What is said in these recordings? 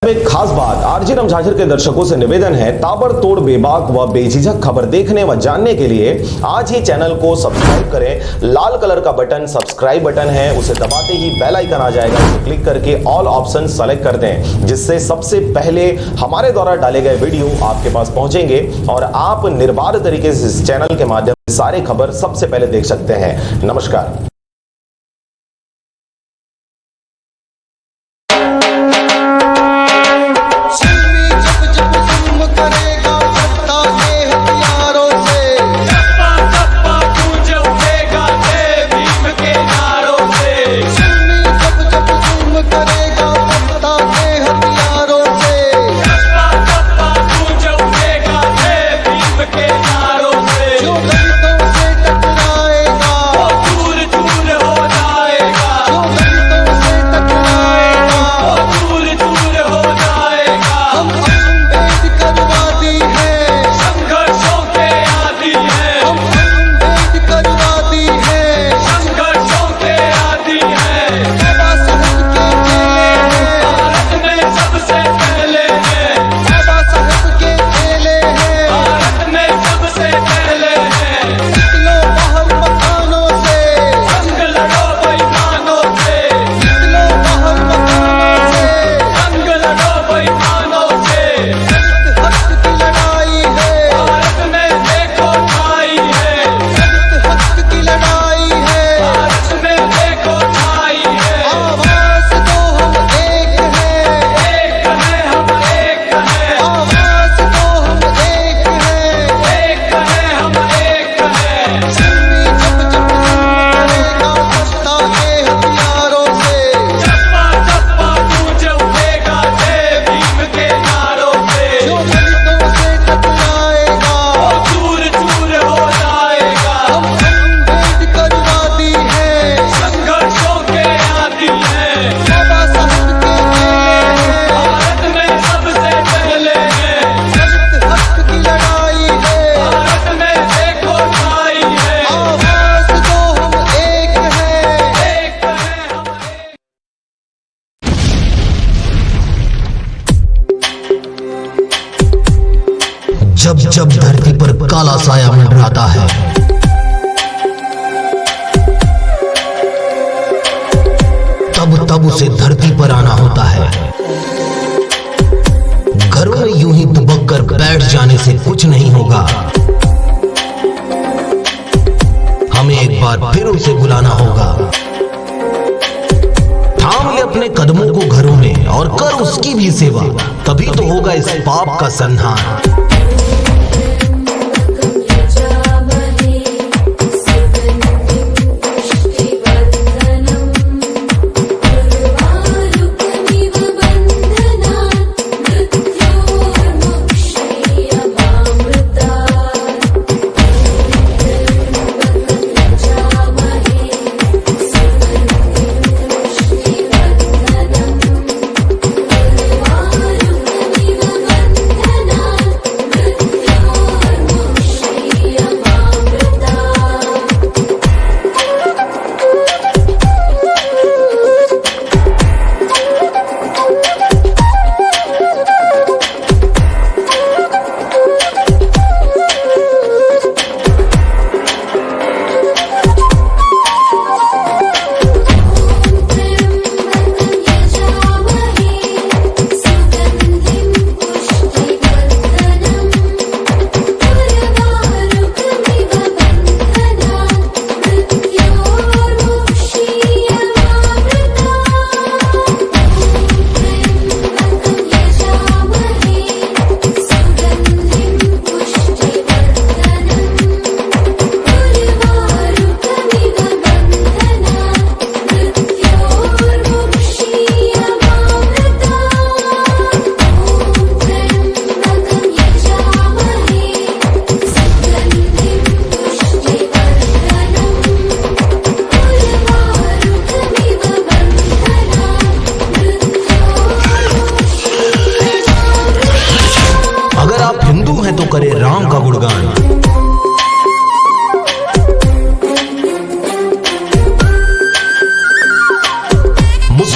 एक खास बात, आरजे रमझाझर के दर्शकों से निवेदन है, ताबड़तोड़ बेबाक व बेझिझक खबर देखने व जानने के लिए आज ही चैनल को सब्सक्राइब करें। लाल कलर का बटन सब्सक्राइब बटन है, उसे दबाते ही बेल आइकन आ जाएगा, उसे क्लिक करके ऑल ऑप्शन सेलेक्ट कर दें, जिससे सबसे पहले हमारे द्वारा डाले गए वीडियो आपके पास पहुंचेंगे और आप निर्बाध तरीके से इस चैनल के माध्यम से सारे खबर सबसे पहले देख सकते हैं। नमस्कार। जब जब धरती पर काला साया मंडराता है, तब तब उसे धरती पर आना होता है। घरों में यूं ही दुबक कर बैठ जाने से कुछ नहीं होगा, हमें एक बार फिर उसे बुलाना होगा। थाम ले अपने कदमों को घरों में और कर उसकी भी सेवा, तभी तो होगा इस पाप का संहार।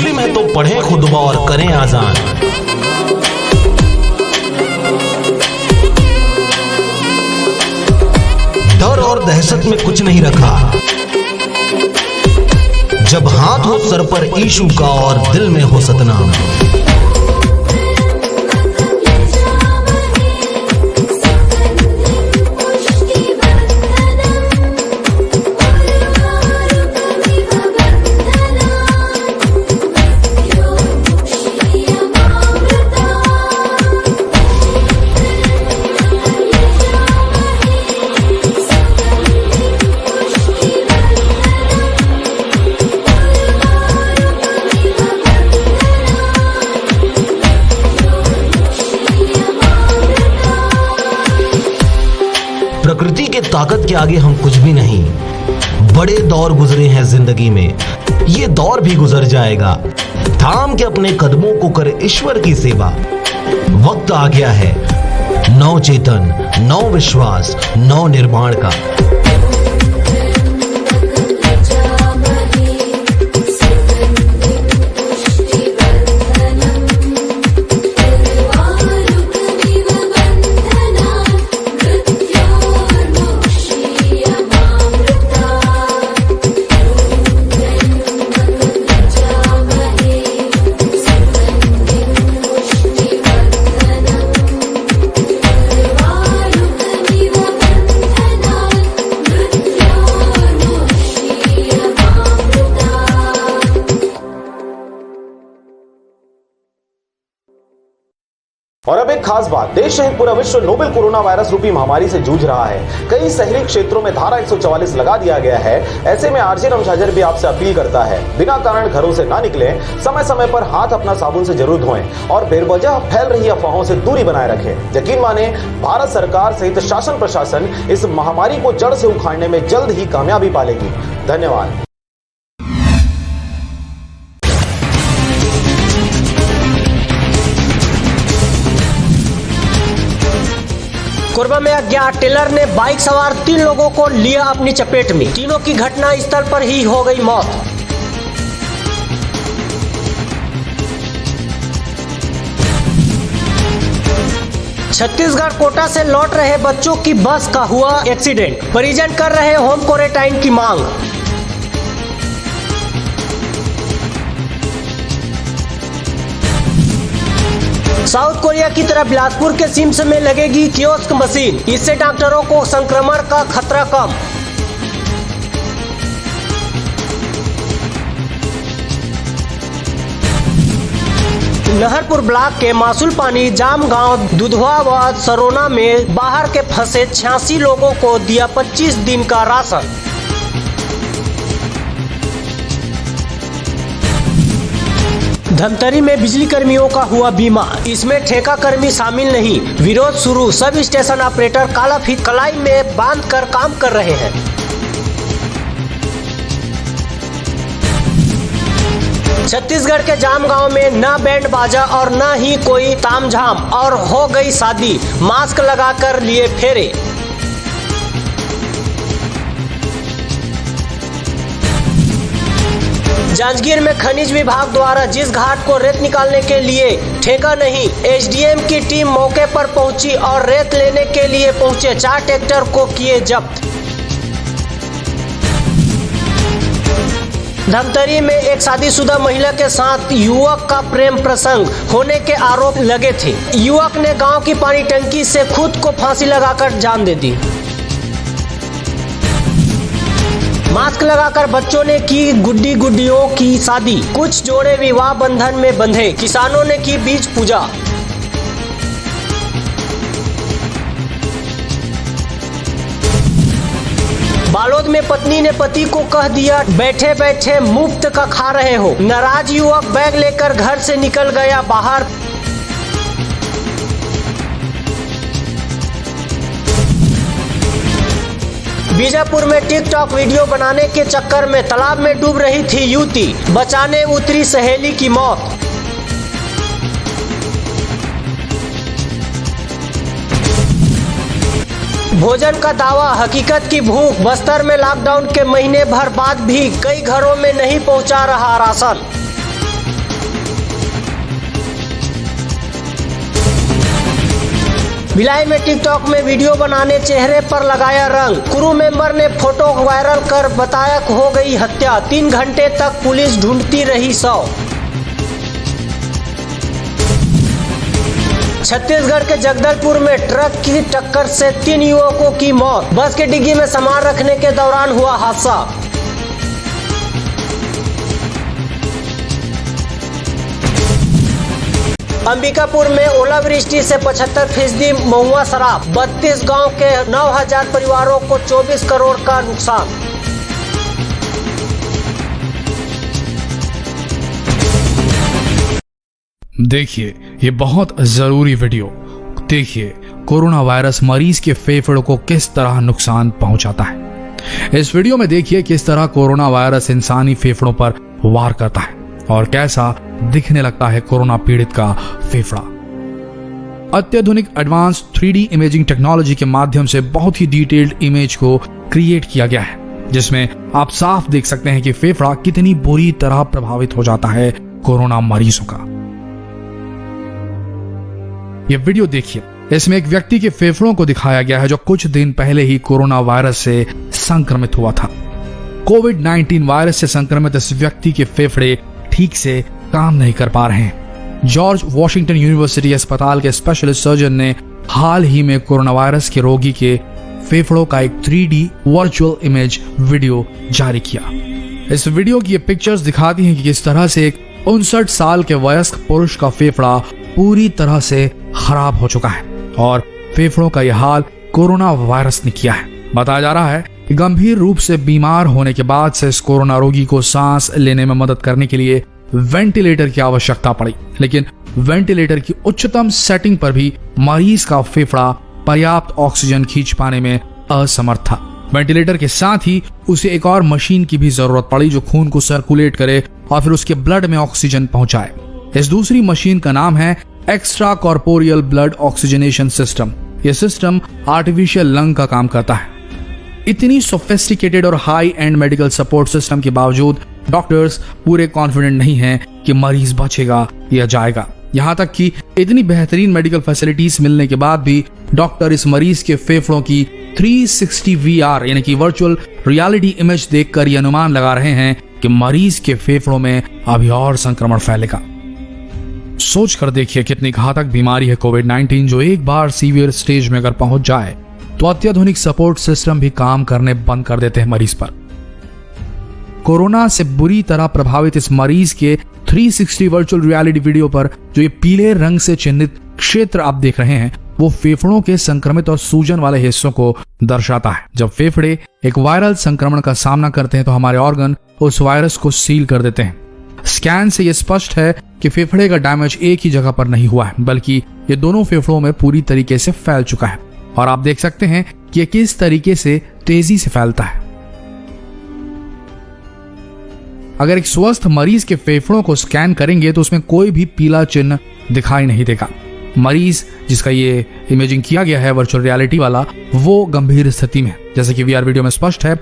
मुस्लिम है तो पढ़ें खुतबा और करें आजान। डर और दहशत में कुछ नहीं रखा, जब हाथ हो सर पर यीशु का और दिल में हो सतनाम। प्रकृति के ताकत के आगे हम कुछ भी नहीं। बड़े दौर गुजरे हैं जिंदगी में, ये दौर भी गुजर जाएगा। थाम के अपने कदमों को कर ईश्वर की सेवा। वक्त आ गया है नव चेतन, नव विश्वास, नव निर्माण का। और अब एक खास बात, देश सहित पूरा विश्व नोवेल कोरोना वायरस रूपी महामारी से जूझ रहा है। कई शहरी क्षेत्रों में धारा 144 लगा दिया गया है। ऐसे में आरजे रमझाझर भी आपसे अपील करता है, बिना कारण घरों से ना निकलें, समय समय पर हाथ अपना साबुन से जरूर धोएं और बेवजह फैल रही अफवाहों से दूरी बनाए रखें। यकीन माने, भारत सरकार सहित शासन प्रशासन इस महामारी को जड़ से उखाड़ने में जल्द ही कामयाबी पालेगी। धन्यवाद। कोरबा में अज्ञात टेलर ने बाइक सवार 3 लोगों को लिया अपनी चपेट में। तीनों की घटना स्थल पर ही हो गई मौत। छत्तीसगढ़ कोटा से लौट रहे बच्चों की बस का हुआ एक्सीडेंट। परिजन कर रहे होम क्वारंटाइन की मांग। साउथ कोरिया की तरह बिलासपुर के सिम्स में लगेगी कियोस्क मशीन। इससे डॉक्टरों को संक्रमण का खतरा कम। नहरपुर ब्लॉक के मासूल पानी जाम गांव दुधवा व सरोना में बाहर के फंसे 86 लोगों को दिया 25 दिन का राशन। धमतरी में बिजली कर्मियों का हुआ बीमा, इसमें ठेका कर्मी शामिल नहीं। विरोध शुरू, सब स्टेशन ऑपरेटर काला फीत कलाई में बांध कर काम कर रहे हैं। छत्तीसगढ़ के जाम गांव में न बैंड बाजा और न ही कोई तामझाम और हो गई शादी। मास्क लगाकर लिए फेरे। जांजगीर में खनिज विभाग द्वारा जिस घाट को रेत निकालने के लिए ठेका नहीं, एसडीएम की टीम मौके पर पहुंची और रेत लेने के लिए पहुंचे। 4 ट्रैक्टर को किए जब्त। धमतरी में एक शादीशुदा महिला के साथ युवक का प्रेम प्रसंग होने के आरोप लगे थे। युवक ने गांव की पानी टंकी से खुद को फांसी लगाकर जान दे दी। मास्क लगाकर बच्चों ने की गुड्डी गुड्डियों की शादी। कुछ जोड़े विवाह बंधन में बंधे। किसानों ने की बीज पूजा। बालोद में पत्नी ने पति को कह दिया, बैठे बैठे मुफ्त का खा रहे हो। नाराज युवक बैग लेकर घर से निकल गया बाहर। बीजापुर में टिकटॉक वीडियो बनाने के चक्कर में तालाब में डूब रही थी युवती। बचाने उतरी सहेली की मौत। भोजन का दावा, हकीकत की भूख। बस्तर में लॉकडाउन के महीने भर बाद भी कई घरों में नहीं पहुंचा रहा राशन। भिलाई में टिकटॉक में वीडियो बनाने चेहरे पर लगाया रंग, क्रू मेंबर ने फोटो वायरल कर बताया हो गई हत्या। 3 घंटे तक पुलिस ढूंढती रही शव। छत्तीसगढ़ के जगदलपुर में ट्रक की टक्कर से 3 युवकों की मौत। बस के डिग्गी में सामान रखने के दौरान हुआ हादसा। अंबिकापुर में ओलावृष्टि से 75% महुआ शराब। 32 गांव के 9000 परिवारों को 24 करोड़ का नुकसान। देखिए ये बहुत जरूरी वीडियो देखिए, कोरोना वायरस मरीज के फेफड़ों को किस तरह नुकसान पहुंचाता है। इस वीडियो में देखिए किस तरह कोरोना वायरस इंसानी फेफड़ों पर वार करता है और कैसा दिखने लगता है कोरोना पीड़ित का फेफड़ा। अत्याधुनिक एडवांस 3D इमेजिंग टेक्नोलॉजी के माध्यम से बहुत ही डिटेल्ड इमेज को क्रिएट किया गया है, जिसमें आप साफ देख सकते हैं कि फेफड़ा कितनी बुरी तरह प्रभावित हो जाता है कोरोना मरीजों का। यह वीडियो देखिए, इसमें एक व्यक्ति के फेफड़ों को दिखाया गया है जो कुछ दिन पहले ही कोरोना वायरस से संक्रमित हुआ था। कोविड-19 वायरस से संक्रमित इस व्यक्ति के फेफड़े ठीक से काम नहीं कर पा रहे हैं। जॉर्ज वॉशिंगटन यूनिवर्सिटी अस्पताल के स्पेशलिस्ट सर्जन ने हाल ही में कोरोना वायरस के रोगी के फेफड़ों का एक 3D वर्चुअल इमेज वीडियो जारी किया। इस वीडियो की ये पिक्चर्स दिखाती हैं कि किस तरह से एक 59 साल के वयस्क पुरुष का फेफड़ा पूरी तरह से खराब हो चुका है और फेफड़ों का यह हाल कोरोना वायरस ने किया है। बताया जा रहा है कि गंभीर रूप से बीमार होने के बाद से इस कोरोना रोगी को सांस लेने में मदद करने के लिए वेंटिलेटर की आवश्यकता पड़ी, लेकिन वेंटिलेटर की उच्चतम सेटिंग पर भी मरीज का फेफड़ा पर्याप्त ऑक्सीजन खींच पाने में असमर्थ था। वेंटिलेटर के साथ ही उसे एक और मशीन की भी जरूरत पड़ी जो खून को सर्कुलेट करे और फिर उसके ब्लड में ऑक्सीजन पहुंचाए। इस दूसरी मशीन का नाम है extra corporeal blood oxygenation system. यह सिस्टम आर्टिफिशियल लंग का काम करता है। इतनी सोफिस्टिकेटेड और high and medical support system के बावजूद डॉक्टर्स पूरे कॉन्फिडेंट नहीं हैं कि मरीज बचेगा या जाएगा। यहाँ तक कि इतनी बेहतरीन मेडिकल फैसिलिटीज मिलने के बाद भी डॉक्टर इस मरीज के फेफड़ों की 360 VR यानी कि वर्चुअल रियलिटी इमेज देखकर यह अनुमान लगा रहे हैं कि मरीज के फेफड़ों में अभी और संक्रमण फैलेगा। सोच कर देखिए कितनी घातक बीमारी है कोविड-19, जो एक बार सीवियर स्टेज में अगर पहुंच जाए तो अत्याधुनिक सपोर्ट सिस्टम भी काम करने बंद कर देते हैं मरीज पर। कोरोना से बुरी तरह प्रभावित इस मरीज के 360 वर्चुअल रियलिटी वीडियो पर जो ये पीले रंग से चिन्हित क्षेत्र आप देख रहे हैं वो फेफड़ों के संक्रमित और सूजन वाले हिस्सों को दर्शाता है। जब फेफड़े एक वायरल संक्रमण का सामना करते हैं तो हमारे ऑर्गन उस वायरस को सील कर देते हैं। स्कैन से यह स्पष्ट है कि फेफड़े का डैमेज एक ही जगह पर नहीं हुआ है, बल्कि ये दोनों फेफड़ों में पूरी तरीके से फैल चुका है और आप देख सकते हैं कि यह किस तरीके से तेजी से फैलता है। अगर एक स्वस्थ मरीज के फेफड़ों को स्कैन करेंगे तो उसमें कोई भी पीला चिन्ह दिखाई नहीं देगा। मरीज जिसका ये इमेजिंग किया गया है वर्चुअल रियलिटी वाला, वो गंभीर स्थिति में, जैसे कि VR वीडियो में स्पष्ट है।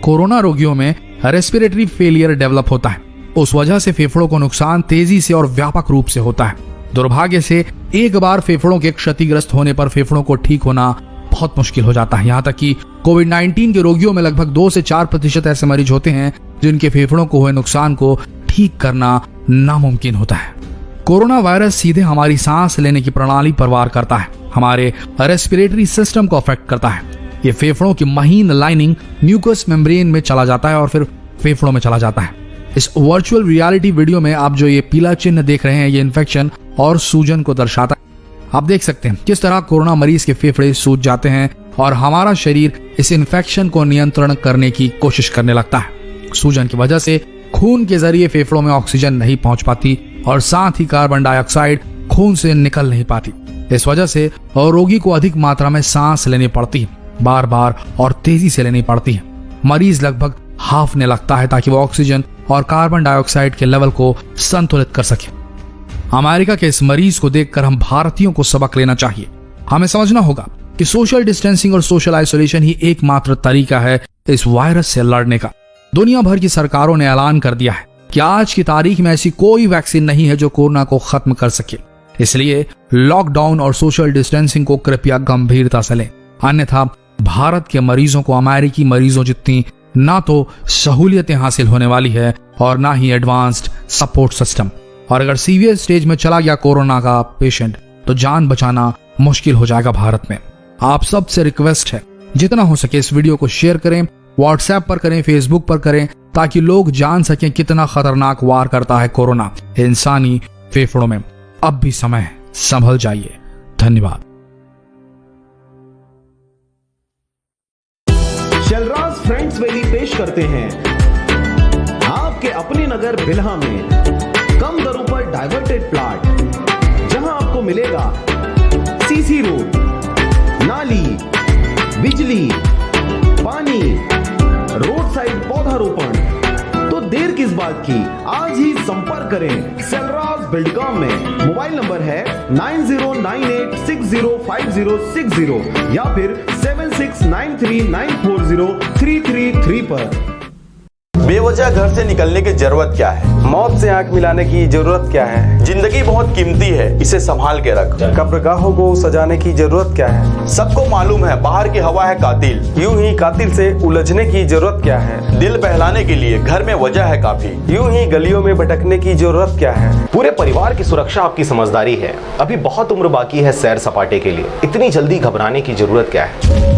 कोरोना रोगियों में रेस्पिरेटरी फेलियर डेवलप होता है, उस वजह से फेफड़ों को नुकसान तेजी से और व्यापक रूप से होता है। दुर्भाग्य से एक बार फेफड़ों के क्षतिग्रस्त होने पर फेफड़ों को ठीक होना बहुत मुश्किल हो जाता है। यहाँ तक कि कोविड-19 के रोगियों में लगभग 2 से 4% ऐसे मरीज होते हैं जिनके फेफड़ों को हुए नुकसान को ठीक करना नामुमकिन होता है। कोरोना वायरस सीधे हमारी सांस लेने की प्रणाली पर वार करता है, हमारे रेस्पिरेटरी सिस्टम को अफेक्ट करता है। ये फेफड़ों की महीन लाइनिंग म्यूकस मेम्ब्रेन में चला जाता है और फिर फेफड़ों में चला जाता है। इस वर्चुअल रियलिटी वीडियो में आप जो ये पीला चिन्ह देख रहे हैं ये इन्फेक्शन और सूजन को दर्शाता है। आप देख सकते हैं किस तरह कोरोना मरीज के फेफड़े सूज जाते हैं और हमारा शरीर इस इन्फेक्शन को नियंत्रण करने की कोशिश करने लगता है। सूजन की वजह से खून के जरिए फेफड़ों में ऑक्सीजन नहीं पहुंच पाती और साथ ही कार्बन डाइऑक्साइड खून से निकल नहीं पाती। इस वजह से रोगी को अधिक मात्रा में सांस लेनी पड़ती है, बार बार और तेजी से लेनी पड़ती है। मरीज लगभग हाफने लगता है ताकि वो ऑक्सीजन और कार्बन डाइऑक्साइड के लेवल को संतुलित कर सके। अमेरिका के इस मरीज को देखकर हम भारतीयों को सबक लेना चाहिए। हमें समझना होगा कि सोशल डिस्टेंसिंग और सोशल आइसोलेशन ही एकमात्र तरीका है इस वायरस से लड़ने का। दुनिया भर की सरकारों ने ऐलान कर दिया है कि आज की तारीख में ऐसी कोई वैक्सीन नहीं है जो कोरोना को खत्म कर सके। इसलिए लॉकडाउन और सोशल डिस्टेंसिंग को कृपया गंभीरता से लें, अन्यथा भारत के मरीजों को अमेरिकी मरीजों जितनी ना तो सहूलियतें हासिल होने वाली है और ना ही एडवांस्ड सपोर्ट सिस्टम। और अगर सीवियर स्टेज में चला गया कोरोना का पेशेंट तो जान बचाना मुश्किल हो जाएगा भारत में। आप सबसे रिक्वेस्ट है, जितना हो सके इस वीडियो को शेयर करें, व्हाट्सएप पर करें, फेसबुक पर करें, ताकि लोग जान सकें कितना खतरनाक वार करता है कोरोना इंसानी फेफड़ों में। अब भी समय है, संभल जाइए। धन्यवाद। शलराज फ्रेंड्स वैली पेश करते हैं आपके अपने नगर बिल्हा में कम दरों पर डाइवर्टेड प्लॉट, जहां आपको मिलेगा सीसी रोड, नाली, बिजली, पानी, रोड साइड पौधारोपण। तो देर किस बात की, आज ही संपर्क करें शलराज बिल्डकॉम में। मोबाइल नंबर है 9098605060 या फिर 7693940333 पर। बेवजह घर से निकलने की जरूरत क्या है? मौत से आंख मिलाने की जरूरत क्या है? जिंदगी बहुत कीमती है, इसे संभाल के रख। कब्रगाहों को सजाने की जरूरत क्या है? सबको मालूम है बाहर की हवा है कातिल। यूं ही कातिल से उलझने की जरूरत क्या है? दिल बहलाने के लिए घर में वजह है काफी। यूं ही गलियों में भटकने की जरूरत क्या है? पूरे परिवार की सुरक्षा आपकी समझदारी है। अभी बहुत उम्र बाकी है सैर सपाटे के लिए, इतनी जल्दी घबराने की जरूरत क्या है?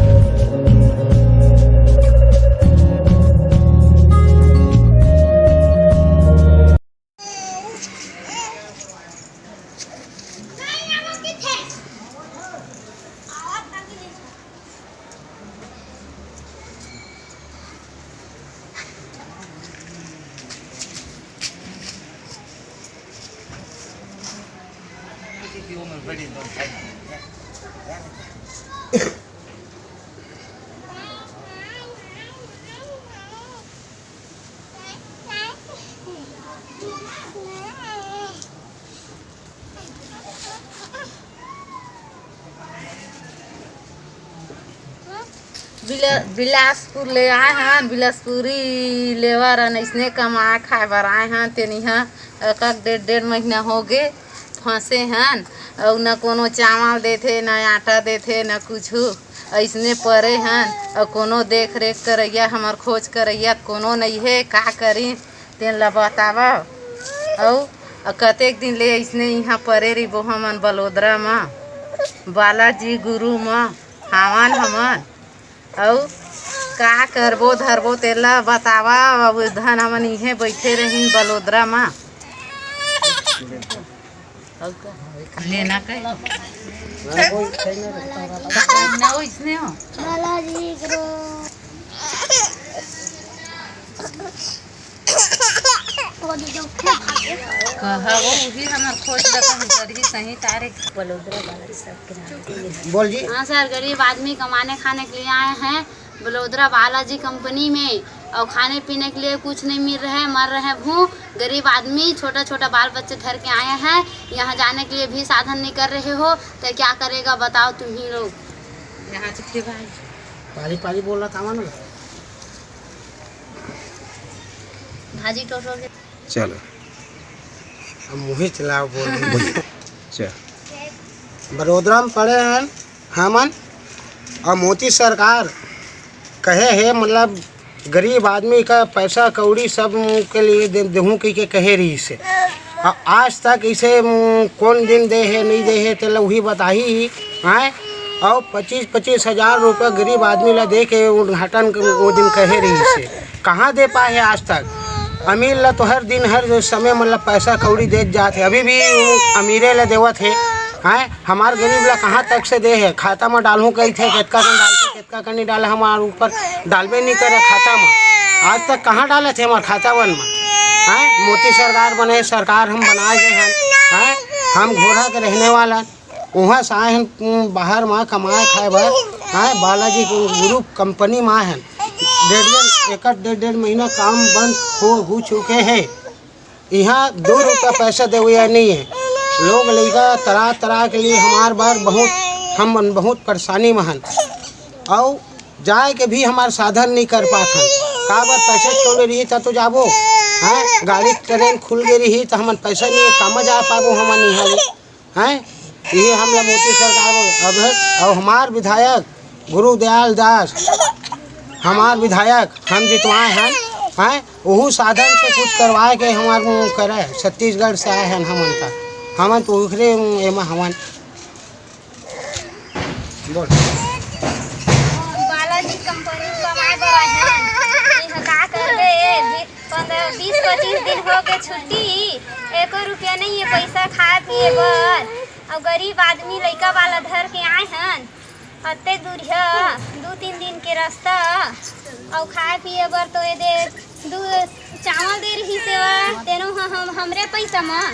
बिलासपुर ले आए हैं, बिलासपुरी लेवर ऐसने कमाए खाए बर आए हैं। तेनी एक डेढ़ महीना हो गए फंसे हैं और न कोनो चावल देते, न आटा देते, न कुछ ऐसने पड़े हैं। और कोनो देख रेख करैया, हमार खोज करैया कोनो नहीं है। का करी तेन ला बतावा। और कतेक दिन ले ऐसने यहाँ पड़े रही वो हमन बलोदरा में, बालाजी गुरु में हावन हमन। और का करबो धरबो तेला बतावा। अब धन हमन इहे बैठे रही बलोदरा में। लेना कहीं ना इसने हो कहा वो भी हमार खोज लगा गरीब सही तारीख बलोदरा वाला सब बोल जी। हाँ सर, गरीब आदमी कमाने खाने के लिए आए हैं बलोदरा बालाजी कंपनी में। और खाने पीने के लिए कुछ नहीं मिल रहा है, मर रहे हैं भूख। गरीब आदमी छोटा छोटा बाल बच्चे ठहर के आए हैं, यहाँ जाने के लिए भी साधन नहीं कर रहे हो तो क्या करेगा बताओ तुम ही लोग। यहाँ से भाई पाली पाली बोल रहा था ना। भाजी टोटो के चलो अब मुँह चलाओ बोल। चल बड़ोदरा में पड़े हैं हमन और मोदी सरकार कहे है मतलब गरीब आदमी का पैसा कौड़ी सब के लिए देहूँ के कहे रही से। और आज तक इसे कौन दिन दे है नहीं दे है तो वही बताही आए। और 25-25 हज़ार रुपये गरीब आदमी ला दे के उद्घाटन वो दिन कहे रही से। कहाँ दे पाए है आज तक। अमीर ला तो हर दिन हर समय मतलब पैसा कौड़ी दे जाते, अभी भी अमीरे ला देवत है। हैं हमार गरीब ला कहाँ तक से दे है। खाता में डालूँ कही थे कितना कन डालते कितना कन नहीं डाला, हमारे ऊपर डालबे नहीं करे खाता में। आज तक कहाँ डाले थे हमारे खाता वन में। हैं मोदी सरकार बने, सरकार हम बनाए गए हैं। हम घोड़ा के रहने वाला वहाँ से आए हैं बाहर माँ कमाए खाए भर। हैं बालाजी गुरु कंपनी माँ हैं। डेढ़ महीना काम बंद हो चुके हैं। यहाँ 2 रुपया पैसा दे हुआ नहीं है। लोग लड़का तरह तरह के लिए हमार बार हम बहुत परेशानी में हैं। और जाए के भी हमारे साधन नहीं कर पाते। का बार पैसे छोड़ रही था तो जाबो। हैं गाड़ी ट्रेन खुल गई रही तो हम पैसा नहीं काम जा पाबो हम नहीं। हैं। ये हम लोग मोदी सरकार अब और हमार विधायक गुरुदयाल दास हमार विधायक हम जितवाए हैं वही साधन से कुछ करवाए के हमार करे। छत्तीसगढ़ से आए हैं हमन का हमन तो उखरे एमा हमन बोल बालाजी कंपनी कमाए बर आए हैं। इहाँ का करबे 15-20-25 दिन हो गए छुट्टी, एको रुपया नहीं है पैसा खाए पिए बर। और गरीब आदमी लइका वाला धर के आए हैं अत्ते दूरिया 2-3 दिन के रास्ता। और खाए पिए बर तो ये दे चावल दे रही सेवा तेनो हमरे पैसा में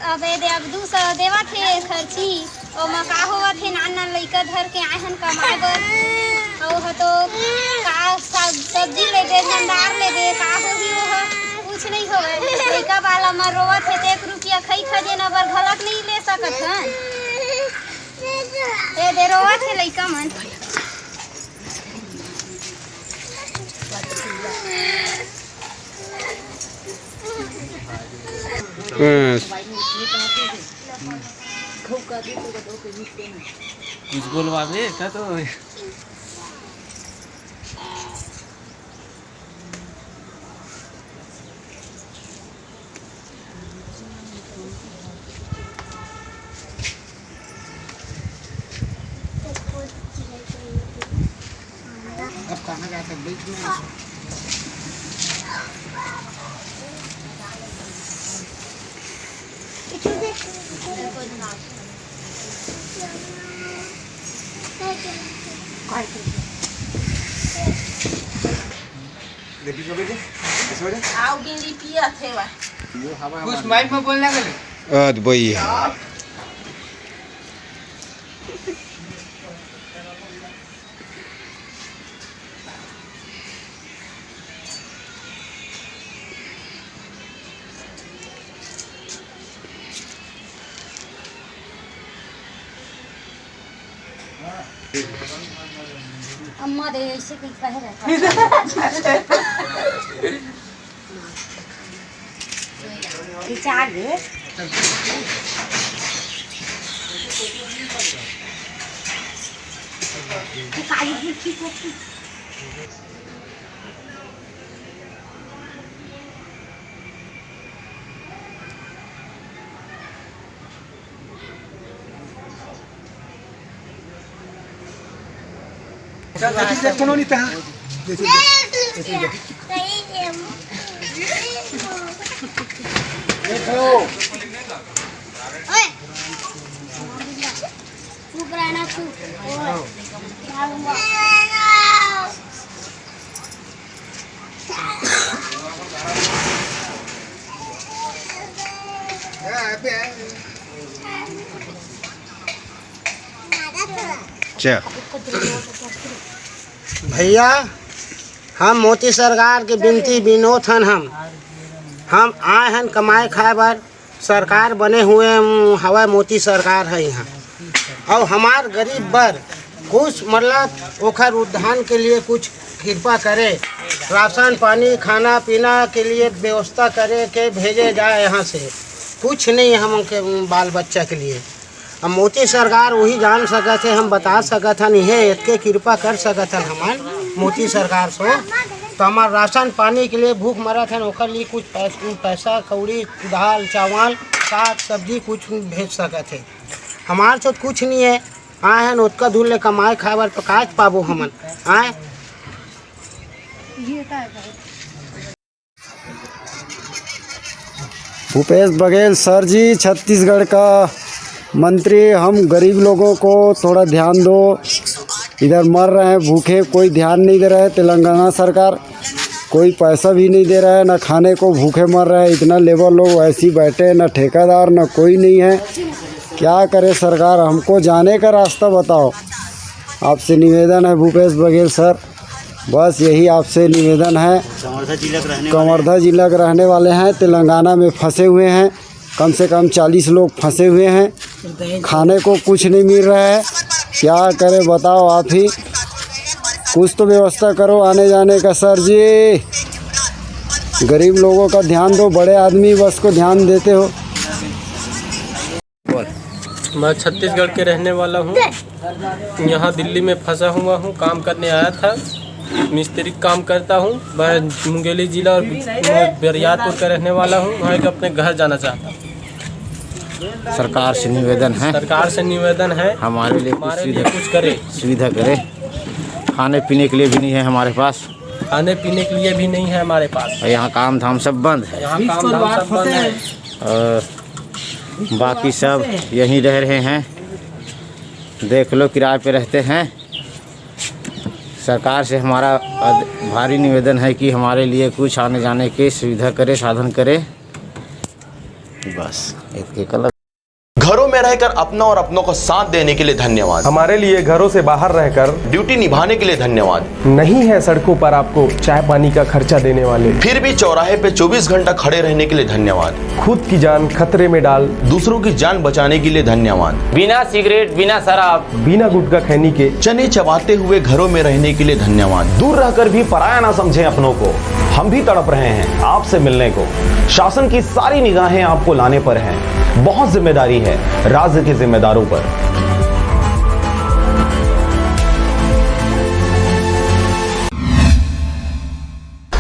अब ये दे अब 200 देवा थे खर्ची और मका होवा थे नान लइका धर के आए हैं कमाए बर। और तो का सब्जी ले दे भंडार ले दे का होही वो कुछ नहीं होवे। लइका वाला में रोवत है 1 रुपया खई खजेना बर घलक नहीं ले सकत हन। ए दे रोवत है लइका मन। कुछ बोलवावे का तो अब कहाँ जाकर बीच में कुछ माइक में बोलना गले भैया अम्मा दे ऐसे कुछ कहे रहता रिचार्ज भैया हम मोदी सरकार की विनती विनोद हन हम आए हैं कमाए खाए बर। सरकार बने हुए हवा मोदी सरकार है यहाँ और हमार गरीब बर कुछ मतलब ओखर उद्धान के लिए कुछ कृपा करे। राशन पानी खाना पीना के लिए व्यवस्था करे के भेजे जाए यहाँ से। कुछ नहीं हम के बाल बच्चा के लिए। अब मोदी सरकार वही जान सकत है हम बता सकत हन ये इतके कृपा कर सकत हन हमार मोदी सरकार से। तो हमार राशन पानी के लिए भूख मरत है ओकर लिए कुछ पैसा कौड़ी दाल चावल साग सब्जी कुछ भेज सकत है। हमार से कुछ नहीं है आए हैं उतका दूर ले कमाए खाए बर तो काज पाबो हमन आए। भूपेश बघेल सर जी छत्तीसगढ़ का मंत्री, हम गरीब लोगों को थोड़ा ध्यान दो। इधर मर रहे हैं भूखे, कोई ध्यान नहीं दे रहा है। तेलंगाना सरकार कोई पैसा भी नहीं दे रहा है, ना खाने को भूखे मर रहे हैं। इतना लेबर लोग ऐसे ही बैठे, ना ठेकेदार ना कोई नहीं है। क्या करे सरकार, हमको जाने का रास्ता बताओ। आपसे निवेदन है भूपेश बघेल सर, बस यही आपसे निवेदन है। कवर्धा जिला के रहने वाले हैं, तेलंगाना में फंसे हुए हैं। कम से कम 40 लोग फंसे हुए हैं, खाने को कुछ नहीं मिल रहा है। क्या करें बताओ आप ही, कुछ तो व्यवस्था करो आने जाने का सर जी। गरीब लोगों का ध्यान दो, बड़े आदमी बस को ध्यान देते हो। मैं छत्तीसगढ़ के रहने वाला हूँ। यहाँ दिल्ली में फंसा हुआ हूँ, काम करने आया था। मिस्त्री काम करता हूँ। मैं मुंगेली जिला और बरियारपुर का रहने वाला हूँ। मैं अपने घर जाना चाहता हूँ। सरकार से निवेदन है हमारे लिए कुछ करे, सुविधा करे। खाने पीने के लिए भी नहीं है हमारे पास। यहाँ काम धाम सब बंद है। और बाकी सब यहीं रह रहे हैं। देख लो, किराए पे रहते हैं। सरकार से हमारा भारी निवेदन है कि हमारे लिए कुछ आने जाने की सुविधा करे, साधन करे। बस इतने कलर। घरों में रहकर अपना और अपनों को साथ देने के लिए धन्यवाद। हमारे लिए घरों से बाहर रहकर ड्यूटी निभाने के लिए धन्यवाद। नहीं है सड़कों पर आपको चाय पानी का खर्चा देने वाले, फिर भी चौराहे पे 24 घंटा खड़े रहने के लिए धन्यवाद। खुद की जान खतरे में डाल दूसरों की जान बचाने के लिए धन्यवाद। बिना सिगरेट, बिना शराब, बिना गुटखा खैनी के चने चबाते हुए घरों में रहने के लिए धन्यवाद। दूर रहकर भी पराया ना समझें अपनों को। हम भी तड़प रहे हैं आपसे मिलने को। शासन की सारी निगाहें आपको लाने पर हैं। बहुत जिम्मेदारी है राज्य के जिम्मेदारों पर।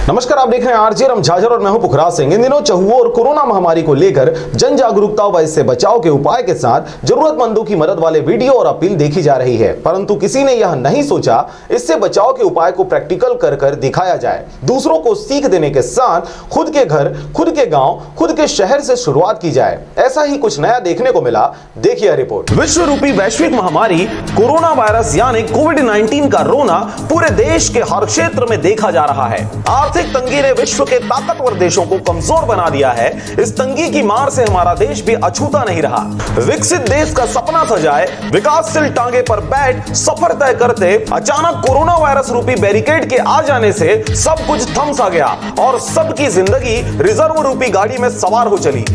नमस्कार, आप देख रहे हैं आरजे रमझाझर और मैं हूं पुखराज सिंह। इन दिनों चहुओं और कोरोना महामारी को लेकर जन जागरूकता व इससे बचाव के उपाय के साथ जरूरतमंदों की मदद वाले वीडियो और अपील देखी जा रही है, परंतु किसी ने यह नहीं सोचा इससे बचाव के उपाय को प्रैक्टिकल कर कर दिखाया जाए। दूसरों को सीख देने के साथ खुद के घर, खुद के गांव, खुद के शहर से शुरुआत की जाए। ऐसा ही कुछ नया देखने को मिला। देखिए रिपोर्ट। विश्व रूपी वैश्विक महामारी कोरोना वायरस यानी कोविड-19 का रोना पूरे देश के हर क्षेत्र में देखा जा रहा है। आर्थिक तंगी ने विश्व के ताकतवर देशों को कमजोर बना दिया है। इस तंगी की मार से हमारा देश भी अछूता नहीं रहा। विकसित देश का सपना सजाए, विकासशील टांगे पर बैठ सफर तय करते अचानक कोरोना वायरस रूपी बैरिकेड के आ जाने से सब कुछ थम सा गया और सबकी जिंदगी रिजर्व रूपी गाड़ी में सवार हो चली।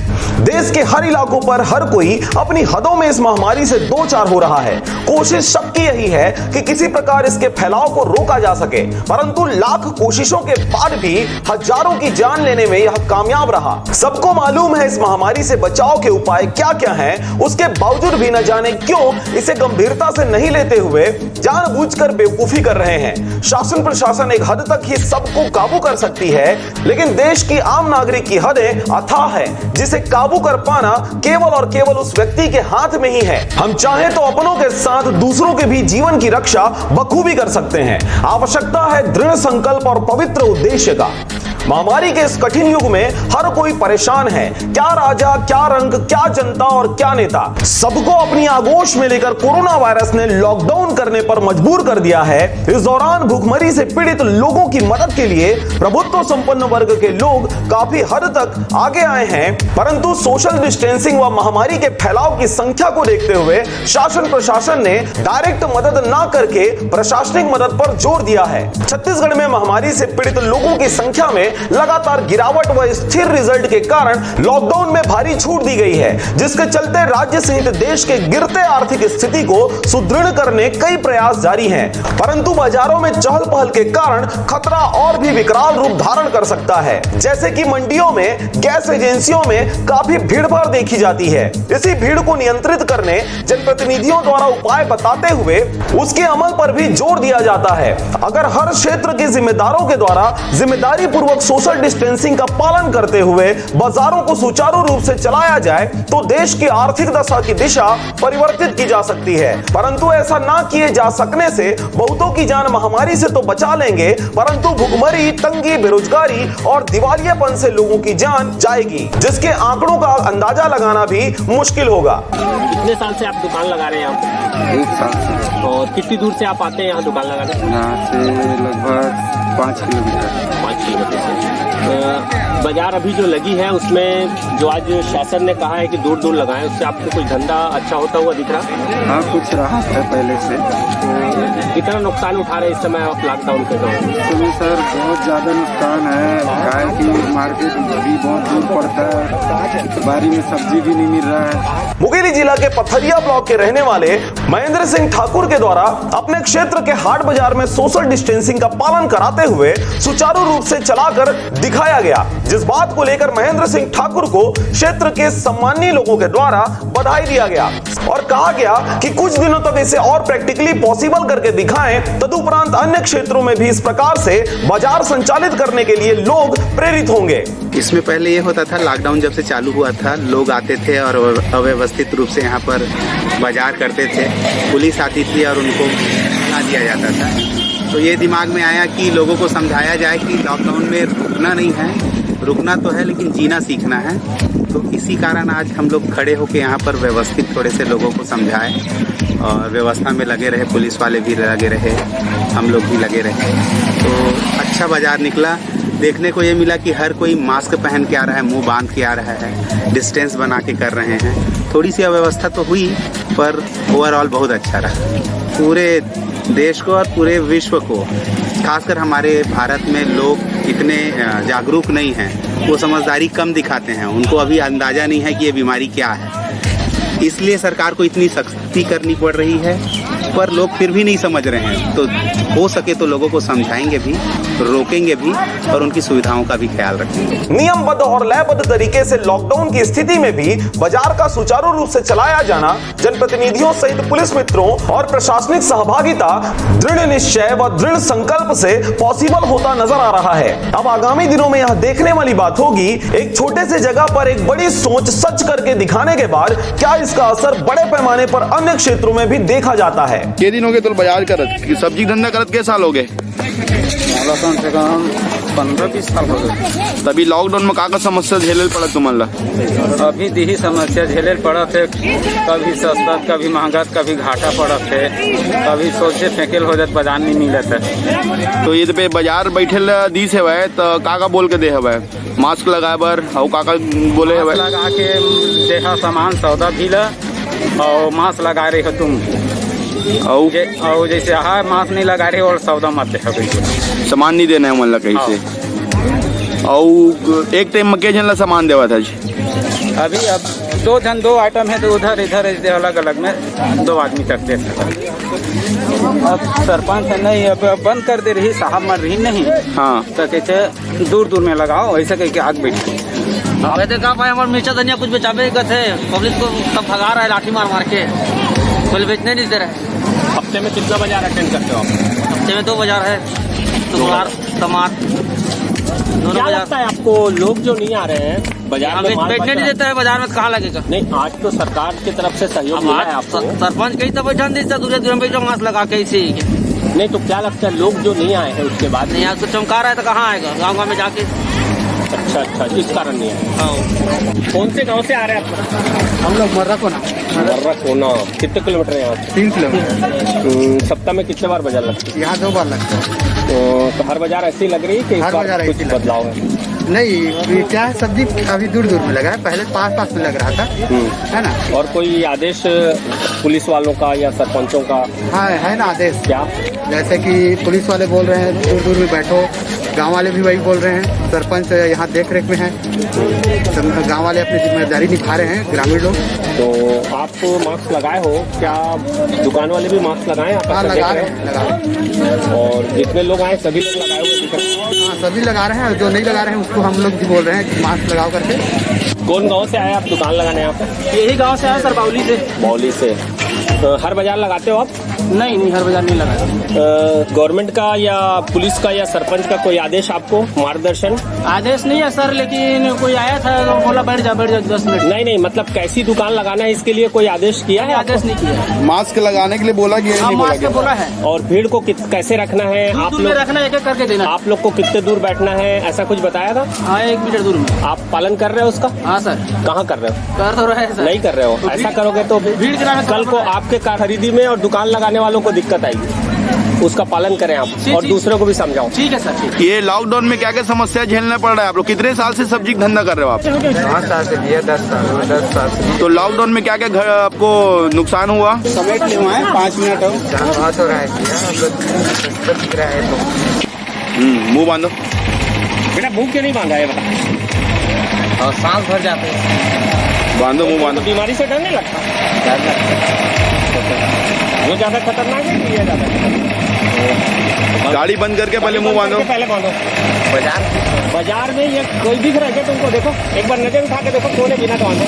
देश के हर इलाकों पर हर कोई अपनी हदों में इस महामारी से दो चार हो रहा है। कोशिश सबकी यही है कि किसी प्रकार इसके फैलाव को रोका जा सके, परंतु लाख कोशिशों के बाद भी हजारों की जान लेने में यह कामयाब रहा। सबको मालूम है इस महामारी से बचाव के उपाय क्या क्या हैं, उसके बावजूद भी न जाने क्यों इसे गंभीरता से नहीं लेते हुए जानबूझकर बेवकूफी कर रहे हैं। शासन प्रशासन एक हद तक ही सबको काबू कर सकती है, लेकिन देश की आम नागरिक की हदें अथाह है, जिसे काबू कर पाना केवल और केवल उस व्यक्ति के हाथ में ही है। हम चाहे तो अपनों के साथ दूसरों के भी जीवन की रक्षा बखूबी कर सकते हैं। आवश्यकता है दृढ़ संकल्प और पवित्र उद्देश्य का। महामारी के इस कठिन युग में हर कोई परेशान है। क्या राजा, क्या रंग, क्या जनता और क्या नेता, सबको अपनी आगोश में लेकर कोरोना वायरस ने लॉकडाउन करने पर मजबूर कर दिया है। इस दौरान भूखमरी से पीड़ित लोगों की मदद के लिए प्रभुत्व संपन्न वर्ग के लोग काफी हद तक आगे आए हैं, परंतु सोशल डिस्टेंसिंग व महामारी के फैलाव की संख्या को देखते हुए शासन प्रशासन ने डायरेक्ट मदद न करके प्रशासनिक मदद पर जोर दिया है। छत्तीसगढ़ में महामारी से पीड़ित लोगों की संख्या में लगातार गिरावट व स्थिर रिजल्ट के कारण लॉकडाउन में भारी छूट दी गई है, जिसके चलते राज्य सहित देश के गिरते आर्थिक स्थिति को सुदृढ़ करने कई प्रयास जारी हैं, परंतु बाजारों में चहल पहल के कारण खतरा और भी विकराल रूप धारण कर सकता है। जैसे कि मंडियों में, गैस एजेंसियों में काफी भीड़ भाड़ देखी जाती है। इसी भीड़ को नियंत्रित करने जनप्रतिनिधियों द्वारा उपाय बताते हुए उसके अमल पर भी जोर दिया जाता है। अगर हर क्षेत्र के जिम्मेदारों के द्वारा जिम्मेदारी पूर्वक सोशल डिस्टेंसिंग का पालन करते हुए बाजारों को सुचारू रूप से चलाया जाए तो देश की आर्थिक दशा की दिशा परिवर्तित की जा सकती है। परंतु ऐसा ना किए जा सकने से बहुतों की जान महामारी से तो बचा लेंगे, परंतु भुखमरी, तंगी, बेरोजगारी और दिवालियापन से लोगों की जान जाएगी, जिसके आंकड़ों का अंदाजा लगाना भी मुश्किल होगा। कितने साल से आप दुकान लगा रहे हैं यहाँ पे? 1 साल से। और कितनी दूर से आप आते हैं यहाँ दुकान लगाने? यहाँ से लगभग 5 किलोमीटर। 5 किलोमीटर से। बाजार अभी जो लगी है उसमें जो आज शासन ने कहा है कि दूर दूर लगाएं, उससे आपको कुछ धंधा अच्छा होता हुआ दिख रहा है? हाँ, कुछ राहत है पहले से। तो कितना नुकसान उठा रहे हैं इस समय आप लॉकडाउन के दौरान? इसमें सर बहुत ज़्यादा नुकसान है। गाय की मार्केट भी बहुत दूर पड़ता है, बारी में सब्जी भी नहीं मिल रहा है। मुंगेली जिला के पथरिया ब्लॉक के रहने वाले महेंद्र सिंह ठाकुर के द्वारा अपने क्षेत्र के हाट बाजार में सोशल डिस्टेंसिंग का पालन कराते हुए सुचारू रूप से चलाकर दिखाया गया, जिस बात को लेकर महेंद्र सिंह ठाकुर को क्षेत्र के सम्मानीय लोगों के द्वारा बधाई दिया गया और कहा गया कि कुछ दिनों तक इसे और प्रैक्टिकली पॉसिबल करके दिखाएं, तदुपरांत अन्य क्षेत्रों में भी इस प्रकार से बाजार संचालित करने के लिए लोग प्रेरित होंगे। इसमें पहले ये होता था, लॉकडाउन जब से चालू हुआ था, लोग आते थे और अव्यवस्थित रूप से यहाँ पर बाजार करते थे, पुलिस आती थी और उनको ना दिया जाता था। तो ये दिमाग में आया कि लोगों को समझाया जाए कि लॉकडाउन में रुकना नहीं है, रुकना तो है लेकिन जीना सीखना है। तो इसी कारण आज हम लोग खड़े होकर यहाँ पर व्यवस्थित थोड़े से लोगों को समझाएं और व्यवस्था में लगे रहे, पुलिस वाले भी लगे रहे, हम लोग भी लगे रहे। तो अच्छा बाजार निकला। देखने को ये मिला कि हर कोई मास्क पहन के आ रहा है, मुंह बांध के आ रहा है, डिस्टेंस बना के कर रहे हैं। थोड़ी सी अव्यवस्था तो हुई पर ओवरऑल बहुत अच्छा रहा। पूरे देश को और पूरे विश्व को, खासकर हमारे भारत में लोग इतने जागरूक नहीं हैं, वो समझदारी कम दिखाते हैं, उनको अभी अंदाज़ा नहीं है कि ये बीमारी क्या है। इसलिए सरकार को इतनी सख्ती करनी पड़ रही है, पर लोग फिर भी नहीं समझ रहे हैं। तो हो सके तो लोगों को समझाएंगे भी, रोकेंगे भी और उनकी सुविधाओं का भी ख्याल रखेंगे। नियमबद्ध और लयबद्ध तरीके से लॉकडाउन की स्थिति में भी बाजार का सुचारू रूप से चलाया जाना जनप्रतिनिधियों सहित पुलिस मित्रों और प्रशासनिक सहभागिता, दृढ़ निश्चय व दृढ़ संकल्प से पॉसिबल होता नजर आ रहा है। अब आगामी दिनों में यह देखने वाली बात होगी, एक छोटे से जगह पर एक बड़ी सोच सच करके दिखाने के बाद क्या इसका असर बड़े पैमाने पर अन्य क्षेत्रों में भी देखा जाता है। के दिन हो गए तो बाजार करत, सब्जी धंधा करत के साल हो गए? 15-20 साल हो गए। तभी लॉकडाउन में का समस्या झेले पड़ा तुम्हारा? अभी यही समस्या झेले पड़ा थे, कभी सस्ता कभी महंगा, कभी घाटा पड़ा थे, कभी सोचे फेंकेल हो जाए, बाजार नहीं मिले थे। तो ये पे बाजार बैठे दी से है तो का बोल के दे है? मास्क लगाए बर और का बोले है? लगा के देखा सामान सौदा भी ला और मास्क लगा रहे हो तुम, और जैसे हाँ मास्क नहीं लगा रहे और सौदा मत देखा, सामान नहीं देना है मतलब कैसे? और एक टाइम में के जन ला सामान देवा था जी? अभी अब दो आइटम है तो उधर इधर अलग अलग में 2 आदमी करते थे। अब सरपंच नहीं, अब बंद कर दे रही, साहब मर रही नहीं। हाँ तो कहते दूर में लगाओ, ऐसे कह के आग बैठी। वैसे कहा पाए हमारे मिर्चा धनिया कुछ बेचाबे थे, पब्लिक को सब भगा रहा है लाठी मार के, कोई बेचने नहीं दे रहा है। हफ्ते में कितना बाजार अटेंड करते हो आप? हफ्ते में 2 बाजार है, शुक्रवार समार। क्या लगता है आपको, लोग जो नहीं आ रहे हैं बाजार में, बैठने नहीं देता है बाजार में, कहाँ लगेगा? नहीं, आज तो सरकार की तरफ से सहयोग मिला है आपको। सरपंच कहीं तो बैठा नहीं देता, दूर बैठो मास्क लगा के ऐसे ही। नहीं तो क्या लगता है, लोग जो नहीं आए हैं उसके बाद? नहीं, आज तो चमका रहा है तो कहाँ आएगा, गाँव में जाके। अच्छा, इस कारण नहीं है। कौन से गांव से आ रहे हैं आप? हम लोग मर्रा कोना। कितने किलोमीटर है यहाँ? 3 किलोमीटर। सप्ताह में कितने बार बाजार लगता है? यहाँ 2 बार लगता है। तो हर बाजार ऐसी लग रही है कि हर बाजार कुछ बदलाव है? नहीं, क्या है, सब्जी अभी दूर में लगा है, पहले पास में लग रहा था, है ना। और कोई आदेश पुलिस वालों का या सरपंचों का? हाँ है ना आदेश। क्या? जैसे कि पुलिस वाले बोल रहे हैं दूर में बैठो, गांव वाले भी वही बोल रहे हैं, सरपंच यहाँ देख रेख में है, गांव वाले अपनी जिम्मेदारी निभा रहे हैं, ग्रामीण लोग। तो आप मास्क लगाए हो क्या? दुकान वाले भी मास्क लगाए? हाँ लगा रहे हैं। और जितने लोग आए सभी लोग लगाए हुए? हाँ सभी लगा रहे हैं, जो नहीं लगा रहे हैं उसको हम लोग भी बोल रहे हैं कि मास्क लगाओ करके। कौन गांव से आए आप दुकान लगाने यहाँ पे? यही गाँव से आया सर, बाउली से। बाउली से। तो हर बाजार लगाते हो आप? नहीं, हर बाजार नहीं लगा। गवर्नमेंट का या पुलिस का या सरपंच का कोई आदेश आपको, मार्गदर्शन? आदेश नहीं है सर, लेकिन कोई आया था तो बोला बैठ जा 10 मिनट। नहीं, मतलब कैसी दुकान लगाना है इसके लिए कोई आदेश किया है? आदेश नहीं किया। मास्क लगाने के लिए बोला गया? मास्क बोला है। और भीड़ को कैसे रखना है? आप लोग रखना है, एक करके देना। आप लोग को कितने दूर बैठना है, ऐसा कुछ बताया था? हाँ, 1 मीटर दूर में। आप पालन कर रहे हो उसका? हाँ सर। कहाँ कर रहे हो? कर तो रहे हैं सर। नहीं कर रहे हो? ऐसा करोगे तो भीड़ कल को आपके खरीदी में और दुकान लगाने वालों को दिक्कत आएगी। उसका पालन करें आप और दूसरों को भी समझाओ। ठीक है सर। ये लॉकडाउन में क्या क्या समस्या झेलना पड़ रहा है आप लोग? कितने साल से सब्जी धंधा कर रहे हो आप? 5 साल से दिया, 10 साल से। तो लॉकडाउन में क्या क्या घर आपको नुकसान हुआ? समेट ले हुआ है 5 मिनट हो रहा है। मुँह बांधो बेटा, मुँह क्यों नहीं बांधा है बता? और सांस भर जाते हैं। बांधो, मुँह बांधो। बीमारी से डर नहीं लगता? वो ज्यादा खतरनाक है कि ये ज्यादा? गाड़ी बंद करके पहले मुंह बांधो। पहले बांधो। बाजार में ये कोई दिख रहा है तुमको? देखो एक बार नजर उठा के देखो, खोले बिना तो बांधो।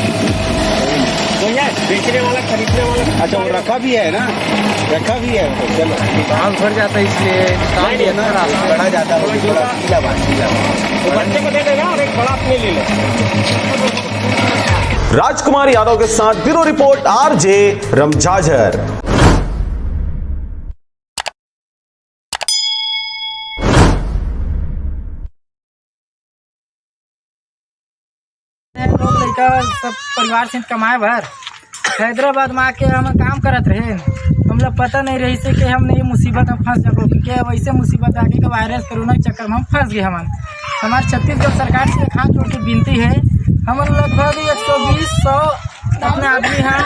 बेचने वाला खरीदने वाला। अच्छा वो रखा भी है ना, रखा भी है। चलो काम भर जाता है इसलिए काम है ना, बढ़ा जाता है। बच्चे को दे देना और एक बड़ा अपने ले लो। राजकुमार यादव के साथ ब्यूरो रिपोर्ट आरजे रमझाझर। सब परिवार से कमाए भर हैदराबाद में आके हम काम करत रहे। हम लोग पता नहीं रही से कि हमने ये मुसीबत में फंस जाओ, क्योंकि वैसे मुसीबत आके के वायरस कोरोना के चक्कर में हम फंस गए। हमारे छत्तीसगढ़ सरकार से हाथ जोड़ के विनती है, हम लगभग 120-100 अपने आदमी हैं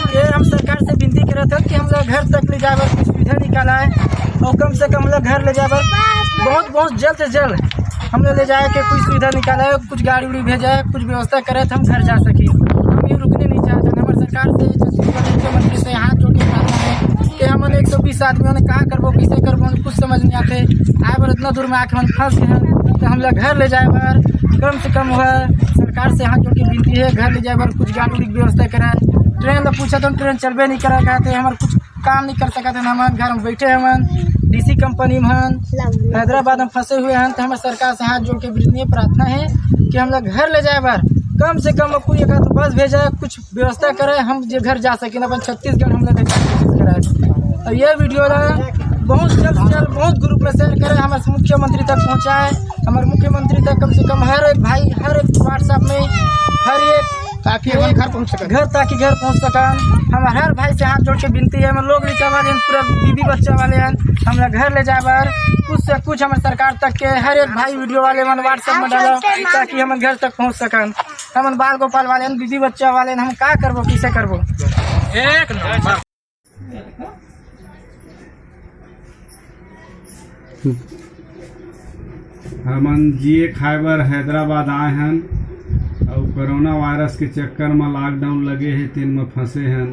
कि हम सरकार से विनती कर रहे थे कि हम लोग घर तक ले जाए कुछ सुविधा निकाला है, और कम से कम हम लोग घर ले जाए बहुत जल्द से जल्द हम लोग ले जाए के कुछ सुविधा निकाला है, कुछ गाड़ी उड़ी भेजा है, कुछ व्यवस्था करे तो हम घर जा सकें। हम ये रुकने नहीं चाहते। हमारे सरकार से छत्तीसगढ़ मुख्यमंत्री से हाथ जोड़ के प्रार्थना है कि हमने 120 आदमियों ने कहा करबो कैसे करबो कुछ समझ नहीं आते। आए बार इतना दूर में आके हम फंस गए हैं, तो हम लोग घर ले जाए बार कम से कम हुआ सरकार से हाथ जोड़ के विनती है, घर ले जाए बार कुछ गाड़ी उड़ी व्यवस्था कराए। ट्रेन का पूछा तो ट्रेन चलबे नहीं करा कहते, हमारे कुछ काम नहीं कर सका थे। हम घर में बैठे हम डीसी कंपनी में हैदराबाद में फंसे हुए हैं, तो हमें सरकार से हाथ जोड़ के विनती प्रार्थना है कि हम लोग घर ले जाए बार कम से कम कोई एक तो बस भेजा कुछ व्यवस्था करे, हम जो घर जा सकें अपन छत्तीसगढ़ हम लोग कराए। और ये वीडियो बहुत जल्द से जल्द बहुत ग्रुप में शेयर करें, हमारे मुख्यमंत्री तक पहुँचाए। हमारे मुख्यमंत्री तक कम से कम हर एक भाई हर एक व्हाट्सएप में हर एक ताकि घर पहुँच सके, ताकि घर पहुँच सका। हमारे हर भाई से हाथ जोड़ के विनती है। हम लोग रिकवर हैं, पूरा बीबी बच्चा वाले हैं, हम लोग घर ले जाए बार कुछ से कुछ हमारे सरकार तक के हर एक भाई वीडियो वाले मन व्हाट्सएप में डालो ताकि हम घर तक पहुँच सकन। हम बाल गोपाल वाले हैं, बीबी बच्चा वाले हैं, हम क्या करबो कैसे करबो। एक नंबर हमन जिए खाए बर हैदराबाद आए हैं और कोरोना वायरस के चक्कर में लॉकडाउन लगे है, तेन में फंसे हैं।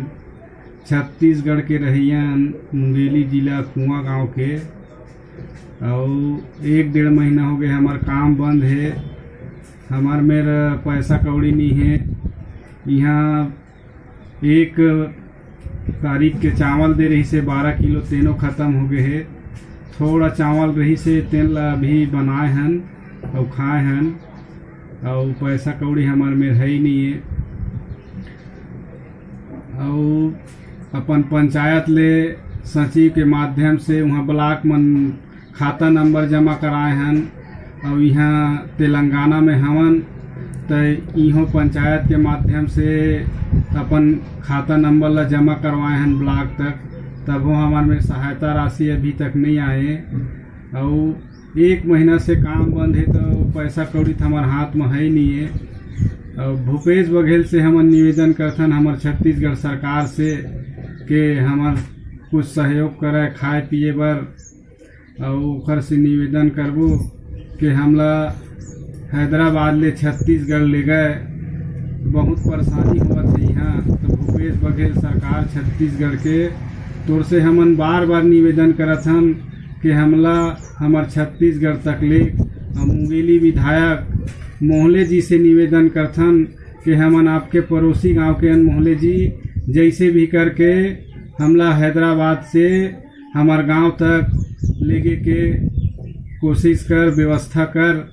छत्तीसगढ़ के रहियन मुंगेली जिला कुआं गांव के, और 1-1.5 महीना हो गए हमार काम बंद है। हमार मेरा पैसा कौड़ी नहीं है। यहाँ 1 तारीख के चावल दे रही से 12 किलो तेनों ख़त्म हो गए है। थोड़ा चावल रही से तेल ला भी बनाए हैं और खाए हैं, और पैसा कौड़ी हमारे में है ही नहीं है। और अपन पंचायत ले सचिव के माध्यम से वहाँ ब्लॉक मन खाता नंबर जमा कराए हैं, और यहाँ तेलंगाना में हवन तो इहो पंचायत के माध्यम से अपन खाता नंबर ला जमा करवाए हैं ब्लॉक तक, तब वो हमारे में सहायता राशि अभी तक नहीं आए। और 1 महीना से काम बंद है, तो पैसा कौड़ी तो हमारे हाथ में है ही नहीं है। और भूपेश बघेल से हम निवेदन करथन हमारे छत्तीसगढ़ सरकार से कि हमार कुछ सहयोग करे खाए पिए बर, और ओकर से निवेदन करबो कि हमला हैदराबाद ले छत्तीसगढ़ ले गए, बहुत परेशानी हुआ थी यहाँ। तो भूपेश बघेल सरकार छत्तीसगढ़ के तोर से हमन बार बार निवेदन करत हन कि हमला हमार छत्तीसगढ़ तक ले। मुंगेली विधायक मोहले जी से निवेदन करथन कि हमन आपके पड़ोसी गांव के मोहले जी जैसे भी करके हमला हैदराबाद से हमार गांव तक लेगे के कोशिश कर, व्यवस्था कर।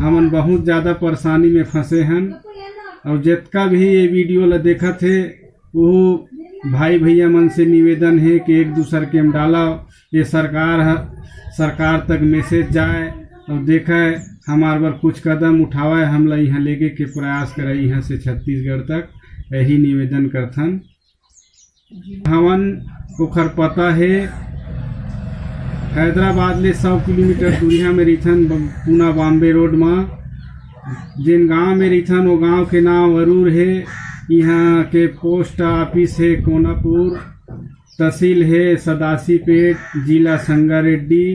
हमन बहुत ज़्यादा परेशानी में फंसे हैं, और जितना भी ये वीडियो ला देखा थे वो भाई भैया मन से निवेदन है कि एक दूसरे के में डाला, ये सरकार तक मैसेज जाए और देखे हमारे बर कुछ कदम उठावे, हमला यहाँ लेके के प्रयास करे यहाँ से छत्तीसगढ़ तक। यही निवेदन करथन। हमन ओखर पता है हैदराबाद ले 100 किलोमीटर दूरिया में रहीथन, पूना बॉम्बे रोड में। जिन गांव में रहीथन वो गांव के नाम अरूर है। यहाँ के पोस्ट ऑफिस है कोनापुर, तहसील है सदासीपेट, जिला संगारेड्डी,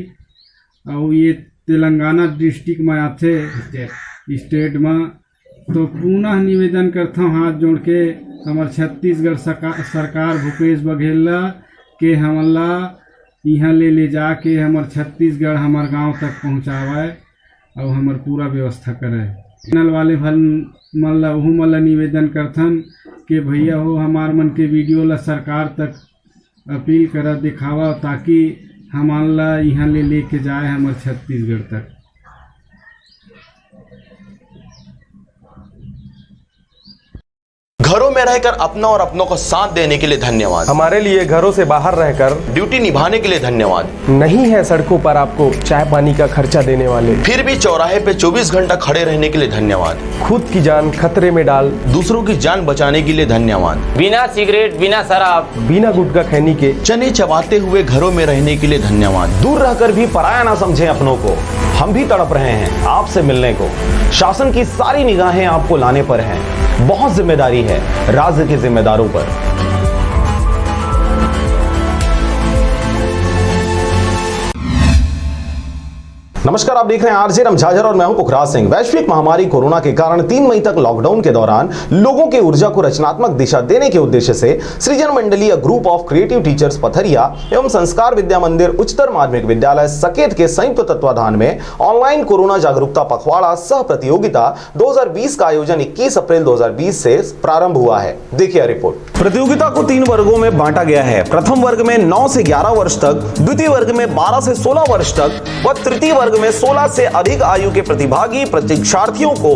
और ये तेलंगाना डिस्ट्रिक्ट में आते स्टेट में। तो पुनः निवेदन करता हूँ हाथ जोड़ के हमारे छत्तीसगढ़ सरकार भूपेश बघेल के हमला यहाँ ले जाके हमार छत्तीसगढ़ हमार गांव तक पहुँचावे और हमार पूरा व्यवस्था करे। चैनल वाले भल मन निवेदन करथन कि भैया हो हमार मन के वीडियो ला सरकार तक अपील कर दिखावा ताकि हमार ला यहाँ लेके जाए हमार छत्तीसगढ़ तक। घरों में रहकर अपना और अपनों को साथ देने के लिए धन्यवाद। हमारे लिए घरों से बाहर रहकर ड्यूटी निभाने के लिए धन्यवाद। नहीं है सड़कों पर आपको चाय पानी का खर्चा देने वाले, फिर भी चौराहे पे 24 घंटा खड़े रहने के लिए धन्यवाद। खुद की जान खतरे में डाल दूसरों की जान बचाने के लिए धन्यवाद। बिना सिगरेट, बिना शराब, बिना गुटखा खैनी के चने चबाते हुए घरों में रहने के लिए धन्यवाद। दूर रहकर भी पराया ना समझें अपनों को। हम भी तड़प रहे हैं आपसे मिलने को। शासन की सारी निगाहें आपको लाने पर हैं। बहुत जिम्मेदारी है राज्य के जिम्मेदारों पर। नमस्कार, आप देख रहे हैं आरजे रमझाझर और मैं हूं पुखराज सिंह। वैश्विक महामारी कोरोना के कारण 3 मई तक लॉकडाउन के दौरान लोगों के ऊर्जा को रचनात्मक दिशा देने के उद्देश्य से सृजन मंडलीय group of creative teachers Patharia एवं संस्कार विद्या मंदिर उच्चतर माध्यमिक विद्यालय सकेत के संयुक्त तत्वाधान में ऑनलाइन कोरोना जागरूकता पखवाड़ा सह प्रतियोगिता 2020 का आयोजन 21 अप्रैल 2020 से प्रारंभ हुआ है। देखिए रिपोर्ट। प्रतियोगिता को 3 वर्गों में बांटा गया है। प्रथम वर्ग में 9 से 11 वर्ष तक, द्वितीय वर्ग में 12 से 16 वर्ष तक व तृतीय वर्ग में 16 से अधिक आयु के प्रतिभागी परीक्षार्थियों को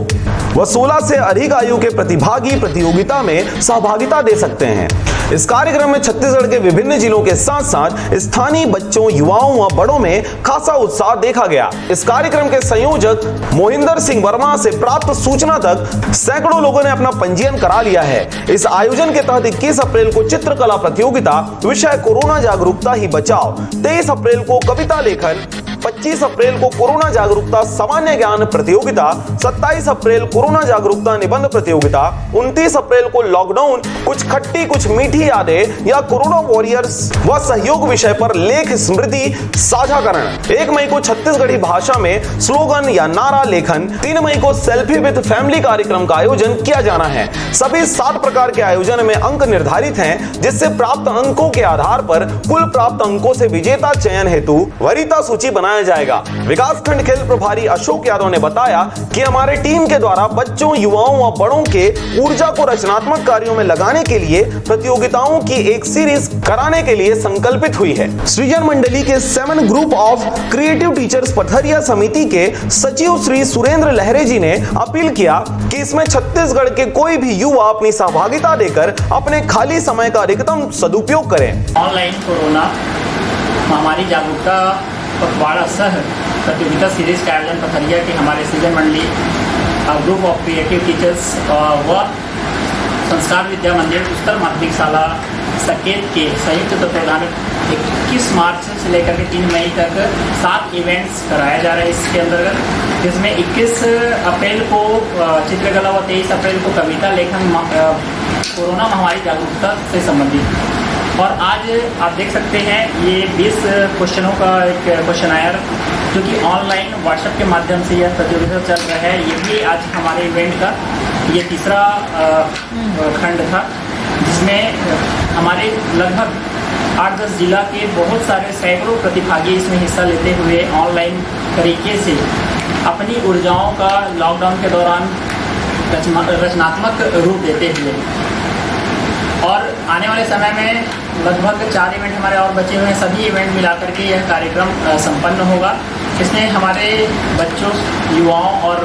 व 16 से अधिक आयु के प्रतिभागी प्रतियोगिता में सहभागिता दे सकते हैं। इस कार्यक्रम में छत्तीसगढ़ के विभिन्न जिलों के साथ साथ स्थानीय बच्चों, युवाओं व बड़ों में खासा उत्साह देखा गया। इस कार्यक्रम के संयोजक मोहिंदर सिंह वर्मा से प्राप्त सूचना तक सैकड़ों लोगों ने अपना पंजीयन करा लिया है। इस आयोजन के तहत 21 अप्रैल को चित्रकला प्रतियोगिता, विषय कोरोना जागरूकता ही बचाओ, 23 अप्रैल को कविता लेखन, 25 अप्रैल को कोरोना जागरूकता सामान्य ज्ञान प्रतियोगिता, 27 अप्रैल कोरोना जागरूकता निबंध प्रतियोगिता, 29 अप्रैल को लॉकडाउन कुछ खट्टी कुछ मीठी यादें या कोरोना वॉरियर्स व सहयोग विषय पर लेख स्मृति साझाकरण, 1 मई को छत्तीसगढ़ी भाषा में स्लोगन या नारा लेखन, 3 मई को सेल्फी विद फैमिली कार्यक्रम का आयोजन किया जाना है। सभी 7 प्रकार के आयोजन में अंक निर्धारित हैं, जिससे प्राप्त अंकों के आधार पर कुल प्राप्त अंकों से विजेता चयन हेतु वरीयता सूची बनाया जाएगा। विकास खंड खेल प्रभारी अशोक यादव ने बताया कि हमारे टीम के द्वारा बच्चों, युवाओं व बड़ों के ऊर्जा को रचनात्मक कार्यों में लगाने के लिए प्रतियोगिताओं की एक सीरीज कराने के लिए संकल्पित हुई है। सृजन मंडली के 7 group of creative teachers Patharia समिति के सचिव श्री सुरेंद्र लहरे जी ने अपील किया कि इसमें छत्तीसगढ़ के कोई भी युवा अपनी सहभागिता देकर अपने खाली समय का अधिकतम सदुपयोग करें। ऑनलाइन कोरोना महामारी जागरूकता पखवाड़ा सह प्रतियोगिता सीरीज का आयोजन पथरिया के हमारे सृजन Mandali group of creative teachers व संस्कार विद्या मंदिर उच्चतर माध्यमिक शाला सकेत के संयुक्त तत्वाधान 21 मार्च से लेकर के 3 मई तक 7 इवेंट्स कराया जा रहा है इसके अंतर्गत, जिसमें 21 अप्रैल को चित्रकला व 23 अप्रैल को कविता लेखन कोरोना महामारी जागरूकता से संबंधित। और आज आप देख सकते हैं ये 20 क्वेश्चनों का एक क्वेश्चन आयर जो कि ऑनलाइन व्हाट्सएप के माध्यम से यह प्रतियोगिता चल रहा है। ये भी आज हमारे इवेंट का ये तीसरा खंड था, जिसमें हमारे लगभग 8-10 जिला के बहुत सारे सैकड़ों प्रतिभागी इसमें हिस्सा लेते हुए ऑनलाइन तरीके से अपनी ऊर्जाओं का लॉकडाउन के दौरान रचनात्मक रूप देते हुए, और आने वाले समय में लगभग 4 इवेंट हमारे और बचे हुए हैं। सभी इवेंट मिलाकर के यह कार्यक्रम संपन्न होगा। इसमें हमारे बच्चों, युवाओं और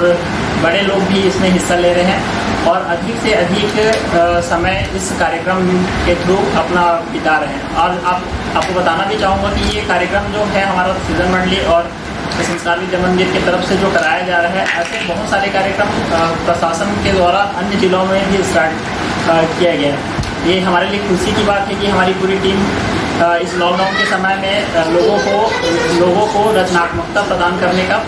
बड़े लोग भी इसमें हिस्सा ले रहे हैं और अधिक से अधिक समय इस कार्यक्रम के थ्रू अपना बिता रहे हैं। और आपको बताना भी चाहूँगा कि ये कार्यक्रम जो है हमारा सृजन मंडली और संस्कार विद्या मंदिर की तरफ से जो कराया जा रहा है, ऐसे बहुत सारे कार्यक्रम प्रशासन के द्वारा अन्य जिलों में भी स्टार्ट किया गया है। ये हमारे लिए खुशी की बात है कि हमारी पूरी टीम इस लॉकडाउन के समय में लोगों को रचनात्मकता प्रदान करने का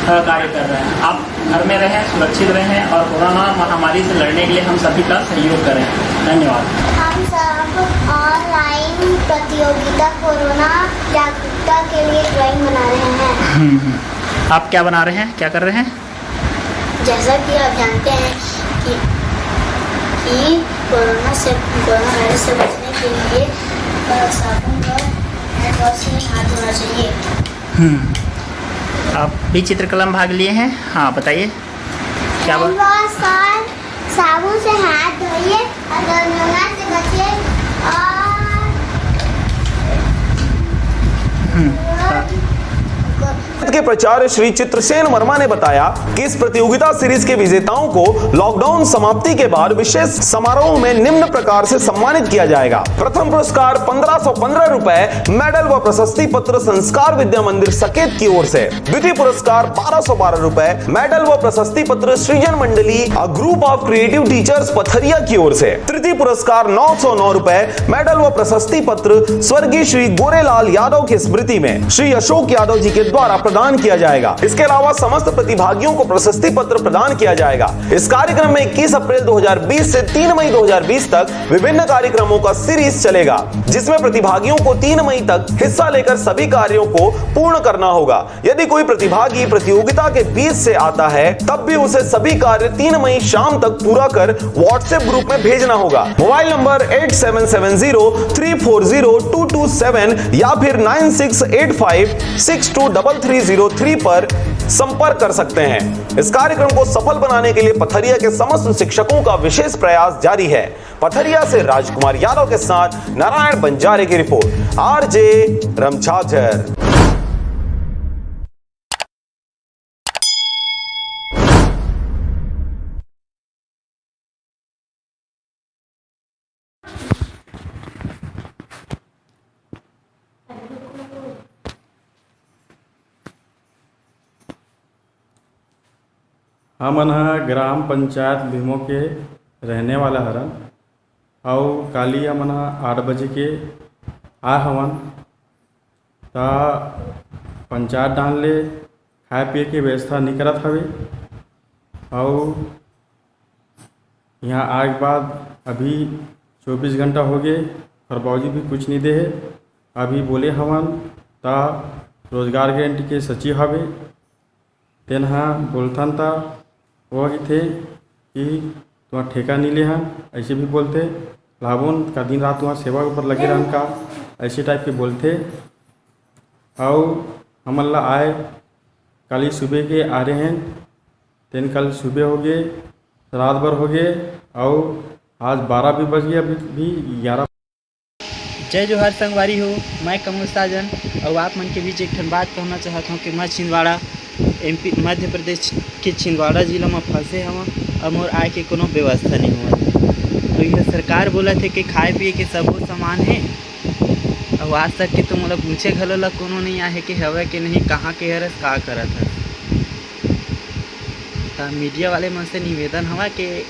कार्य कर रहे हैं। आप घर में रहें, सुरक्षित रहें और कोरोना महामारी से लड़ने के लिए हम सभी का सहयोग करें। धन्यवाद। हम सब ऑनलाइन प्रतियोगिता कोरोना जागरूकता के लिए ड्राइंग बना रहे हैं। आप क्या बना रहे हैं, क्या कर रहे हैं? जैसा कि आप जानते हैं कि कोरोना वायरस से बचने के लिए साबुन व वॉशिंग में हाथ धोना चाहिए। आप भी चित्रकला में भाग लिए हैं? हाँ बताइए क्या बात। साबुन से हाथ धोइए और गंगा से बचिए के प्राचार्य श्री चित्रसेन वर्मा ने बताया कि इस प्रतियोगिता सीरीज के विजेताओं को लॉकडाउन समाप्ति के बाद विशेष समारोह में निम्न प्रकार से सम्मानित किया जाएगा। प्रथम पुरस्कार 1515 रुपए मेडल व प्रशस्ति पत्र संस्कार विद्या मंदिर सकेत की ओर से। द्वितीय पुरस्कार 1212 रुपए मेडल व प्रशस्ति पत्र Srijan Mandali group of creative teachers Patharia की ओर से। तृतीय पुरस्कार 909 रुपए मेडल व प्रशस्ति पत्र स्वर्गीय श्री गोरेलाल यादव की स्मृति में श्री अशोक यादव जी के द्वारा प्रदान किया जाएगा। इसके अलावा समस्त प्रतिभागियों को प्रशस्ति पत्र प्रदान किया जाएगा। इस कार्यक्रम में 21 अप्रैल 2020 से 3 मई 2020 तक विभिन्न कार्यक्रमों का सीरीज चलेगा, जिसमें प्रतिभागियों को 3 मई तक हिस्सा लेकर सभी कार्यों को पूर्ण करना होगा। यदि कोई प्रतिभागी प्रतियोगिता के बीच से आता है तब भी उसे सभी कार्य 3 मई शाम तक पूरा कर व्हाट्सएप ग्रुप में भेजना होगा। मोबाइल नंबर 8770340227 या फिर 9685623303 पर संपर्क कर सकते हैं। इस कार्यक्रम को सफल बनाने के लिए पथरिया के समस्त शिक्षकों का विशेष प्रयास जारी है। पथरिया से राजकुमार यादव के साथ नारायण बंजारे की रिपोर्ट, आरजे रमझाझर। हमन ग्राम पंचायत भीमो के रहने वाला हरन और काली हमन 8 बजे के आए हवन ता पंचायत डाल ले खाए पिए के व्यवस्था नहीं करत हवे और यहाँ आए के बाद अभी 24 घंटा हो गए और बाबूजी भी कुछ नहीं दे है। अभी बोले हवन ता रोजगार गारंटी के सचिव हवे तेन बोलथन ता वो ही थे कि तुम्हारा ठेका नहीं ले हन, ऐसे भी बोलते लाभोन का दिन रात वहाँ सेवा के ऊपर लगे रहन का ऐसे टाइप के बोलते। और हमन ला आए कल सुबह के आ रहे हैं तेन कल सुबह हो गए रात भर हो गए और आज 12 भी बज गए अभी भी 11। जय जोहार संगवारी हो, मैं कमल साजन और आप मन के बीच एक ठन बात कहना चाहता हूँ कि मैं छिंदवाड़ा MP मध्य प्रदेश के छिंदवाड़ा जिला में फंसे हूँ और मोर आय के कोनो व्यवस्था नहीं हुआ। तो यह सरकार बोला थे कि खाए पिए के सबो सामान है और आज तक के तो मोला पूछे घलो ला कोनो नहीं आए कि हवे कि नहीं, कहाँ के हरस का करत है। तो मीडिया वाले मन से निवेदन हवा कि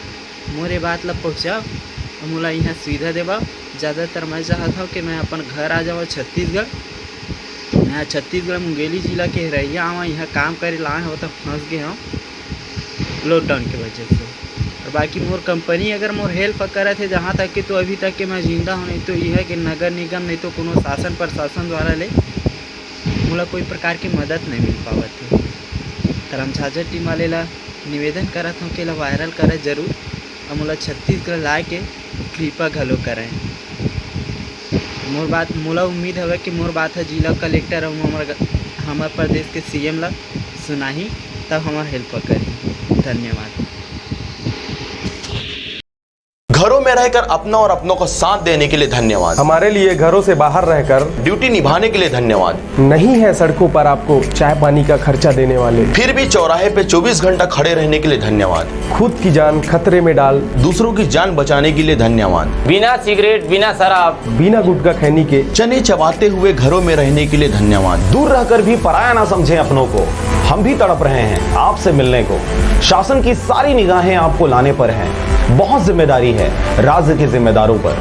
मोरे बात ला पहुँचाओ और मोला यहाँ सुविधा देवा। ज़्यादातर मैं चाहता हूँ कि मैं अपन घर आ जाऊँ छत्तीसगढ़। मैं छत्तीसगढ़ मुंगेली जिला के रहिया आवा यहाँ काम करे लाए हो तो फंस गए हूँ लॉकडाउन के वजह से। और बाकी मोर कंपनी अगर मोर हेल्प करे थे जहाँ तक कि तो अभी तक के मैं जिंदा हूँ, नहीं तो यह है कि नगर निगम नहीं तो कोनो शासन प्रशासन द्वारा ले मोला कोई प्रकार की मदद नहीं मिल पावत थे। रमझाझर टीम वाले ला निवेदन करत हूँ कि ला वायरल करे जरूर और मोला छत्तीसगढ़ ला के कृपा घलो करें। मोर बात मोला उम्मीद है कि मोर बात है जिला कलेक्टर और हमारे प्रदेश के CM ला सुनाही तब हमारा हेल्प करी। धन्यवाद। घरों में रहकर अपना और अपनों को साथ देने के लिए धन्यवाद। हमारे लिए घरों से बाहर रहकर ड्यूटी निभाने के लिए धन्यवाद। नहीं है सड़कों पर आपको चाय पानी का खर्चा देने वाले, फिर भी चौराहे पे 24 घंटा खड़े रहने के लिए धन्यवाद। खुद की जान खतरे में डाल दूसरों की जान बचाने के लिए धन्यवाद। बिना सिगरेट बिना शराब बिना गुटखा खैनी के चने चबाते हुए घरों में रहने के लिए धन्यवाद। दूर रहकर भी पराया ना समझें अपनों को। हम भी तड़प रहे हैं आपसे मिलने को। शासन की सारी निगाहें आपको लाने पर हैं। बहुत जिम्मेदारी है राज्य के जिम्मेदारों पर।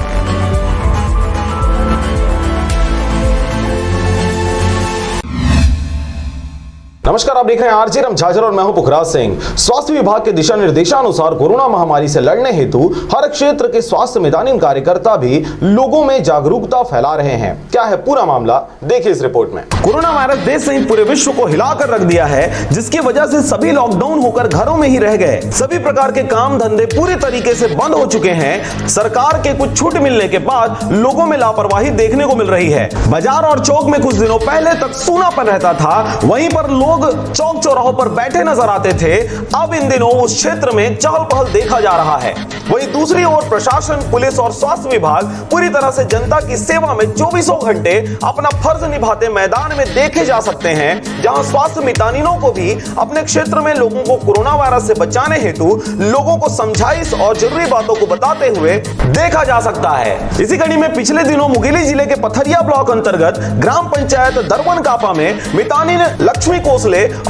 नमस्कार, आप देख रहे हैं आरजे झाझर और मैं हूं पुखराज सिंह। स्वास्थ्य विभाग के दिशा निर्देशानुसार कोरोना महामारी से लड़ने हेतु हर क्षेत्र के स्वास्थ्य मैदानी कार्यकर्ता भी लोगों में जागरूकता फैला रहे हैं। क्या है पूरा मामला, देखिए इस रिपोर्ट में। कोरोना वायरस देश सहित पूरे विश्व को हिलाकर रख दिया है, जिसकी वजह से सभी लॉकडाउन होकर घरों में ही रह गए। सभी प्रकार के काम धंधे पूरी तरीके से बंद हो चुके हैं। सरकार के कुछ छूट मिलने के बाद लोगों में लापरवाही देखने को मिल रही है। बाजार और चौक में कुछ दिनों पहले तक सूनापन रहता था, वहीं पर लोग चौक चौराहों पर बैठे नजर आते थे। अब इन दिनों उस क्षेत्र में चहल पहल देखा जा रहा है। वहीं दूसरी ओर प्रशासन, पुलिस और स्वास्थ्य विभाग पूरी तरह से जनता की सेवा में 24 घंटे अपना फर्ज निभाते मैदान में देखे जा सकते हैं, जहां स्वास्थ्य मितानिनों को भी अपने क्षेत्र में लोगों को कोरोना वायरस से बचाने हेतु लोगों को समझाइश और जरूरी बातों को बताते हुए देखा जा सकता है। इसी कड़ी में पिछले दिनों मुंगेली जिले के पथरिया ब्लॉक अंतर्गत ग्राम पंचायत दरवन कापा में मितानिन लक्ष्मी कोसले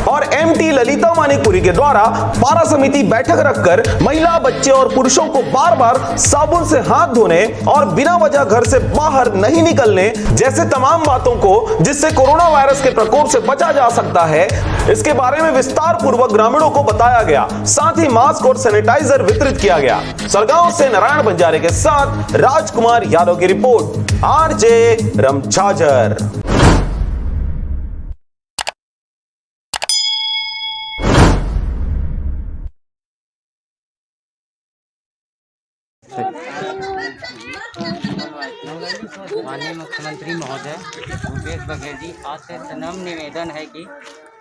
और एमटी ललिता मानिकपुरी के द्वारा पारा समिति बैठक रखकर महिला, बच्चे और पुरुषों को बार बार साबुन से हाथ धोने और बिना वजह घर से बाहर नहीं निकलने जैसे तमाम बातों को, जिससे कोरोना वायरस के प्रकोप से बचा जा सकता है, इसके बारे में विस्तार पूर्वक ग्रामीणों को बताया गया। साथ ही मास्क और सैनिटाइजर वितरित किया गया। सरगांव से नारायण बंजारे के साथ राजकुमार यादव की रिपोर्ट, आरजे झाझर। माननीय मुख्यमंत्री महोदय भूपेश बघेल जी, आज से सनम निवेदन है कि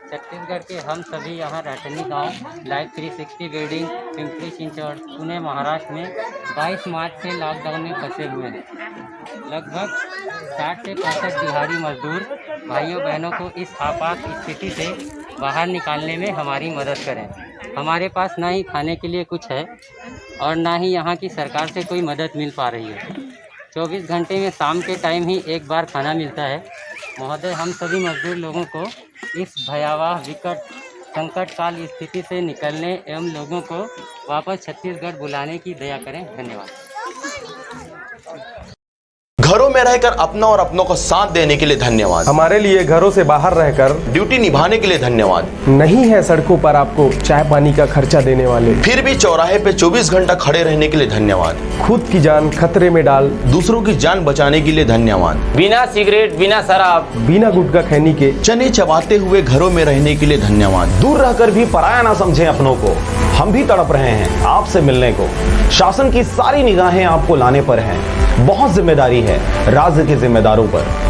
छत्तीसगढ़ के हम सभी यहाँ रटनी गांव, लाइफ 360 बिल्डिंग, पिंपरी चिंचवड़, पुणे महाराष्ट्र में 22 मार्च से लॉकडाउन में फंसे हुए हैं। लगभग 60 से 65 दिहाड़ी मजदूर भाइयों बहनों को इस आपात स्थिति से बाहर निकालने में हमारी मदद करें। हमारे पास ना ही खाने के लिए कुछ है और ना ही यहाँ की सरकार से कोई मदद मिल पा रही है। 24 घंटे में शाम के टाइम ही एक बार खाना मिलता है। महोदय, हम सभी मजदूर लोगों को इस भयावह विकट संकट काल स्थिति से निकलने एवं लोगों को वापस छत्तीसगढ़ बुलाने की दया करें। धन्यवाद। घरों में रहकर अपना और अपनों को साथ देने के लिए धन्यवाद। हमारे लिए घरों से बाहर रहकर ड्यूटी निभाने के लिए धन्यवाद। नहीं है सड़कों पर आपको चाय पानी का खर्चा देने वाले, फिर भी चौराहे पे 24 घंटा खड़े रहने के लिए धन्यवाद। खुद की जान खतरे में डाल दूसरों की जान बचाने के लिए धन्यवाद। बिना सिगरेट, बिना शराब, बिना गुटखा खैनी के चने चबाते हुए घरों में रहने के लिए धन्यवाद। दूर रहकर भी पराया ना समझें अपनों को। हम भी तड़प रहे हैं आपसे मिलने को। शासन की सारी निगाहें आपको लाने पर हैं। बहुत जिम्मेदारी है राज्य के जिम्मेदारों पर।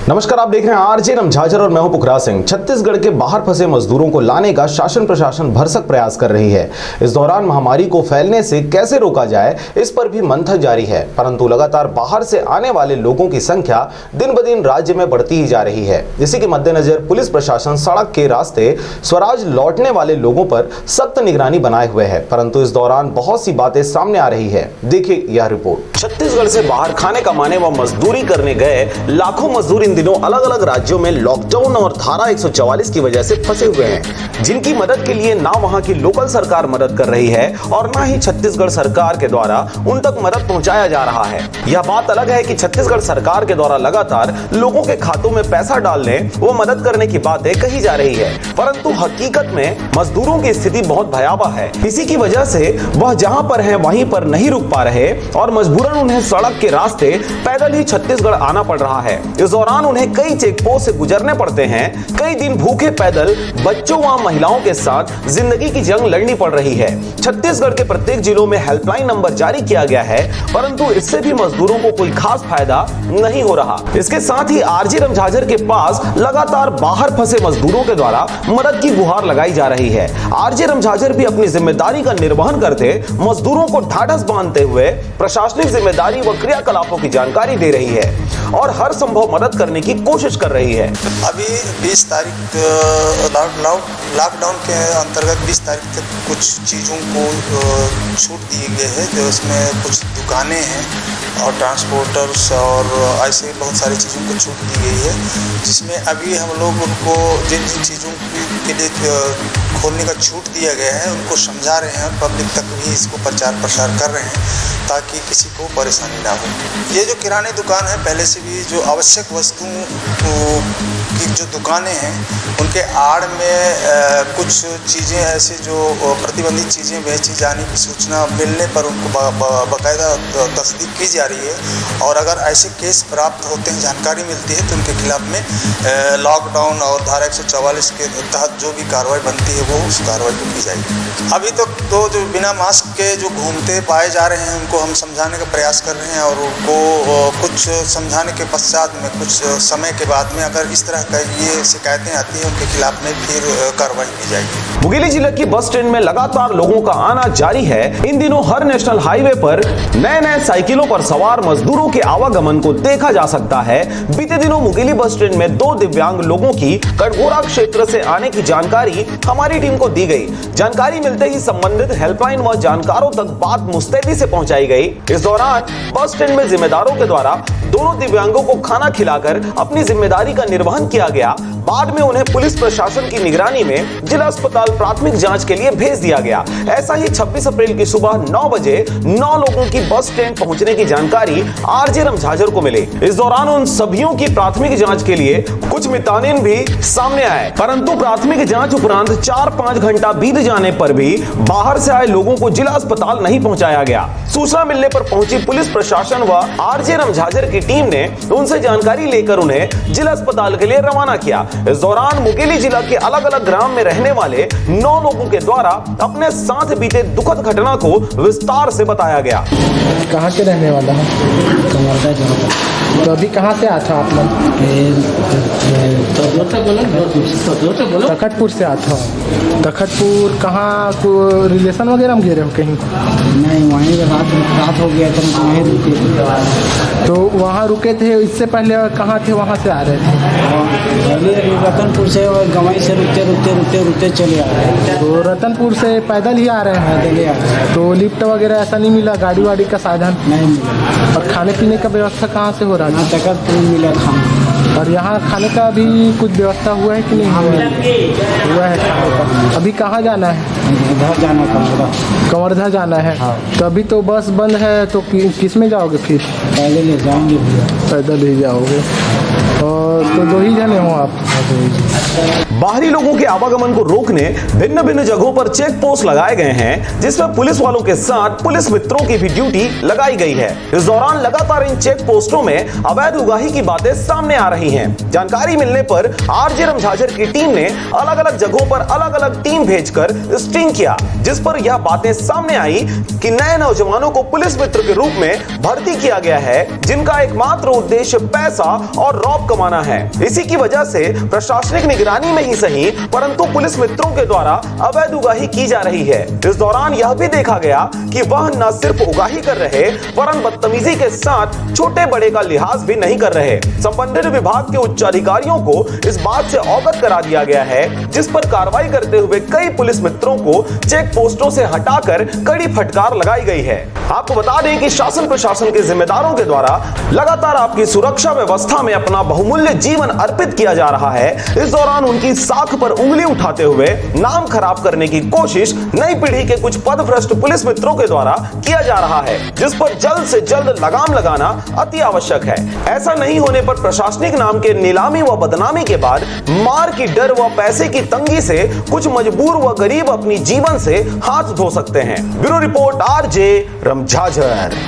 नमस्कार, आप देख रहे हैं आरजे झाझर और मैं हूं पुखराज सिंह। छत्तीसगढ़ के बाहर फंसे मजदूरों को लाने का शासन प्रशासन भरसक प्रयास कर रही है। इस दौरान महामारी को फैलने से कैसे रोका जाए, इस पर भी मंथन जारी है। परंतु लगातार बाहर से आने वाले लोगों की संख्या दिन ब दिन राज्य में बढ़ती ही जा रही है। इसी के मद्देनजर पुलिस प्रशासन सड़क के रास्ते स्वराज लौटने वाले लोगों पर सख्त निगरानी बनाए हुए है। परंतु इस दौरान बहुत सी बातें सामने आ रही है। देखिए यह रिपोर्ट। छत्तीसगढ़ से बाहर खाने कमाने व मजदूरी करने गए लाखों मजदूर दिनों अलग अलग राज्यों में लॉकडाउन और धारा 144 की वजह से फंसे हुए हैं, जिनकी मदद के लिए ना वहां की लोकल सरकार मदद कर रही है और ना ही छत्तीसगढ़ सरकार के द्वारा उन तक मदद पहुंचाया जा रहा है। यह बात अलग है कि छत्तीसगढ़ सरकार के द्वारा लगातार लोगों के खातों में पैसा डालने व मदद करने की बातें कही जा रही है, परंतु हकीकत में मजदूरों की स्थिति बहुत भयावह है। इसी की वजह से वह जहां पर है वहीं पर नहीं रुक पा रहे और मजबूरन उन्हें सड़क के रास्ते पैदल ही छत्तीसगढ़ आना पड़ रहा है। इस दौरान उन्हें कई चेक पोस्ट से गुजरने पड़ते हैं। कई दिन भूखे पैदल बच्चों व महिलाओं के साथ जिंदगी की जंग लड़नी पड़ रही है। छत्तीसगढ़ के प्रत्येक जिलों में हेल्पलाइन नंबर जारी किया गया है, परंतु इससे भी मजदूरों को कोई खास फायदा नहीं हो रहा। इसके साथ ही आरजे झाझर के पास लगातार बाहर फंसे मजदूरों के द्वारा मदद की गुहार लगाई जा रही है। आरजे झाझर भी अपनी जिम्मेदारी का निर्वहन करते मजदूरों को ढाढ़स बांधते हुए प्रशासनिक जिम्मेदारी व क्रियाकलापों की जानकारी दे रही है और हर संभव मदद करने करने की कोशिश कर रही है। अभी 20 तारीख लॉकडाउन के अंतर्गत 20 तारीख तक कुछ चीज़ों को छूट दी गई है, जो इसमें कुछ दुकानें हैं और ट्रांसपोर्टर्स और ऐसे बहुत सारी चीज़ों को छूट दी गई है, जिसमें अभी हम लोग उनको जिन जिन चीज़ों के लिए खोलने का छूट दिया गया है उनको समझा रहे हैं और पब्लिक तक भी इसको प्रचार प्रसार कर रहे हैं ताकि किसी को परेशानी ना हो। ये जो किराने दुकान है, पहले से भी जो आवश्यक वस्तुओं की जो दुकानें हैं उनके आड़ में कुछ चीज़ें ऐसे जो प्रतिबंधित चीज़ें बेची जाने की सूचना मिलने पर उनको बाकायदा तस्दीक की जा रही है और अगर ऐसे केस प्राप्त होते हैं, जानकारी मिलती है तो उनके खिलाफ में लॉकडाउन और धारा 144 के तहत जो भी कार्रवाई बनती है वो उस कार्रवाई को की जाएगी। अभी तक तो जो बिना मास्क के जो घूमते पाए जा रहे हैं उनको हम समझाने का प्रयास कर रहे हैं और उनको कुछ समझाने के पश्चात में कुछ समय के बाद में अगर इस तरह का ये शिकायतें आती हैं उनके खिलाफ में फिर कार्रवाई की जाएगी। मुंगेली जिले की बस स्टैंड में लगातार लोगों का आना जारी है। इन दिनों हर नेशनल हाईवे पर नए साइकिलों पर सवार मजदूरों के आवागमन को देखा जा सकता है। बीते दिनों मुंगेली बस स्टैंड में 2 दिव्यांग लोगों की कटघोरा क्षेत्र से आने की जानकारी हमारी टीम को दी गई। जानकारी मिलते ही संबंधित हेल्पलाइन व जानकारों तक बात मुस्तैदी से पहुंचाई गई। इस दौरान बस स्टैंड में जिम्मेदारों के द्वारा दोनों दिव्यांगों को खाना खिलाकर अपनी जिम्मेदारी का निर्वहन किया गया। बाद में उन्हें पुलिस प्रशासन की निगरानी में जिला अस्पताल प्राथमिक जांच के लिए भेज दिया गया। ऐसा ही 26 अप्रैल की सुबह 9 बजे 9 लोगों की बस स्टैंड पहुंचने की जानकारी आरजे रमझाझर को मिली। इस दौरान उन सभियों की प्राथमिक जांच के लिए कुछ मितानिन भी सामने आए, परंतु प्राथमिक जांच उपरांत 4-5 घंटा बीत जाने पर भी बाहर से आए लोगों को जिला अस्पताल नहीं पहुंचाया गया। सूचना मिलने पर पहुंची पुलिस प्रशासन व आरजे रमझाझर की टीम ने उनसे जानकारी लेकर उन्हें जिला अस्पताल के लिए रवाना किया। इस दौरान मुंगेली जिला के अलग अलग ग्राम में रहने वाले 9 लोगों के द्वारा अपने साथ बीते दुखद घटना को विस्तार से बताया गया। कहाँ के रहने वाला है? तो अभी कहाँ से आया था आप लोग? तखतपुर से आता हूँ। तखतपुर कहाँ को रिलेशन वगैरह में गिरे हो कहीं? नहीं, वहीं रात हो गया तो वहीं रुके। तो वहाँ रुके थे, इससे पहले कहाँ थे? वहाँ से आ रहे थे? रतनपुर से और गवाई से रुकते चले आ रहे हैं। तो रतनपुर से पैदल ही आ रहे हैं? पैदल ही आ रहे हैं। तो लिफ्ट वगैरह ऐसा नहीं मिला? गाड़ी वाड़ी का साधन नहीं मिला। और खाने पीने का व्यवस्था कहाँ से हो रहा है? तखतपुर मिला खाना। और यहाँ खाने का भी कुछ व्यवस्था हुआ है कि नहीं हुआ है खाने का? अभी कहाँ जाना है? इधर जाना है, कंवरधा जाना है। हाँ। तो अभी तो बस बंद है, तो किस में जाओगे फिर? पैदल ही जाएंगे भैया। पैदल ही जाओगे। और तो 2 ही जने हो आप? बाहरी लोगों के आवागमन को रोकने भिन्न भिन्न जगहों पर चेक पोस्ट लगाए गए हैं, जिसमें पुलिस वालों के साथ पुलिस मित्रों की भी ड्यूटी लगाई गई है। इस दौरान लगातार इन चेक पोस्टों में अवैध उगाही की बातें सामने आ रही हैं। जानकारी मिलने पर आरजे रमझाझर की टीम ने अलग अलग जगहों पर अलग अलग टीम भेजकर स्टिंग किया, जिस पर यह बातें सामने आई कि नए नौजवानों को पुलिस मित्र के रूप में भर्ती किया गया है, जिनका एकमात्र उद्देश्य पैसा और रौब कमाना है। इसी की वजह से प्रशासनिक निगरानी में ही सही, परंतु पुलिस मित्रों के द्वारा अवैध उगाही की जा रही है। इस दौरान यह भी देखा गया कि वह न सिर्फ उगाही कर रहे, वरन बदतमीजी के साथ छोटे बड़े का लिहाज भी नहीं कर रहे। संबंधित विभाग के उच्च अधिकारियों को इस बात से अवगत करा दिया गया है, जिस पर कार्रवाई करते हुए कई पुलिस मित्रों को चेक पोस्टों से हटाकर कड़ी फटकार लगाई गई है। आपको बता दें कि शासन प्रशासन के जिम्मेदारों के द्वारा लगातार आपकी सुरक्षा व्यवस्था में अपना बहुमूल्य जीवन अर्पित किया जा रहा है। इस दौरान उनकी साख पर उंगली उठाते हुए नाम खराब करने की कोशिश नई पीढ़ी के कुछ पदभ्रष्ट पुलिस मित्रों के द्वारा किया जा रहा है, जिस पर जल्द से जल्द लगाम लगाना अति आवश्यक है। ऐसा नहीं होने पर प्रशासनिक नाम के नीलामी व बदनामी के बाद मार की डर व पैसे की तंगी से कुछ मजबूर व गरीब अपनी जीवन से हाथ धो सकते हैं। ब्यूरो रिपोर्ट आरजे रमझाझर।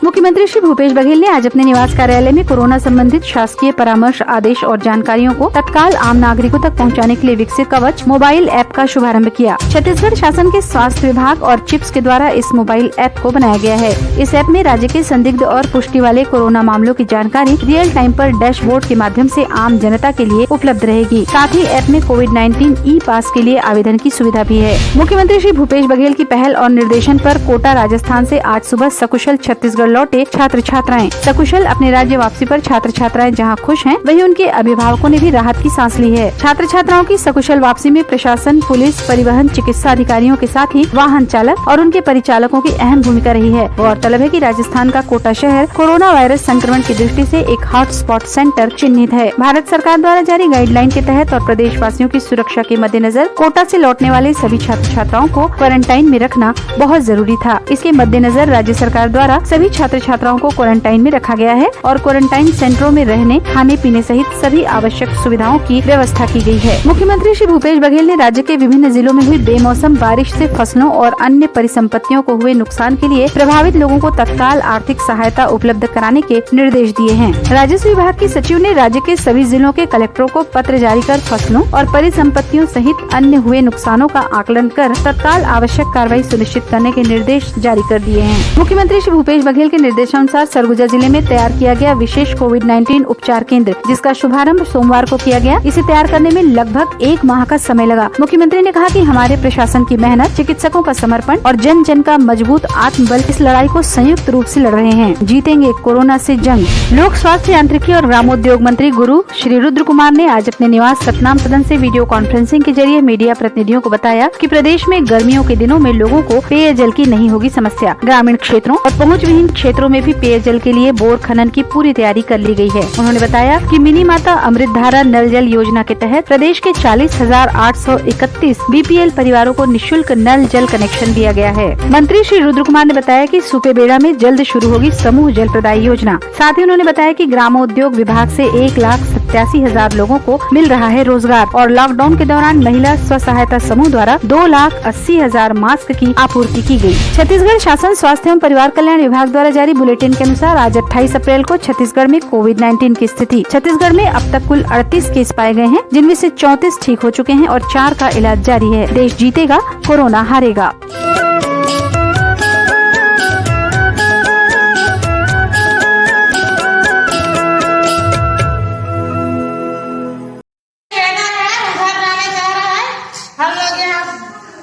मुख्यमंत्री श्री भूपेश बघेल ने आज अपने निवास कार्यालय में कोरोना संबंधित शासकीय परामर्श, आदेश और जानकारियों को तत्काल आम नागरिकों तक पहुंचाने के लिए विकसित कवच मोबाइल ऐप का शुभारंभ किया। छत्तीसगढ़ शासन के स्वास्थ्य विभाग और चिप्स के द्वारा इस मोबाइल ऐप को बनाया गया है। इस ऐप में राज्य के संदिग्ध और पुष्टि वाले कोरोना मामलों की जानकारी रियल टाइम पर डैशबोर्ड के माध्यम से आम जनता के लिए उपलब्ध रहेगी। साथ ही ऐप में कोविड-19 ई पास के लिए आवेदन की सुविधा भी है। मुख्यमंत्री श्री भूपेश बघेल की पहल और निर्देशन पर कोटा राजस्थान से आज सुबह सकुशल छत्तीसगढ़ लौटे छात्र छात्राएं। सकुशल अपने राज्य वापसी पर छात्र छात्राएं जहां खुश हैं, वहीं उनके अभिभावकों ने भी राहत की सांस ली है। छात्र छात्राओं की सकुशल वापसी में प्रशासन, पुलिस, परिवहन, चिकित्सा अधिकारियों के साथ ही वाहन चालक और उनके परिचालकों की अहम भूमिका रही है। गौरतलब है कि राजस्थान का कोटा शहर कोरोना वायरस संक्रमण की दृष्टि से एक हॉटस्पॉट सेंटर चिन्हित है। भारत सरकार द्वारा जारी गाइडलाइन के तहत और प्रदेश वासियों की सुरक्षा के मद्देनजर कोटा से लौटने वाले सभी छात्र छात्राओं को क्वारंटाइन में रखना बहुत जरूरी था। इसके मद्देनजर राज्य सरकार द्वारा सभी छात्र छात्राओं को क्वारंटाइन में रखा गया है और क्वारंटाइन सेंटरों में रहने, खाने पीने सहित सभी आवश्यक सुविधाओं की व्यवस्था की गई है। मुख्यमंत्री श्री भूपेश बघेल ने राज्य के विभिन्न जिलों में हुई बेमौसम बारिश से फसलों और अन्य परिसंपत्तियों को हुए नुकसान के लिए प्रभावित लोगों को तत्काल आर्थिक सहायता उपलब्ध कराने के निर्देश दिए हैं। राजस्व विभाग की सचिव ने राज्य के सभी जिलों के कलेक्टरों को पत्र जारी कर फसलों और परिसंपत्तियों सहित अन्य हुए नुकसानों का आकलन कर तत्काल आवश्यक कार्रवाई सुनिश्चित करने के निर्देश जारी कर दिए हैं। मुख्यमंत्री श्री भूपेश बघेल के निर्देशानुसार सरगुजा जिले में तैयार किया गया विशेष कोविड-19 उपचार केंद्र, जिसका शुभारंभ सोमवार को किया गया। इसे तैयार करने में लगभग 1 माह का समय लगा। मुख्यमंत्री ने कहा कि हमारे प्रशासन की मेहनत, चिकित्सकों का समर्पण और जन जन का मजबूत आत्मबल इस लड़ाई को संयुक्त रूप से लड़ रहे हैं। जीतेंगे कोरोना से जंग। लोक स्वास्थ्य यांत्रिकी और ग्रामोद्योग मंत्री गुरु श्री रुद्र कुमार ने आज अपने निवास सतनाम सदन से वीडियो कॉन्फ्रेंसिंग के जरिए मीडिया प्रतिनिधियों को बताया कि प्रदेश में गर्मियों के दिनों में लोगों को पेयजल की नहीं होगी समस्या। ग्रामीण क्षेत्रों और पहुंच विहीन क्षेत्रों में भी पेयजल के लिए बोर खनन की पूरी तैयारी कर ली गई है। उन्होंने बताया कि मिनी माता अमृत धारा नल जल योजना के तहत प्रदेश के 40,831 बीपीएल परिवारों को निःशुल्क नल जल कनेक्शन दिया गया है। मंत्री श्री रुद्र कुमार ने बताया कि सुपेबेड़ा में जल्द शुरू होगी समूह जल प्रदाय योजना। साथ ही उन्होंने बताया कि ग्रामोद्योग विभाग से 1,87,000 लोगों को मिल रहा है रोजगार और लॉकडाउन के दौरान महिला स्व सहायता समूह द्वारा 2,80,000 मास्क की आपूर्ति की गई। छत्तीसगढ़ शासन स्वास्थ्य एवं परिवार कल्याण विभाग द्वारा जारी बुलेटिन के अनुसार आज 28 अप्रैल को छत्तीसगढ़ में कोविड-19 की स्थिति। छत्तीसगढ़ में अब तक कुल 38 केस पाए गए हैं, जिनमें से 34 ठीक हो चुके हैं और 4 का इलाज जारी है। देश जीतेगा, कोरोना हारेगा।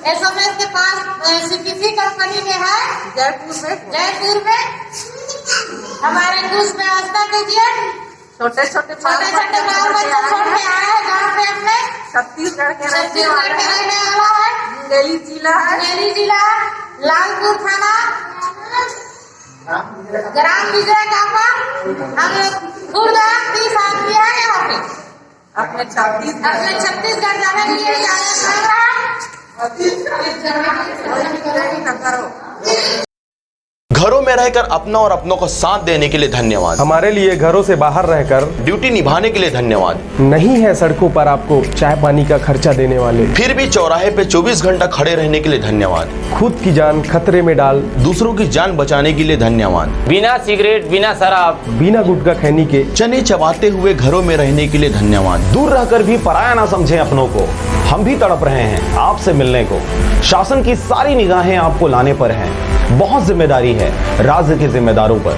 एसएमएस के पास सीपीसी कंपनी में है जयपुर में हमारे कुछ व्यवस्था कीजिए। छोटे छोटे बाल बच्चा छोड़ के आए हैं गाँव पे अपने छत्तीसगढ़ के रहने वाला है। दिल्ली जिला लालपुर थाना ग्राम विजय कापा। हम खुद 30 आदमी है यहाँ पे अपने छत्तीसगढ़ जाने के लिए आए हैं। घरों में रहकर अपना और अपनों को साथ देने के लिए धन्यवाद। हमारे लिए घरों से बाहर रहकर ड्यूटी निभाने के लिए धन्यवाद। नहीं है सड़कों पर आपको चाय पानी का खर्चा देने वाले, फिर भी चौराहे पे 24 घंटा खड़े रहने के लिए धन्यवाद। खुद की जान खतरे में डाल दूसरों की जान बचाने के लिए धन्यवाद। बिना सिगरेट, बिना शराब, बिना गुटखा खैनी के चने चबाते हुए घरों में रहने के लिए धन्यवाद। दूर रहकर भी पराया ना समझें अपनों को। हम भी तड़प रहे हैं आपसे मिलने को। शासन की सारी निगाहें आपको लाने पर हैं। बहुत जिम्मेदारी है राज्य के जिम्मेदारों पर।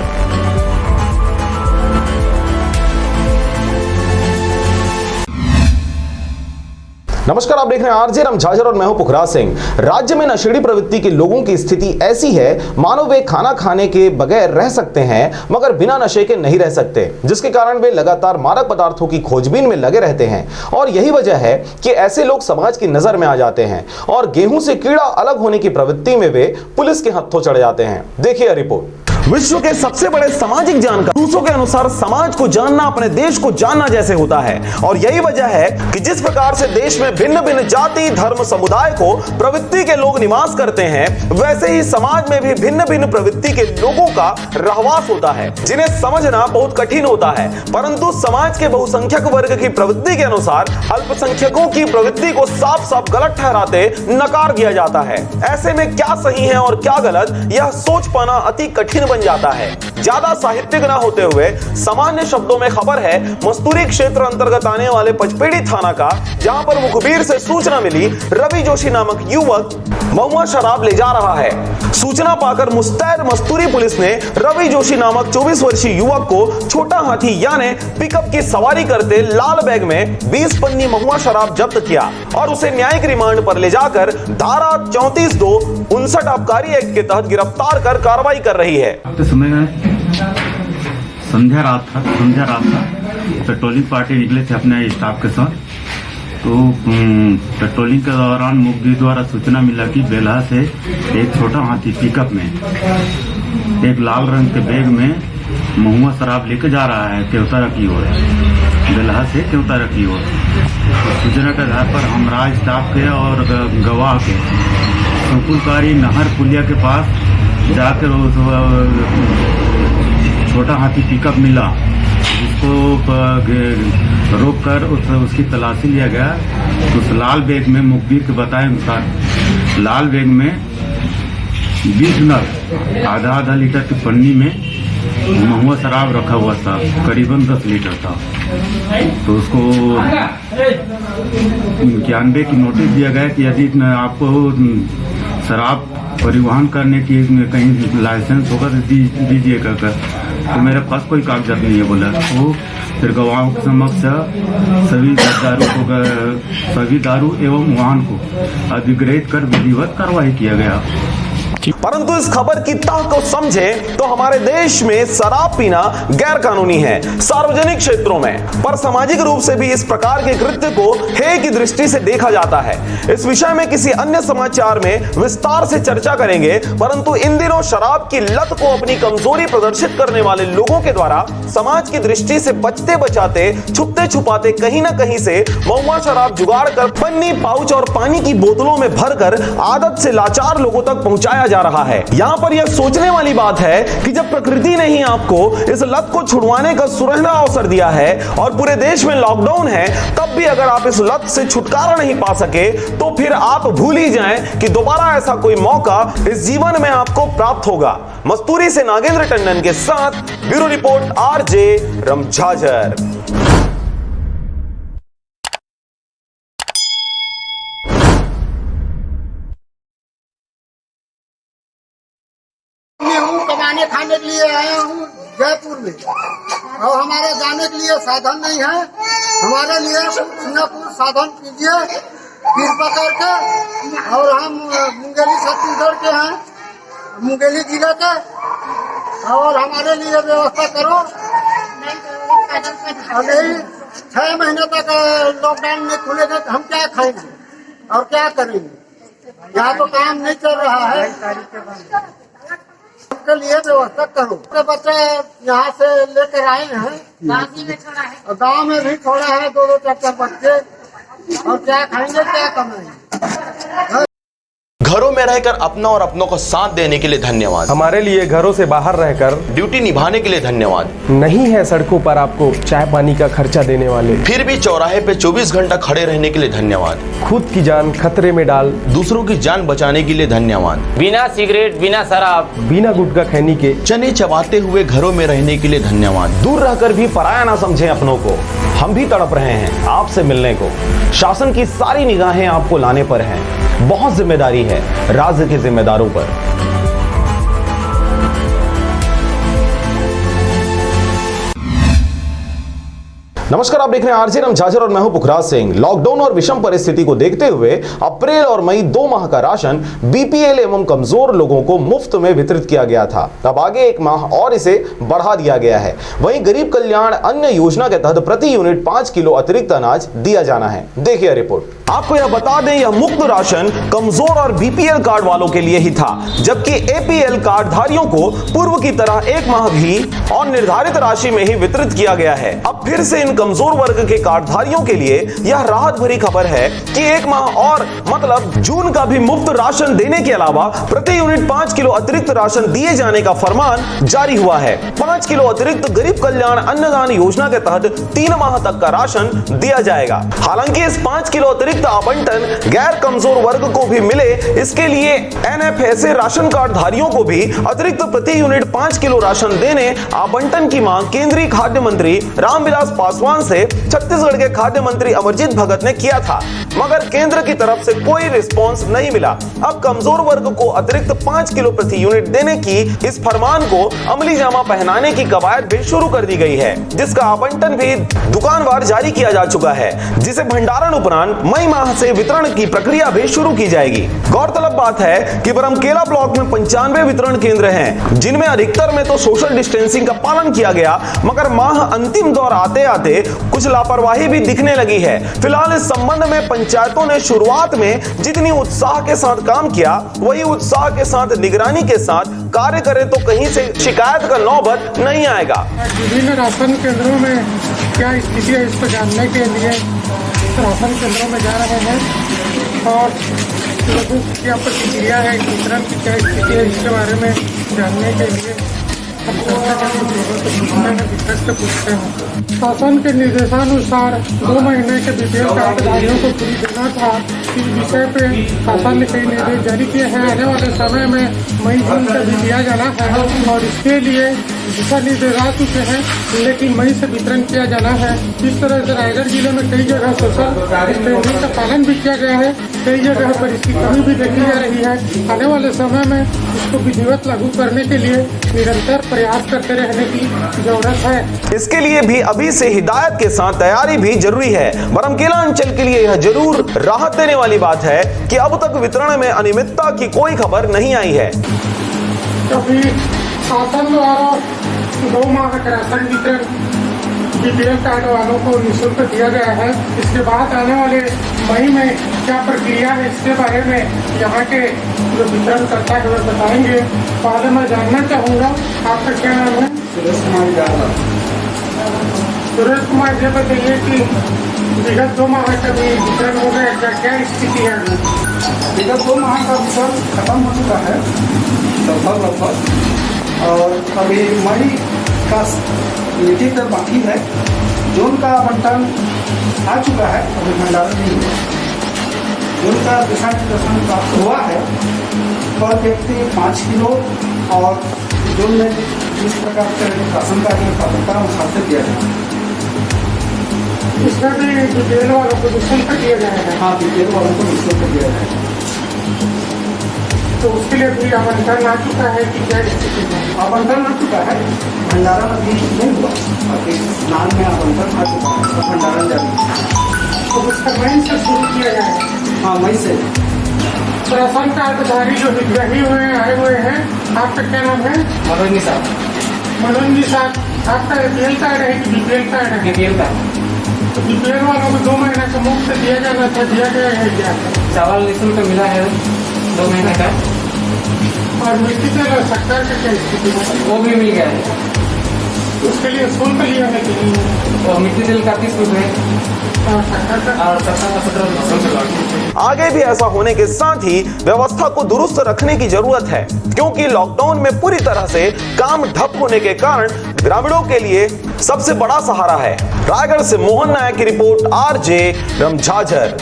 नमस्कार, आप देख रहे हैं आरजे राम झाझर और मैं हूं पुखराज सिंह। राज्य में नशेड़ी प्रवृत्ति के लोगों की स्थिति ऐसी है मानो वे खाना खाने के बगैर रह सकते हैं मगर बिना नशे के नहीं रह सकते, जिसके कारण वे लगातार मादक पदार्थों की खोजबीन में लगे रहते हैं। और यही वजह है कि ऐसे लोग समाज की नजर में आ जाते हैं और गेहूं से कीड़ा अलग होने की प्रवृत्ति में वे पुलिस के हत्थों चढ़ जाते हैं। देखिए रिपोर्ट। विश्व के सबसे बड़े सामाजिक जानकार रूसों के अनुसार समाज को जानना अपने देश को जानना जैसे होता है। और यही वजह है कि जिस प्रकार से देश में जिसमें भिन्न भिन्न जाति धर्म समुदाय को प्रवृत्ति के लोग निवास करते हैं, वैसे ही समाज में भी भिन्न भिन्न प्रवृत्ति के लोगों का रहवास होता है, जिन्हें समझना बहुत कठिन होता है। परंतु समाज के बहुसंख्यक वर्ग की प्रवृत्ति के अनुसार अल्पसंख्यकों की प्रवृत्ति को साफ साफ गलत ठहराते नकार दिया जाता है। ऐसे में क्या सही है और क्या गलत, यह सोच पाना अति कठिन बन जाता है। ज्यादा साहित्यिक न होते हुए सामान्य शब्दों में खबर है मस्तूरी क्षेत्र अंतर्गत आने वाले पचपेड़ी थाना का, जहां पर मुखबिर से सूचना मिली रवि जोशी नामक युवक महुआ शराब ले जा रहा है। सूचना पाकर मुस्तैद मस्तूरी पुलिस ने रवि जोशी नामक 24 वर्षीय युवक को छोटा हाथी यानी पिकअप की सवारी करते लाल बैग में 20 पन्नी महुआ शराब जब्त किया और उसे न्यायिक रिमांड पर ले जाकर धारा 34(2)(59) आबकारी एक्ट के तहत गिरफ्तार कर कार्रवाई कर रही है। संध्या रात था पेट्रोलिंग पार्टी निकले थे अपने स्टाफ के साथ। तो पेट्रोलिंग के दौरान मुखबिर द्वारा सूचना मिला कि बेलहा से एक छोटा हाथी पिकअप में एक लाल रंग के बैग में महुआ शराब लेकर जा रहा है केवतारा की ओर, बेलहा से केवतारा की ओर। सूचना के आधार पर हमरा स्टाफ के और गवाह के संकुलकारी नहर पुलिया के पास जाकर छोटा हाथी पिकअप मिला, जिसको रोक कर उसकी तलाशी लिया गया। उस लाल बैग में मुखबिर के बताए अनुसार लाल बैग में 20 नग आधा लीटर की पन्नी में महुआ शराब रखा हुआ था, करीबन 10 लीटर था। तो उसको 91 की नोटिस दिया गया कि यदि आपको शराब परिवहन करने की कहीं लाइसेंस होगा तो दीजिएगा। तो मेरे पास कोई कागजात नहीं है बोला। तो फिर गवाहों के समक्ष सभी दारू एवं वाहन को अधिग्रहित कर विधिवत कार्रवाई किया गया। परंतु इस खबर की तह को समझे तो हमारे देश में शराब पीना गैर कानूनी है सार्वजनिक क्षेत्रों में, पर सामाजिक रूप से भी इस प्रकार के कृत्य को हेय की दृष्टि से देखा जाता है। इस विषय में किसी अन्य समाचार में विस्तार से चर्चा करेंगे। परंतु इन दिनों शराब की लत को अपनी कमजोरी प्रदर्शित करने वाले लोगों के द्वारा समाज की दृष्टि से बचते बचाते छुपते छुपाते कहीं न कहीं से महुआ शराब जुगाड़ कर पन्नी पाउच और पानी की बोतलों में भरकर आदत से लाचार लोगों तक पहुंचाया जा रहा है। यहां पर यह सोचने वाली बात है कि जब प्रकृति ने ही आपको इस लत को छुड़वाने का सुनहरा अवसर दिया है और पूरे देश में लॉकडाउन है, तब भी अगर आप इस लत से छुटकारा नहीं पा सके तो फिर आप भूल ही जाएं कि दोबारा ऐसा कोई मौका इस जीवन में आपको प्राप्त होगा। मस्तूरी से नागेंद्र टंडन के साथ ब्यूरो रिपोर्ट आरजे रमझाझर। कमाने खाने के लिए आया हूँ जयपुर में, और हमारे जाने के लिए साधन नहीं है। हमारे लिए सिंगापुर साधन कीजिए कृपा करके। और हम मुंगेली छत्तीसगढ़ के हैं, मुंगेली जिले के, और हमारे लिए व्यवस्था करो। अभी 6 महीने तक लॉकडाउन में खुलेगा तो हम क्या खाएंगे और क्या करेंगे? यहाँ तो काम नहीं चल रहा है, के लिए व्यवस्था करो। बच्चे यहाँ से लेकर आए हैं, गांव में भी छोड़ा है 2-2 चक्कर बच्चे, और क्या खाएंगे क्या कमाएंगे? घरों में रहकर अपना और अपनों को साथ देने के लिए धन्यवाद। हमारे लिए घरों से बाहर रहकर ड्यूटी निभाने के लिए धन्यवाद। नहीं है सड़कों पर आपको चाय पानी का खर्चा देने वाले, फिर भी चौराहे पे 24 घंटा खड़े रहने के लिए धन्यवाद। खुद की जान खतरे में डाल दूसरों की जान बचाने के लिए धन्यवाद। बिना सिगरेट बिना शराब बिना गुटखा खैनी के चने चबाते हुए घरों में रहने के लिए धन्यवाद। दूर रहकर भी पराया ना समझें अपनों को। हम भी तड़प रहे हैं आपसे मिलने को। शासन की सारी निगाहें आपको लाने पर हैं। बहुत जिम्मेदारी है राज्य के जिम्मेदारों पर। नमस्कार, आप देख रहे हैं आरजे रमझाझर और मैं हूं पुखराज सिंह। लॉकडाउन और विषम परिस्थिति को देखते हुए अप्रैल और मई 2 माह का राशन बीपीएल एवं कमजोर लोगों को मुफ्त में वितरित किया गया था। अब आगे 1 माह और इसे बढ़ा दिया गया है। वहीं गरीब कल्याण अन्न योजना के तहत प्रति यूनिट 5 किलो अतिरिक्त अनाज दिया जाना है। देखिए रिपोर्ट। आपको यह बता दें, यह मुफ्त राशन कमजोर और बीपीएल कार्ड वालों के लिए ही था, जबकि एपीएल कार्ड धारियों को पूर्व की तरह 1 माह भी और निर्धारित राशि में ही वितरित किया गया है। अब फिर से इन कमजोर वर्ग के कार्डधारियों के लिए यह राहत भरी खबर है कि एक माह और मतलब जून का भी मुफ्त राशन देने के अलावा प्रति यूनिट 5 किलो अतिरिक्त राशन दिए जाने का फरमान जारी हुआ है। 5 किलो अतिरिक्त गरीब कल्याण अन्नदान योजना के तहत 3 माह तक का राशन दिया जाएगा। हालांकि इस 5 किलो अतिरिक्त आवंटन गैर कमजोर वर्ग को भी मिले, इसके लिए एनएफएसए राशन कार्ड धारियों को भी अतिरिक्त प्रति यूनिट 5 किलो राशन देने आवंटन की मांग केंद्रीय खाद्य मंत्री रामविलास पासवान से छत्तीसगढ़ के खाद्य मंत्री अमरजीत भगत ने किया था, मगर केंद्र की तरफ से कोई रिस्पांस नहीं मिला। अब कमजोर वर्ग को अतिरिक्त 5 किलो प्रति यूनिट देने की इस फरमान को अमली जामा पहनाने की कवायद भी शुरू कर दी गई है, जिसका आवंटन भी दुकानवार जारी किया जा चुका है, जिसे भंडारण उपरांत मई माह से वितरण की प्रक्रिया भी शुरू की जाएगी। गौरतलब बात है कि बरमकेला ब्लॉक में 95 वितरण केंद्र हैं, जिनमें अधिकतर में तो सोशल डिस्टेंसिंग का पालन किया गया, मगर माह अंतिम दौर आते आते कुछ लापरवाही भी दिखने लगी है। फिलहाल इस संबंध में पंचायतों ने शुरुआत में जितनी उत्साह के साथ काम किया, वही उत्साह के साथ निगरानी के साथ कार्य करें तो कहीं से शिकायत का नौबत नहीं आएगा। विभिन्न राशन केंद्रों में क्या स्थिति है, इसको जानने के लिए राशन केंद्रों में जा रहे हैं और लोगों की क्या प्रतिक्रिया है, वितरण की क्या स्थिति है, इसके बारे में जानने के लिए हम पूछते हैं। शासन के निर्देशानुसार 2 महीने के बीपीएल कार्डधारियों को पूरी देना था। इस विषय पे शासन ने कई निर्देश जारी किए हैं। आने वाले समय में मई जून से भी दिया जाना है और इसके लिए दिशा निर्देश आ चुके हैं, लेकिन मई से वितरण किया जाना है। इस तरह से रायगढ़ जिले में कई जगह सोशल डिस्टेंसिंग का पालन भी किया गया है, कई जगह पर इसकी कमी भी देखी जा रही है। आने वाले समय में इसको विधिवत लागू करने के लिए निरंतर प्रयास करते रहने की जरूरत है। इसके लिए भी अभी से हिदायत के साथ तैयारी भी जरूरी है। बरमकेला अंचल के लिए यह जरूर राहत देने वाली बात है कि अब तक वितरण में अनियमितता की कोई खबर नहीं आई है। कभी शासन द्वारा 2 माह का राशन वितरण बीपीएल कार्ड वालों को निःशुल्क दिया गया है। इसके बाद आने वाले मई में क्या प्रक्रिया है, इसके बारे में यहाँ के जो वितरण करता है वह बताएंगे। पहले मैं जानना चाहूँगा, आपका क्या नाम है? सुरेश कुमार यादव। सुरेश कुमार जी, बताइए कि विगत 2 माह का भी वितरण हो गया, क्या स्थिति है? विगत 2 माह का वितरण खत्म हो चुका है लगभग, और अभी मई का मीटिंग तक बाकी है। जून का आवंटन आ चुका है, अभी भंडारण नहीं हुआ। जून का दिशा निर्देशन प्राप्त हुआ है, पर व्यक्ति 5 किलो और जून में जिस प्रकार से राशन कार्ड में प्राथमिकता उस हिसाब से दिया जाए। इसमें भी बीपीएल वालों को निःशुल्क दिया जाएगा? हाँ, बीपीएल वालों को निःशुल्क दिया जाएगा। तो उसके लिए भी आवंटन आ चुका है कि क्या स्थिति है? आवंटन आ चुका है, भंडारण अभी नहीं हुआ। अभी स्नान में आवंटन आ चुका है, तो भंडारण जारी है। तो उसका मई से शुरू किया जाएगा? हाँ, मई से। राशन कार्डधारी जो हितग्राही आए हुए हैं, आपका क्या नाम है? मनोज साहब। मनोज साहब, आपका एपीएल कार्ड है कि बीपीएल कार्ड है? BPL card. तो बीपीएल वालों को 2 महीने का मुफ्त दिया जाना था, दिया गया है क्या? चावल निःशुल्क मिला है 2 महीने का, और मिट्टी तेल और शक्कर का क्या स्थिति है? वो भी मिल गया है। उसके लिए शुल्क लिया है कि नहीं? और मिट्टी तेल का 30 रुपये और शक्कर का 17 आगे भी ऐसा होने के साथ ही व्यवस्था को दुरुस्त रखने की जरूरत है, क्योंकि लॉकडाउन में पूरी तरह से काम ठप होने के कारण ग्रामीणों के लिए सबसे बड़ा सहारा है। रायगढ़ से मोहन नायक की रिपोर्ट, आरजे रमझाझर।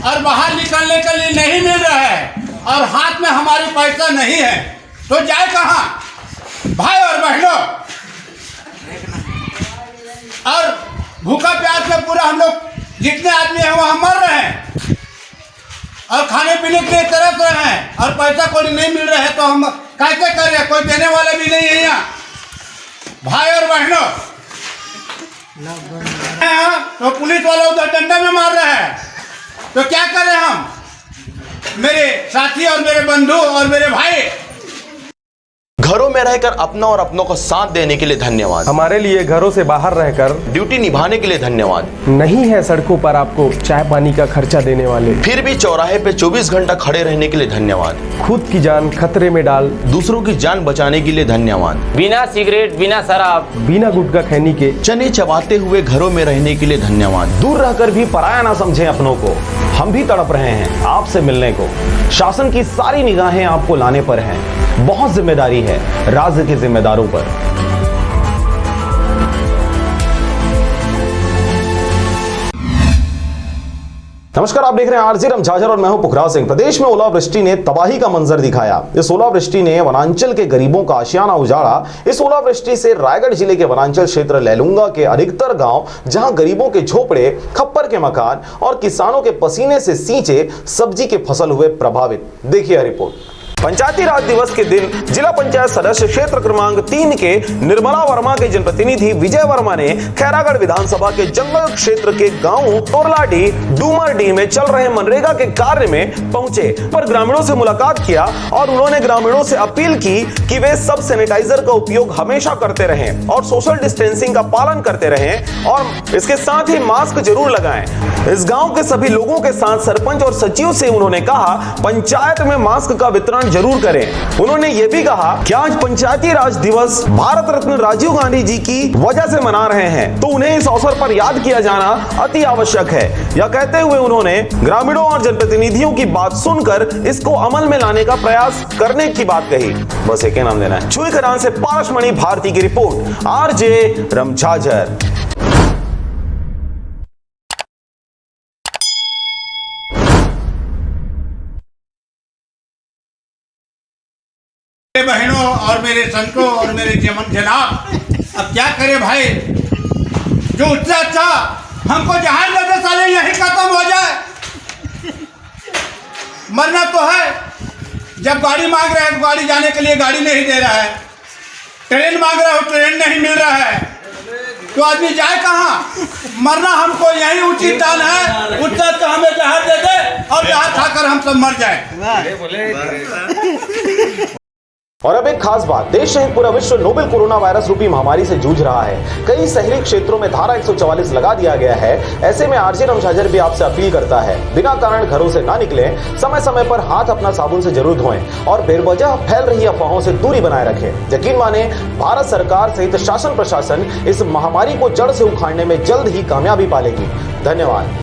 और बाहर निकलने के लिए नहीं मिल रहा है और हाथ में हमारे पैसा नहीं है, तो जाए कहाँ भाई और बहनों? और भूखा प्यास में पूरा हम लोग जितने आदमी हैं वहाँ मर रहे हैं और खाने पीने के लिए तरस रहे हैं और पैसा कोई नहीं मिल रहा है, तो हम कैसे करें? कोई देने वाले भी नहीं है यहाँ। भाई और बहनों, तो पुलिस वाला उधर डंडा में मार रहे हैं, तो क्या करें हम? मेरे साथी और मेरे बंधु और मेरे भाई, घरों में रहकर अपना और अपनों का साथ देने के लिए धन्यवाद। हमारे लिए घरों से बाहर रहकर ड्यूटी निभाने के लिए धन्यवाद। नहीं है सड़कों पर आपको चाय पानी का खर्चा देने वाले, फिर भी चौराहे पे 24 घंटा खड़े रहने के लिए धन्यवाद। खुद की जान खतरे में डाल दूसरों की जान बचाने के लिए धन्यवाद। बिना सिगरेट, बिना शराब, बिना गुटखा खैनी के चने चबाते हुए घरों में रहने के लिए धन्यवाद। दूर रहकर भी पराया ना समझें अपनों को। हम भी तड़प रहे हैं आपसे मिलने को। शासन की सारी निगाहें आपको लाने पर हैं। बहुत जिम्मेदारी है राज्य के जिम्मेदारों पर। नमस्कार, आप देख रहे हैं आरजे झाझर और मैं हूं पुखराज सिंह। प्रदेश में ओलावृष्टि ने तबाही का मंजर दिखाया। इस ओलावृष्टि ने वनांचल के गरीबों का आशियाना उजाड़ा। इस ओलावृष्टि से रायगढ़ जिले के वनांचल क्षेत्र लैलूंगा के अधिकतर गांव, जहां गरीबों के झोपड़े, खप्पर के मकान और किसानों के पसीने से सींचे सब्जी के फसल हुए प्रभावित। देखिए रिपोर्ट। पंचायती राज दिवस के दिन जिला पंचायत सदस्य क्षेत्र क्रमांक 3 के निर्मला वर्मा के जनप्रतिनिधि विजय वर्मा ने खैरागढ़ विधानसभा के जंगल क्षेत्र के गांव तोरलाडी, डूमरडी में चल रहे मनरेगा के कार्य में पहुंचे पर ग्रामीणों से मुलाकात किया और उन्होंने ग्रामीणों से अपील की कि वे सब सैनिटाइजर का उपयोग हमेशा करते रहें और सोशल डिस्टेंसिंग का पालन करते रहें और इसके साथ ही मास्क जरूर लगाएं। इस गांव के सभी लोगों के साथ सरपंच और सचिव से उन्होंने कहा पंचायत में मास्क का वितरण जरूर करें। उन्होंने ये भी कहा कि आज पंचायती राज दिवस भारत रत्न राजीव गांधी जी की वजह से मना रहे हैं, तो उन्हें इस अवसर पर याद किया जाना अति आवश्यक है। यह कहते हुए उन्होंने ग्रामीणों और जनप्रतिनिधियों की बात सुनकर इसको अमल में लाने का प्रयास करने की बात कही। बस एक नाम देना है। चुई खदान से पारसमणि भारती की रिपोर्ट, आरजे झाझर। मेरे बहनों और मेरे संतों और मेरे जनाब, अब क्या करें भाई, जो उससे अच्छा हमको जहां लगे साले यही खत्म हो जाए। मरना तो है। जब गाड़ी मांग रहा है तो गाड़ी जाने के लिए गाड़ी नहीं दे रहा है, ट्रेन मांग रहा है तो ट्रेन नहीं मिल रहा है, तो आदमी जाए कहाँ? मरना हमको यही उचित दान है। उससे अच्छा हमें जहर दे दे और जहर खाकर हम सब मर जाए। और अब एक खास बात, देश सहित पूरा विश्व नोवेल कोरोना वायरस रूपी महामारी से जूझ रहा है। कई शहरी क्षेत्रों में धारा 144 लगा दिया गया है। ऐसे में आरजे झाझर भी आपसे अपील करता है, बिना कारण घरों से ना निकलें, समय समय पर हाथ अपना साबुन से जरूर धोएं और बेवजह फैल रही अफवाहों से दूरी बनाए रखें। यकीन माने भारत सरकार सहित शासन प्रशासन इस महामारी को जड़ से उखाड़ने में जल्द ही कामयाबी पालेगी। धन्यवाद।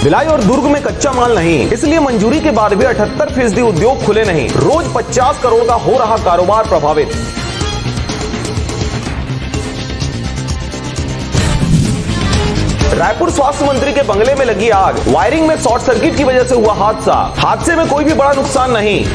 भिलाई और दुर्ग में कच्चा माल नहीं, इसलिए मंजूरी के बाद भी 78% उद्योग खुले नहीं। रोज 50 करोड़ का हो रहा कारोबार प्रभावित। रायपुर स्वास्थ्य मंत्री के बंगले में लगी आग, वायरिंग में शॉर्ट सर्किट की वजह से हुआ हादसा। हादसे में कोई भी बड़ा नुकसान नहीं।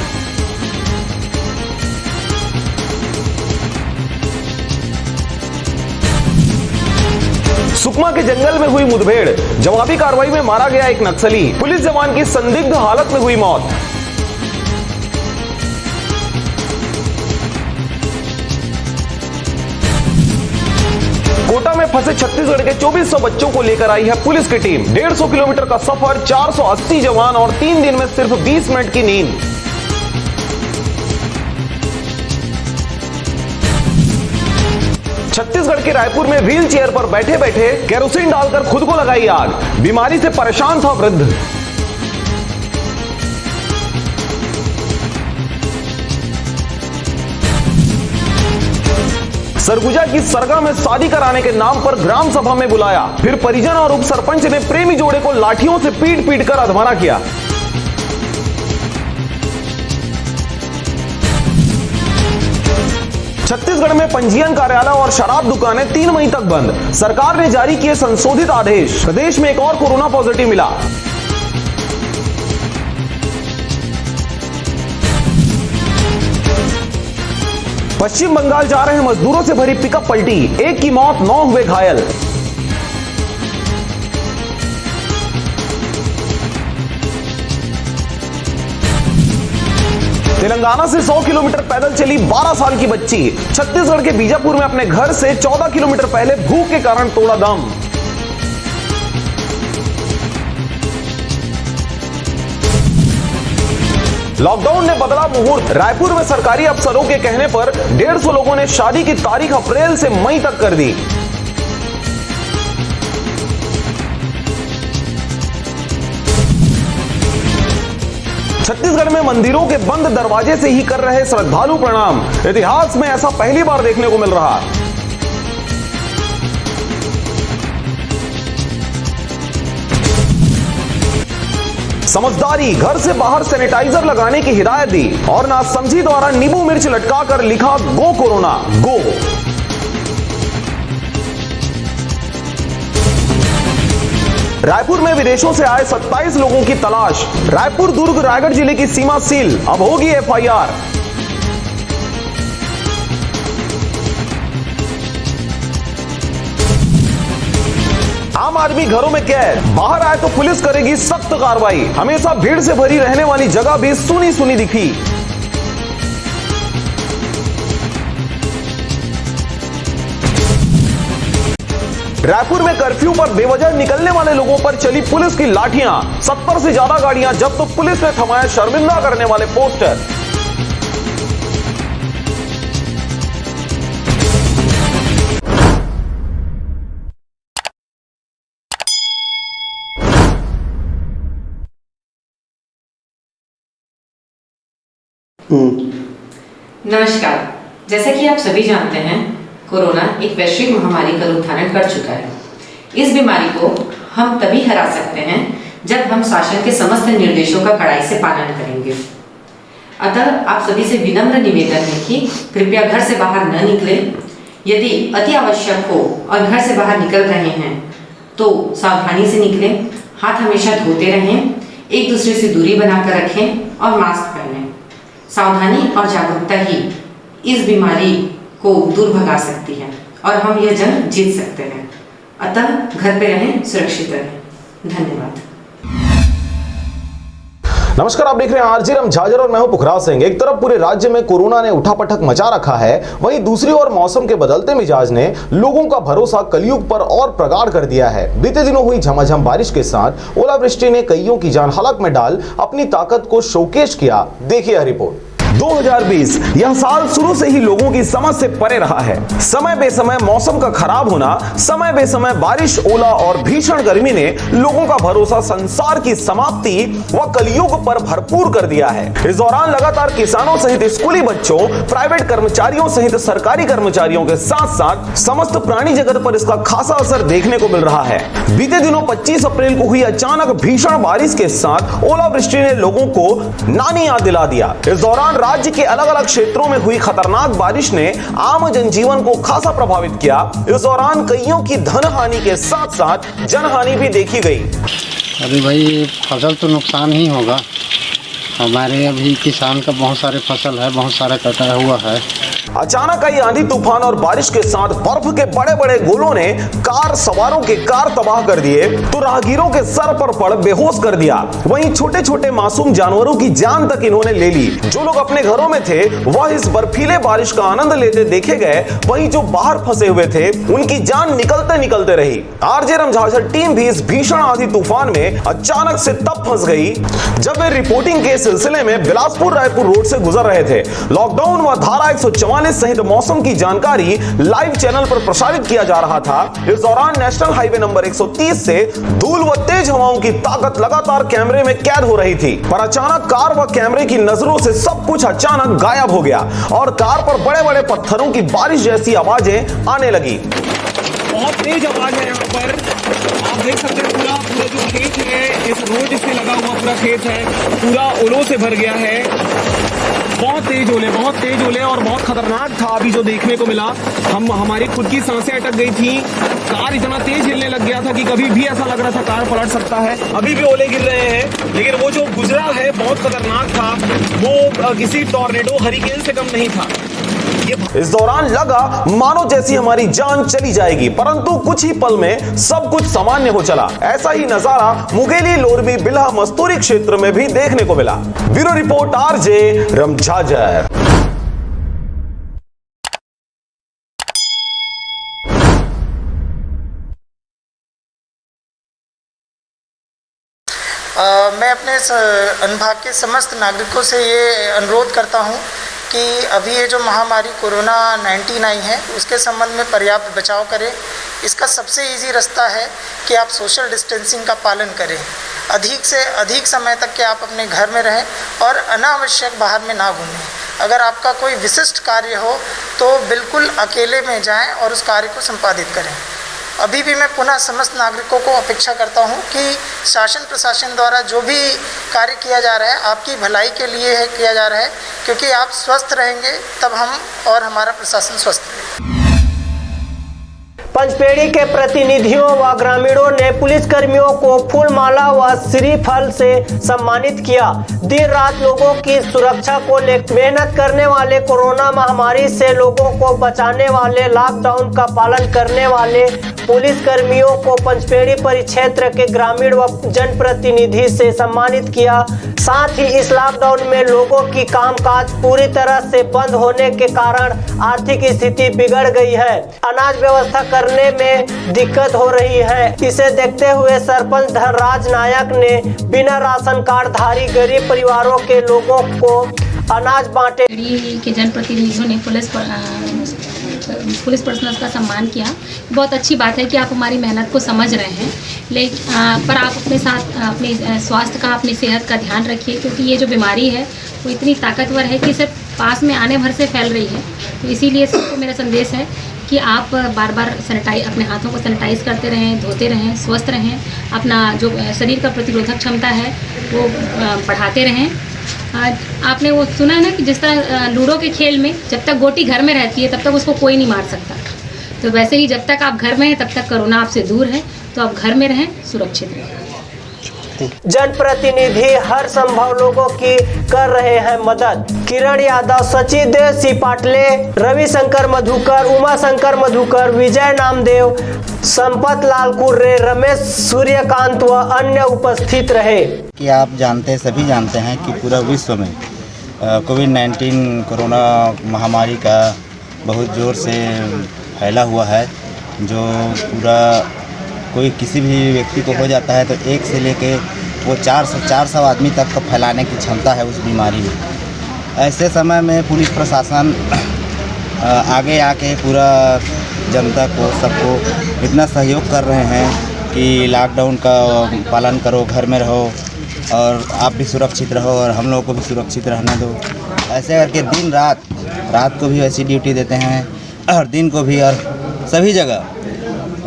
सुकमा के जंगल में हुई मुठभेड़, जवाबी कार्रवाई में मारा गया एक नक्सली। पुलिस जवान की संदिग्ध हालत में हुई मौत। कोटा में फंसे छत्तीसगढ़ के 2400 बच्चों को लेकर आई है पुलिस की टीम। 150 किलोमीटर का सफर, 480 जवान और 3 दिन में सिर्फ 20 मिनट की नींद। छत्तीसगढ़ के रायपुर में व्हील चेयर पर बैठे बैठे केरोसिन डालकर खुद को लगाई आग। बीमारी से परेशान था वृद्ध। सरगुजा की सरगा में शादी कराने के नाम पर ग्राम सभा में बुलाया, फिर परिजन और उप सरपंच ने प्रेमी जोड़े को लाठियों से पीट पीट कर अधमरा किया। छत्तीसगढ़ में पंजीयन कार्यालय और शराब दुकानें 3 मई तक बंद। सरकार ने जारी किए संशोधित आदेश। प्रदेश में एक और कोरोना पॉजिटिव मिला। पश्चिम बंगाल जा रहे मजदूरों से भरी पिकअप पलटी, 1 की मौत, 9 हुए घायल। तेलंगाना से 100 किलोमीटर पैदल चली 12 साल की बच्ची। छत्तीसगढ़ के बीजापुर में अपने घर से 14 किलोमीटर पहले भूख के कारण तोड़ा दम। लॉकडाउन ने बदला मुहूर्त। रायपुर में सरकारी अफसरों के कहने पर 150 लोगों ने शादी की तारीख अप्रैल से मई तक कर दी। छत्तीसगढ़ में मंदिरों के बंद दरवाजे से ही कर रहे श्रद्धालु प्रणाम। इतिहास में ऐसा पहली बार देखने को मिल रहा। समझदारी, घर से बाहर सैनिटाइजर लगाने की हिदायत दी और नासमझी द्वारा नींबू मिर्च लटकाकर लिखा गो कोरोना गो। रायपुर में विदेशों से आए 27 लोगों की तलाश। रायपुर दुर्ग रायगढ़ जिले की सीमा सील, अब होगी एफआईआर। आम आदमी घरों में कैद, बाहर आए तो पुलिस करेगी सख्त कार्रवाई। हमेशा भीड़ से भरी रहने वाली जगह भी सुनी सुनी दिखी। रायपुर में कर्फ्यू पर बेवजह निकलने वाले लोगों पर चली पुलिस की लाठियां। 70 से ज्यादा गाड़ियां जब्त, तो पुलिस ने थमाया शर्मिंदा करने वाले पोस्टर। नमस्कार। जैसा कि आप सभी जानते हैं, कोरोना एक वैश्विक महामारी का रूप धारण कर चुका है। इस बीमारी को हम तभी हरा सकते हैं जब हम शासन के समस्त निर्देशों का कड़ाई से पालन करेंगे। अतः आप सभी से विनम्र निवेदन है कि कृपया घर से बाहर न निकलें। यदि अति आवश्यक हो और घर से बाहर निकल रहे हैं तो सावधानी से निकलें, हाथ हमेशा धोते रहें, एक दूसरे से दूरी बनाकर रखें और मास्क पहनें। सावधानी और जागरूकता ही इस बीमारी को दूर भगा सकती है और हम यह जंग जीत सकते हैं। अतः घर पे रहें, सुरक्षित रहें। धन्यवाद। नमस्कार, आप देख रहे हैं आरजे रम झाझर और मैं हूं पुखराज सिंह। एक तरफ पूरे राज्य में कोरोना ने उठापटक मचा रखा है, वहीं दूसरी ओर मौसम के बदलते मिजाज ने लोगों का भरोसा कलयुग पर और प्रगाढ़ कर दिया है। बीते दिनों हुई झमाझम बारिश के साथ ओलावृष्टि ने कईयों की जान हलक में डाल अपनी ताकत को शोकेश किया। देखिए यह रिपोर्ट। 2020 यह साल शुरू से ही लोगों की समझ से परे रहा है। समय बेसमय मौसम का खराब होना, समय बेसमय बारिश, ओला और भीषण गर्मी ने लोगों का भरोसा संसार की समाप्ति व कलयुग पर भरपूर कर दिया है। इस दौरान लगातार किसानों सहित स्कूली बच्चों, प्राइवेट कर्मचारियों सहित सरकारी कर्मचारियों के साथ साथ समस्त प्राणी जगत पर इसका खासा असर देखने को मिल रहा है। बीते दिनों 25 अप्रैल को हुई अचानक भीषण बारिश के साथ ओलावृष्टि ने लोगों को नानी याद दिला दिया। इस दौरान राज्य के अलग अलग क्षेत्रों में हुई खतरनाक बारिश ने आम जनजीवन को खासा प्रभावित किया। इस दौरान कईयों की धन हानि के साथ साथ जनहानि भी देखी गई। अरे भाई, फसल तो नुकसान ही होगा। हमारे अभी किसान का बहुत सारे फसल है, बहुत सारा कटा हुआ है। अचानक आई आंधी तूफान और बारिश के साथ बर्फ के बड़े बड़े गोलों ने कार सवारों के कार तबाह कर दिए तो राहगीरों के सर पर पड़ बेहोश कर दिया। वहीं छोटे छोटे मासूम जानवरों की जान तक इन्होंने ले ली। जो लोग अपने घरों में थे वह इस बर्फीले बारिश का आनंद लेते देखे गए, वहीं जो बाहर फंसे हुए थे उनकी जान निकलते निकलते रही। आरजे रम झाझर टीम भी इस भीषण आंधी तूफान में अचानक से तब फंस गई जब वे रिपोर्टिंग के सिलसिले में बिलासपुर रायपुर रोड से गुजर रहे थे। लॉकडाउन व धारा 144 सहित मौसम की जानकारी लाइव चैनल पर प्रसारित किया जा रहा था। इस दौरान नेशनल हाईवे नंबर 130 से धूल व तेज हवाओं की ताकत लगातार कैमरे में कैद हो रही थी, पर अचानक कार व कैमरे की नजरों से सब कुछ अचानक गायब हो गया और कार पर बड़े बड़े पत्थरों की बारिश जैसी आवाजें आने लगी। बहुत तेज आवाज है यहाँ पर, आप देख सकते हैं। पूरा जो खेत है, इस रोड से लगा हुआ पूरा खेत है, पूरा ओलों से भर गया है। बहुत तेज ओले और बहुत खतरनाक था अभी जो देखने को मिला। हमारी खुद की सांसें अटक गई थी। कार इतना तेज हिलने लग गया था कि कभी भी ऐसा लग रहा था कार पलट सकता है। अभी भी ओले गिर रहे हैं, लेकिन वो जो गुजरा है बहुत खतरनाक था। वो किसी टॉर्नेडो हरिकेन से कम नहीं था। इस दौरान लगा मानो जैसी हमारी जान चली जाएगी, परंतु कुछ ही पल में सब कुछ सामान्य हो चला। ऐसा ही नजारा मुंगेली, लोरबी, बिल्हा, मस्तूरी क्षेत्र में भी देखने को मिला। ब्यूरो रिपोर्ट आरजे रम झाझर। मैं अपने अनुभाग के समस्त नागरिकों से ये अनुरोध करता हूँ कि अभी ये जो महामारी कोरोना 19 आई है उसके संबंध में पर्याप्त बचाव करें। इसका सबसे इजी रास्ता है कि आप सोशल डिस्टेंसिंग का पालन करें। अधिक से अधिक समय तक कि आप अपने घर में रहें और अनावश्यक बाहर में ना घूमें। अगर आपका कोई विशिष्ट कार्य हो तो बिल्कुल अकेले में जाएं और उस कार्य को संपादित करें। अभी भी मैं पुनः समस्त नागरिकों को अपेक्षा करता हूं कि शासन प्रशासन द्वारा जो भी कार्य किया जा रहा है आपकी भलाई के लिए है किया जा रहा है, क्योंकि आप स्वस्थ रहेंगे तब हम और हमारा प्रशासन स्वस्थ रहेगा। पंचपेड़ी के प्रतिनिधियों व ग्रामीणों ने पुलिसकर्मियों को फूल माला व श्रीफल से सम्मानित किया। दिन रात लोगों की सुरक्षा को लेकर मेहनत करने वाले, कोरोना महामारी से लोगों को बचाने वाले, लॉकडाउन का पालन करने वाले पुलिसकर्मियों को पंचपेड़ी परिक्षेत्र के ग्रामीण व जनप्रतिनिधि से सम्मानित किया। साथ ही इस लॉकडाउन में लोगों की कामकाज पूरी तरह से बंद होने के कारण आर्थिक स्थिति बिगड़ गई है। अनाज व्यवस्था करने में दिक्कत हो रही है। इसे देखते हुए सरपंच धनराज नायक ने बिना राशन कार्ड धारी गरीब परिवारों के लोगों को अनाज बांटे। के जनप्रतिनिधियों ने पुलिस पर्सनल का सम्मान किया। बहुत अच्छी बात है कि आप हमारी मेहनत को समझ रहे हैं, लेकिन पर आप अपने साथ अपने स्वास्थ्य का, अपनी सेहत का ध्यान रखिए, क्योंकि ये जो बीमारी है वो इतनी ताकतवर है कि सिर्फ पास में आने भर से फैल रही है। तो इसीलिए सबको मेरा संदेश है कि आप बार बार अपने हाथों को सैनिटाइज करते रहें, धोते रहें, स्वस्थ रहें, अपना जो शरीर का प्रतिरोधक क्षमता है वो बढ़ाते रहें। आपने वो सुना है ना कि जिस तरह लूडो के खेल में जब तक गोटी घर में रहती है तब तक उसको कोई नहीं मार सकता, तो वैसे ही जब तक आप घर में हैं तब तक कोरोना आपसे दूर है, तो आप घर में रहें, सुरक्षित रहें। जनप्रतिनिधि हर संभव लोगों की कर रहे हैं मदद। किरण यादव, सचिदेव सी पाटले, रविशंकर मधुकर, उमाशंकर मधुकर, विजय नामदेव, संपत लाल कुर्रे, रमेश सूर्यकांत व अन्य उपस्थित रहे। कि आप सभी जानते हैं कि पूरा विश्व में कोविड-19 कोरोना महामारी का बहुत ज़ोर से फैला हुआ है, जो पूरा कोई किसी भी व्यक्ति को हो जाता है तो एक से लेके वो 400 आदमी तक का फैलाने की क्षमता है उस बीमारी में। ऐसे समय में पुलिस प्रशासन आगे आके पूरा जनता को, सबको इतना सहयोग कर रहे हैं कि लॉकडाउन का पालन करो, घर में रहो और आप भी सुरक्षित रहो और हम लोगों को भी सुरक्षित रहने दो। ऐसे करके दिन रात को भी ऐसी ड्यूटी देते हैं और दिन को भी, और सभी जगह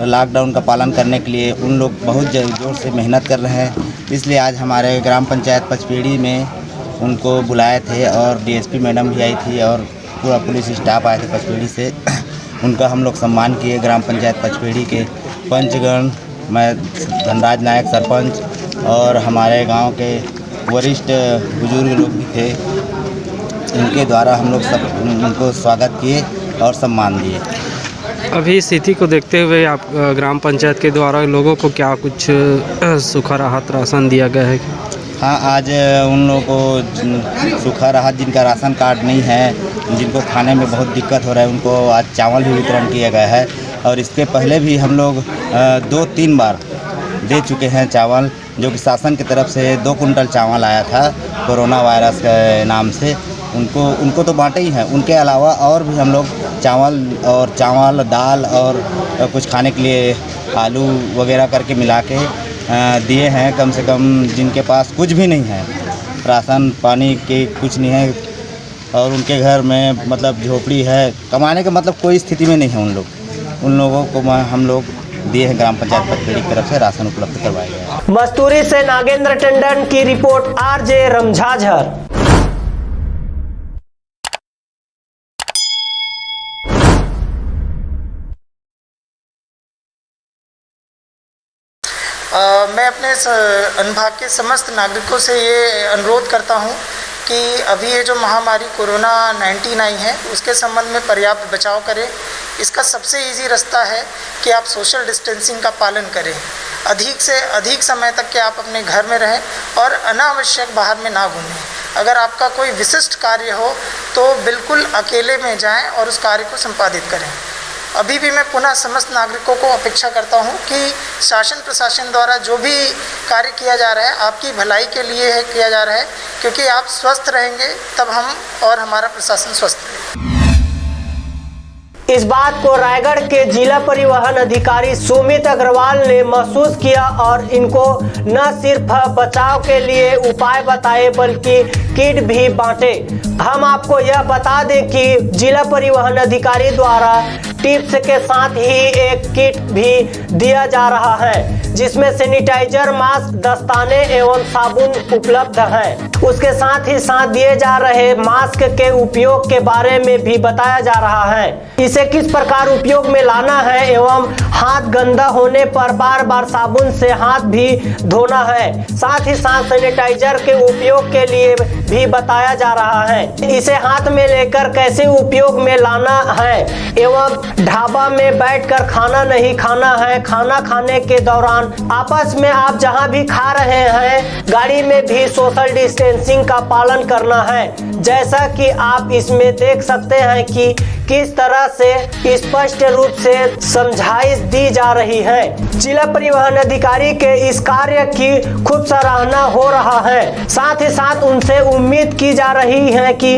लॉकडाउन का पालन करने के लिए उन लोग बहुत ज़ोर से मेहनत कर रहे हैं। इसलिए आज हमारे ग्राम पंचायत पचपेड़ी में उनको बुलाए थे और डीएसपी मैडम भी आई थी और पूरा पुलिस स्टाफ आए थे पचपेड़ी से। उनका हम लोग सम्मान किए। ग्राम पंचायत पचपेड़ी के पंचगण, मैं धनराज नायक सरपंच और हमारे गांव के वरिष्ठ बुजुर्ग लोग भी थे, इनके द्वारा हम लोग सब उनको स्वागत किए और सम्मान दिए। अभी स्थिति को देखते हुए आप ग्राम पंचायत के द्वारा लोगों को क्या कुछ सूखा राहत राशन दिया गया है? हाँ, आज उन लोगों को सूखा राहत, जिनका राशन कार्ड नहीं है, जिनको खाने में बहुत दिक्कत हो रहा है, उनको आज चावल भी वितरण किया गया है। और इसके पहले भी हम लोग 2-3 बार दे चुके हैं चावल, जो कि शासन की तरफ से 2 कुंटल चावल आया था कोरोना वायरस के नाम से। उनको तो बांटे ही हैं। उनके अलावा और भी हम लोग चावल, दाल और कुछ खाने के लिए आलू वगैरह करके मिला के दिए हैं। कम से कम जिनके पास कुछ भी नहीं है, राशन पानी के कुछ नहीं है और उनके घर में मतलब झोपड़ी है, कमाने का मतलब कोई स्थिति में नहीं है उन लोगों को हम लोग दिए हैं। ग्राम पंचायत पचपेड़ी की तरफ से राशन उपलब्ध करवाया गया है। मस्तूरी से नागेंद्र टंडन की रिपोर्ट, आरजे रमझाझर। मैं अपने अनुभाग के समस्त नागरिकों से ये अनुरोध करता हूँ कि अभी ये जो महामारी कोरोना 19 आई है उसके संबंध में पर्याप्त बचाव करें। इसका सबसे इजी रास्ता है कि आप सोशल डिस्टेंसिंग का पालन करें। अधिक से अधिक समय तक कि आप अपने घर में रहें और अनावश्यक बाहर में ना घूमें। अगर आपका कोई विशिष्ट कार्य हो तो बिल्कुल अकेले में जाएं और उस कार्य को संपादित करें। अभी भी मैं पुनः समस्त नागरिकों को अपेक्षा करता हूं कि शासन प्रशासन द्वारा जो भी कार्य किया जा रहा है आपकी भलाई के लिए है किया जा रहा है, क्योंकि आप स्वस्थ रहेंगे तब हम और हमारा प्रशासन स्वस्थ रहेगा। इस बात को रायगढ़ के जिला परिवहन अधिकारी सुमित अग्रवाल ने महसूस किया और इनको न सिर्फ बचाव के लिए उपाय बताए बल्कि किट भी बांटे। हम आपको यह बता दें कि जिला परिवहन अधिकारी द्वारा टिप्स के साथ ही एक किट भी दिया जा रहा है जिसमें सैनिटाइजर, मास्क, दस्ताने एवं साबुन उपलब्ध है। उसके साथ ही साथ दिए जा रहे मास्क के उपयोग के बारे में भी बताया जा रहा है। इसे किस प्रकार उपयोग में लाना है एवं हाथ गंदा होने पर बार बार साबुन से हाथ भी धोना है। साथ ही साथ सैनिटाइजर के उपयोग के लिए भी बताया जा रहा है। इसे हाथ में लेकर कैसे उपयोग में लाना है एवं ढाबा में बैठकर खाना नहीं खाना है। खाना खाने के दौरान आपस में आप जहां भी खा रहे हैं गाड़ी में भी सोशल डिस्टेंसिंग का पालन करना है। जैसा कि आप इसमें देख सकते हैं कि किस तरह से स्पष्ट रूप से समझाइश दी जा रही है। जिला परिवहन अधिकारी के इस कार्य की खूब सराहना हो रहा है। साथ ही साथ उनसे उम्मीद की जा रही है कि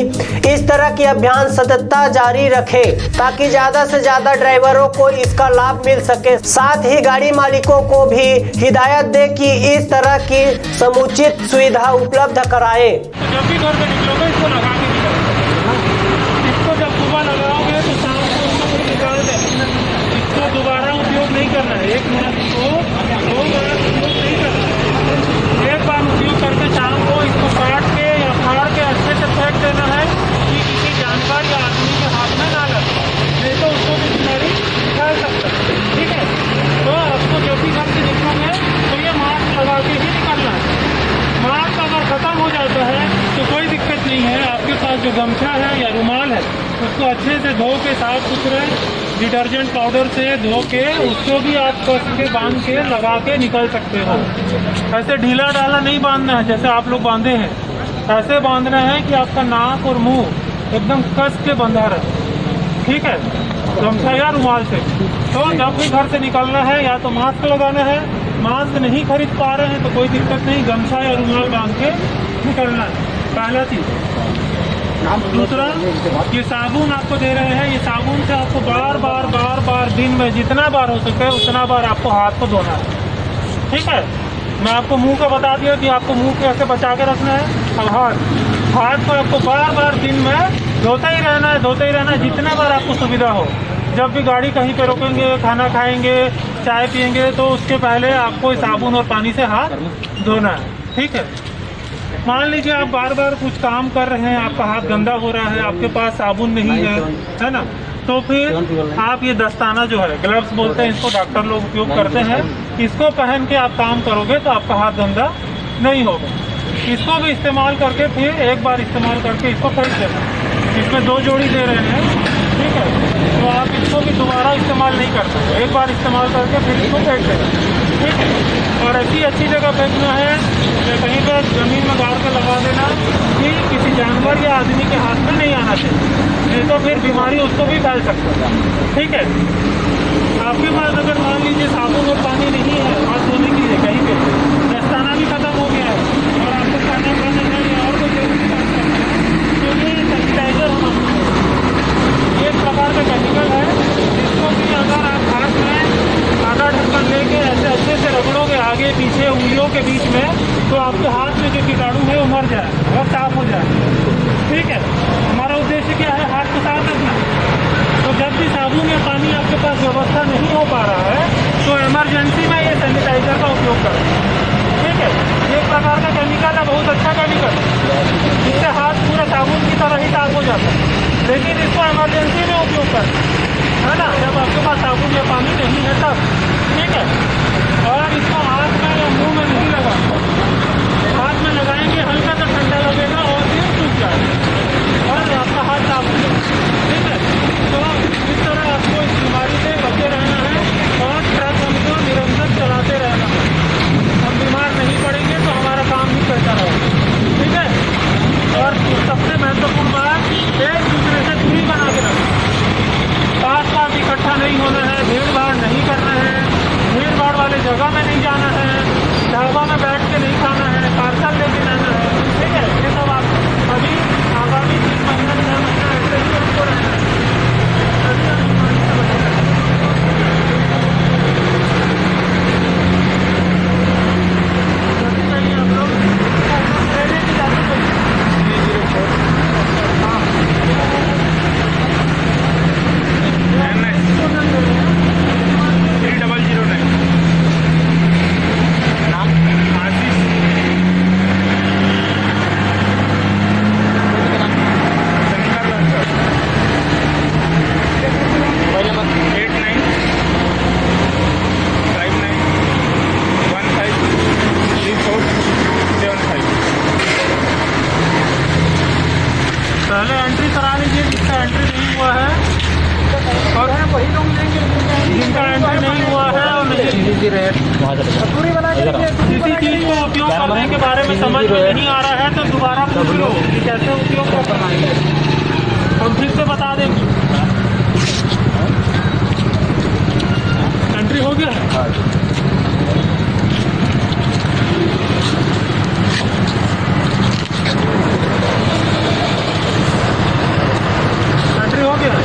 इस तरह की अभियान सततता जारी रखे ताकि ज्यादा से ज्यादा ड्राइवरों को इसका लाभ मिल सके। साथ ही गाड़ी मालिकों को भी हिदायत दे कि इस तरह की समुचित सुविधा उपलब्ध कराए। जब भी घर से निकलोगे इसको लगा के इसको जब सुबह लगाओगे तो शाम को उसको निकाल दे। इसको दोबारा उपयोग नहीं करना है। एक मिनट को 2 बार उपयोग नहीं करना है। एक बार उपयोग करके शाम को इसको काट के या फाड़ के अच्छे से फेंक देना है कि किसी जानवर या आदमी के हाथ में ना लगे, नहीं तो उसको भी बीमारी फैल सकता है। ठीक है, तो आपको जब भी घर से निकलोगे तो ये मास्क लगा के ही निकलना है। मास्क अगर ख़त्म हो जाता है तो कोई दिक्कत नहीं है। आपके पास जो गमछा है या रुमाल है उसको अच्छे से धो के साफ सुथरे डिटर्जेंट पाउडर से धो के उसको भी आप कस के बांध के लगा के निकल सकते हो। ऐसे ढीला डाला नहीं बांधना है जैसे आप लोग बांधे हैं। ऐसे बांधना है कि आपका नाक और मुंह एकदम कस के बंधा रहे। ठीक है, गमछा या रुमाल से। तो जब भी घर से निकलना है या तो मास्क लगाना है। मास्क नहीं खरीद पा रहे हैं तो कोई दिक्कत नहीं, गमछा या रुमाल बांध के निकलना है। पहला चीज़। दूसरा, ये साबुन आपको दे रहे हैं। ये साबुन से आपको बार बार दिन में जितना बार हो सके उतना बार आपको हाथ को धोना है। ठीक है, मैं आपको मुंह का बता दिया कि आपको मुंह कैसे बचा के रखना है। अब हाथ को आपको बार दिन में धोते ही रहना है जितना बार आपको सुविधा हो। जब भी गाड़ी कहीं पे रोकेंगे, खाना खाएंगे, चाय पियेंगे तो उसके पहले आपको साबुन और पानी से हाथ धोना है। ठीक है, मान लीजिए आप बार कुछ काम कर रहे हैं, आपका हाथ गंदा हो रहा है, आपके पास साबुन नहीं है ना, तो फिर आप ये दस्ताना जो है, ग्लव्स बोलते हैं इसको, डॉक्टर लोग उपयोग करते हैं। इसको पहन के आप काम करोगे तो आपका हाथ गंदा नहीं होगा। इसको भी इस्तेमाल करके फिर एक बार इस्तेमाल करके इसको फेंक देना। इसमें 2 जोड़ी दे रहे हैं। ठीक है, तो आप इसको भी दोबारा इस्तेमाल नहीं कर सकते। एक बार इस्तेमाल करके फिर इसको फेंक देना। ठीक है, और ऐसी अच्छी जगह फेंकना है या कहीं पर ज़मीन में गाड़ के लगा देना कि किसी जानवर या आदमी के हाथ में नहीं आना चाहिए, नहीं तो फिर बीमारी उसको भी फैल सकती है। ठीक है, आपके पास अगर मान लीजिए साबुन और पानी नहीं है हाथ धोने के लिए, कहीं पे दस्ताना भी खत्म हो गया है और आपको खाना खाने में या और कोई जरूरी काम करना है तो ये सैनिटाइजर हम एक प्रकार का केमिकल है जिसको भी अगर आप हाथ में आधा ढक्कन लेके ऐसे अच्छे से रगड़ोगे आगे पीछे उंगलियों के बीच में तो आपके हाथ में जो कीटाणु है वो मर जाए और साफ हो जाए। ठीक है, हमारा उद्देश्य क्या है? हाथ को साफ रखना। तो जब भी साबुन या पानी आपके पास व्यवस्था नहीं हो पा रहा है तो इमरजेंसी में ये सैनिटाइजर का उपयोग करें। ठीक है, एक प्रकार का केमिकल है, बहुत अच्छा केमिकल, जिससे हाथ पूरा साबुन की तरह ही साफ हो जाता है। लेकिन इसको इमरजेंसी में उपयोग करें, है ना, जब आपके पास साबुन या पानी नहीं है तब। ठीक है, और इसको हाथ में या मुँह में नहीं लगा, हाथ में लगाएंगे हल्का सा ठंडा लगेगा और फिर सूख जाएगा और आपका हाथ साफ हो जाएगा। ठीक है, तो इस तरह आपको इस बीमारी से बचे रहना है और ट्रक हमको निरंतर चलाते रहना है। हम बीमार नहीं पड़ेंगे तो हमारा काम भी चलता रहेगा। ठीक है, और सबसे महत्वपूर्ण बात, एक दूसरे से दूरी बना के रखना। पास इकट्ठा नहीं हिंदी रहे वहाँ चले जाओ। किसी चीज को उपयोग करने के बारे में समझ में नहीं आ रहा है तो दोबारा पूछ लो कि कैसे उपयोग करना है, हम फिर से बता देंगे। एंट्री हो गया एंट्री हो गया।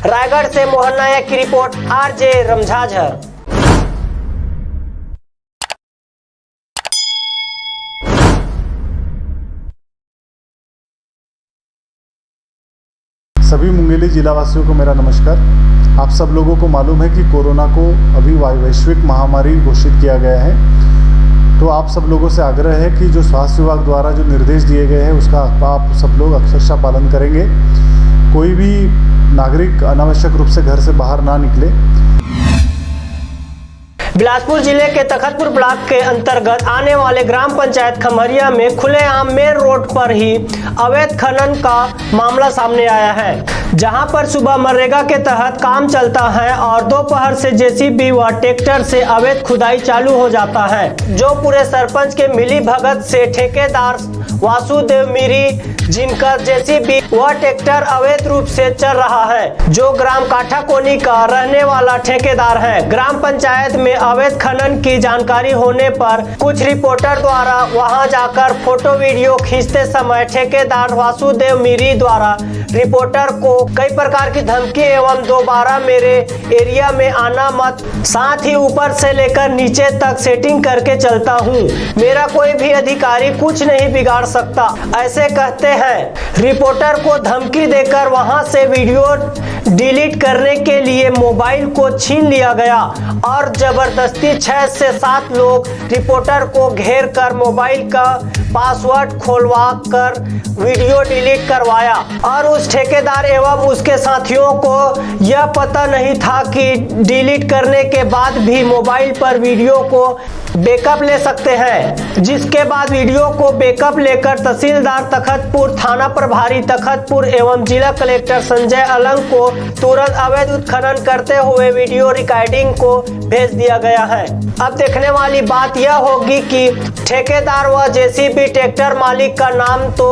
रायगढ़ से मोहन नायक की रिपोर्ट, आरजे रमझाझर। सभी मुंगेली जिला वासियों को मेरा नमस्कार। आप सब लोगों को मालूम है कि कोरोना को अभी वैश्विक महामारी घोषित किया गया है, तो आप सब लोगों से आग्रह है कि जो स्वास्थ्य विभाग द्वारा जो निर्देश दिए गए हैं उसका आप सब लोग अक्षरशः पालन करेंगे। कोई भी नागरिक अनावश्यक रूप से घर से बाहर ना निकले। बिलासपुर जिले के तखतपुर ब्लॉक के अंतर्गत आने वाले ग्राम पंचायत खमरिया में खुलेआम मेन रोड पर ही अवैध खनन का मामला सामने आया है, जहां पर सुबह मनरेगा के तहत काम चलता है और दोपहर से जेसीबी व ट्रैक्टर से अवैध खुदाई चालू हो जाता है, जो पूरे सरपंच के मिली भगत से ठेकेदार वासुदेव मीरी, जिनका जेसीबी व ट्रैक्टर अवैध रूप से चल रहा है, जो ग्राम काठाकोनी का रहने वाला ठेकेदार है। ग्राम पंचायत में अवैध खनन की जानकारी होने पर कुछ रिपोर्टर द्वारा वहां जाकर फोटो वीडियो खींचते समय ठेकेदार वासुदेव मीरी द्वारा रिपोर्टर को कई प्रकार की धमकी एवं दोबारा मेरे एरिया में आना मत, साथ ही ऊपर से लेकर नीचे तक सेटिंग करके चलता हूँ, मेरा कोई भी अधिकारी कुछ नहीं बिगाड़ सकता, ऐसे कहते हैं। रिपोर्टर को धमकी देकर वहां से वीडियो डिलीट करने के लिए मोबाइल को छीन लिया गया और जबरदस्ती 6 से 7 लोग रिपोर्टर को घेर कर मोबाइल का पासवर्ड खोलवा कर वीडियो डिलीट करवाया और उस ठेकेदार एवं उसके साथियों को यह पता नहीं था कि डिलीट करने के बाद भी मोबाइल पर वीडियो को बैकअप ले सकते हैं, जिसके बाद वीडियो को बैकअप लेकर तहसीलदार तखतपुर, थाना प्रभारी तखतपुर एवं जिला कलेक्टर संजय अलंग को तुरंत अवैध उत्खनन करते हुए वीडियो रिकॉर्डिंग को भेज दिया गया है। अब देखने वाली बात यह होगी कि ठेकेदार व जेसीबी ट्रैक्टर मालिक का नाम तो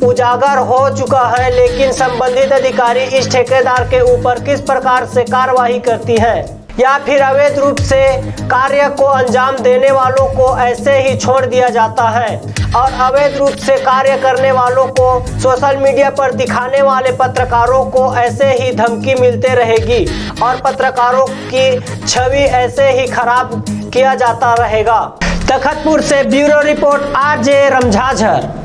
उजागर हो चुका है, लेकिन संबंधित अधिकारी इस ठेकेदार के ऊपर किस प्रकार से कार्रवाई करती है या फिर अवैध रूप से कार्य को अंजाम देने वालों को ऐसे ही छोड़ दिया जाता है और अवैध रूप से कार्य करने वालों को सोशल मीडिया पर दिखाने वाले पत्रकारों को ऐसे ही धमकी मिलते रहेगी और पत्रकारों की छवि ऐसे ही खराब किया जाता रहेगा। तखतपुर से ब्यूरो रिपोर्ट, आरजे रमझाझर।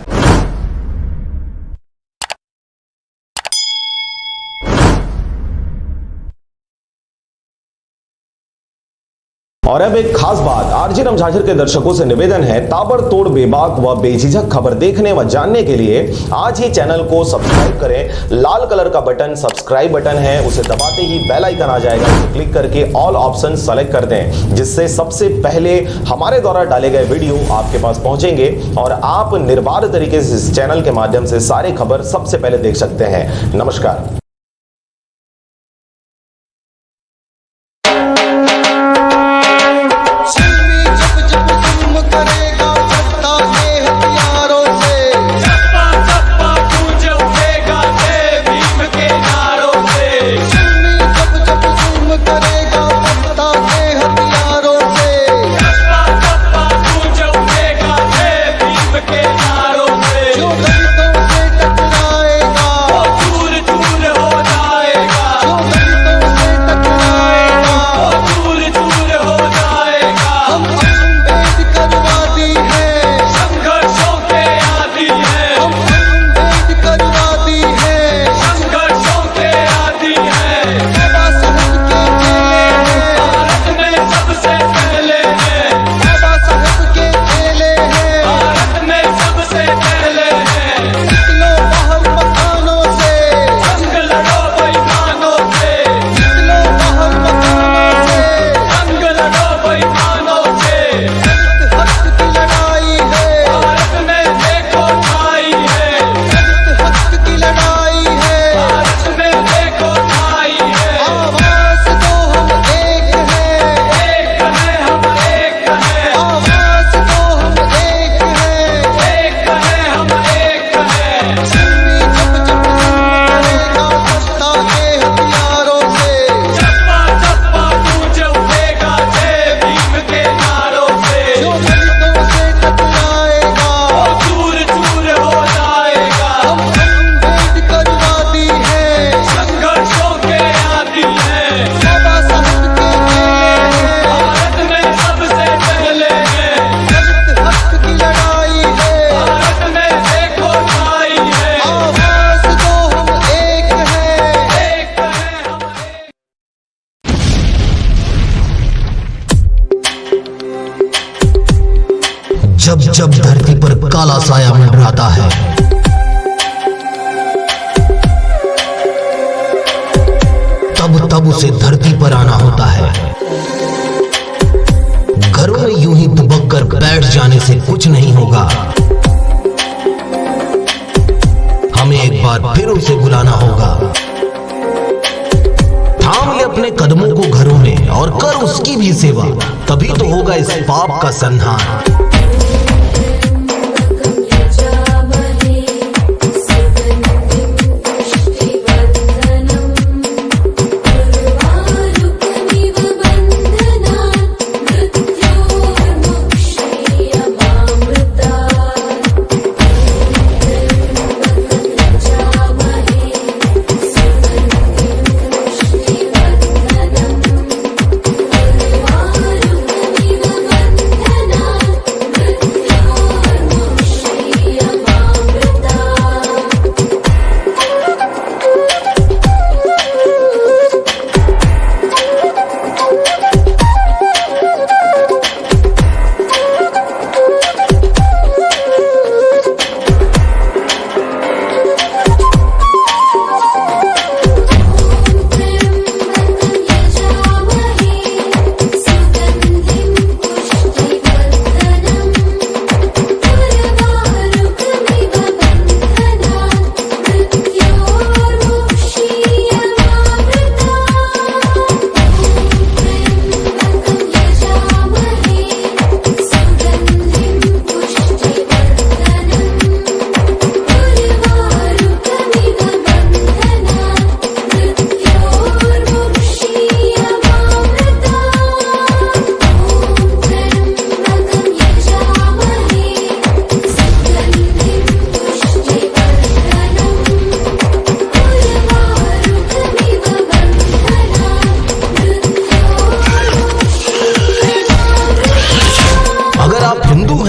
और अब एक खास बात, आरजे रमझाझर के दर्शकों से निवेदन है, ताबड़तोड़ बेबाक व बेझिझक खबर देखने व जानने के लिए आज ही चैनल को सब्सक्राइब करें। लाल कलर का बटन सब्सक्राइब बटन है, उसे दबाते ही बेल आइकन आ जाएगा, उसे क्लिक करके ऑल ऑप्शन सेलेक्ट कर दें, जिससे सबसे पहले हमारे द्वारा डाले गए वीडियो आपके पास पहुंचेंगे और आप निर्बाध तरीके से इस चैनल के माध्यम से सारे खबर सबसे पहले देख सकते हैं। नमस्कार। जो दलितों से टकराएगा धरती पर काला साया मंडराता है। तब उसे धरती पर आना होता है। घरों में यूं ही दुबक कर बैठ जाने से कुछ नहीं होगा। हमें एक बार फिर उसे बुलाना होगा। थाम ले अपने कदमों को घरों में और कर उसकी भी सेवा, तभी तो होगा इस पाप का संहार।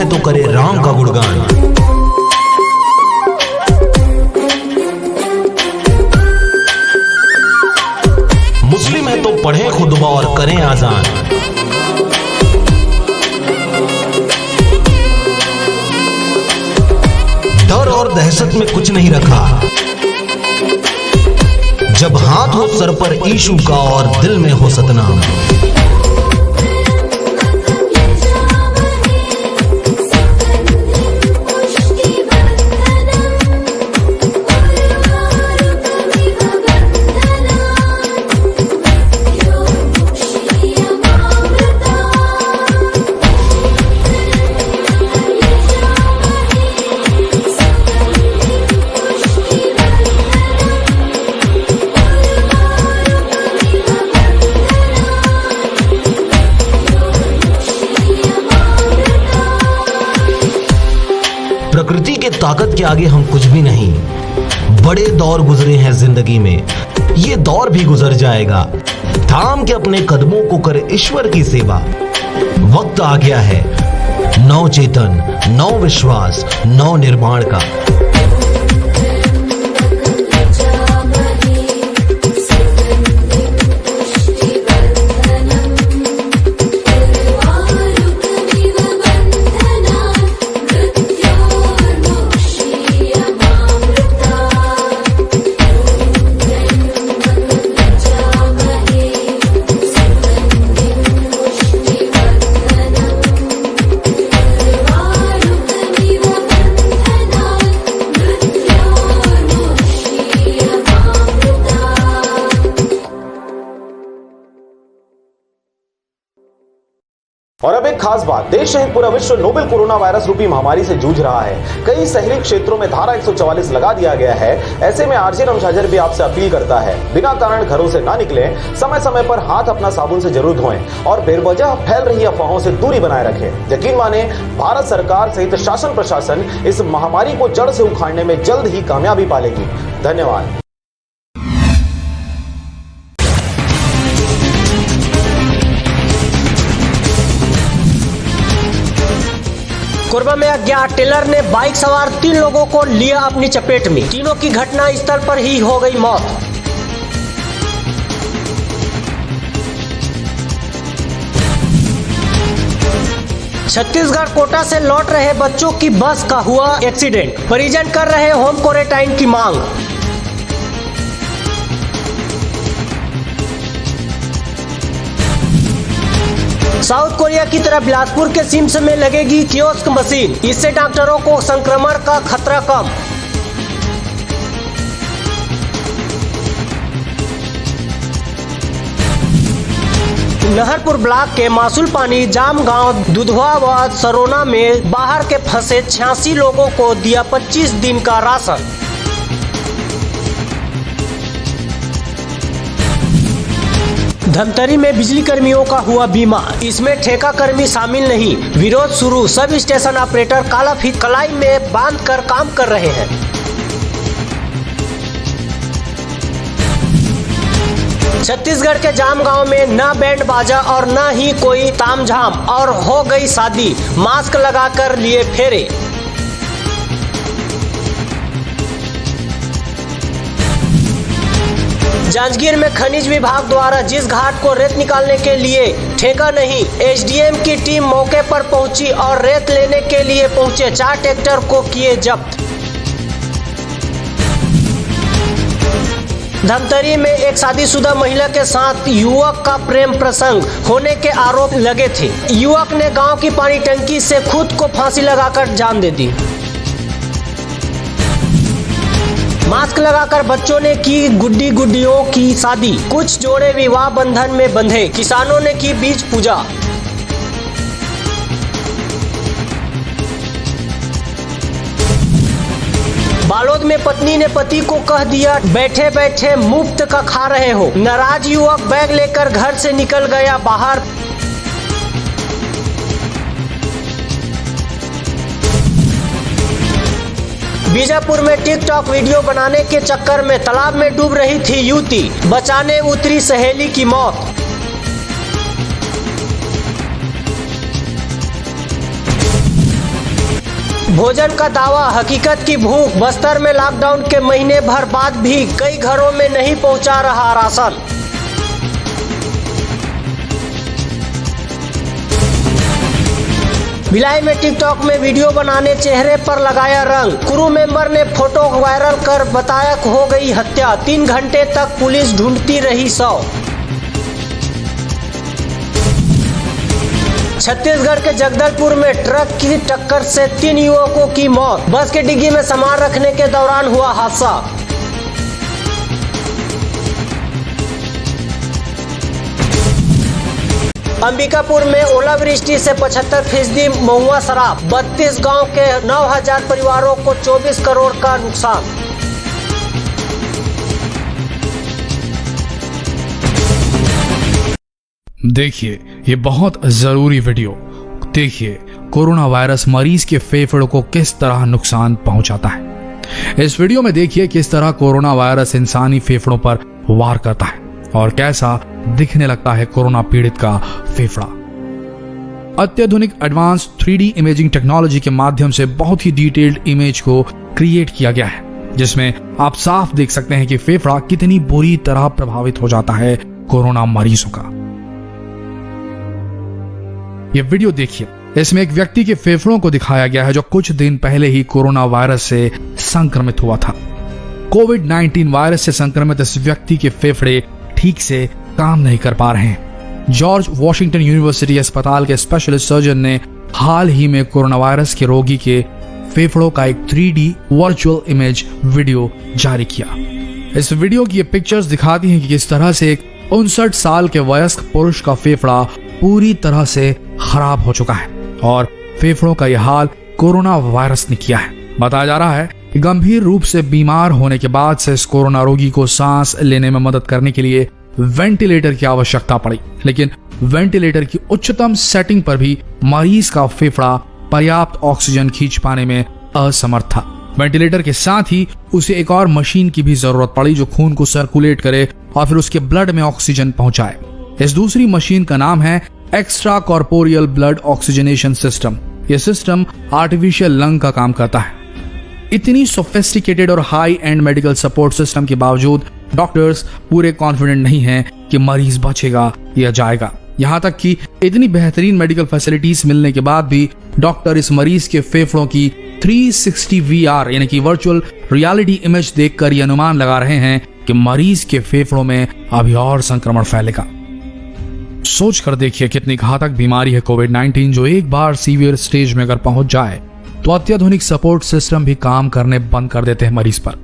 तो करे राम का गुणगान। मुस्लिम है तो पढ़े खुतबा और करें आजान। डर और दहशत में कुछ नहीं रखा। जब हाथ हो सर पर ईशु का और दिल में हो सतनाम। प्रकृति के ताकत के आगे हम कुछ भी नहीं। बड़े दौर गुजरे हैं जिंदगी में, ये दौर भी गुजर जाएगा। थाम के अपने कदमों को कर ईश्वर की सेवा। वक्त आ गया है नव चेतन, नव विश्वास, नव निर्माण का। और अब एक खास बात, देश सहित पूरा विश्व नोवेल कोरोना वायरस रूपी महामारी से जूझ रहा है। कई शहरी क्षेत्रों में धारा 144 लगा दिया गया है। ऐसे में आरजे रमझाझर भी आपसे अपील करता है, बिना कारण घरों से ना निकलें, समय समय पर हाथ अपना साबुन से जरूर धोएं और बेवजह फैल रही अफवाहों से दूरी बनाए रखें। यकीन माने, भारत सरकार सहित शासन प्रशासन इस महामारी को जड़ से उखाड़ने में जल्द ही कामयाबी पालेगी। धन्यवाद। कोरबा में अज्ञात टेलर ने बाइक सवार 3 लोगों को लिया अपनी चपेट में। तीनों की घटना स्थल पर ही हो गई मौत। छत्तीसगढ़ कोटा से लौट रहे बच्चों की बस का हुआ एक्सीडेंट, परिजन कर रहे होम क्वारंटाइन की मांग। साउथ कोरिया की तरह बिलासपुर के सिम्स में लगेगी कियोस्क मशीन, इससे डॉक्टरों को संक्रमण का खतरा कम। नहरपुर ब्लॉक के मासूल पानी जाम गांव दुधवा व सरोना में बाहर के फंसे 86 लोगों को दिया 25 दिन का राशन। धमतरी में बिजली कर्मियों का हुआ बीमा, इसमें ठेका कर्मी शामिल नहीं, विरोध शुरू। सब स्टेशन ऑपरेटर काला फीत कलाई में बांध कर काम कर रहे हैं। छत्तीसगढ़ के जाम गांव में न बैंड बाजा और न ही कोई तामझाम और हो गई शादी, मास्क लगाकर लिए फेरे। जांजगीर में खनिज विभाग द्वारा जिस घाट को रेत निकालने के लिए ठेका नहीं, एसडीएम की टीम मौके पर पहुंची और रेत लेने के लिए पहुंचे 4 ट्रैक्टर को किए जब्त। धमतरी में एक शादीशुदा महिला के साथ युवक का प्रेम प्रसंग होने के आरोप लगे थे। युवक ने गांव की पानी टंकी से खुद को फांसी लगाकर जान दे दी। मास्क लगाकर बच्चों ने की गुड्डी गुड्डियों की शादी, कुछ जोड़े विवाह बंधन में बंधे, किसानों ने की बीज पूजा। बालोद में पत्नी ने पति को कह दिया बैठे बैठे मुफ्त का खा रहे हो, नाराज युवक बैग लेकर घर से निकल गया बाहर। बीजापुर में टिकटॉक वीडियो बनाने के चक्कर में तालाब में डूब रही थी युवती, बचाने उतरी सहेली की मौत। भोजन का दावा, हकीकत की भूख। बस्तर में लॉकडाउन के महीने भर बाद भी कई घरों में नहीं पहुंचा रहा राशन। भिलाई में टिकटॉक में वीडियो बनाने चेहरे पर लगाया रंग, क्रू मेंबर ने फोटो वायरल कर बताया हो गई हत्या। 3 घंटे तक पुलिस ढूंढती रही शव। छत्तीसगढ़ के जगदलपुर में ट्रक की टक्कर से 3 युवकों की मौत, बस के डिग्गी में सामान रखने के दौरान हुआ हादसा। अंबिकापुर में ओलावृष्टि से 75% महुआ शराब, 32 गांव के 9000 परिवारों को 24 करोड़ का नुकसान। देखिए ये बहुत जरूरी वीडियो देखिए, कोरोना वायरस मरीज के फेफड़ों को किस तरह नुकसान पहुंचाता है। इस वीडियो में देखिए किस तरह कोरोना वायरस इंसानी फेफड़ों पर वार करता है और कैसा दिखने लगता है कोरोना पीड़ित का फेफड़ा। अत्याधुनिक एडवांस 3D इमेजिंग टेक्नोलॉजी के माध्यम से बहुत ही डिटेल्ड इमेज को क्रिएट किया गया है, जिसमें आप साफ देख सकते हैं कि फेफड़ा कितनी बुरी तरह प्रभावित हो जाता है कोरोना मरीजों का। ये वीडियो देखिए, इसमें एक व्यक्ति के फेफड़ों को दिखाया गया है जो कुछ दिन पहले ही कोरोना वायरस से संक्रमित हुआ था। कोविड-19 वायरस से संक्रमित इस व्यक्ति के फेफड़े ठीक से काम नहीं कर पा रहे हैं। जॉर्ज वॉशिंगटन यूनिवर्सिटी अस्पताल के स्पेशलिस्ट सर्जन ने हाल ही में कोरोना वायरस के रोगी के फेफड़ों का एक 3D वर्चुअल इमेज वीडियो जारी किया। इस वीडियो की ये पिक्चर्स दिखाती हैं कि किस तरह से एक 59 साल के वयस्क पुरुष का फेफड़ा पूरी तरह से खराब हो चुका है और फेफड़ों का यह हाल कोरोना वायरस ने किया है। बताया जा रहा है कि गंभीर रूप से बीमार होने के बाद से इस कोरोना रोगी को सांस लेने में मदद करने के लिए वेंटिलेटर की आवश्यकता पड़ी, लेकिन वेंटिलेटर की उच्चतम सेटिंग पर भी मरीज का फेफड़ा पर्याप्त ऑक्सीजन खींच पाने में असमर्थ था। वेंटिलेटर के साथ ही उसे एक और मशीन की भी जरूरत पड़ी जो खून को सर्कुलेट करे और फिर उसके ब्लड में ऑक्सीजन पहुंचाए। इस दूसरी मशीन का नाम है extra corporeal blood oxygenation system. यह सिस्टम आर्टिफिशियल लंग का काम करता है। इतनी सोफिस्टिकेटेड और high and medical support system के बावजूद डॉक्टर्स पूरे कॉन्फिडेंट नहीं हैं कि मरीज बचेगा या जाएगा। यहाँ तक कि इतनी बेहतरीन मेडिकल फैसिलिटीज मिलने के बाद भी डॉक्टर इस मरीज के फेफड़ों की 360 VR यानी कि वर्चुअल रियलिटी इमेज देखकर ये अनुमान लगा रहे हैं कि मरीज के फेफड़ों में अभी और संक्रमण फैलेगा। सोच कर देखिए कितनी घातक बीमारी है कोविड-19, जो एक बार सीवियर स्टेज में अगर पहुंच जाए तो अत्याधुनिक सपोर्ट सिस्टम भी काम करने बंद कर देते हैं मरीज पर।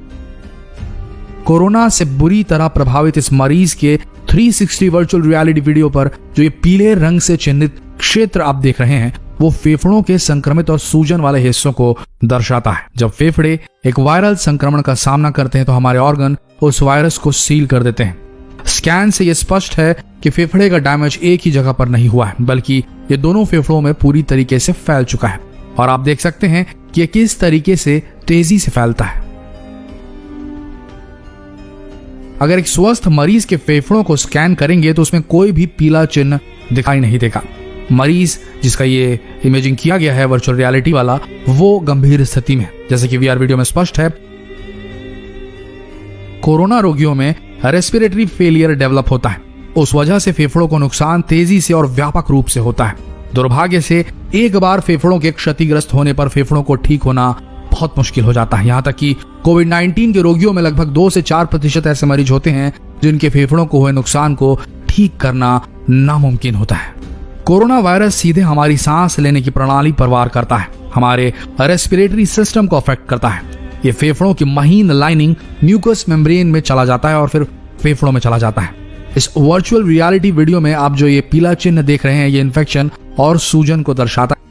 कोरोना से बुरी तरह प्रभावित इस मरीज के 360 वर्चुअल रियलिटी वीडियो पर जो ये पीले रंग से चिन्हित क्षेत्र आप देख रहे हैं वो फेफड़ों के संक्रमित और सूजन वाले हिस्सों को दर्शाता है। जब फेफड़े एक वायरल संक्रमण का सामना करते हैं तो हमारे ऑर्गन उस वायरस को सील कर देते हैं। स्कैन से यह स्पष्ट है कि फेफड़े का डैमेज एक ही जगह पर नहीं हुआ है, बल्कि ये दोनों फेफड़ों में पूरी तरीके से फैल चुका है। और आप देख सकते हैं कि यह किस तरीके से तेजी से फैलता है। अगर एक स्वस्थ मरीज के फेफड़ों को स्कैन करेंगे तो उसमें कोई भी पीला चिन्ह दिखाई नहीं देगा। मरीज जिसका ये इमेजिंग किया गया है वर्चुअल रियलिटी वाला, वो गंभीर स्थिति में, जैसे कि VR वीडियो में स्पष्ट है। कोरोना रोगियों में रेस्पिरेटरी फेलियर डेवलप होता है, उस वजह से फेफड़ों को नुकसान तेजी से और व्यापक रूप से होता है। दुर्भाग्य से एक बार फेफड़ों के क्षतिग्रस्त होने पर फेफड़ों को ठीक होना बहुत मुश्किल हो जाता है। यहाँ तक कि कोविड-19 के रोगियों में लगभग 2 से 4% ऐसे मरीज होते हैं जिनके फेफड़ों को हुए नुकसान को ठीक करना नामुमकिन होता है। कोरोना वायरस सीधे हमारी सांस लेने की प्रणाली पर वार करता है, हमारे रेस्पिरेटरी सिस्टम को अफेक्ट करता है। ये फेफड़ों की महीन लाइनिंग म्यूकस मेम्ब्रेन में चला जाता है और फिर फेफड़ों में चला जाता है। इस वर्चुअल रियलिटी वीडियो में आप जो ये पीला चिन्ह देख रहे हैं ये इन्फेक्शन और सूजन को दर्शाता है।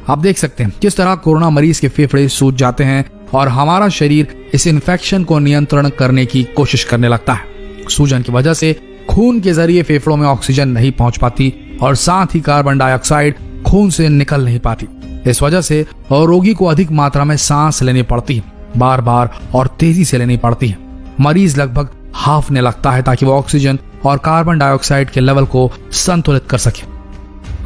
आप देख सकते हैं किस तरह कोरोना मरीज के फेफड़े सूज जाते हैं और हमारा शरीर इस इन्फेक्शन को नियंत्रण करने की कोशिश करने लगता है। सूजन की वजह से खून के जरिए फेफड़ों में ऑक्सीजन नहीं पहुंच पाती और साथ ही कार्बन डाइऑक्साइड खून से निकल नहीं पाती। इस वजह से रोगी को अधिक मात्रा में सांस लेनी पड़ती है, बार बार और तेजी से लेनी पड़ती है। मरीज लगभग हाफने लगता है ताकि वो ऑक्सीजन और कार्बन डाइऑक्साइड के लेवल को संतुलित कर सके।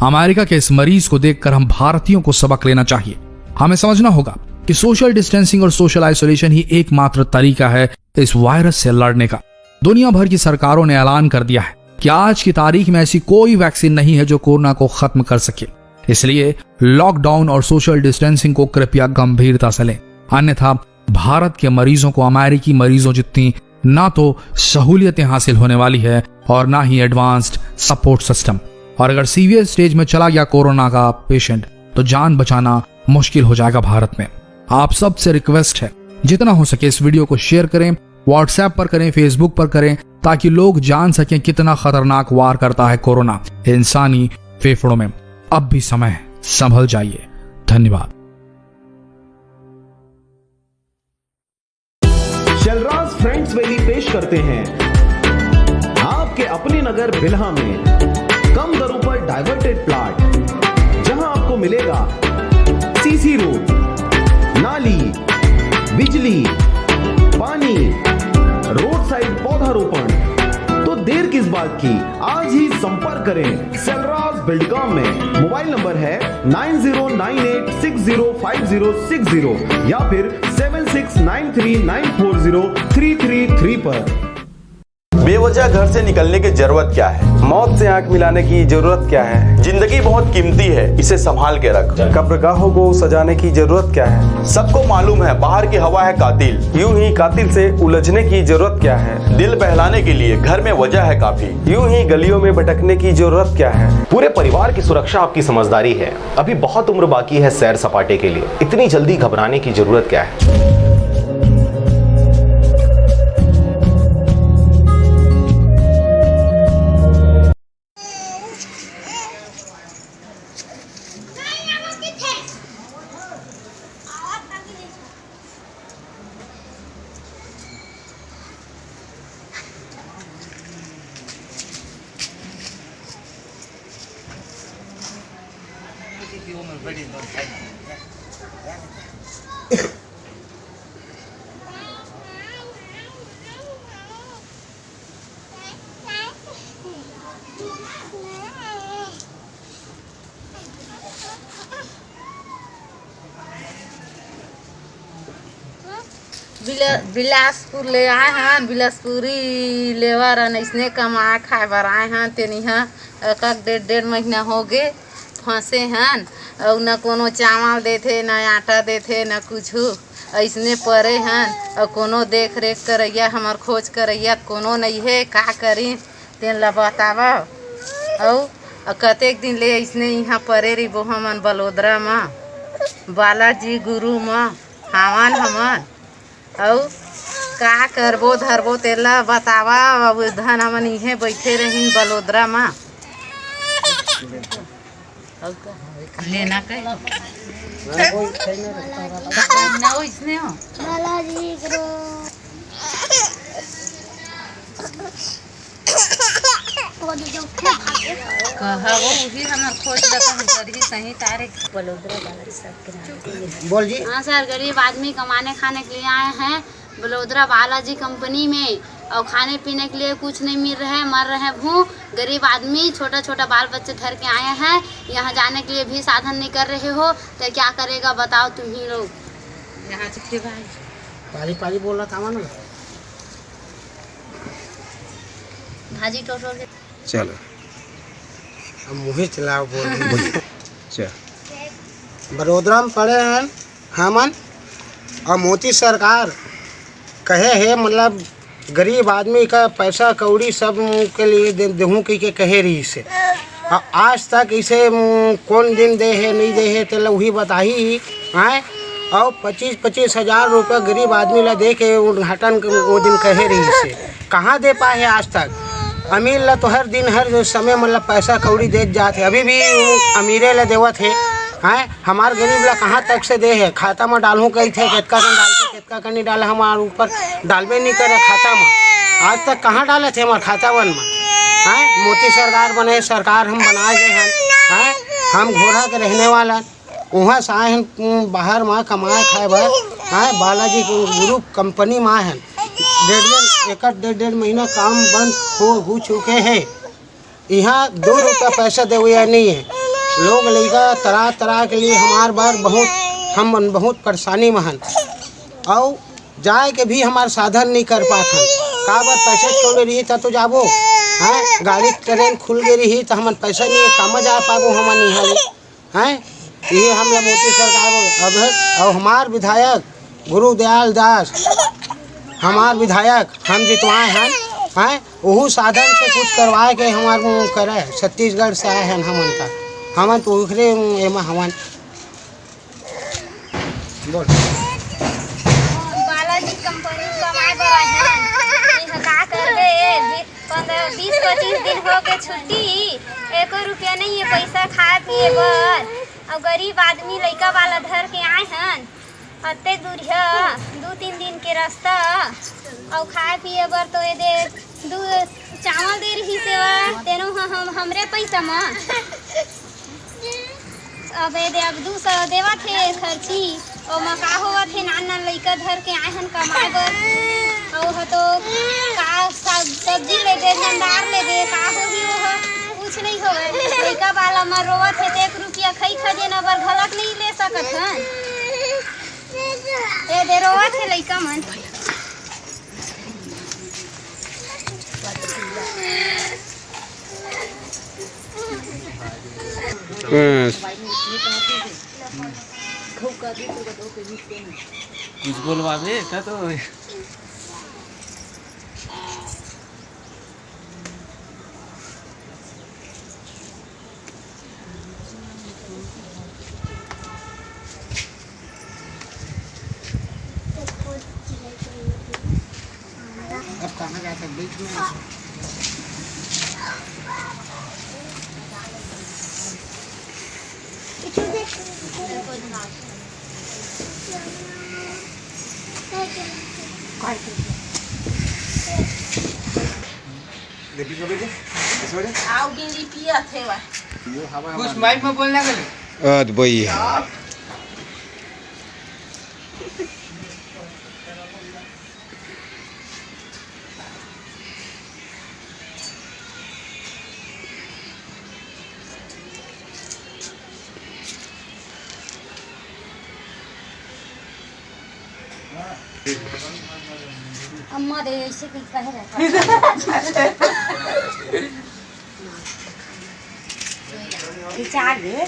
अमेरिका के इस मरीज को देखकर हम भारतीयों को सबक लेना चाहिए। हमें समझना होगा कि सोशल डिस्टेंसिंग और सोशल आइसोलेशन ही एकमात्र तरीका है इस वायरस से लड़ने का। दुनिया भर की सरकारों ने ऐलान कर दिया है कि आज की तारीख में ऐसी कोई वैक्सीन नहीं है जो कोरोना को खत्म कर सके। इसलिए लॉकडाउन और सोशल डिस्टेंसिंग को कृपया गंभीरता से लें, अन्यथा भारत के मरीजों को अमेरिकी मरीजों जितनी ना तो सहूलियतें हासिल होने वाली है और ना ही एडवांस्ड सपोर्ट सिस्टम। और अगर सीवियर स्टेज में चला गया कोरोना का पेशेंट तो जान बचाना मुश्किल हो जाएगा भारत में। आप सबसे रिक्वेस्ट है जितना हो सके इस वीडियो को शेयर करें, व्हाट्सएप पर करें, फेसबुक पर करें, ताकि लोग जान सकें कितना खतरनाक वार करता है कोरोना इंसानी फेफड़ों में। अब भी समय है, संभल जाइए। धन्यवाद। शलराज फ्रेंड्स वैली पेश करते हैं आपके अपने नगर बिल्हा में कम दरों पर डाइवर्टेड प्लॉट, जहां आपको मिलेगा सीसी रोड, नाली, बिजली, पानी, रोड साइड पौधारोपण। तो देर किस बात की, आज ही संपर्क करें शलराज बिल्डकॉम में। मोबाइल नंबर है 9098605060 या फिर 7693940333 पर। बेवजह घर से निकलने की जरूरत क्या है? मौत से आंख मिलाने की जरूरत क्या है? जिंदगी बहुत कीमती है, इसे संभाल के रख। कब्रगाहों को सजाने की जरूरत क्या है? सबको मालूम है बाहर की हवा है कातिल, यूं ही कातिल से उलझने की जरूरत क्या है? दिल बहलाने के लिए घर में वजह है काफी, यूं ही गलियों में भटकने की जरूरत क्या है? पूरे परिवार की सुरक्षा आपकी समझदारी है। अभी बहुत उम्र बाकी है सैर सपाटे के लिए, इतनी जल्दी घबराने की जरूरत क्या है? बिलासपुर ले आए हैं, बिलासपुरी लेवर इसने कमा खाए बर आए हैं। तेनी एक डेढ़ महीना हो गए फंसे हन और न कोनो चावल देथे न आटा देथे न कुछ ऐसने परे हन और कोनो देख रेख करैया हमार खोज करैया कोनो नहीं है का करी तेन ला बतावा और कतेक दिन ले ऐसने यहाँ परे रहिबो हमन बलोदरा में बालाजी गुरु में हावन हमन और का करबो धरबो तेला बतावा अब धन हमन इहे बैठे रहिन बलोदरा में लेना कहीं ना हो इसने हो बालाजी गुरु कहा वो भी हमार खोज लगा गरीब सही तारीख बलोदरा बोल जी। हाँ सर, गरीब आदमी कमाने खाने के लिए आए हैं बलोदरा बालाजी कंपनी में और खाने पीने के लिए कुछ नहीं मिल रहा है, मर रहे हैं भूख। गरीब आदमी छोटा छोटा बाल बच्चे धर के आए हैं, यहाँ जाने के लिए भी साधन नहीं कर रहे हो तो क्या करेगा बताओ तुम ही लोग। यहाँ से भाई पाली पाली बोल रहा था ना भाजी टोटो के चलो अब मुझे चलाओ बोल बड़ोदरा में पड़े हैं हमन और मोदी सरकार कहे है मतलब गरीब आदमी का पैसा कौड़ी सब के लिए देहूँ के कहे रही से और आज तक इसे कौन दिन दे है नहीं दे है तो वही बताही आए और 25-25 हज़ार रुपये गरीब आदमी ला दे के उद्घाटन वो दिन कहे रही से कहाँ दे पाए आज तक। अमीर ला तो हर दिन हर समय मतलब पैसा कौड़ी दे जाते अभी भी अमीरे ला देवत है हैं हमार गरीब ला कहाँ तक से दे है खाता में डालूँ कही थे केतका कन डालते केतका कन नहीं डाला हमारे ऊपर डालबे नहीं करे खाता में आज तक कहाँ डाले थे हमारे खाता वन में हैं। मोदी सरकार बने सरकार हम बनाए गए हैं हम घोड़ा के रहने वाला वहाँ से आए हैं बाहर में कमाए खाए भर हैं बालाजी गुरु कंपनी में आए हैं डेढ़ महीना काम बंद हो चुके हैं। यहाँ 2 रुपया पैसा दे हुआ नहीं है। लोग लड़का तरह तरह के लिए हमार बार हम बहुत परेशानी में हैं और जाए के भी हमारे साधन नहीं कर पाते का बार पैसे छोड़ रही था तो जाबो हैं गाड़ी ट्रेन खुल गई रही तो हम पैसा नहीं काम जा पाबो हम नहीं हैं। ये हम लोग मोदी सरकार अब और हमार विधायक गुरुदयाल दास हमार विधायक हम जितवाए हैं वह साधन से कुछ करवाए के हमारे करे छत्तीसगढ़ से आए हैं हमन का हमन तो उखरे एमा हमन बोल बालाजी कंपनी कमाए बर आए हैं का करबे 15-20-25 दिन हो गए छुट्टी 1 रुपया नहीं है पैसा खाए पिए बर और गरीब आदमी लड़का वाला धर के आए हैं अत्ते दूर है 2-3 दिन के रास्ता और खाए पिए बर तो ये दे चावल दे रही सेवा तेनो हमरे पैसा में अब ये दे अब 200 देवा थे खर्ची और मका हुआ थे नान लड़का धर के आए हैं कमाए बर और तो का सब्जी ले दे भंडार ले दे का होगी वो कुछ नहीं हो लड़का वाला में रोवा थे 1 रुपया खई खजेना बर घलक नहीं ले सकत हैं ये दे रोवा थे लड़का मन कुछ बोलवावे का तो अब कहाँ जाते बीच में आओ गिंदी पिया थे वा कुछ माइक में बोलना गले भैया अम्मा दे ऐसे कह रहे खिंचा गे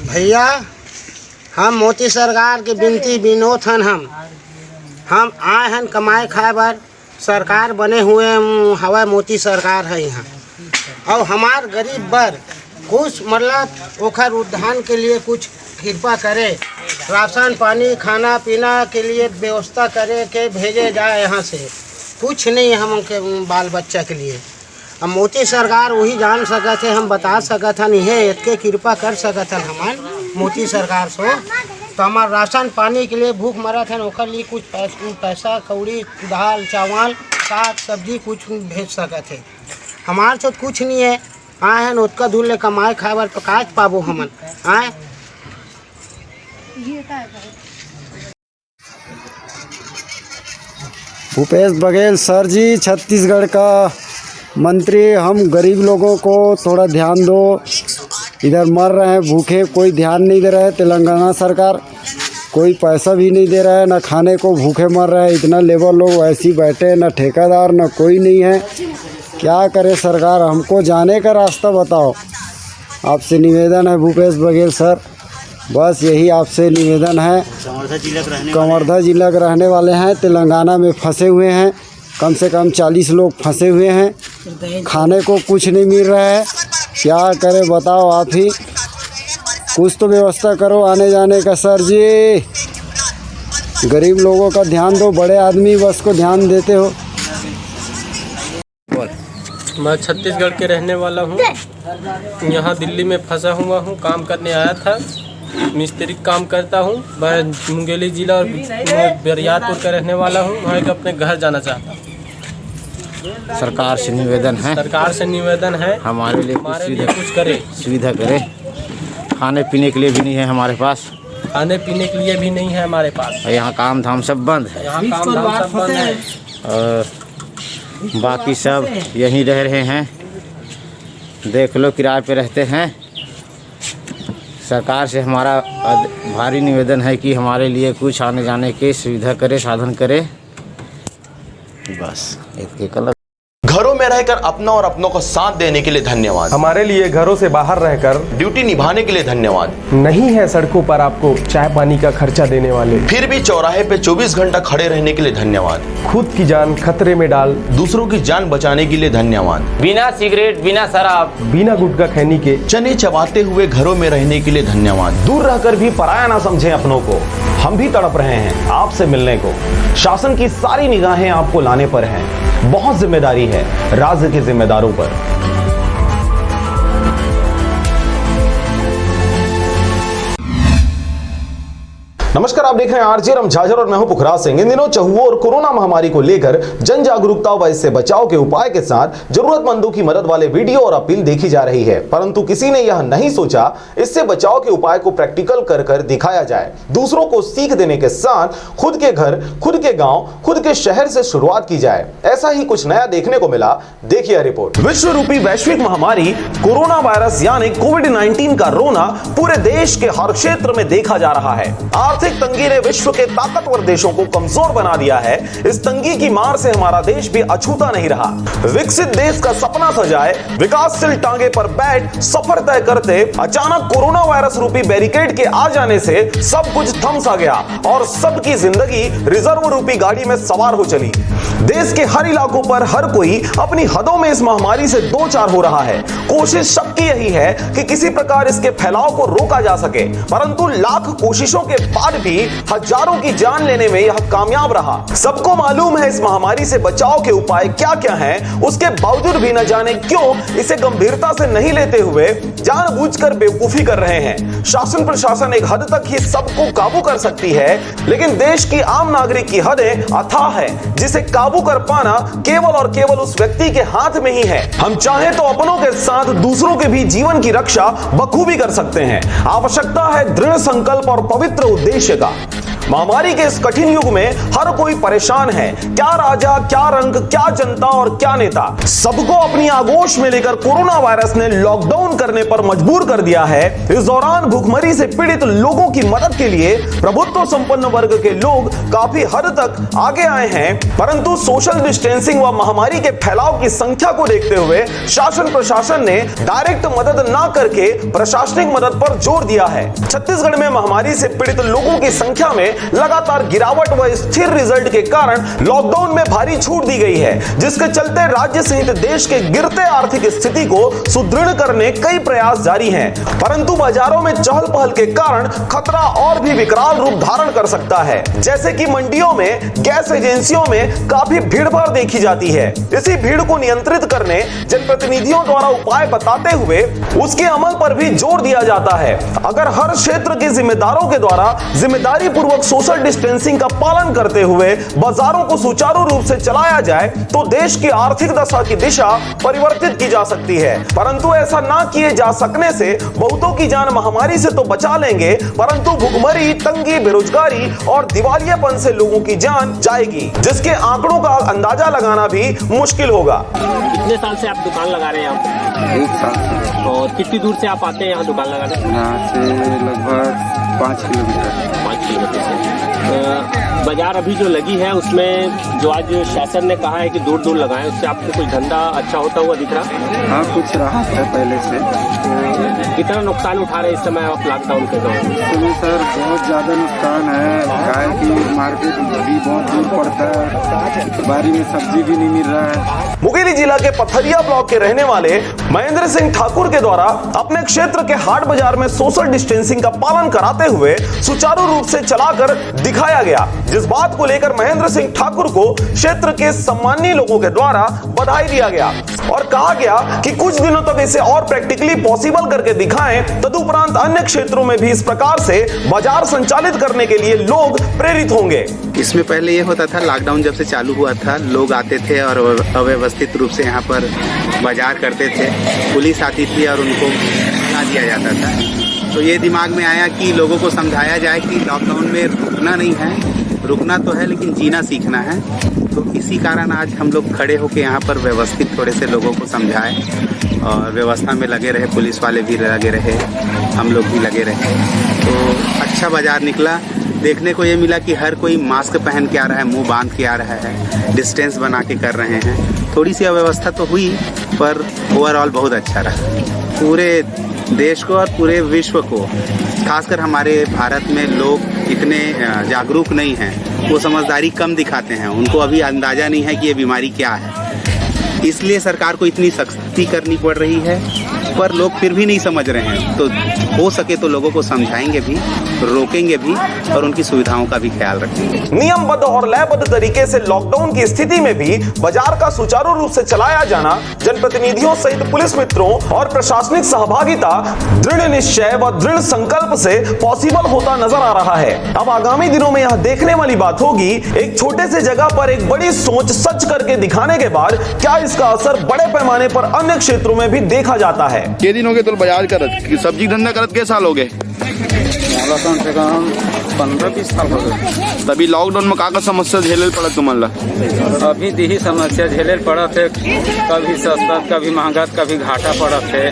भैया हम मोदी सरकार के बिनती विनोद हन हम आए हन कमाए खाए बार सरकार बने हुए हवा मोदी सरकार है यहाँ और हमार गरीब बर कुछ मतलब ओखर उद्धान के लिए कुछ कृपा करे राशन पानी खाना पीना के लिए व्यवस्था करे के भेजे जाए यहाँ से कुछ नहीं हम के बाल बच्चा के लिए अब मोदी सरकार वही जान सकत है हम बता सकत हन ये इतके कृपा कर सकत हन हमार मोदी सरकार सो तो हमार राशन पानी के लिए भूख मरत है ओकर लिए कुछ पैसा कौड़ी दाल चावल साग सब्जी कुछ भेज सकत है हमार तो कुछ नहीं है आए हैं उतका दूर ले कमाए खाए बर तो काज पाबो हमन आए भूपेश बघेल सर जी छत्तीसगढ़ का मंत्री, हम गरीब लोगों को थोड़ा ध्यान दो, इधर मर रहे हैं भूखे, कोई ध्यान नहीं दे रहा है। तेलंगाना सरकार कोई पैसा भी नहीं दे रहा है, ना खाने को भूखे मर रहे हैं, इतना लेबर लोग ऐसे ही बैठे हैं, ना ठेकेदार ना कोई नहीं है। क्या करे सरकार, हमको जाने का रास्ता बताओ। आपसे निवेदन है भूपेश बघेल सर, बस यही आपसे निवेदन है। कवर्धा जिला के रहने वाले हैं, तेलंगाना में फंसे हुए हैं, कम से कम 40 लोग फंसे हुए हैं, खाने को कुछ नहीं मिल रहा है। क्या करें बताओ आप ही, कुछ तो व्यवस्था करो आने जाने का सर जी। गरीब लोगों का ध्यान दो, बड़े आदमी बस को ध्यान देते हो। मैं छत्तीसगढ़ के रहने वाला हूँ, यहाँ दिल्ली में फंसा हुआ हूँ, काम करने आया था, मिस्त्री काम करता हूँ। मैं मुंगेली जिला और बरियारपुर का रहने वाला हूँ। मैं अपने घर जाना चाहता हूँ। सरकार से निवेदन है हमारे लिए कुछ करे, सुविधा करे। खाने पीने के लिए भी नहीं है हमारे पास, यहाँ काम धाम सब बंद है, और बाकी सब यहीं रह रहे हैं। देख लो किराए पे रहते हैं। सरकार से हमारा भारी निवेदन है कि हमारे लिए कुछ आने जाने की सुविधा करे, साधन करे, बस इतने कल। घरों में रहकर अपना और अपनों को साथ देने के लिए धन्यवाद। हमारे लिए घरों से बाहर रहकर ड्यूटी निभाने के लिए धन्यवाद। नहीं है सड़कों पर आपको चाय पानी का खर्चा देने वाले, फिर भी चौराहे पे 24 घंटा खड़े रहने के लिए धन्यवाद। खुद की जान खतरे में डाल दूसरों की जान बचाने के लिए धन्यवाद। बिना सिगरेट, बिना शराब, बिना गुटखा खैनी के चने चबाते हुए घरों में रहने के लिए धन्यवाद। दूर रहकर भी पराया ना समझें अपनों को, हम भी तड़प रहे हैं आपसे मिलने को। शासन की सारी निगाहें आपको लाने पर हैं, बहुत जिम्मेदारी है राज्य के जिम्मेदारों पर। नमस्कार, आप देख रहे हैं आरजे रम झाझर और मैं हूं पुखराज सिंह। इन दिनों चहुओर कोरोना महामारी को लेकर जन जागरूकता व इससे बचाव के उपाय के साथ जरूरतमंदों की मदद वाले वीडियो और अपील देखी जा रही है, परंतु किसी ने यह नहीं सोचा इससे बचाव के उपाय को प्रैक्टिकल कर कर दिखाया जाए। दूसरों को सीख देने के साथ खुद के घर, खुद के गांव, खुद के शहर से शुरुआत की जाए। ऐसा ही कुछ नया देखने को मिला, देखिए रिपोर्ट। विश्व रूपी वैश्विक महामारी कोरोना वायरस यानी कोविड-19 का रोना पूरे देश के हर क्षेत्र में देखा जा रहा है। आर्थिक तंगी ने विश्व के ताकतवर देशों को कमजोर बना दिया है। इस तंगी की मार से हमारा देश भी अछूता नहीं रहा। विकसित देश का सपना सजाए, विकासशील टांगे पर बैठ सफर तय करते अचानक कोरोना वायरस रूपी बैरिकेड के आ जाने से सब कुछ थम सा गया और सबकी जिंदगी रिजर्व रूपी गाड़ी में सवार हो चली। देश के हर इलाकों पर हर कोई अपनी हदों में इस महामारी से दो चार हो रहा है। कोशिश सबकी यही है कि किसी प्रकार इसके फैलाव को रोका जा सके, परंतु लाख कोशिशों के बाद बाद भी हजारों की जान लेने में यह कामयाब रहा। सबको मालूम है इस महामारी से बचाव के उपाय क्या क्या हैं, उसके बावजूद भी न जाने क्यों इसे गंभीरता से नहीं लेते हुए जानबूझकर बेवकूफी कर रहे हैं। शासन प्रशासन एक हद तक ही सबको काबू कर सकती है, लेकिन देश की आम नागरिक की हदें अथाह है, जिसे काबू कर पाना केवल और केवल उस व्यक्ति के हाथ में ही है। हम चाहे तो अपनों के साथ दूसरों के भी जीवन की रक्षा बखूबी कर सकते हैं। आवश्यकता है दृढ़ संकल्प और पवित्र उद्देश्य का। महामारी के इस कठिन युग में हर कोई परेशान है, क्या राजा, क्या रंग, क्या जनता और क्या नेता। सबको अपनी आगोश में लेकर कोरोना वायरस ने लॉकडाउन करने पर मजबूर कर दिया है। इस दौरान भूखमरी से पीड़ित लोगों की मदद के लिए प्रभुत्व संपन्न वर्ग के लोग काफी हद तक आगे आए हैं, परंतु सोशल डिस्टेंसिंग व महामारी के फैलाव की संख्या को देखते हुए शासन प्रशासन ने डायरेक्ट मदद न करके प्रशासनिक मदद पर जोर दिया है। छत्तीसगढ़ में महामारी से पीड़ित लोगों की संख्या में लगातार गिरावट व स्थिर रिजल्ट के कारण लॉकडाउन में भारी छूट दी गई है, जिसके चलते राज्य सहित देश के गिरते आर्थिक स्थिति को सुदृढ़ करने कई प्रयास जारी हैं, परंतु बाजारों में चहल पहल के कारण खतरा और भी विकराल रूप धारण कर सकता है। जैसे कि मंडियों में, गैस एजेंसियों में काफी भीड़ भाड़ देखी जाती है। इसी भीड़ को नियंत्रित करने जनप्रतिनिधियों द्वारा उपाय बताते हुए उसके अमल पर भी जोर दिया जाता है। अगर हर क्षेत्र के जिम्मेदारों के द्वारा जिम्मेदारी पूर्वक सोशल डिस्टेंसिंग का पालन करते हुए बाजारों को सुचारू रूप से चलाया जाए तो देश की आर्थिक दशा की दिशा परिवर्तित की जा सकती है। परंतु ऐसा ना किए जा सकने से बहुतों की जान महामारी से तो बचा लेंगे, परंतु भुखमरी, तंगी, बेरोजगारी और दिवालियापन से लोगों की जान जाएगी, जिसके आंकड़ों का अंदाजा लगाना भी मुश्किल होगा। कितने साल से आप दुकान लगा रहे हैं यहाँ? 1 साल से। और कितनी दूर से आप आते हैं यहाँ दुकान लगाने? यहाँ से लगभग 5 किलोमीटर। 5 किलोमीटर से। बाजार अभी जो लगी है उसमें जो आज शासन ने कहा है कि दूर दूर लगाएं, उससे आपको कुछ धंधा अच्छा होता हुआ दिख रहा? हाँ, कुछ राहत है पहले से। कितना नुकसान उठा रहे हैं इस समय आप लॉकडाउन के दौरान? इस समय सर बहुत ज़्यादा नुकसान है। गाय की मार्केट भी बहुत दूर पड़ता है, बारी में सब्जी भी नहीं मिल रहा है। मुंगेली जिला के पथरिया ब्लॉक के रहने वाले महेंद्र सिंह ठाकुर के द्वारा अपने क्षेत्र के हाट बाजार में सोशल डिस्टेंसिंग का पालन कराते हुए सुचारू रूप से चलाकर दिखाया गया, जिस बात को लेकर महेंद्र सिंह ठाकुर को क्षेत्र के सम्मानीय लोगों के द्वारा बधाई दिया गया और कहा गया कि कुछ दिनों तक इसे और प्रैक्टिकली पॉसिबल करके दिखाएं, तदुपरांत अन्य क्षेत्रों में भी इस प्रकार से बाजार संचालित करने के लिए लोग प्रेरित होंगे। इसमें पहले ये होता था, लॉकडाउन जब से चालू हुआ था, लोग आते थे और अव्यवस्थित रूप से यहाँ पर बाजार करते थे, पुलिस आती थी और उनको ना दिया जाता था। तो ये दिमाग में आया कि लोगों को समझाया जाए कि लॉकडाउन में रुकना नहीं है, रुकना तो है लेकिन जीना सीखना है। तो इसी कारण आज हम लोग खड़े होकर यहाँ पर व्यवस्थित थोड़े से लोगों को समझाएं और व्यवस्था में लगे रहे, पुलिस वाले भी लगे रहे, हम लोग भी लगे रहे। तो अच्छा बाजार निकला। देखने को ये मिला कि हर कोई मास्क पहन के आ रहा है, मुंह बांध के आ रहा है, डिस्टेंस बना के कर रहे हैं। थोड़ी सी अव्यवस्था तो हुई पर ओवरऑल बहुत अच्छा रहा। पूरे देश को और पूरे विश्व को, खासकर हमारे भारत में लोग इतने जागरूक नहीं हैं, वो समझदारी कम दिखाते हैं, उनको अभी अंदाज़ा नहीं है कि ये बीमारी क्या है। इसलिए सरकार को इतनी सख्ती करनी पड़ रही है, पर लोग फिर भी नहीं समझ रहे हैं। तो हो सके तो लोगों को समझाएंगे भी, रोकेंगे भी और उनकी सुविधाओं का भी ख्याल रखेंगे। नियमबद्ध और लयबद्ध तरीके से लॉकडाउन की स्थिति में भी बाजार का सुचारू रूप से चलाया जाना जनप्रतिनिधियों सहित पुलिस मित्रों और प्रशासनिक सहभागिता, दृढ़ निश्चय व दृढ़ संकल्प से पॉसिबल होता नजर आ रहा है। अब आगामी दिनों में यह देखने वाली बात होगी, एक छोटे से जगह पर एक बड़ी सोच सच करके दिखाने के बाद क्या इसका असर बड़े पैमाने पर अन्य क्षेत्रों में भी देखा जाता है। के दिन हो गए तो बाजार करत, सब्जी धंधा करत के साल हो गए? कम से कम 15-20 साल हो गए। तभी लॉकडाउन में का समस्या झेले पड़त तुमला? अभी यही समस्या झेले पड़त है, कभी सस्ता, कभी महंगा, कभी घाटा पड़त है,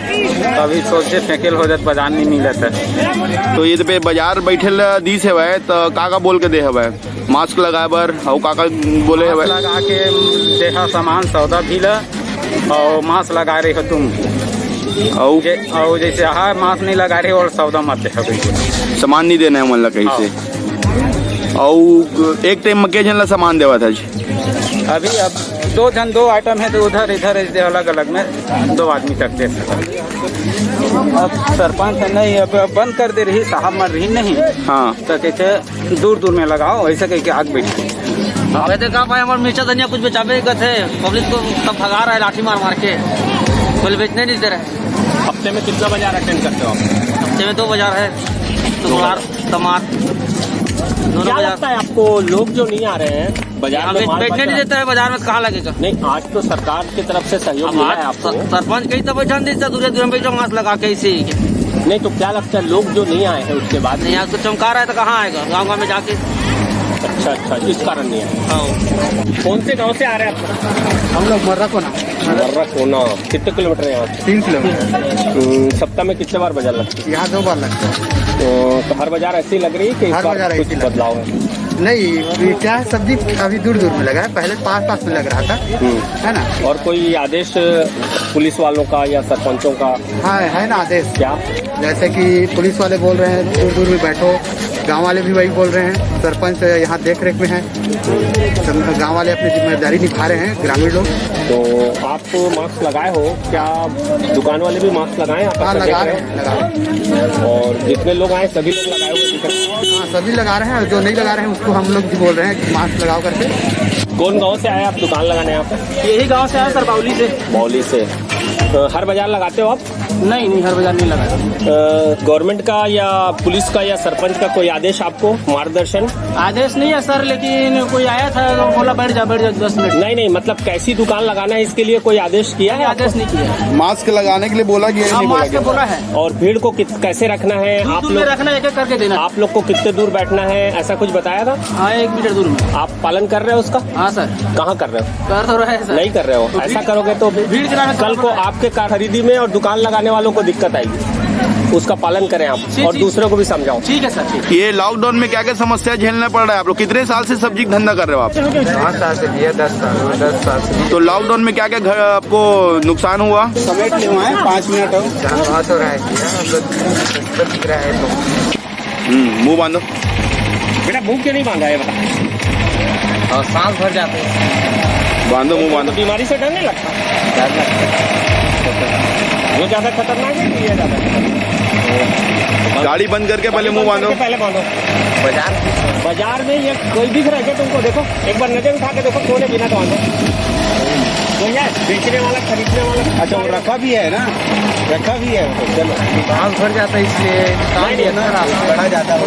कभी सोचे फेंकेल हो जात, बाजार नहीं मिलत है। तो ये पे बाजार बैठे दिस है तो का बोल के दे है? मास्क लगाए बर और का बोले है? लगा के देहा सामान सौदा भी ला और मास्क लगा रहे हो तुम, और जैसे हाँ मास्क नहीं लगा रहे और सौदा मत दे, सामान नहीं देना है मतलब कहीं से। और एक टाइम में के जन ला सामान देवा था? अभी अब दो जन दो आइटम है तो उधर इधर ऐसे अलग अलग में 2 आदमी तक दे सकते। अब सरपंच नहीं अब बंद कर दे रही साहब मर रही नहीं। हाँ तो कहते दूर दूर में लगाओ ऐसे कह के आग बैठी। कहते कहाँ पाए हमारे मिर्चा धनिया कुछ बेचाबे थे, पब्लिक को सब भगा रहा है लाठी मार मार के, कोई बेचने नहीं दे रहे। हफ्ते में कितना बाजार अटेंड करते हो आप? हफ्ते में 2 बाजार है, शुक्रवार टमाट दोनों क्या बाजार। लगता है आपको लोग जो नहीं आ रहे हैं बाजार में, बेचने नहीं देता है बाजार में, कहाँ लगेगा? नहीं आज तो सरकार की तरफ से सहयोग मिला है आपको। सरपंच कहीं तो बैठा नहीं, दूर दूर में मास्क लगा के ऐसे ही। नहीं तो क्या लगता है लोग जो नहीं आए हैं उसके बाद? नहीं आज तो चमका रहा है तो कहाँ आएगा गाँव गाँव में जाके। अच्छा इस कारण नहीं आए। कौन से गांव से आ रहे हैं आप? हम लोग मर्रा कोना। कितने किलोमीटर है यहाँ से? 3 किलोमीटर। सप्ताह में कितने बार बाजार लगता है? यहाँ 2 बार लगता है। तो हर बाजार ऐसी लग रही है कि इस बार कुछ बदलाव है? नहीं क्या है, सब्जी अभी दूर दूर में लगा है, पहले पास में लग रहा था, है ना। और कोई आदेश पुलिस वालों का या सरपंचों का? हाँ है ना आदेश। क्या? जैसे कि पुलिस वाले बोल रहे हैं दूर दूर में बैठो, गांव वाले भी वही बोल रहे हैं, सरपंच यहाँ देख रेख में है, गांव वाले अपनी जिम्मेदारी निभा रहे हैं, ग्रामीण लोग। तो आप मास्क लगाए हो क्या? दुकान वाले भी मास्क लगाए? हाँ लगा रहे हैं। और जितने लोग आए सभी लोग लगाए हुए? हाँ सभी लगा रहे हैं, और जो नहीं लगा रहे हैं उसको हम लोग भी बोल रहे हैं कि मास्क लगाओ करके। कौन गांव से आए आप दुकान लगाने यहाँ पे? यही गाँव से आया सर, बाउली से। बाउली से। हर बाजार लगाते हो आप? नहीं हर बाजार नहीं लगा। गवर्नमेंट का या पुलिस का या सरपंच का कोई आदेश आपको मार्गदर्शन? आदेश नहीं है सर, लेकिन कोई आया था तो बोला बैठ जा 10 मिनट। नहीं मतलब कैसी दुकान लगाना है इसके लिए कोई आदेश किया है? आदेश नहीं किया। मास्क लगाने के लिए बोला गया है? मास्क बोला है। और भीड़ को कैसे रखना है? आप लोग रखना है, एक करके देना। आप लोग को कितने दूर बैठना है ऐसा कुछ बताया था? हाँ 1 मीटर दूर में। आप पालन कर रहे हो उसका? हाँ सर। कहाँ कर रहे हो? कर तो रहे सर। नहीं कर रहे हो? ऐसा करोगे तो भीड़ कल को आपके खरीदी में और दुकान लगाने वालों को दिक्कत आएगी। उसका पालन करें आप और दूसरों को भी समझाओ। ठीक है सर। ये लॉकडाउन में क्या क्या समस्या झेलना पड़ रहा है आप लोग? कितने साल से सब्जी का धंधा कर रहे हो आप? 5 साल से दिया, 10 साल से। तो लॉकडाउन में क्या क्या घर आपको नुकसान हुआ? समेट ले हुआ है 5 मिनट हो रहा है तो मुँह बांधो बेटा। मुँह क्यों नहीं बांधा है बता? और सांस भर जाते हैं। बांधो मुँह बांधो। बीमारी से डर नहीं लगता? डर लगता। वो ज्यादा खतरनाक है कि ये ज्यादा? गाड़ी बंद करके पहले मुंह बांधो। पहले बांधो। बाजार में ये कोई दिख रहा है तुमको? देखो एक बार नजर उठा के देखो, कोने बिना तो बांधो। कोई है बेचने वाला खरीदने वाला? अच्छा वो रखा भी है ना? रखा भी है। चलो सांस भर जाता है इसलिए बढ़ा जाता है।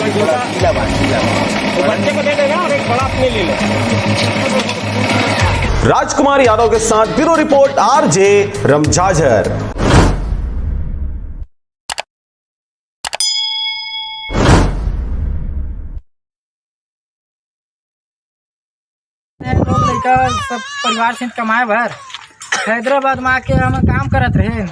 बच्चे को दे देगा और एक बड़ा अपने ले लो। राजकुमार यादव के साथ ब्यूरो रिपोर्ट आरजे रमझाझर। लोग लड़का सब परिवार से कमाए भर हैदराबाद में आके हम काम करत रहे,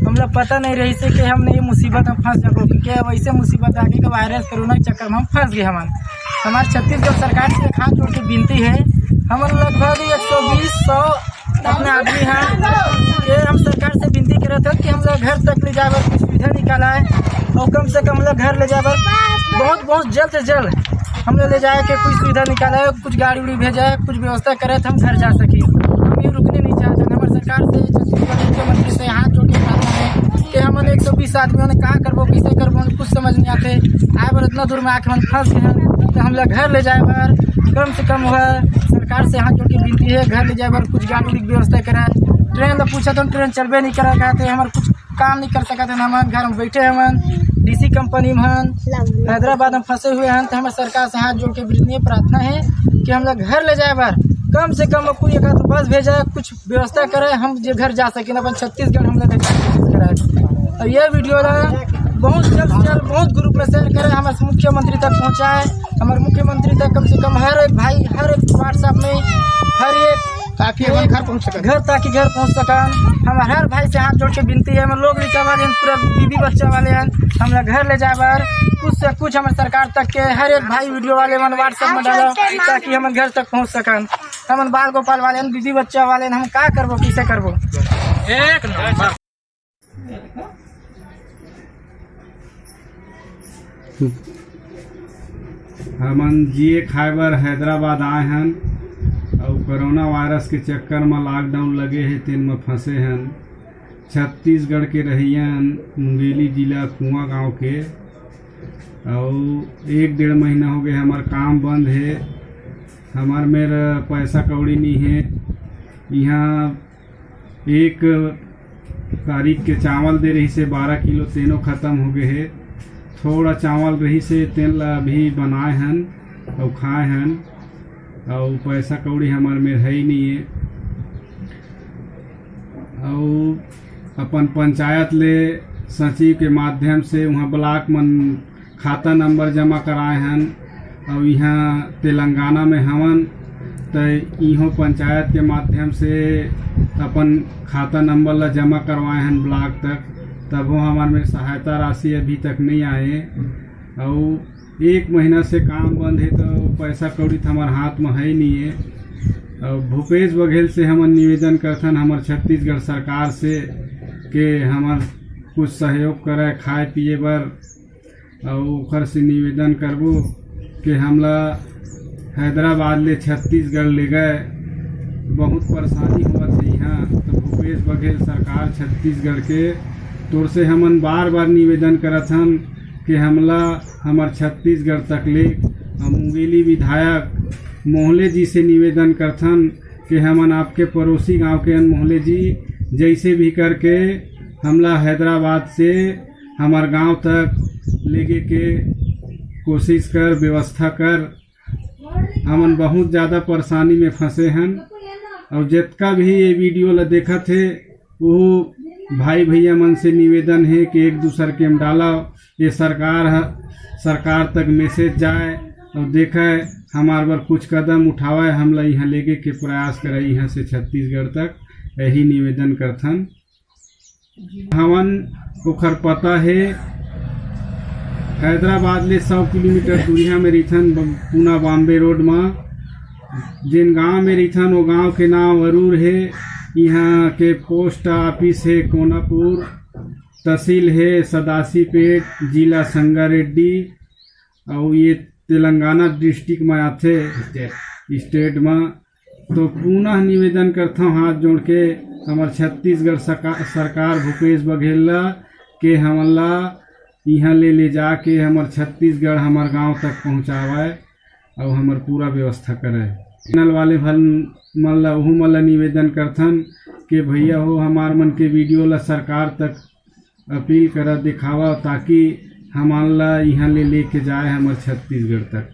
हम लोग पता नहीं रही से कि हमने ये मुसीबत में फंस जाओ, क्योंकि वैसे मुसीबत आगे का वायरस कोरोना के चक्कर में हम फंस गए। हमारे छत्तीसगढ़ सरकार से हाथ जोड़ के विनती है, हम लगभग 120-100 अपने आदमी हैं कि हम सरकार से विनती कर रहे थे कि हम लोग घर तक ले जाकर कुछ सुविधा निकाला है, और कम से कम लोग घर ले जाकर बहुत जल्द से जल्द हम लोग ले जाए कि कुछ सुविधा निकाला है, कुछ गाड़ी उड़ी भेजा है, कुछ व्यवस्था करे तो हम घर जा सके। हम ये रुकने नहीं चाहते। हमारे सरकार से छत्तीसगढ़ मुख्यमंत्री से हाथ जोड़ के प्रार्थना है कि हमने 120 आदमियों ने कहाँ करबो कैसे करबो कुछ समझ नहीं आते। आए बार इतना दूर में आके हम फंस गए हैं, तो हम लोग घर ले जाए बार कम से कम हुआ सरकार से हाथ जोड़ के विनती है, घर ले जाए बार कुछ गाड़ी उड़ी व्यवस्था कराए। ट्रेन तो पूछा तो ट्रेन चलबे नहीं करा कहते, हमारे कुछ काम नहीं कर सका थे। हमारे घर में बैठे हम डीसी कंपनी में हैदराबाद में फंसे हुए हैं, तो हमारे सरकार से हाथ जोड़ के विनती प्रार्थना है कि हम लोग घर ले जाए बार कम से कम कोई एक बस भेजा, कुछ व्यवस्था करे, हम जो घर जा सकें अपन छत्तीसगढ़ हम लोग कराए। और ये वीडियो बहुत जल्द से जल्द बहुत ग्रुप में शेयर करें, हमारे मुख्यमंत्री तक पहुँचाए। हमारे मुख्यमंत्री तक कम से कम हर एक भाई हर एक व्हाट्सएप में हर एक ताकि घर पहुँच सके, ताकि घर पहुँच सका। हमारे हर भाई से हाथ जोड़ के विनती है। हम लोग लिखा वाले पूरा बीबी बच्चा वाले हैं, हम लोग घर ले जाए बार कुछ से कुछ हमारे सरकार तक के हर एक भाई वीडियो वाले मन व्हाट्सएप में डालो ताकि हम घर तक पहुँच सकन। हम बाल गोपाल वाले बीबी बच्चा वाले हम क्या करबो कैसे करबो। एक नंबर हमन जी खाए बर हैदराबाद आए हैं और कोरोना वायरस के चक्कर में लॉकडाउन लगे है तेन में फंसे हैं। छत्तीसगढ़ के रहियन मुंगेली जिला कुआं गांव के, और 1-1.5 महीना हो गए हमार काम बंद है। हमार मेरा पैसा कौड़ी नहीं है। यहाँ 1 तारीख के चावल दे रही से 12 किलो तेनों ख़त्म हो गए है। थोड़ा चावल रही से तेल अभी बनाए हैं और खाए हैं, और पैसा कौड़ी हमारे में है ही नहीं है। और अपन पंचायत ले सचिव के माध्यम से वहाँ ब्लॉक में खाता नंबर जमा कराए हैं, और यहाँ तेलंगाना में हमन तो इहों पंचायत के माध्यम से अपन खाता नंबर ला जमा करवाए हैं ब्लॉक तक, तब वो हमारे में सहायता राशि अभी तक नहीं आए। और 1 महीना से काम बंद है तो पैसा कौड़ी तो हमारे हाथ में है ही नहीं है। और भूपेश बघेल से हम निवेदन करथन हमार छत्तीसगढ़ सरकार से कि हमार कुछ सहयोग करे खाए पिए बर, और ओकर से निवेदन करबो कि हमला हैदराबाद ले छत्तीसगढ़ ले गए, बहुत परेशानी हुआ थी यहाँ। तो भूपेश बघेल सरकार छत्तीसगढ़ के तौर से हमन बार बार निवेदन करत हन कि हमला हमार छत्तीसगढ़ तक ले। मुंगेली विधायक मोहले जी से निवेदन करथन कि हमन आपके पड़ोसी गांव के मोहले जी जैसे भी करके हमला हैदराबाद से हमार गांव तक लेके के कोशिश कर, व्यवस्था कर। हमन बहुत ज़्यादा परेशानी में फंसे हैं, और जितना भी ये वीडियो ला देखा थे वो भाई भैया मन से निवेदन है कि एक दूसरे के में डाला, ये सरकार तक मैसेज जाए और देखे हमारे पर कुछ कदम उठावे, हम लोग यहाँ लेके के प्रयास करें यहाँ से छत्तीसगढ़ तक। यही निवेदन करथन। हमन ओखर पता है हैदराबाद ले 100 किलोमीटर दूरिया में रहीथन, पूना बॉम्बे रोड में। जिन गांव में रहीथन वो गांव के नाम वरूर है। यहाँ के पोस्ट ऑफिस है कोनापुर, तहसील है सदासीपेट, जिला संगारेड्डी, और ये तेलंगाना डिस्ट्रिक्ट में आते स्टेट में। तो पुनः निवेदन करता हूँ हाथ जोड़ के हमार छत्तीसगढ़ सरकार भूपेश बघेल के हमला यहाँ ले जाके हमार छत्तीसगढ़ हमार गांव तक पहुँचावे और हमार पूरा व्यवस्था करे। चैनल वाले मल्ला निवेदन करथन कि भैया हो हमार मन के वीडियो ला सरकार तक अपील कर दिखावा, ताकि हमारा यहाँ लेके जाए हमारे छत्तीसगढ़ तक।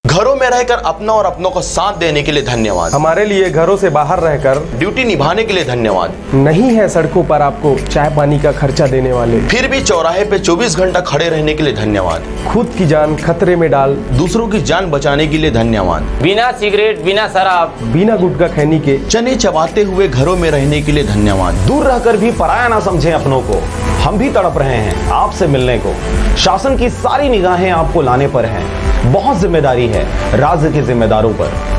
घरों में रहकर अपना और अपनों को साथ देने के लिए धन्यवाद। हमारे लिए घरों से बाहर रहकर ड्यूटी निभाने के लिए धन्यवाद। नहीं है सड़कों पर आपको चाय पानी का खर्चा देने वाले, फिर भी चौराहे पे 24 घंटा खड़े रहने के लिए धन्यवाद। खुद की जान खतरे में डाल दूसरों की जान बचाने के लिए धन्यवाद। बिना सिगरेट, बिना शराब, बिना गुटखा खैनी के चने चबाते हुए घरों में रहने के लिए धन्यवाद। दूर रहकर भी पराया ना समझें अपनों को, हम भी तड़प रहे हैं आपसे मिलने को। शासन की सारी निगाहें आपको लाने पर हैं, बहुत जिम्मेदारी है राज्य के जिम्मेदारों पर।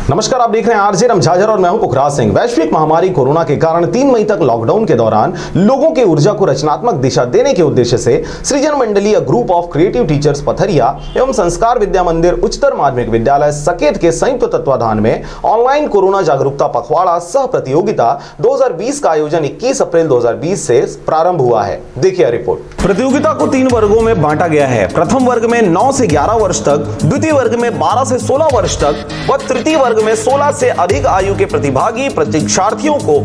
नमस्कार, आप देख रहे हैं आरजे झाझर और मैं हूं पुखराज सिंह। वैश्विक महामारी कोरोना के कारण 3 मई तक लॉकडाउन के दौरान लोगों के ऊर्जा को रचनात्मक दिशा देने के उद्देश्य से सृजन मंडलीय group of creative teachers Patharia एवं संस्कार विद्या मंदिर उच्चतर माध्यमिक विद्यालय सकेत के संयुक्त तत्वाधान में ऑनलाइन कोरोना जागरूकता पखवाड़ा सह प्रतियोगिता 2020 का आयोजन 21 अप्रैल 2020 से प्रारंभ हुआ है। देखिए रिपोर्ट। प्रतियोगिता को 3 वर्गों में बांटा गया है। प्रथम वर्ग में 9 से 11 वर्ष तक, द्वितीय वर्ग में 12 से 16 वर्ष तक व तृतीय वर्ग में 16 से अधिक आयु के प्रतिभागी परीक्षार्थियों को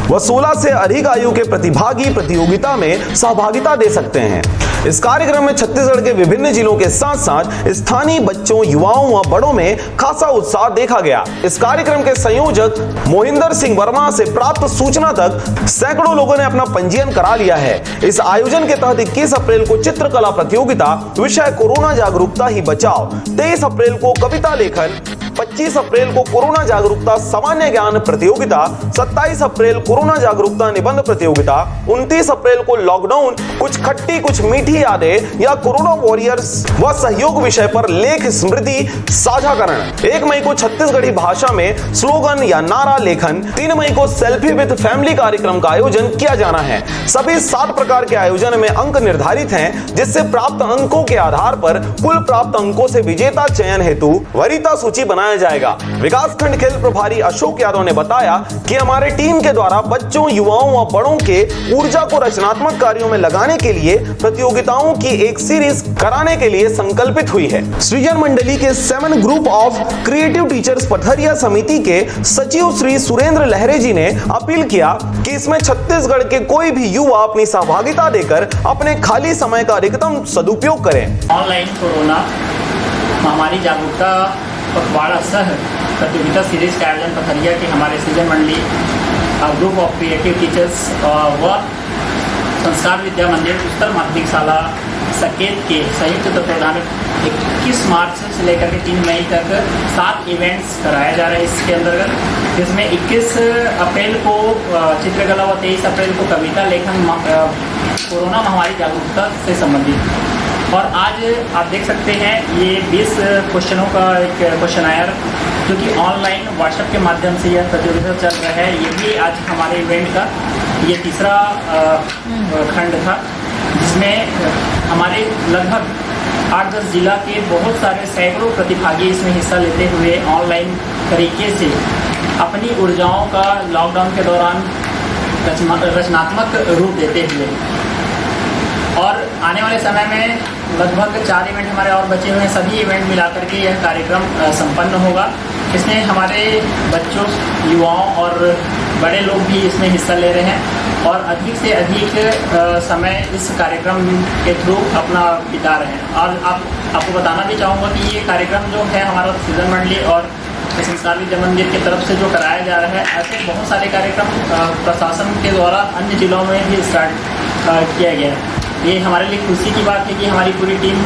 व 16 से अधिक आयु के प्रतिभागी प्रतियोगिता में सहभागिता दे सकते हैं। इस कार्यक्रम में छत्तीसगढ़ के विभिन्न जिलों के साथ साथ स्थानीय बच्चों, युवाओं व बड़ों में खासा उत्साह देखा गया। इस कार्यक्रम के संयोजक मोहिंदर सिंह वर्मा से प्राप्त सूचना तक सैकड़ों लोगों ने अपना पंजीयन करा लिया है। इस आयोजन के तहत 21 अप्रैल को चित्रकला प्रतियोगिता, विषय कोरोना जागरूकता ही बचाओ, 23 अप्रैल को कविता लेखन, 25 अप्रैल को कोरोना जागरूकता सामान्य ज्ञान प्रतियोगिता, 27 अप्रैल कोरोना जागरूकता निबंध प्रतियोगिता, 29 अप्रैल को लॉकडाउन कुछ खट्टी कुछ मीठी यादें या कोरोना वॉरियर्स व सहयोग विषय पर लेख स्मृति साझाकरण, 1 मई को छत्तीसगढ़ी भाषा में स्लोगन या नारा लेखन, 3 मई को सेल्फी विद फैमिली कार्यक्रम का आयोजन किया जाना है। सभी 7 प्रकार के आयोजन में अंक निर्धारित हैं, जिससे प्राप्त अंकों के आधार पर कुल प्राप्त अंकों से विजेता चयन हेतु वरीयता सूची बनाया जाएगा। विकास खंड खेल प्रभारी अशोक यादव ने बताया कि हमारे टीम के द्वारा बच्चों, युवाओं व बड़ों के ऊर्जा को रचनात्मक कार्यों में लगाने के लिए प्रतियोगिताओं की एक सीरीज कराने के लिए संकल्पित हुई है। सृजन मंडली के 7 group of creative teachers Patharia समिति के सचिव श्री सुरेंद्र लहरे जी ने अपील किया कि इसमें छत्तीसगढ़ के कोई भी युवा अपनी सहभागिता देकर अपने खाली समय का अधिकतम सदुपयोग करें। ऑनलाइन कोरोना महामारी जागरूकता पखवाड़ा सह प्रतियोगिता सीरीज का आयोजन पथरिया के हमारे सृजन Mandali group of creative teachers व संस्कार विद्या मंदिर उत्तर माध्यमिक शाला सकेत के संयुक्त तत्वाधान 21 मार्च से लेकर के 3 मई तक 7 इवेंट्स कराया जा रहा है इसके अंतर्गत, जिसमें 21 अप्रैल को चित्रकला व 23 अप्रैल को कविता लेखन कोरोना महामारी जागरूकता से संबंधित। और आज आप देख सकते हैं ये 20 क्वेश्चनों का एक क्वेश्चनायर जो कि ऑनलाइन व्हाट्सएप के माध्यम से यह प्रतियोगिता चल रहा है। ये भी आज हमारे इवेंट का ये तीसरा खंड था, जिसमें हमारे लगभग 8-10 जिला के बहुत सारे सैकड़ों प्रतिभागी इसमें हिस्सा लेते हुए ऑनलाइन तरीके से अपनी ऊर्जाओं का लॉकडाउन के दौरान रचनात्मक रूप देते हुए, और आने वाले समय में लगभग 4 इवेंट हमारे और बचे हुए हैं। सभी इवेंट मिलाकर के यह कार्यक्रम संपन्न होगा। इसमें हमारे बच्चों, युवाओं और बड़े लोग भी इसमें हिस्सा ले रहे हैं और अधिक से अधिक समय इस कार्यक्रम के थ्रू अपना बिता रहे हैं। और आपको बताना भी चाहूँगा कि ये कार्यक्रम जो है हमारा सृजन मंडली और संस्कार विद्या मंदिर की तरफ से जो कराया जा रहा है, ऐसे बहुत सारे कार्यक्रम प्रशासन के द्वारा अन्य जिलों में भी स्टार्ट किया गया है। ये हमारे लिए खुशी की बात है कि हमारी पूरी टीम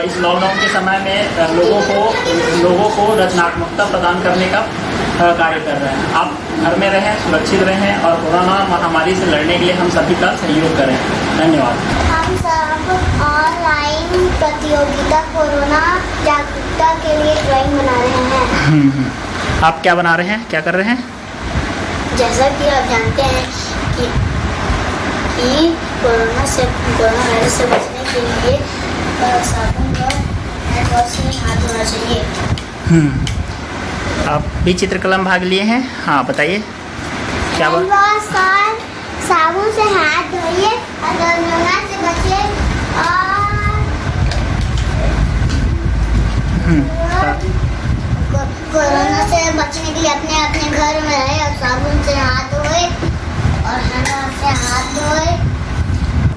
इस लॉकडाउन के समय में लोगों को रचनात्मकता प्रदान करने का कार्य कर रहे हैं। आप घर में रहें, सुरक्षित रहें और कोरोना महामारी से लड़ने के लिए हम सभी का सहयोग करें। धन्यवाद। हम सब ऑनलाइन प्रतियोगिता कोरोना जागरूकता के लिए ड्राइंग बना रहे हैं। आप क्या बना रहे हैं, क्या कर रहे हैं? जैसा कि आप जानते हैं कि कोरोना वायरस से बचने के लिए साबुन और हैंड वॉश से हाथ धोना चाहिए। आप भी चित्रकला में भाग लिए हैं? हाँ, बताइए क्या हैंड वॉश और साबुन से हाथ धोइए और कोरोना से बचिए और कोरोना से बचने के लिए अपने घर में रहे और साबुन से हाथ धोए और हैंड वॉश से हाथ धोए।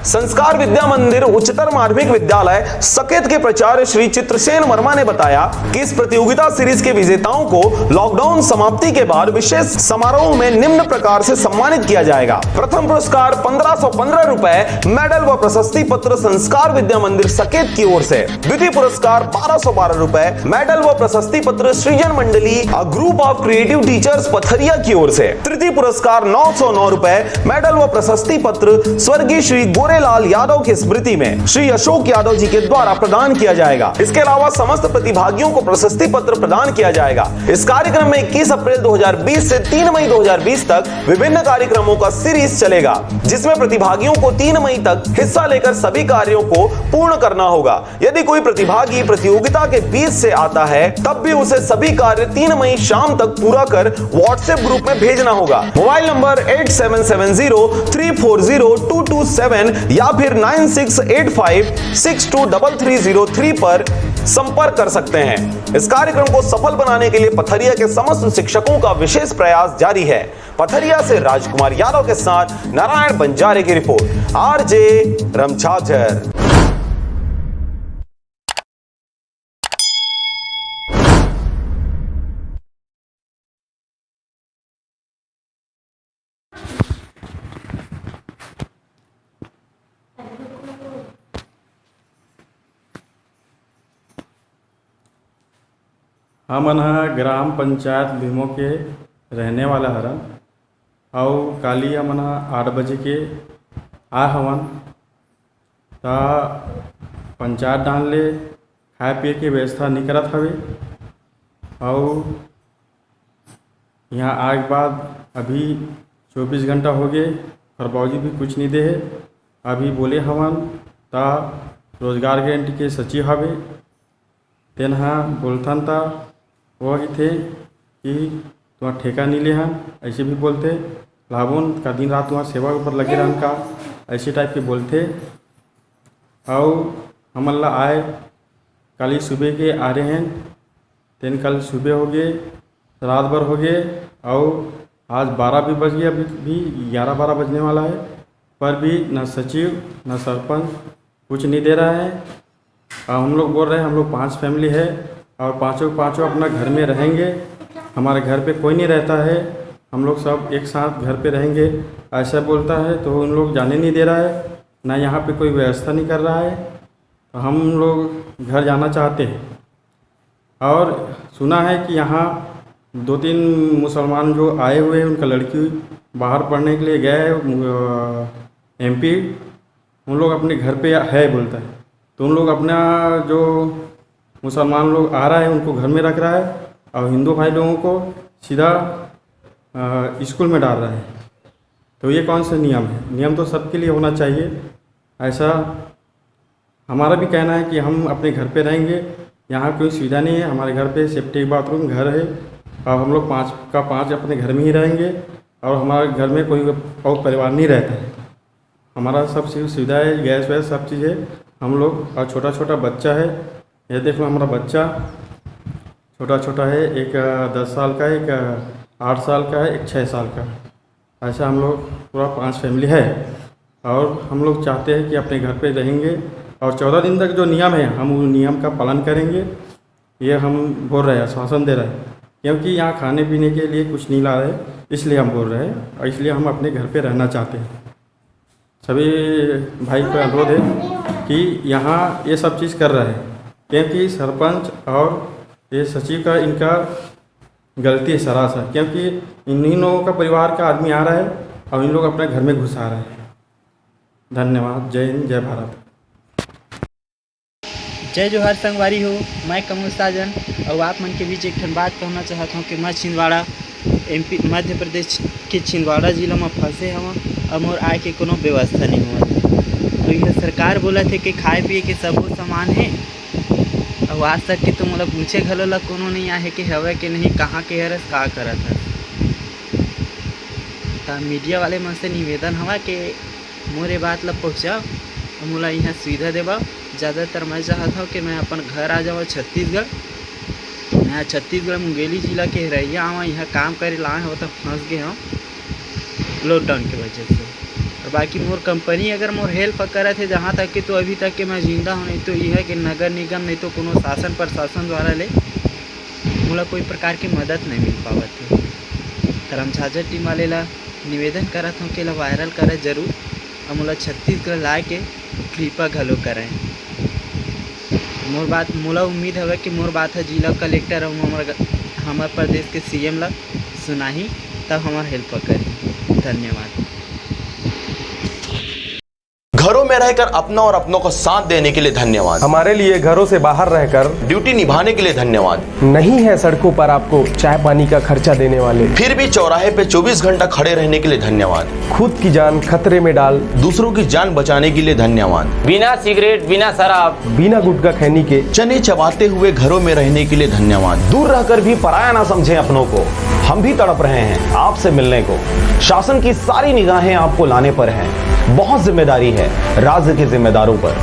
संस्कार विद्या मंदिर उच्चतर माध्यमिक विद्यालय सकेत के प्राचार्य श्री चित्रसेन वर्मा ने बताया कि इस प्रतियोगिता सीरीज के विजेताओं को लॉकडाउन समाप्ति के बाद विशेष समारोह में निम्न प्रकार से सम्मानित किया जाएगा। प्रथम पुरस्कार 1515 रुपए मेडल व प्रशस्ति पत्र संस्कार विद्या मंदिर सकेत की ओर से, द्वितीय पुरस्कार 1212 रुपए मेडल व प्रशस्ति पत्र Srijan Mandali group of creative teachers Patharia की ओर से, तृतीय पुरस्कार 909 रुपए मेडल व प्रशस्ति पत्र स्वर्गीय श्री लाल यादव की स्मृति में श्री अशोक यादव जी के द्वारा प्रदान किया जाएगा। इसके अलावा समस्त प्रतिभागियों को प्रशस्ति पत्र प्रदान किया जाएगा। इस कार्यक्रम में 21 अप्रैल 2020 से 3 मई 2020 तक विभिन्न कार्यक्रमों का सीरीज चलेगा, जिसमें प्रतिभागियों को 3 मई तक हिस्सा लेकर सभी कार्यों को पूर्ण करना होगा। यदि कोई प्रतिभागी प्रतियोगिता के बीच से आता है, तब भी उसे सभी कार्य 3 मई शाम तक पूरा कर व्हाट्सएप ग्रुप में भेजना होगा। मोबाइल नंबर 8770340227 या फिर 9685623303 पर संपर्क कर सकते हैं। इस कार्यक्रम को सफल बनाने के लिए पथरिया के समस्त शिक्षकों का विशेष प्रयास जारी है। पथरिया से राजकुमार यादव के साथ नारायण बंजारे की रिपोर्ट, आरजे रमछाझर। हम ग्राम पंचायत भीमो के रहने वाला हरन और काली हमन 8 बजे के आ हवन ता पंचायत डाल ले खाए पिए के व्यवस्था नहीं करत हवे और यहाँ आए के बाद अभी 24 घंटा हो गए और बाबूजी भी कुछ नहीं दे है। अभी बोले हवन ता रोजगार गारंटी के सचिव हवे तेन बोलथन ता वो थे कि तुम्हारा ठेका नहीं ले हन, ऐसे भी बोलते लाभुन का दिन रात वहाँ सेवा के ऊपर लगे रहन का ऐसे टाइप के बोलते। और हम अल्लाह आए कल सुबह के आ रहे हैं तेन कल सुबह हो गए रात भर हो गए और आज 12 भी बज गए, अभी भी 11-12 बजने वाला है पर भी न सचिव न सरपंच कुछ नहीं दे रहा है। हम लोग बोल रहे हैं हम लोग 5 फैमिली है और पाँचों अपना घर में रहेंगे, हमारे घर पे कोई नहीं रहता है, हम लोग सब एक साथ घर पे रहेंगे ऐसा बोलता है। तो उन लोग जाने नहीं दे रहा है, ना यहाँ पे कोई व्यवस्था नहीं कर रहा है। तो हम लोग घर जाना चाहते हैं और सुना है कि यहाँ 2-3 मुसलमान जो आए हुए हैं उनका लड़की बाहर पढ़ने के लिए गए है MP, उन लोग अपने घर पे है बोलता है। तो उन लोग अपना जो मुसलमान लोग आ रहा है उनको घर में रख रहा है और हिंदू भाई लोगों को सीधा स्कूल में डाल रहा है। तो ये कौन सा नियम है? नियम तो सबके लिए होना चाहिए। ऐसा हमारा भी कहना है कि हम अपने घर पे रहेंगे, यहाँ कोई सुविधा नहीं है, हमारे घर पे सेफ्टी बाथरूम घर है और हम लोग 5 का 5 अपने घर में ही रहेंगे और हमारे घर में कोई और परिवार नहीं रहता है। हमारा सब सुविधा है, गैस वैस सब चीज़ है हम लोग। और छोटा बच्चा है, ये देख लो हमारा बच्चा छोटा है, एक 10 साल का, एक 8 साल का है, एक 6 साल का। ऐसा हम लोग पूरा 5 फैमिली है और हम लोग चाहते हैं कि अपने घर पे रहेंगे और 14 दिन तक जो नियम है हम उस नियम का पालन करेंगे। ये हम बोल रहे हैं, आश्वासन दे रहे हैं, क्योंकि यहाँ खाने पीने के लिए कुछ नहीं ला रहे इसलिए हम बोल रहे हैं और इसलिए हम अपने घर पे रहना चाहते हैं। सभी भाई का अनुरोध है कि यहाँ ये सब चीज़ कर रहे हैं क्योंकि सरपंच और ये सचिव का इनका गलती है सरासर, क्योंकि इन्हीं लोगों का परिवार का आदमी आ रहा है और इन लोग अपने घर में घुसा रहे हैं। धन्यवाद। जय हिंद, जय भारत। जय जोहार संगवारी हो, मैं कमल साजन और आप मन के बीच एक ठन बात कहना चाहता हूँ कि मैं छिंदवाड़ा MP मध्य प्रदेश के छिंदवाड़ा जिला में फंसे हूँ और मोर आय के कोनो व्यवस्था नहीं हुआ। तो यह सरकार बोला थे कि खाए पिए के सबो सामान है और आज तक के तो मतलब पूछे घलो ला कोनो नहीं आए कि हवे कि नहीं, कहाँ के हरस का करत है। तो मीडिया वाले मन से निवेदन हवा कि मोरे बात ला पहुँचाओ और मोला यहाँ सुविधा देवा। ज़्यादातर मैं चाहता हूँ कि मैं अपन घर आ जाऊँ छत्तीसगढ़। मैं छत्तीसगढ़ मुंगेली जिला के रहिया आवा, यहाँ काम करे लाए हो तो फंस गए हूँ लॉकडाउन की वजह से। और बाकी मोर कंपनी अगर मोर हेल्प करे थे जहाँ तक कि तो अभी तक के मैं जिंदा हूँ, नहीं तो यह है कि नगर निगम नहीं तो कोनो शासन प्रशासन द्वारा ले मोला कोई प्रकार की मदद नहीं मिल पावत है। कर्मचारी टीम वाले ला निवेदन करत हूँ कि ला वायरल करे जरूर और मोला छत्तीसगढ़ ला के कृपा घलो करें। मोर बात मोला उम्मीद है कि मोर बात है जिला कलेक्टर और हमारे प्रदेश के CM ला सुनाही तब हमारा हेल्प करी। धन्यवाद। घरों में रहकर अपना और अपनों को साथ देने के लिए धन्यवाद। हमारे लिए घरों से बाहर रहकर ड्यूटी निभाने के लिए धन्यवाद। नहीं है सड़कों पर आपको चाय पानी का खर्चा देने वाले, फिर भी चौराहे पे 24 घंटा खड़े रहने के लिए धन्यवाद। खुद की जान खतरे में डाल दूसरों की जान बचाने के लिए धन्यवाद। बिना सिगरेट, बिना शराब, बिना गुटखा खैनी के चने चबाते हुए घरों में रहने के लिए धन्यवाद। दूर रहकर भी पराया ना समझें अपनों को, हम भी तड़प रहे हैं आपसे मिलने को। शासन की सारी निगाहें आपको लाने पर हैं, बहुत जिम्मेदारी है राज्य के जिम्मेदारों पर।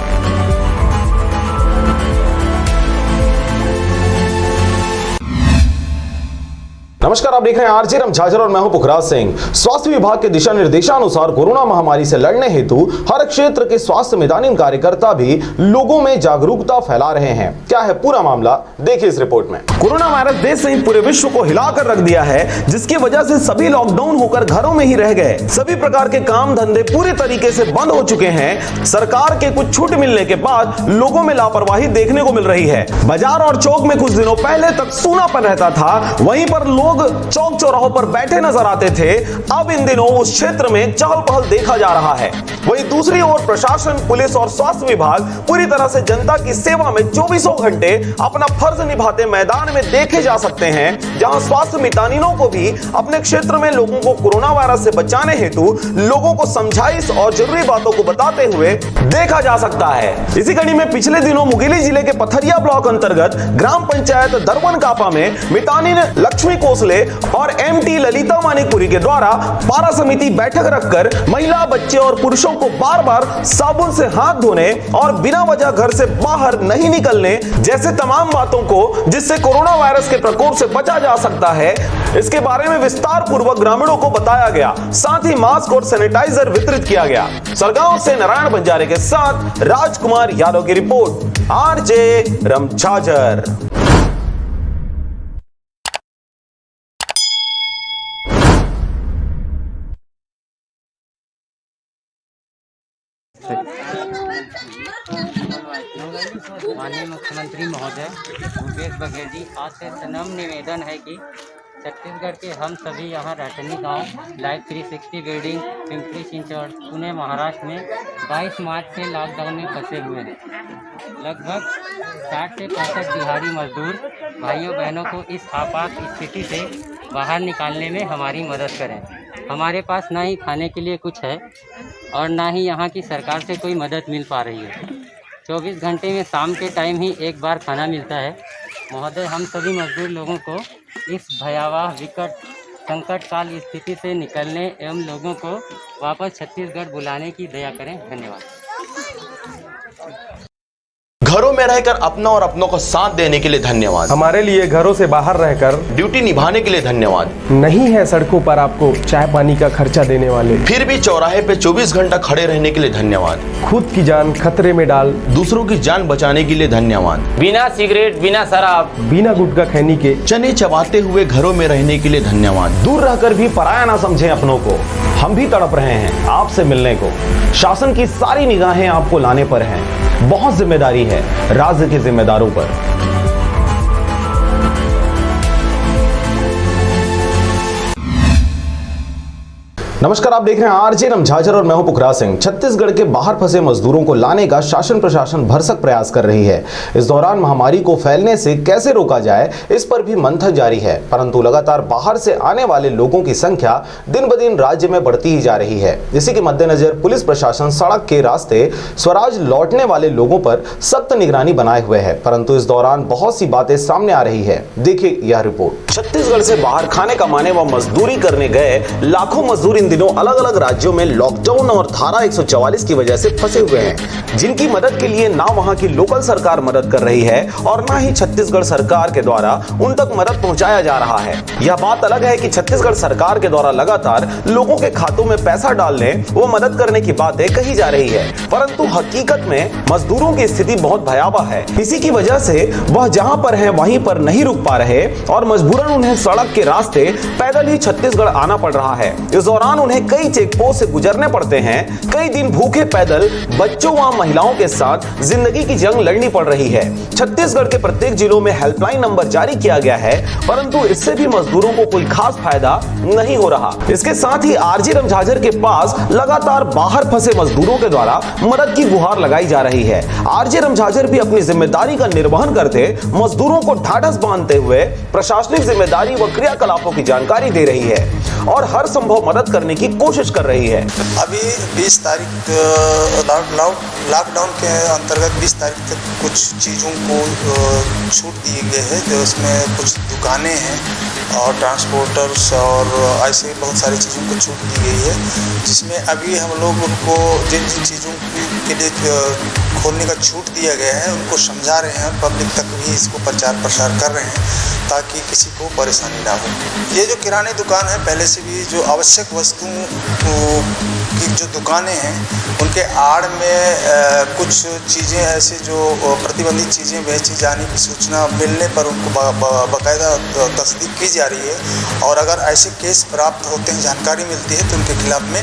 नमस्कार, आप देख रहे हैं आरजे रम झाझर और मैं हूं पुखराज सिंह। स्वास्थ्य विभाग के दिशा निर्देशानुसार कोरोना महामारी से लड़ने हेतु हर क्षेत्र के स्वास्थ्य मैदानी कार्यकर्ता भी लोगों में जागरूकता फैला रहे हैं। क्या है पूरा मामला, देखिए इस रिपोर्ट में। कोरोना वायरस देश सहित पूरे विश्व को हिलाकर रख दिया है, जिसकी वजह से सभी लॉकडाउन होकर घरों में ही रह गए। सभी प्रकार के काम धंधे पूरी तरीके से बंद हो चुके हैं। सरकार के कुछ छूट मिलने के बाद लोगों में लापरवाही देखने को मिल रही है। बाजार और चौक में कुछ दिनों पहले तक सूनापन रहता था, वहीं पर लोग चौक चौराहों पर बैठे नजर आते थे। अब इन दिनों उस क्षेत्र में चहल पहल देखा जा रहा है। वहीं दूसरी ओर प्रशासन, पुलिस और स्वास्थ्य विभाग पूरी तरह से जनता की सेवा में 24 घंटे अपना फर्ज निभाते मैदान में देखे जा सकते हैं, जहां स्वास्थ्य मितानिनों को भी अपने क्षेत्र में लोगों को कोरोना वायरस से बचाने हेतु लोगों को समझाइश और जरूरी बातों को बताते हुए देखा जा सकता है। इसी कड़ी में पिछले दिनों मुंगेली जिले के पथरिया ब्लॉक अंतर्गत ग्राम पंचायत दरवन कापा में मितानिन लक्ष्मी कोसले और एमटी ललिता मानिकपुरी के द्वारा पारा समिति बैठक रखकर महिला, बच्चे और पुरुषों को बार बार साबुन से हाथ धोने और बिना वजह घर से बाहर नहीं निकलने जैसे तमाम बातों को, जिससे कोरोना वायरस के प्रकोप से बचा जा सकता है, इसके बारे में विस्तार पूर्वक ग्रामीणों को बताया गया। साथ ही मास्क और सैनिटाइजर वितरित किया गया। सरगांव से नारायण बंजारे के साथ राजकुमार यादव की रिपोर्ट, आरजे रम झाझर। माननीय मुख्यमंत्री महोदय भूपेश बघेल जी, आज से सनम निवेदन है कि छत्तीसगढ़ के हम सभी यहाँ रटनी गांव, लाइफ 360 बिल्डिंग, पिंपरी चिंचवड़, पुणे महाराष्ट्र में 22 मार्च से लॉकडाउन में फंसे हुए हैं। लगभग 60 से 65 दिहाड़ी मजदूर भाइयों बहनों को इस आपात स्थिति से बाहर निकालने में हमारी मदद करें। हमारे पास ना ही खाने के लिए कुछ है और ना ही यहाँ की सरकार से कोई मदद मिल पा रही है। 24 घंटे में शाम के टाइम ही एक बार खाना मिलता है। महोदय, हम सभी मजदूर लोगों को इस भयावह विकट संकट काल स्थिति से निकलने एवं लोगों को वापस छत्तीसगढ़ बुलाने की दया करें। धन्यवाद। घरों में रहकर अपना और अपनों को साथ देने के लिए धन्यवाद। हमारे लिए घरों से बाहर रहकर ड्यूटी निभाने के लिए धन्यवाद। नहीं है सड़कों पर आपको चाय पानी का खर्चा देने वाले, फिर भी चौराहे पे 24 घंटा खड़े रहने के लिए धन्यवाद। खुद की जान खतरे में डाल दूसरों की जान बचाने के लिए धन्यवाद। बिना सिगरेट, बिना शराब, बिना गुटखा खैनी के चने चबाते हुए घरों में रहने के लिए धन्यवाद। दूर रहकर भी पराया ना समझें अपनों को। हम भी तड़प रहे हैं आपसे मिलने को। शासन की सारी निगाहें आपको लाने पर हैं। बहुत जिम्मेदारी है राज्य के जिम्मेदारों पर। नमस्कार, आप देख रहे हैं आरजे रम झाझर और मैं हूं पुखराज सिंह। छत्तीसगढ़ के बाहर फंसे मजदूरों को लाने का शासन प्रशासन भरसक प्रयास कर रही है। इस दौरान महामारी को फैलने से कैसे रोका जाए, इस पर भी मंथन जारी है। परंतु लगातार बाहर से आने वाले लोगों की संख्या दिन ब दिन राज्य में बढ़ती ही जा रही है। इसी के मद्देनजर पुलिस प्रशासन सड़क के रास्ते स्वराज लौटने वाले लोगों पर सख्त निगरानी बनाए हुए है। परंतु इस दौरान बहुत सी बातें सामने आ रही है। देखिए यह रिपोर्ट। छत्तीसगढ़ से बाहर खाने कमाने व मजदूरी करने गए लाखों मजदूर इन दिनों अलग अलग राज्यों में लॉकडाउन और धारा 144 की वजह से फंसे हुए हैं, जिनकी मदद के लिए ना वहां की लोकल सरकार मदद कर रही है और ना ही छत्तीसगढ़ सरकार के द्वारा उन तक मदद पहुंचाया जा रहा है। यह बात अलग है कि छत्तीसगढ़ सरकार के द्वारा लगातार लोगों के खातों में पैसा डालने व मदद करने की बातें कही जा रही है, परंतु हकीकत में मजदूरों की स्थिति बहुत भयावह है। इसी की वजह से वह जहां पर है वहीं पर नहीं रुक पा रहे और मजबूरन उन्हें सड़क के रास्ते पैदल ही छत्तीसगढ़ आना पड़ रहा है। इस दौरान उन्हें कई चेक पोस्ट से गुजरने पड़ते हैं। कई दिन भूखे पैदल बच्चों व महिलाओं के साथ जिंदगी की जंग लड़नी पड़ रही है। छत्तीसगढ़ के प्रत्येक जिलों में हेल्पलाइन नंबर जारी किया गया है, परंतु इससे भी मजदूरों को कोई खास फायदा नहीं हो रहा। इसके साथ ही आरजे रम झाझर के पास लगातार बाहर फंसे मजदूरों के द्वारा मदद की गुहार लगाई जा रही है। आरजे रम झाझर भी अपनी जिम्मेदारी का निर्वहन करते मजदूरों को ढाढ़स बांधते हुए प्रशासनिक जिम्मेदारी व क्रियाकलापों की जानकारी दे रही है और हर संभव मदद करने करने की कोशिश कर रही है। अभी 20 तारीख लॉकडाउन के अंतर्गत 20 तारीख तक कुछ चीज़ों को छूट दी गई है, जो इसमें कुछ दुकानें हैं और ट्रांसपोर्टर्स और ऐसे बहुत सारी चीज़ों को छूट दी गई है, जिसमें अभी हम लोग उनको जिन जिन चीज़ों के लिए खोलने का छूट दिया गया है उनको समझा रहे हैं, पब्लिक तक भी इसको प्रचार प्रसार कर रहे हैं ताकि किसी को परेशानी ना हो। ये जो किराने दुकान है, पहले से भी जो आवश्यक वस्तुओं की जो दुकानें हैं उनके आड़ में कुछ चीज़ें ऐसे जो प्रतिबंधित चीज़ें बेची जाने की सूचना मिलने पर उनको बाकायदा तस्दीक की जा रही है और अगर ऐसे केस प्राप्त होते हैं, जानकारी मिलती है तो उनके खिलाफ में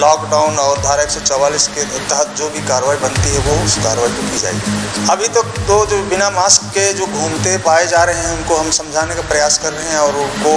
लॉकडाउन और धारा 144 के तहत जो भी कार्रवाई बनती है वो उस कार्रवाई को की जाएगी। अभी तक तो जो बिना मास्क के जो घूमते पाए जा रहे हैं उनको हम समझाने का प्रयास कर रहे हैं और उनको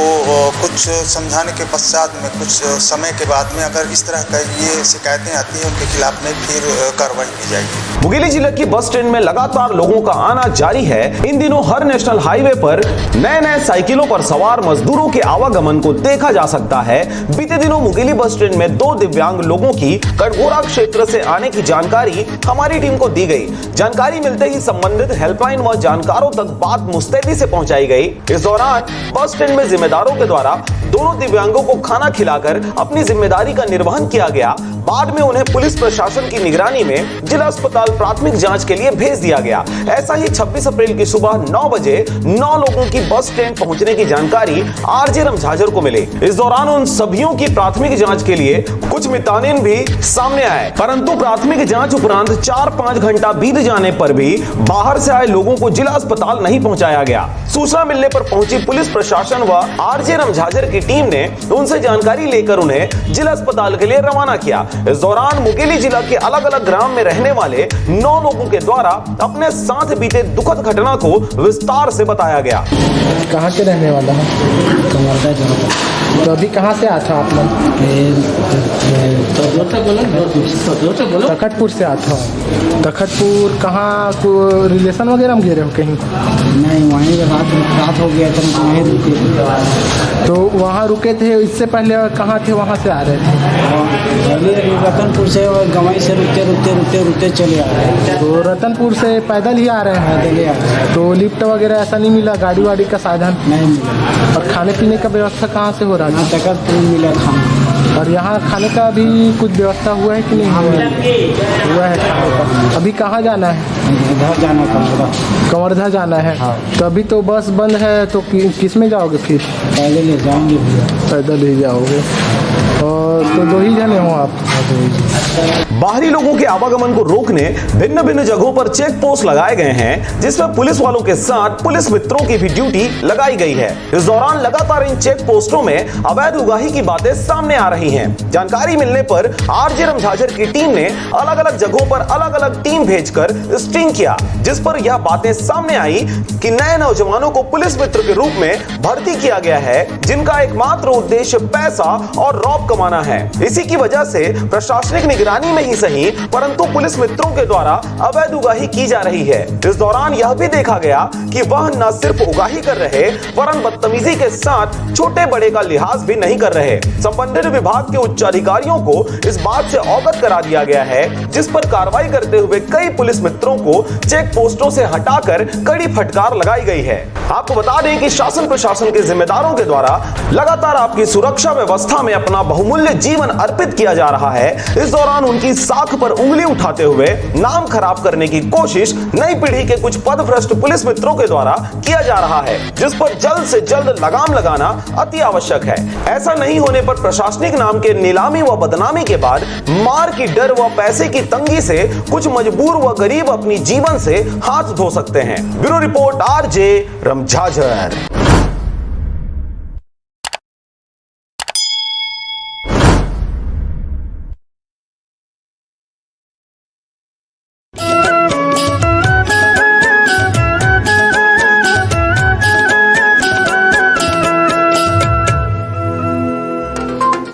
कुछ समझाने के पश्चात में कुछ समय के बाद में अगर इस तरह का ये शिकायतें आती हैं उनके खिलाफ में फिर कार्रवाई की जाएगी। मुंगेली जिले की बस स्टैंड में लगातार लोगों का आना जारी है। इन दिनों हर नेशनल हाईवे पर नए साइकिलों पर सवार मजदूरों के आवागमन को देखा जा सकता है। बीते दिनों मुंगेली बस स्टैंड में 2 दिव्यांग लोगों की कटघोरा क्षेत्र से आने की जानकारी हमारी टीम को दी गई। जानकारी मिलते ही संबंधित हेल्पलाइन व जानकारों तक बात मुस्तैदी से पहुंचाई गई। इस दौरान बस स्टैंड में जिम्मेदारों के द्वारा दोनों दिव्यांगों को खाना खिलाकर अपनी जिम्मेदारी का निर्वहन किया गया। बाद में उन्हें पुलिस प्रशासन की निगरानी में जिला अस्पताल प्राथमिक जांच के लिए भेज दिया गया। ऐसा ही 26 अप्रैल की सुबह 9 बजे 9 लोगों की बस स्टैंड पहुंचने की जानकारी आरजे रमझाझर को मिली। इस दौरान उन सभियों की प्राथमिक जांच के लिए कुछ मितानिन भी सामने आए, परंतु प्राथमिक जांच उपरांत 4-5 घंटा बीत जाने पर भी बाहर से आए लोगों को जिला अस्पताल नहीं पहुंचाया गया। सूचना मिलने पर पहुंची पुलिस प्रशासन व आरजे रमझाझर की टीम ने उनसे जानकारी लेकर उन्हें जिला अस्पताल के लिए रवाना किया। इस दौरान मुंगेली जिला के अलग अलग ग्राम में रहने वाले 9 लोगों के द्वारा अपने साथ बीते दुखद घटना को विस्तार से बताया गया। कहाँ के रहने वाला है? तो अभी कहाँ से आता आप लोग? तखतपुर से आता हूँ। तखतपुर कहाँ को रिलेशन वगैरह में गिरे हो कहीं? नहीं, वहीं रात हो गया तो वहीं रुके। तो वहाँ रुके थे, इससे पहले कहाँ थे? वहाँ से आ रहे थे? रतनपुर से और गवाई से रुकते चले आ रहे हैं। तो रतनपुर से पैदल ही आ रहे हैं? पैदल ही आ रहे हैं। तो लिफ्ट वगैरह ऐसा नहीं मिला? गाड़ी वाड़ी का साधन नहीं मिला। और खाने पीने का व्यवस्था कहाँ से हो रहा है? तखतपुर मिला खाना। और यहाँ खाने का भी कुछ व्यवस्था हुआ है कि नहीं हुआ है खाने का? अभी कहाँ जाना है? इधर जाना, कंवर्धा जाना है। हाँ। तो अभी तो बस बंद है, तो किस में जाओगे फिर? पैदल ही जाएंगे भैया। पैदल ही जाओगे। और तो 2 ही जने हो आप? बाहरी लोगों के आवागमन को रोकने भिन्न भिन्न जगहों पर चेक पोस्ट लगाए गए हैं, जिसमें पुलिस वालों के साथ पुलिस मित्रों की भी ड्यूटी लगाई गई है। इस दौरान लगातार इन चेक पोस्टों में अवैध उगाही की बातें सामने आ रही हैं। जानकारी मिलने पर आरजे रमझाझर की टीम ने अलग अलग जगहों पर अलग अलग टीम भेजकर स्टिंग किया, जिस पर यह बातें सामने आई कि नए नौजवानों को पुलिस मित्र के रूप में भर्ती किया गया है, जिनका एकमात्र उद्देश्य पैसा और रौब कमाना है। इसी की वजह से प्रशासनिक निगरानी में ही सही, परंतु पुलिस मित्रों के द्वारा अवैध उगाही की जा रही है। इस दौरान यह भी देखा गया कि वह न सिर्फ उगाही कर रहे, वरन बदतमीजी के साथ छोटे बड़े का लिहाज भी नहीं कर रहे। संबंधित विभाग के उच्च अधिकारियों को इस बात से अवगत करा दिया गया है, जिस पर कार्रवाई करते हुए कई पुलिस मित्रों को चेक पोस्टों से हटाकर कड़ी फटकार लगाई गई है। आपको बता दें कि शासन प्रशासन के जिम्मेदारों के द्वारा लगातार आपकी सुरक्षा व्यवस्था में अपना बहुमूल्य जीवन अर्पित किया जा रहा है। इस दौरान उनकी साख पर उंगली उठाते हुए नाम खराब करने की कोशिश नई पीढ़ी के कुछ पदभ्रष्ट पुलिस मित्रों के द्वारा किया जा रहा है, जिस पर जल्द से जल्द लगाम लगाना अति आवश्यक है। ऐसा नहीं होने पर प्रशासनिक नाम के नीलामी व बदनामी के बाद मार की डर व पैसे की तंगी से कुछ मजबूर व गरीब अपनी जीवन से हाथ धो सकते हैं। ब्यूरो रिपोर्ट आरजे रमझाझर।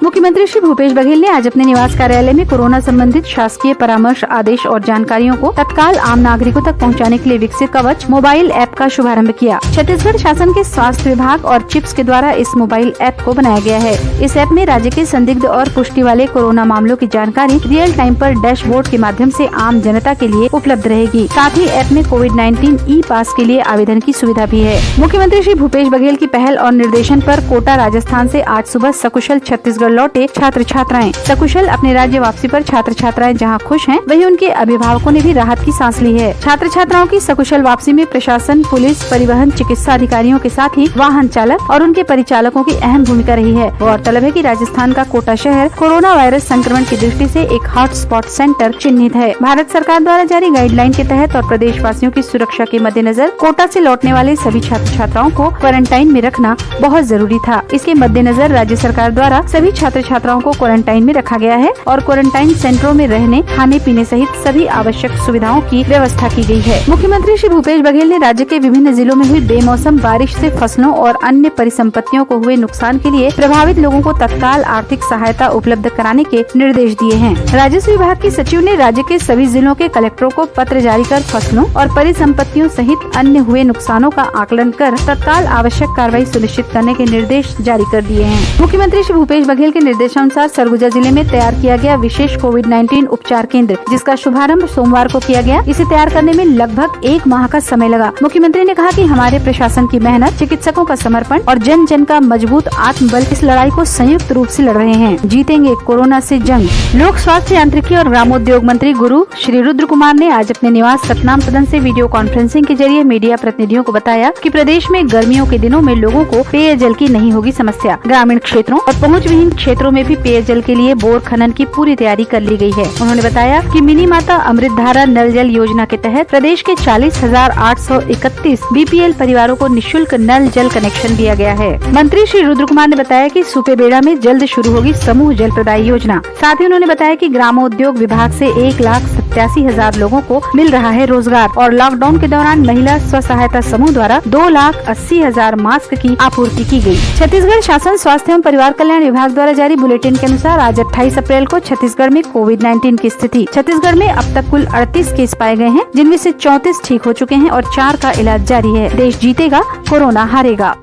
मुख्यमंत्री मुख्यमंत्री श्री भूपेश बघेल ने आज अपने निवास कार्यालय में कोरोना संबंधित शासकीय परामर्श, आदेश और जानकारियों को तत्काल आम नागरिकों तक पहुंचाने के लिए विकसित कवच मोबाइल ऐप का शुभारंभ किया। छत्तीसगढ़ शासन के स्वास्थ्य विभाग और चिप्स के द्वारा इस मोबाइल ऐप को बनाया गया है। इस ऐप में राज्य के संदिग्ध और पुष्टि वाले कोरोना मामलों की जानकारी रियल टाइम पर डैशबोर्ड के माध्यम से आम जनता के लिए उपलब्ध रहेगी। साथ ही ऐप में कोविड-19 ई पास के लिए आवेदन की सुविधा भी है। मुख्यमंत्री श्री भूपेश बघेल की पहल और निर्देशन पर कोटा राजस्थान से आज सुबह सकुशल छत्तीसगढ़ लौटे छात्र छात्राएं। सकुशल अपने राज्य वापसी पर छात्र छात्राएं जहां खुश हैं, वहीं उनके अभिभावकों ने भी राहत की सांस ली है। छात्र छात्राओं की सकुशल वापसी में प्रशासन, पुलिस, परिवहन, चिकित्सा अधिकारियों के साथ ही वाहन चालक और उनके परिचालकों की अहम भूमिका रही है। गौरतलब है कि राजस्थान का कोटा शहर कोरोना वायरस संक्रमण की दृष्टि से एक हॉटस्पॉट सेंटर चिन्हित है। भारत सरकार द्वारा जारी गाइडलाइन के तहत और प्रदेशवासियों की सुरक्षा के मद्देनजर कोटा से लौटने वाले सभी छात्र छात्राओं को क्वारंटाइन में रखना बहुत जरूरी था। इसके मद्देनजर राज्य सरकार द्वारा सभी छात्र छात्राओं को क्वारंटाइन में रखा गया है और क्वारंटाइन सेंटरों में रहने, खाने पीने सहित सभी आवश्यक सुविधाओं की व्यवस्था की गई है। मुख्यमंत्री श्री भूपेश बघेल ने राज्य के विभिन्न जिलों में हुई बेमौसम बारिश से फसलों और अन्य परिसंपत्तियों को हुए नुकसान के लिए प्रभावित लोगों को तत्काल आर्थिक सहायता उपलब्ध कराने के निर्देश दिए हैं। राजस्व विभाग की सचिव ने राज्य के सभी जिलों के कलेक्टरों को पत्र जारी कर फसलों और परिसंपत्तियों सहित अन्य हुए नुकसानों का आकलन कर तत्काल आवश्यक कार्रवाई सुनिश्चित करने के निर्देश जारी कर दिए हैं। मुख्यमंत्री श्री भूपेश बघेल के निर्देशानुसार सरगुजा जिले में तैयार किया गया विशेष कोविड-19 उपचार केंद्र, जिसका शुभारंभ सोमवार को किया गया। इसे तैयार करने में लगभग 1 माह का समय लगा। मुख्यमंत्री ने कहा कि हमारे प्रशासन की मेहनत, चिकित्सकों का समर्पण और जन जन का मजबूत आत्मबल इस लड़ाई को संयुक्त रूप से लड़ रहे हैं। जीतेंगे कोरोना से जंग। लोक स्वास्थ्य यांत्रिकी और ग्रामोद्योग मंत्री गुरु श्री रुद्र कुमार ने आज अपने निवास सतनाम सदन से वीडियो कॉन्फ्रेंसिंग के जरिए मीडिया प्रतिनिधियों को बताया कि प्रदेश में गर्मियों के दिनों में लोगों को पेयजल की नहीं होगी समस्या। ग्रामीण क्षेत्रों और पहुंच विहीन क्षेत्रों में भी पेयजल के लिए बोर खनन की पूरी तैयारी कर ली गई है। उन्होंने बताया कि मिनी माता अमृत धारा नल जल योजना के तहत प्रदेश के 40,831 बीपीएल परिवारों को निःशुल्क नल जल कनेक्शन दिया गया है। मंत्री श्री रुद्र कुमार ने बताया कि सुपेबेड़ा में जल्द शुरू होगी समूह जल प्रदाय योजना। साथ ही उन्होंने बताया कि ग्रामोद्योग विभाग से 1,87,000 लोगों को मिल रहा है रोजगार और लॉकडाउन के दौरान महिला स्व सहायता समूह द्वारा 2,80,000 मास्क की आपूर्ति की गई। छत्तीसगढ़ शासन स्वास्थ्य एवं परिवार कल्याण विभाग द्वारा जारी बुलेटिन के अनुसार आज 28 अप्रैल को छत्तीसगढ़ में कोविड-19 की स्थिति। छत्तीसगढ़ में अब तक कुल 38 केस पाए गए हैं, जिनमें से 34 ठीक हो चुके हैं और 4 का इलाज जारी है। देश जीतेगा, कोरोना हारेगा।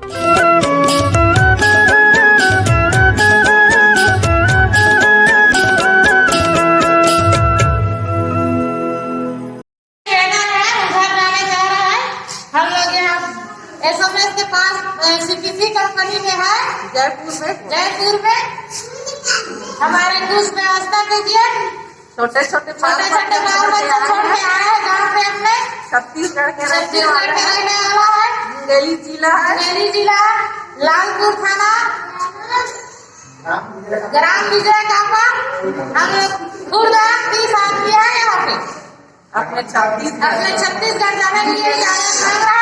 एसएमएस के पास सीपीसी कंपनी में है जयपुर में हमारे कुछ व्यवस्था कीजिए। छोटे छोटे बाल बच्चे छोड़ के आए हैं जहाँ पे हमने छत्तीसगढ़ के रहने वाला है। दिल्ली जिला लालपुर थाना ग्राम विजय कापा। हम लोग 30 आदमी है यहाँ पे अपने छत्तीसगढ़ जाने के लिए आया है।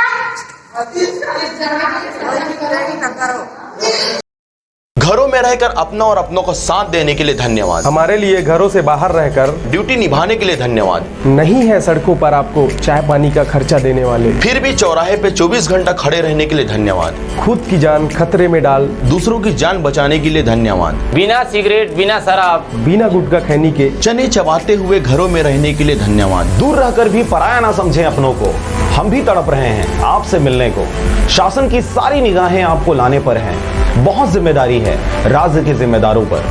घरों में रहकर अपना और अपनों को साथ देने के लिए धन्यवाद। हमारे लिए घरों से बाहर रहकर ड्यूटी निभाने के लिए धन्यवाद। नहीं है सड़कों पर आपको चाय पानी का खर्चा देने वाले, फिर भी चौराहे पे 24 घंटा खड़े रहने के लिए धन्यवाद। खुद की जान खतरे में डाल दूसरों की जान बचाने के लिए धन्यवाद। बिना सिगरेट, बिना शराब, बिना गुटखा खैनी के चने चबाते हुए घरों में रहने के लिए धन्यवाद। दूर रहकर भी पराया ना समझें अपनों को। हम भी तड़प रहे हैं आपसे मिलने को। शासन की सारी निगाहें आपको लाने पर हैं। बहुत जिम्मेदारी है राज्य के जिम्मेदारों पर।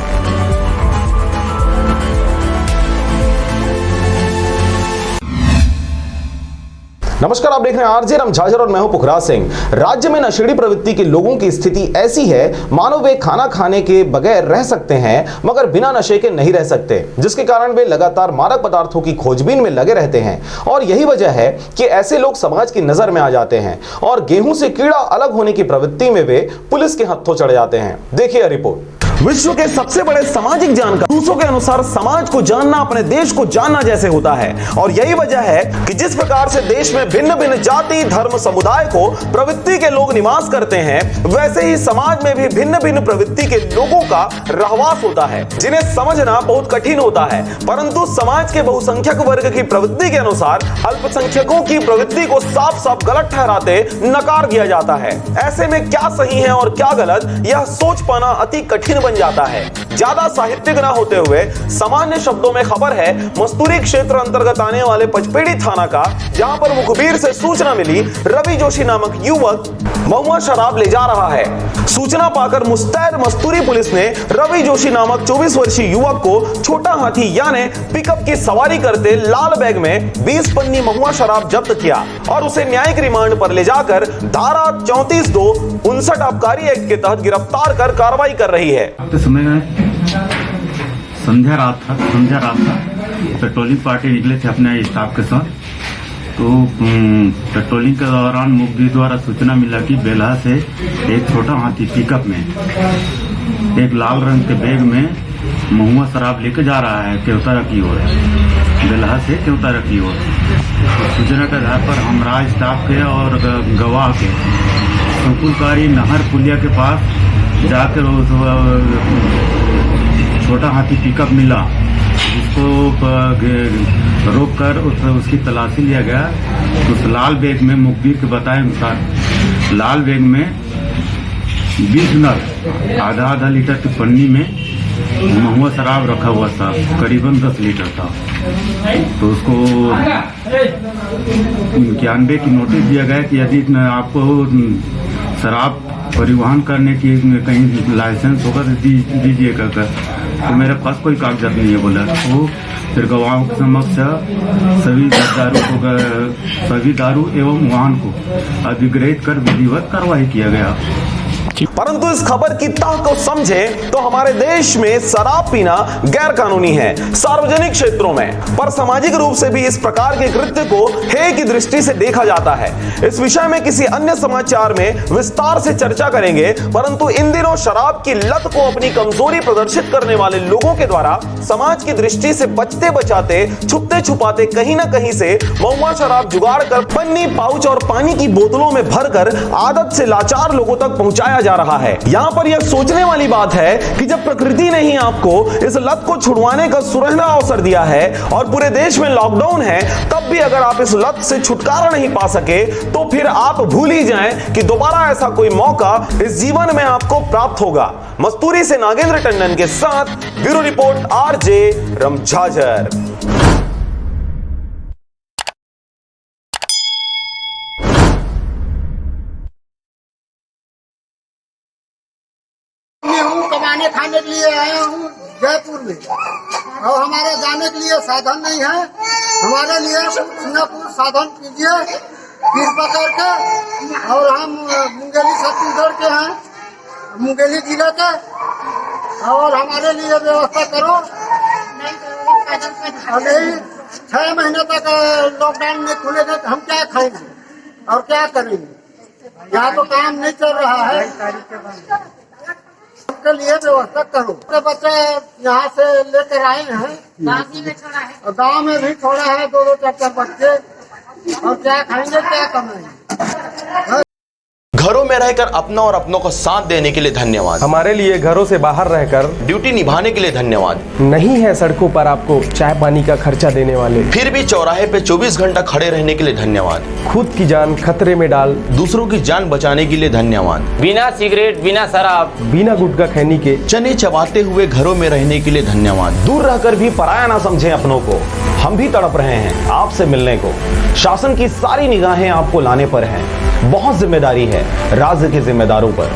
नमस्कार, आप देख रहे हैं आरजे राम झाझर और मैं हूं पुखराज सिंह। राज्य में नशेड़ी प्रवृत्ति के लोगों की स्थिति ऐसी है मानो वे खाना खाने के बगैर रह सकते हैं मगर बिना नशे के नहीं रह सकते, जिसके कारण वे लगातार मादक पदार्थों की खोजबीन में लगे रहते हैं। और यही वजह है कि ऐसे लोग समाज की नजर में आ जाते हैं और गेहूं से कीड़ा अलग होने की प्रवृत्ति में वे पुलिस के हत्थों चढ़ जाते हैं। देखिए रिपोर्ट। विश्व के सबसे बड़े सामाजिक जानकार रूसों के अनुसार समाज को जानना अपने देश को जानना जैसे होता है। और यही वजह है कि जिस प्रकार से देश में भिन्न भिन्न जाति, धर्म, समुदाय को प्रवृत्ति के लोग निवास करते हैं, वैसे ही समाज में भी भिन्न भिन्न प्रवृत्ति के लोगों का रहवास होता है, जिन्हें समझना बहुत कठिन होता है। परंतु समाज के बहुसंख्यक वर्ग की प्रवृत्ति के अनुसार अल्पसंख्यकों की प्रवृत्ति को साफ साफ गलत ठहराते नकार दिया जाता है। ऐसे में क्या सही है और क्या गलत, यह सोच पाना अति कठिन बन जाता है। ज्यादा साहित्यिक ना होते हुए सामान्य शब्दों में खबर है मस्तूरी क्षेत्र अंतर्गत आने वाले पचपेड़ी थाना का, जहां पर मुखबिर से सूचना मिली रवि जोशी नामक युवक महुआ शराब ले जा रहा है। सूचना पाकर मुस्तैद मस्तूरी पुलिस ने रवि जोशी नामक 24 वर्षीय युवक को छोटा हाथी यानी पिकअप की सवारी करते लाल बैग में 20 पन्नी महुआ शराब जब्त किया और उसे न्यायिक रिमांड पर ले जाकर धारा 34(2)(59) आबकारी एक्ट के तहत गिरफ्तार कर कार्रवाई कर रही है। संध्या रात था पेट्रोलिंग पार्टी निकले थे अपने स्टाफ के साथ। तो पेट्रोलिंग के दौरान मुखबिर द्वारा सूचना मिला कि बेलहा से एक छोटा हाथी पिकअप में एक लाल रंग के बैग में महुआ शराब लेकर जा रहा है केवतारा की ओर, बेलहा से केवतारा की ओर। सूचना के आधार पर हमरा स्टाफ के और गवाह के संकुलकारी नहर पुलिया के पास जाकर छोटा हाथी पिकअप मिला, जिसको रोक कर उसकी तलाशी लिया गया। उस लाल बैग में मुखबिर के बताए अनुसार लाल बैग में 20 नग आधा लीटर की पन्नी में महुआ शराब रखा हुआ था, करीबन 10 लीटर था। तो उसको 91 की नोटिस दिया गया कि यदि आपको शराब परिवहन करने की कहीं लाइसेंस होगा तो दीजिएगा। तो मेरे पास कोई कागजात नहीं है बोला। तो फिर गवाहों के समक्ष सभी दारू एवं वाहन को अधिग्रहित कर विधिवत कार्रवाई किया गया। परंतु इस खबर की तह को समझे तो हमारे देश में शराब पीना गैर कानूनी है सार्वजनिक क्षेत्रों में, पर सामाजिक रूप से भी इस प्रकार के कृत्य को हेय की दृष्टि से देखा जाता है। इस विषय में किसी अन्य समाचार में विस्तार से चर्चा करेंगे। परंतु इन दिनों शराब की लत को अपनी कमजोरी प्रदर्शित करने वाले लोगों के द्वारा समाज की दृष्टि से बचते बचाते छुपते छुपाते कहीं ना कहीं से महुआ शराब जुगाड़ कर पन्नी, पाउच और पानी की बोतलों में भरकर आदत से लाचार लोगों तक पहुंचाया जा रहा है। यहाँ पर यह सोचने वाली बात है कि जब प्रकृति ने ही आपको इस लत को छुड़वाने का सुनहरा अवसर दिया है और पूरे देश में लॉकडाउन है, तब भी अगर आप इस लत से छुटकारा नहीं पा सके तो फिर आप भूल ही जाएं कि दोबारा ऐसा कोई मौका इस जीवन में आपको प्राप्त होगा। मस्तूरी से नागेंद्र टंडन के साथ ब्यूरो रिपोर्ट आरजे रमझाझर। कमाने खाने के लिए आया हूँ जयपुर में, और हमारे जाने के लिए साधन नहीं है। हमारे लिए सिंगापुर साधन कीजिए कृपा करके। और हम मुंगेली छत्तीसगढ़ के हैं, मुंगेली जिले के, और हमारे लिए व्यवस्था करो। अभी 6 महीने तक लॉकडाउन नहीं खुलेगा तो हम क्या खाएंगे और क्या करेंगे? यहाँ तो काम नहीं चल रहा है, के लिए व्यवस्था करो। तो बच्चे यहाँ से लेकर आए हैं, गाँव में भी थोड़ा है 2-2 4-4 बच्चे, और क्या खाएंगे क्या कमाएंगे। घरों में रहकर अपना और अपनों को साथ देने के लिए धन्यवाद। हमारे लिए घरों से बाहर रहकर ड्यूटी निभाने के लिए धन्यवाद। नहीं है सड़कों पर आपको चाय पानी का खर्चा देने वाले, फिर भी चौराहे पे 24 घंटा खड़े रहने के लिए धन्यवाद। खुद की जान खतरे में डाल दूसरों की जान बचाने के लिए धन्यवाद। बिना सिगरेट, बिना शराब, बिना गुटखा खैनी के चने चबाते हुए घरों में रहने के लिए धन्यवाद। दूर रहकर भी पराया ना समझें अपनों को। हम भी तड़प रहे हैं आपसे मिलने को। शासन की सारी निगाहें आपको लाने पर हैं। बहुत जिम्मेदारी है राज्य के जिम्मेदारों पर।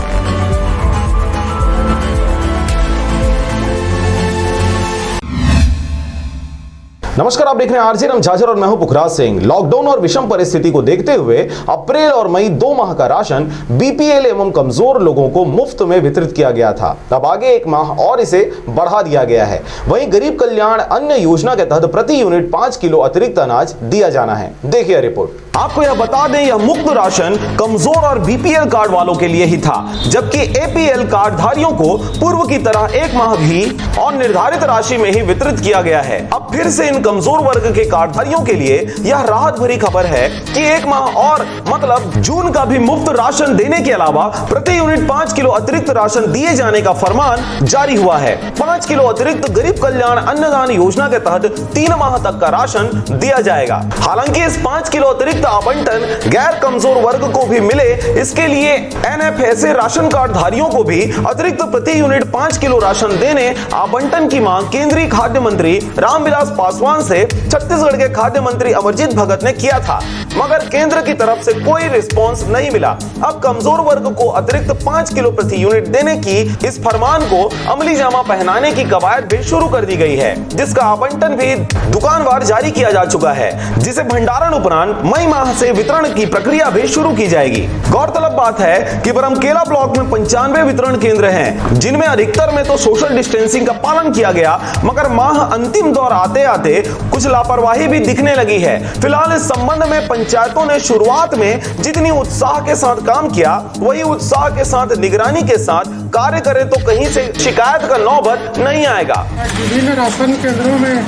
नमस्कार, आप देख रहे हैं आरजे रमझाझर और मैं हूं पुखराज सिंह। लॉकडाउन और विषम परिस्थिति को देखते हुए अप्रैल और मई 2 माह का राशन बीपीएल एवं कमजोर लोगों को मुफ्त में वितरित किया गया था। अब आगे 1 माह और इसे बढ़ा दिया गया है। वहीं गरीब कल्याण अन्न योजना के तहत प्रति यूनिट 5 किलो अतिरिक्त अनाज दिया जाना है। देखिए रिपोर्ट। आपको यह बता दें, यह मुफ्त राशन कमजोर और बीपीएल कार्ड वालों के लिए ही था, जबकि एपीएल कार्डधारियों को पूर्व की तरह 1 माह भी और निर्धारित राशि में ही वितरित किया गया है। अब फिर से इन कमजोर वर्ग के कार्डधारियों के लिए यह राहत भरी खबर है कि 1 माह और मतलब जून का भी मुफ्त राशन देने के अलावा प्रति यूनिट 5 किलो अतिरिक्त राशन दिए जाने का फरमान जारी हुआ है। 5 किलो अतिरिक्त गरीब कल्याण अन्नदान योजना के तहत 3 माह तक का राशन दिया जाएगा। हालांकि इस 5 किलो अतिरिक्त आवंटन गैर कमजोर वर्ग को भी मिले, इसके लिए एनएफएसए राशन कार्ड धारियों को भी अतिरिक्त प्रति यूनिट 5 किलो राशन देने आवंटन की मांग केंद्रीय खाद्य मंत्री रामविलास पासवान से छत्तीसगढ़ के खाद्य मंत्री अमरजीत भगत ने किया था, मगर केंद्र की तरफ से कोई रिस्पांस नहीं मिला। अब कमजोर वर्ग को अतिरिक्त 5 किलो प्रति यूनिट देने की इस फरमान को अमली जामा पहनाने की कवायद भी शुरू कर दी गई है, जिसका आवंटन भी दुकानवार जारी किया जा चुका है, जिसे भंडारण उपरांत मई माह से वितरण की प्रक्रिया भी शुरू की जाएगी। गौरतलब बात है कि बरमकेला ब्लॉक में 95 वितरण केंद्र हैं, जिनमें अधिकतर में तो सोशल डिस्टेंसिंग का पालन किया गया, मगर माह अंतिम दौर आते आते कुछ लापरवाही भी दिखने लगी है। फिलहाल इस संबंध में पंचायतों ने शुरुआत में जितनी उत्साह के साथ काम किया, वही उत्साह के साथ निगरानी के साथ कार्य करें तो कहीं से शिकायत का नौबत नहीं आएगा। विभिन्न राशन केंद्रों में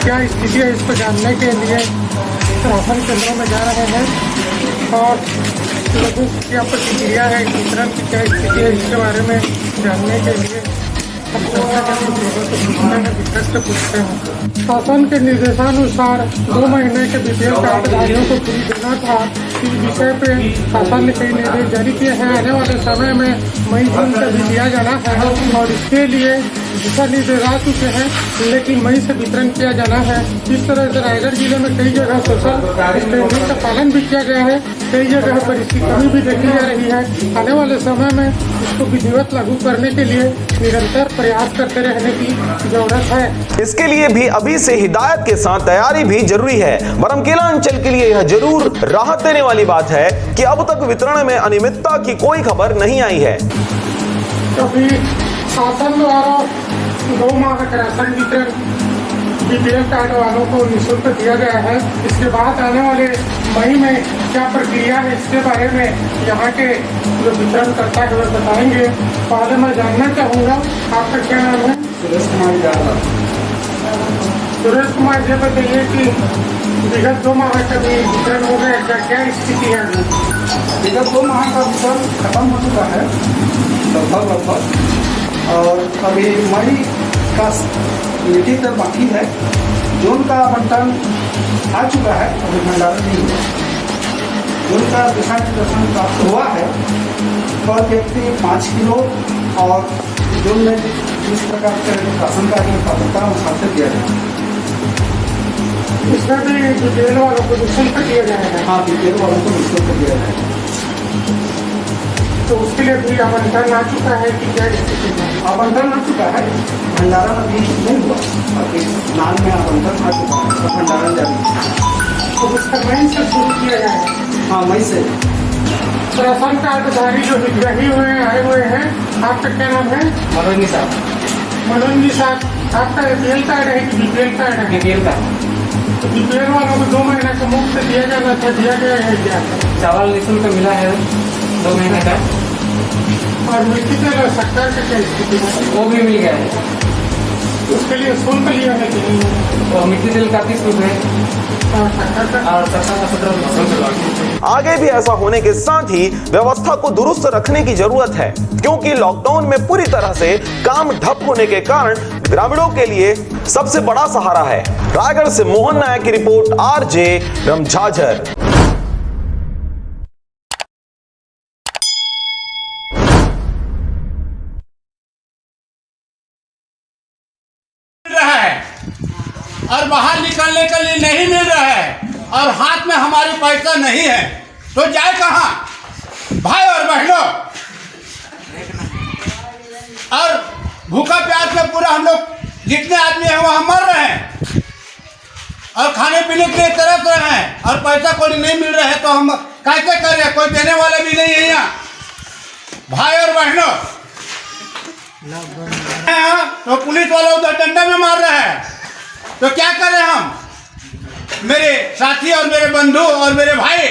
क्या स्थिति है, इसको जानने के लिए राशन केंद्रों में जा रहे हैं और लोगों की क्या प्रतिक्रिया है, वितरण की क्या स्थिति है, इसके बारे में जानने के लिए हम से पूछते हैं। शासन के निर्देशानुसार 2 महीने के बीपीएल कार्डधारियों को फ्री देना था। इस विषय पे शासन ने कई निर्देश जारी किए हैं। आने वाले समय में मई जून तक भी दिया जाना है और इसके लिए दिशा निर्देश आ चुके हैं, लेकिन मई से वितरण किया जाना है। इस तरह से रायगढ़ जिले में कई जगह सोशल डिस्टेंसिंग का पालन भी किया गया है, कई जगह पर इसकी कमी भी देखी जा रही है। आने वाले समय में इसको विधिवत लागू करने के लिए निरंतर प्रयास करते रहने की जरूरत है। इसके लिए भी अभी से हिदायत के साथ तैयारी भी जरूरी है। बरमकेला अंचल के लिए यह जरूर राहत देने वाली बात है कि अब तक वितरण में अनियमितता की कोई खबर नहीं आई है। कभी शासन द्वारा 2 माह का राशन वितरण बीपीएल कार्ड वालों को निःशुल्क दिया गया है। इसके बाद आने वाले मई में क्या प्रक्रिया है, इसके बारे में यहाँ के जो वितरण करता है वह बताएंगे। पहले मैं जानना चाहूँगा, आपका क्या नाम है? सुरेश कुमार यादव। सुरेश कुमार जी, बताइए कि विगत 2 माह का भी वितरण हो गया, क्या स्थिति है? विगत 2 माह का वितरण खत्म हो चुका है लगभग, और अभी मई का मीटिंग तक बाकी है। जून का आवंटन आ चुका है, अभी भंडारण नहीं हुआ। जून का दिशा निर्देशन प्राप्त हुआ है, पर व्यक्ति 5 किलो और जून में जिस प्रकार के राशन कार्ड में पात्रता है उस हिसाब से दिया जाए। इसमें भी बीपीएल वालों को निःशुल्क दिया जाएगा? हाँ, बीपीएल वालों को निःशुल्क दिया जाएगा। तो उसके लिए भी आवंटन आ चुका है कि क्या स्थिति है? आवंटन आ चुका है, भंडारण अभी नहीं हुआ। अभी नाम में आवंटन आ चुका है तो भंडारण जारी। तो उसका मई से शुरू किया जाएगा? हाँ, मई से। राशन कार्डधारी जो हितग्राही हुए आए हुए हैं, आपका क्या नाम है? मनोज निषाद। मनोज निषाद, आपका एपीएल कार्ड है कि बीपीएल कार्ड है? BPL card. तो बीपीएल वालों को 2 महीने का मुफ्त दिया जाना था, दिया गया है क्या? चावल निःशुल्क मिला है 2 महीने का, और मिट्टी तेल सरकार का क्या स्थिति है? वो भी मिल गया है। उसके लिए शुल्क लिया है कि नहीं? तो मिट्टी तेल का 30 रुपये और सरकार का 17 आगे भी ऐसा होने के साथ ही व्यवस्था को दुरुस्त रखने की जरूरत है, क्योंकि लॉकडाउन में पूरी तरह से काम ठप होने के कारण ग्रामीणों के लिए सबसे बड़ा सहारा है। रायगढ़ से मोहन नायक की रिपोर्ट, आरजे रमझाझर। और बाहर निकलने के लिए नहीं मिल रहा है और हाथ में हमारे पैसा नहीं है, तो जाए कहाँ? भाई और बहनों, और भूखा प्यास में पूरा हम लोग जितने आदमी हैं वहाँ मर रहे हैं और खाने पीने के लिए तरस रहे हैं और पैसा कोई नहीं मिल रहा है, तो हम कैसे करें? कोई देने वाला भी नहीं है यहाँ। भाई और बहनों, तो पुलिस वाला उधर डंडा में मार रहा है, तो क्या करें हम? मेरे साथी और मेरे बंधु और मेरे भाई,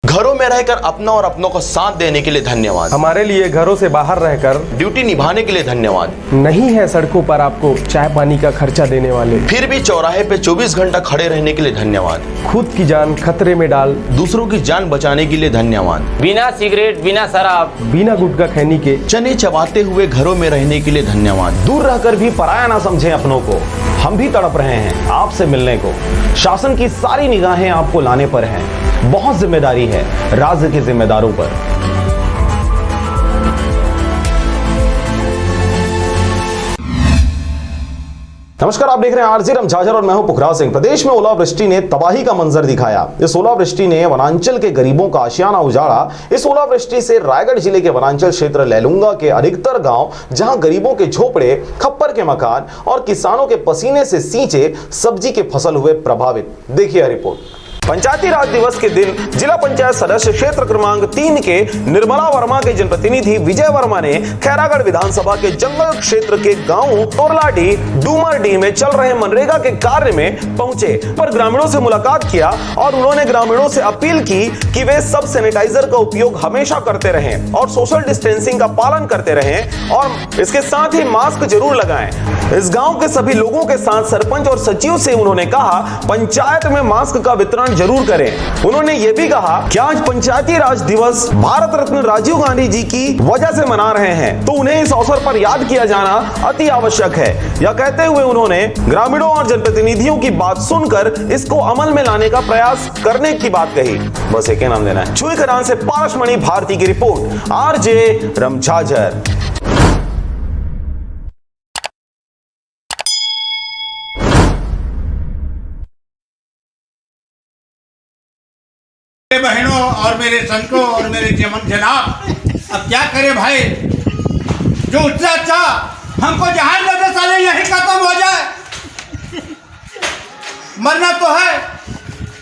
घरों में रहकर अपना और अपनों को साथ देने के लिए धन्यवाद। हमारे लिए घरों से बाहर रहकर ड्यूटी निभाने के लिए धन्यवाद। नहीं है सड़कों पर आपको चाय पानी का खर्चा देने वाले, फिर भी चौराहे पे 24 घंटा खड़े रहने के लिए धन्यवाद। खुद की जान खतरे में डाल दूसरों की जान बचाने के लिए धन्यवाद। बिना सिगरेट, बिना शराब, बिना गुटखा खैनी के चने चबाते हुए घरों में रहने के लिए धन्यवाद। दूर रहकर भी पराया ना समझें अपनों को, हम भी तड़प रहे हैं आपसे मिलने को। शासन की सारी निगाहें आपको लाने पर हैं, बहुत जिम्मेदारी है राज्य के जिम्मेदारों पर। नमस्कार, आप देख रहे हैं आरजे रम झाझर और मैं हूं पुखराज सिंह। प्रदेश में ओलावृष्टि ने तबाही का मंजर दिखाया। इस ओलावृष्टि ने वनांचल के गरीबों का आशियाना उजाड़ा। इस ओलावृष्टि से रायगढ़ जिले के वनांचल क्षेत्र लैलूंगा के अधिकतर गांव, जहां गरीबों के झोपड़े, खप्पर के मकान और किसानों के पसीने से सींचे सब्जी के फसल हुए प्रभावित। देखिए रिपोर्ट। पंचायती राज दिवस के दिन जिला पंचायत सदस्य क्षेत्र क्रमांक 3 के निर्मला वर्मा के जनप्रतिनिधि विजय वर्मा ने खैरागढ़ विधानसभा के जंगल क्षेत्र के गांवों तोरलाडी, डूमरडी में चल रहे मनरेगा के कार्य में पहुंचे पर ग्रामीणों से मुलाकात किया और उन्होंने ग्रामीणों से अपील की कि वे सब सैनिटाइजर का उपयोग हमेशा करते रहें और सोशल डिस्टेंसिंग का पालन करते रहें और इसके साथ ही मास्क जरूर लगाएं। इस गांव के सभी लोगों के साथ सरपंच और सचिव से उन्होंने कहा पंचायत में मास्क का वितरण जरूर करें। उन्होंने ये भी कहा कि आज पंचायती राज दिवस भारत रत्न राजीव गांधी जी की वजह से मना रहे हैं, तो उन्हें इस अवसर पर याद किया जाना अति आवश्यक है। यह कहते हुए उन्होंने ग्रामीणों और जनप्रतिनिधियों की बात सुनकर इसको अमल में लाने का प्रयास करने की बात कही। बस एक नाम देना है। छुई खदान से पारसमणि भारती की रिपोर्ट, आरजे रम झाझर। मेरे बहनों और मेरे संतों और मेरे जनाब, अब क्या करें भाई, जो उससे अच्छा हमको जहां लगे साले यही खत्म हो जाए। मरना तो है।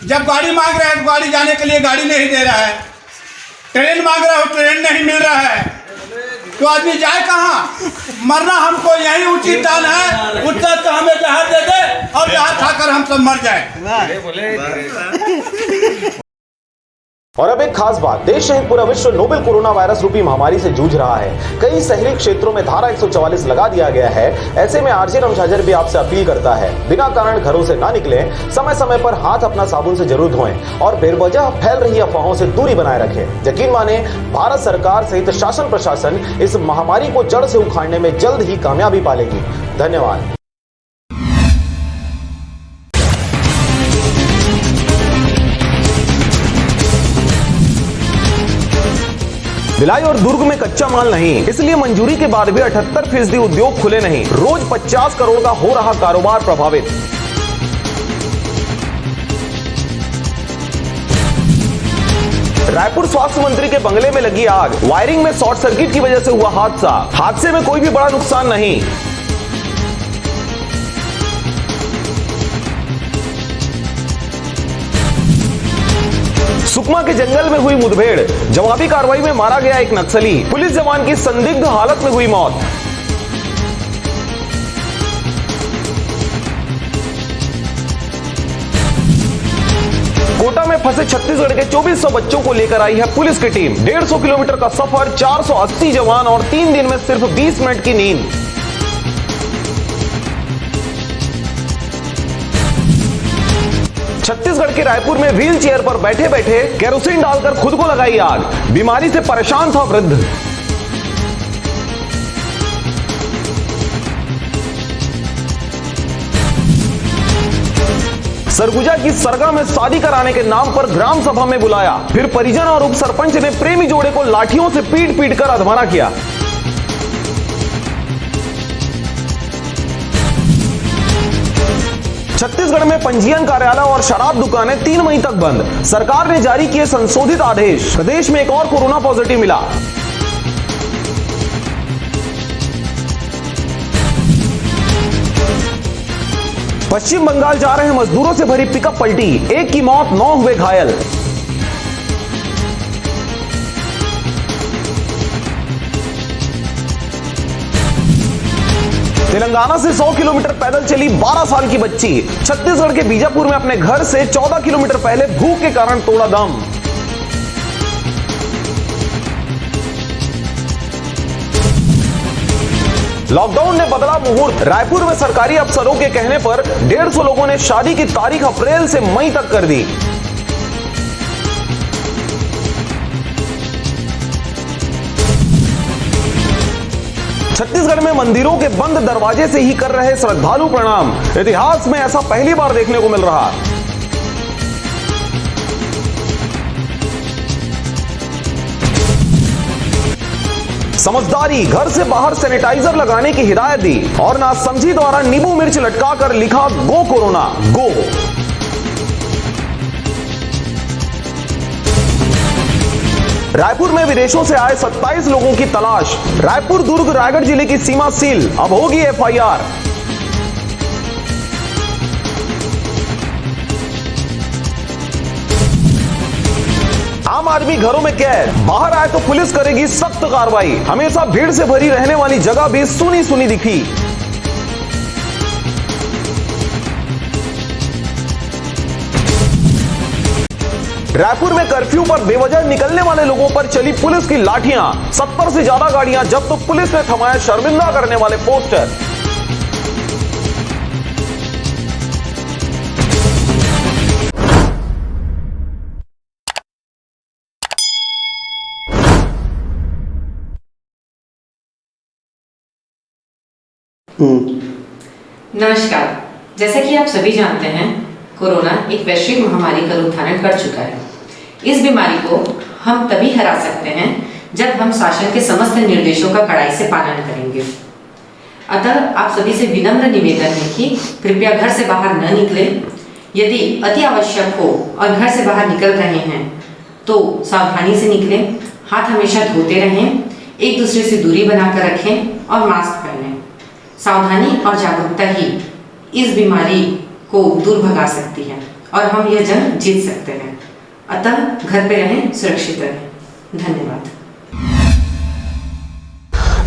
जब गाड़ी मांग रहे हैं तो गाड़ी जाने के लिए गाड़ी नहीं दे रहा है, ट्रेन मांग रहे हो ट्रेन नहीं मिल रहा है, तो आदमी जाए कहाँ? मरना हमको यही उचित दान है। उससे अच्छा हमें जहर दे दे और जहर खाकर हम सब मर जाए। और अब एक खास बात, देश सहित पूरा विश्व नोवेल कोरोना वायरस रूपी महामारी से जूझ रहा है। कई शहरी क्षेत्रों में धारा 144 लगा दिया गया है। ऐसे में आरजे रम झाझर भी आपसे अपील करता है, बिना कारण घरों से ना निकलें, समय समय पर हाथ अपना साबुन से जरूर धोएं और बेवजह फैल रही अफवाहों से दूरी बनाए रखें। यकीन माने, भारत सरकार सहित शासन प्रशासन इस महामारी को जड़ से उखाड़ने में जल्द ही कामयाबी पालेगी। धन्यवाद। भिलाई और दुर्ग में कच्चा माल नहीं, इसलिए मंजूरी के बाद भी 78% उद्योग खुले नहीं। रोज 50 करोड़ का हो रहा कारोबार प्रभावित। रायपुर स्वास्थ्य मंत्री के बंगले में लगी आग, वायरिंग में शॉर्ट सर्किट की वजह से हुआ हादसा। हादसे में कोई भी बड़ा नुकसान नहीं। सुकमा के जंगल में हुई मुठभेड़, जवाबी कार्रवाई में मारा गया एक नक्सली। पुलिस जवान की संदिग्ध हालत में हुई मौत। कोटा में फंसे छत्तीसगढ़ के 2400 बच्चों को लेकर आई है पुलिस की टीम। 150 किलोमीटर का सफर, 480 जवान और 3 दिन में सिर्फ 20 मिनट की नींद। छत्तीसगढ़ के रायपुर में व्हील चेयर पर बैठे बैठे केरोसिन डालकर खुद को लगाई आग। बीमारी से परेशान था वृद्ध। सरगुजा की सरगा में शादी कराने के नाम पर ग्राम सभा में बुलाया, फिर परिजन और उप सरपंच ने प्रेमी जोड़े को लाठियों से पीट पीट कर अधमरा किया। छत्तीसगढ़ में पंजीयन कार्यालय और शराब दुकानें 3 मई तक बंद। सरकार ने जारी किए संशोधित आदेश। प्रदेश में एक और कोरोना पॉजिटिव मिला। पश्चिम बंगाल जा रहे मजदूरों से भरी पिकअप पलटी, 1 की मौत, 9 हुए घायल। तेलंगाना से 100 किलोमीटर पैदल चली 12 साल की बच्ची। छत्तीसगढ़ के बीजापुर में अपने घर से 14 किलोमीटर पहले भूख के कारण तोड़ा दम। लॉकडाउन ने बदला मुहूर्त। रायपुर में सरकारी अफसरों के कहने पर 150 लोगों ने शादी की तारीख अप्रैल से मई तक कर दी। छत्तीसगढ़ में मंदिरों के बंद दरवाजे से ही कर रहे श्रद्धालु प्रणाम। इतिहास में ऐसा पहली बार देखने को मिल रहा। समझदारी, घर से बाहर सैनिटाइजर लगाने की हिदायत दी और नासमझी द्वारा नींबू मिर्च लटकाकर लिखा गो कोरोना गो। रायपुर में विदेशों से आए 27 लोगों की तलाश। रायपुर दुर्ग रायगढ़ जिले की सीमा सील, अब होगी एफआईआर। आम आदमी घरों में कैद, बाहर आए तो पुलिस करेगी सख्त कार्रवाई। हमेशा भीड़ से भरी रहने वाली जगह भी सुनी सुनी दिखी। रायपुर में कर्फ्यू पर बेवजह निकलने वाले लोगों पर चली पुलिस की लाठियां। 70 से ज्यादा गाड़ियां जब्त, तो पुलिस ने थमाया शर्मिंदा करने वाले पोस्टर। नमस्कार। जैसा कि आप सभी जानते हैं, कोरोना एक वैश्विक महामारी का रूप धारण कर चुका है। इस बीमारी को हम तभी हरा सकते हैं जब हम शासन के समस्त निर्देशों का कड़ाई से पालन करेंगे। अतः आप सभी से विनम्र निवेदन है कि कृपया घर से बाहर न निकलें। यदि अति आवश्यक हो और घर से बाहर निकल रहे हैं तो सावधानी से निकलें, हाथ हमेशा धोते रहें, एक दूसरे से दूरी बनाकर रखें और मास्क पहनें। सावधानी और जागरूकता ही इस बीमारी को दूर भगा सकती है और हम यह जंग जीत सकते हैं। अतः घर पे रहें, सुरक्षित रहें। धन्यवाद।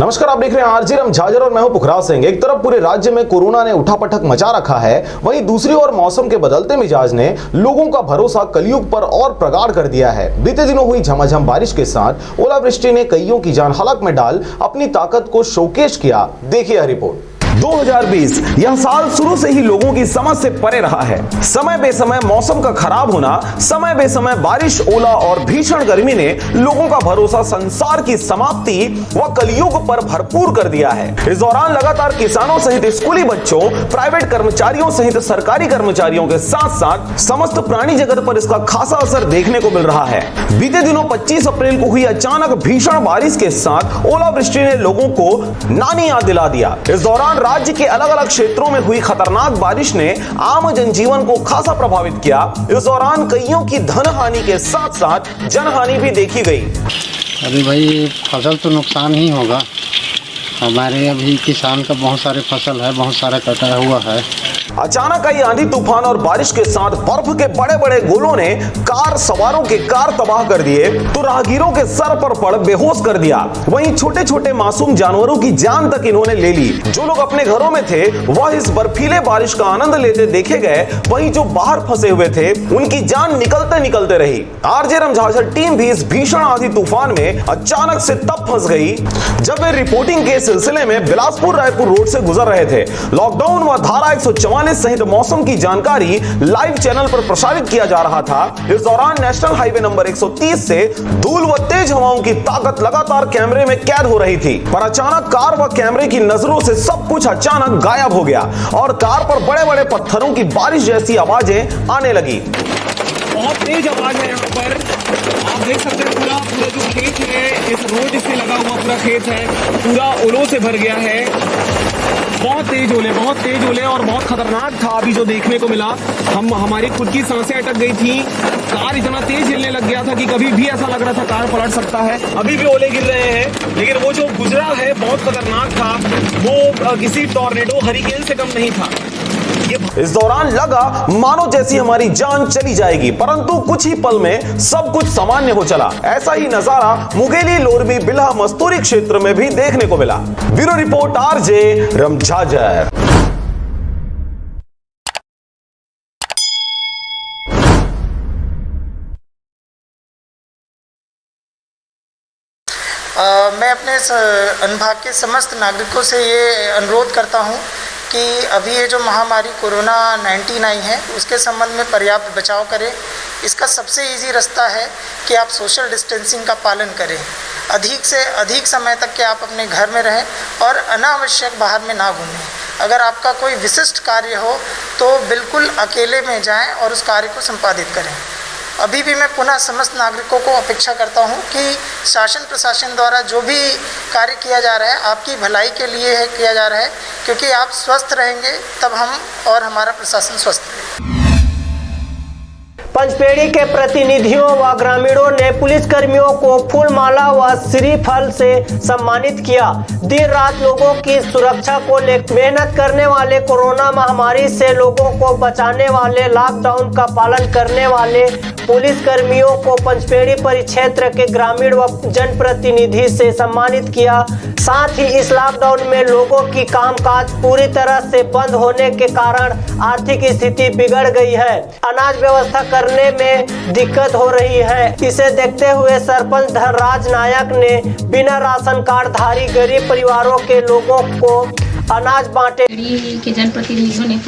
नमस्कार, आप देख रहे हैं आरजेएम झाझर और मैं हूं पुखराज सिंह। एक तरफ पूरे राज्य में कोरोना ने उठापटक मचा रखा है, वहीं दूसरी ओर मौसम के बदलते मिजाज ने लोगों का भरोसा कलयुग पर और प्रगाढ़ कर दिया है। बीते दिनों हुई झमाझम बारिश के साथ ओलावृष्टि ने कईयों की जान हलक में डाल अपनी ताकत को शोकेश किया। देखिए यह रिपोर्ट। 2020 यह साल शुरू से ही लोगों की समझ से परे रहा है। समय बेसमय मौसम का खराब होना, समय बेसमय बारिश, ओला और भीषण गर्मी ने लोगों का भरोसा संसार की समाप्ति व कलयुग पर भरपूर कर दिया है। इस दौरान लगातार किसानों सहित स्कूली बच्चों, प्राइवेट कर्मचारियों सहित सरकारी कर्मचारियों के साथ साथ समस्त प्राणी जगत पर इसका खासा असर देखने को मिल रहा है। बीते दिनों 25 अप्रैल को हुई अचानक भीषण बारिश के साथ ओलावृष्टि ने लोगों को नानी याद दिला दिया। इस दौरान राज्य के अलग अलग क्षेत्रों में हुई खतरनाक बारिश ने आम जनजीवन को खासा प्रभावित किया। इस दौरान कईयों की धन हानि के साथ साथ जनहानि भी देखी गई। अरे भाई, फसल तो नुकसान ही होगा। हमारे अभी किसान का बहुत सारे फसल है, बहुत सारा कटा हुआ है। अचानक आई आंधी तूफान और बारिश के साथ बर्फ के बड़े बड़े गोलों ने कार सवारों के कार तबाह कर दिए तो राहगीरों के सर पर पड़ बेहोश कर दिया। वहीं छोटे छोटे मासूम जानवरों की जान तक इन्होंने ले ली। जो लोग अपने घरों में थे वह इस बर्फीले बारिश का आनंद लेते देखे गए, वहीं जो बाहर फंसे हुए थे उनकी जान निकलते निकलते रही। आरजेएम झाझर टीम भी इस भीषण आंधी तूफान में अचानक से तब फंस गई जब वे रिपोर्टिंग के सिलसिले में बिलासपुर रायपुर रोड से गुजर रहे थे। लॉकडाउन व धारा 144 सहित मौसम की जानकारी लाइव चैनल पर प्रसारित किया जा रहा था। इस दौरान नेशनल हाईवे नंबर 130 से धूल व तेज हवाओं की ताकत लगातार कैमरे में कैद हो रही थी, पर अचानक कार व कैमरे की नजरों से सब कुछ अचानक गायब हो गया और कार पर बड़े बड़े पत्थरों की बारिश जैसी आवाजें आने लगी। बहुत तेज आवाज है यहाँ पर, आप देख सकते हैं। पूरा जो खेत है, इस रोड से लगा हुआ पूरा खेत है, पूरा ओलों से भर गया है। बहुत तेज ओले और बहुत खतरनाक था अभी जो देखने को मिला। हमारी खुद की सांसें अटक गई थी। कार इतना तेज हिलने लग गया था कि कभी भी ऐसा लग रहा था कार पलट सकता है। अभी भी ओले गिर रहे हैं, लेकिन वो जो गुजरा है बहुत खतरनाक था। वो किसी टॉर्नेडो हरिकेन से कम नहीं था। इस दौरान लगा मानो जैसी हमारी जान चली जाएगी, परंतु कुछ ही पल में सब कुछ सामान्य हो चला। ऐसा ही नजारा मुंगेली, लोरबी, बिल्हा, मस्तूरी क्षेत्र में भी देखने को मिला। Bureau report R J M Jhajhar. मैं अपने अनुभाग के समस्त नागरिकों से ये अनुरोध करता हूँ कि अभी ये जो महामारी कोरोना 19 आई है उसके संबंध में पर्याप्त बचाव करें। इसका सबसे इजी रास्ता है कि आप सोशल डिस्टेंसिंग का पालन करें। अधिक से अधिक समय तक कि आप अपने घर में रहें और अनावश्यक बाहर में ना घूमें। अगर आपका कोई विशिष्ट कार्य हो तो बिल्कुल अकेले में जाएं और उस कार्य को संपादित करें। अभी भी मैं पुनः समस्त नागरिकों को अपेक्षा करता हूं कि शासन प्रशासन द्वारा जो भी कार्य किया जा रहा है आपकी भलाई के लिए है किया जा रहा है, क्योंकि आप स्वस्थ रहेंगे तब हम और हमारा प्रशासन स्वस्थ रहेगा। पंचपेड़ी के प्रतिनिधियों व ग्रामीणों ने पुलिसकर्मियों को फूल माला व श्रीफल से सम्मानित किया। दिन रात लोगों की सुरक्षा को लेकर मेहनत करने वाले, कोरोना महामारी से लोगों को बचाने वाले, लॉकडाउन का पालन करने वाले पुलिसकर्मियों को पंचपेड़ी परिक्षेत्र के ग्रामीण व जनप्रतिनिधि से सम्मानित किया। साथ ही इस लॉकडाउन में लोगों की कामकाज पूरी तरह से बंद होने के कारण आर्थिक स्थिति बिगड़ गई है। अनाज व्यवस्था करने में दिक्कत हो रही है। इसे देखते हुए सरपंच धनराज नायक ने बिना राशन कार्ड धारी गरीब परिवारों के लोगों को अनाज बांटे। के जनप्रतिनिधियों ने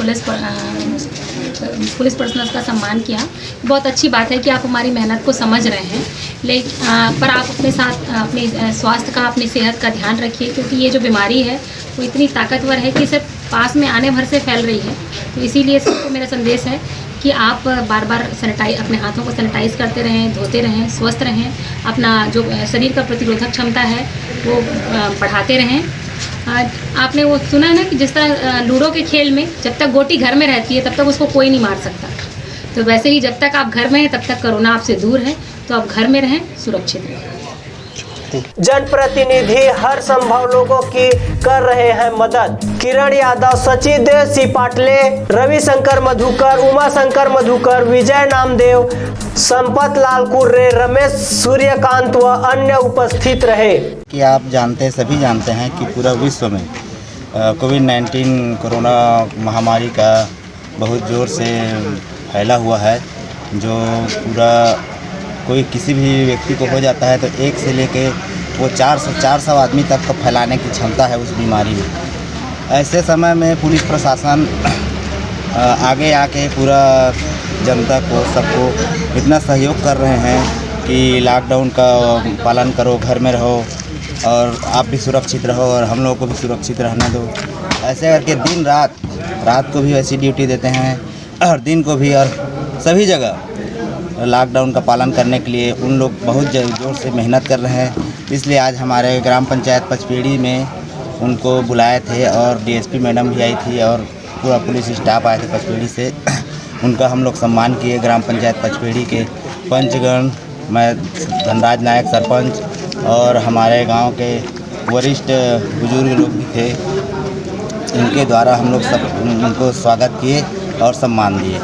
पुलिस पर्सनल का सम्मान किया। बहुत अच्छी बात है कि आप हमारी मेहनत को समझ रहे हैं, लेकिन पर आप अपने साथ अपने स्वास्थ्य का, अपनी सेहत का ध्यान रखिए, क्योंकि ये जो बीमारी है वो इतनी ताकतवर है कि सिर्फ पास में आने भर से फैल रही है। तो इसीलिए सबको मेरा संदेश है कि आप बार बार अपने हाथों को सैनिटाइज करते रहें, धोते रहें, स्वस्थ रहें, अपना जो शरीर का प्रतिरोधक क्षमता है वो बढ़ाते रहें। आपने वो सुना है ना कि जिस तरह लूडो के खेल में जब तक गोटी घर में रहती है तब तक उसको कोई नहीं मार सकता, तो वैसे ही जब तक आप घर में हैं तब तक कोरोना आपसे दूर है, तो आप घर में रहें, सुरक्षित रहें। जनप्रतिनिधि हर संभव लोगों की कर रहे हैं मदद। किरण यादव, सचिदेव सी पाटले, रविशंकर मधुकर, उमाशंकर मधुकर, विजय नामदेव, संपत लाल कुर्रे, रमेश सूर्यकांत व अन्य उपस्थित रहे। कि आप सभी जानते हैं कि पूरा विश्व में कोविड-19 कोरोना महामारी का बहुत ज़ोर से फैला हुआ है, जो पूरा कोई किसी भी व्यक्ति को हो जाता है तो एक से लेके वो 400 आदमी तक का फैलाने की क्षमता है उस बीमारी में। ऐसे समय में पुलिस प्रशासन आगे आके पूरा जनता को, सबको इतना सहयोग कर रहे हैं कि लॉकडाउन का पालन करो, घर में रहो और आप भी सुरक्षित रहो और हम लोगों को भी सुरक्षित रहने दो। ऐसे करके दिन रात को भी ऐसी ड्यूटी देते हैं और दिन को भी, और सभी जगह लॉकडाउन का पालन करने के लिए उन लोग बहुत ज़ोर से मेहनत कर रहे हैं। इसलिए आज हमारे ग्राम पंचायत पचपेड़ी में उनको बुलाए थे और डीएसपी मैडम भी आई थी और पूरा पुलिस स्टाफ आए थे पचपेड़ी से। उनका हम लोग सम्मान किए। ग्राम पंचायत पचपेड़ी के पंचगण, मैं धनराज नायक सरपंच और हमारे गांव के वरिष्ठ बुजुर्ग लोग भी थे, इनके द्वारा हम लोग सब उनको स्वागत किए और सम्मान दिए।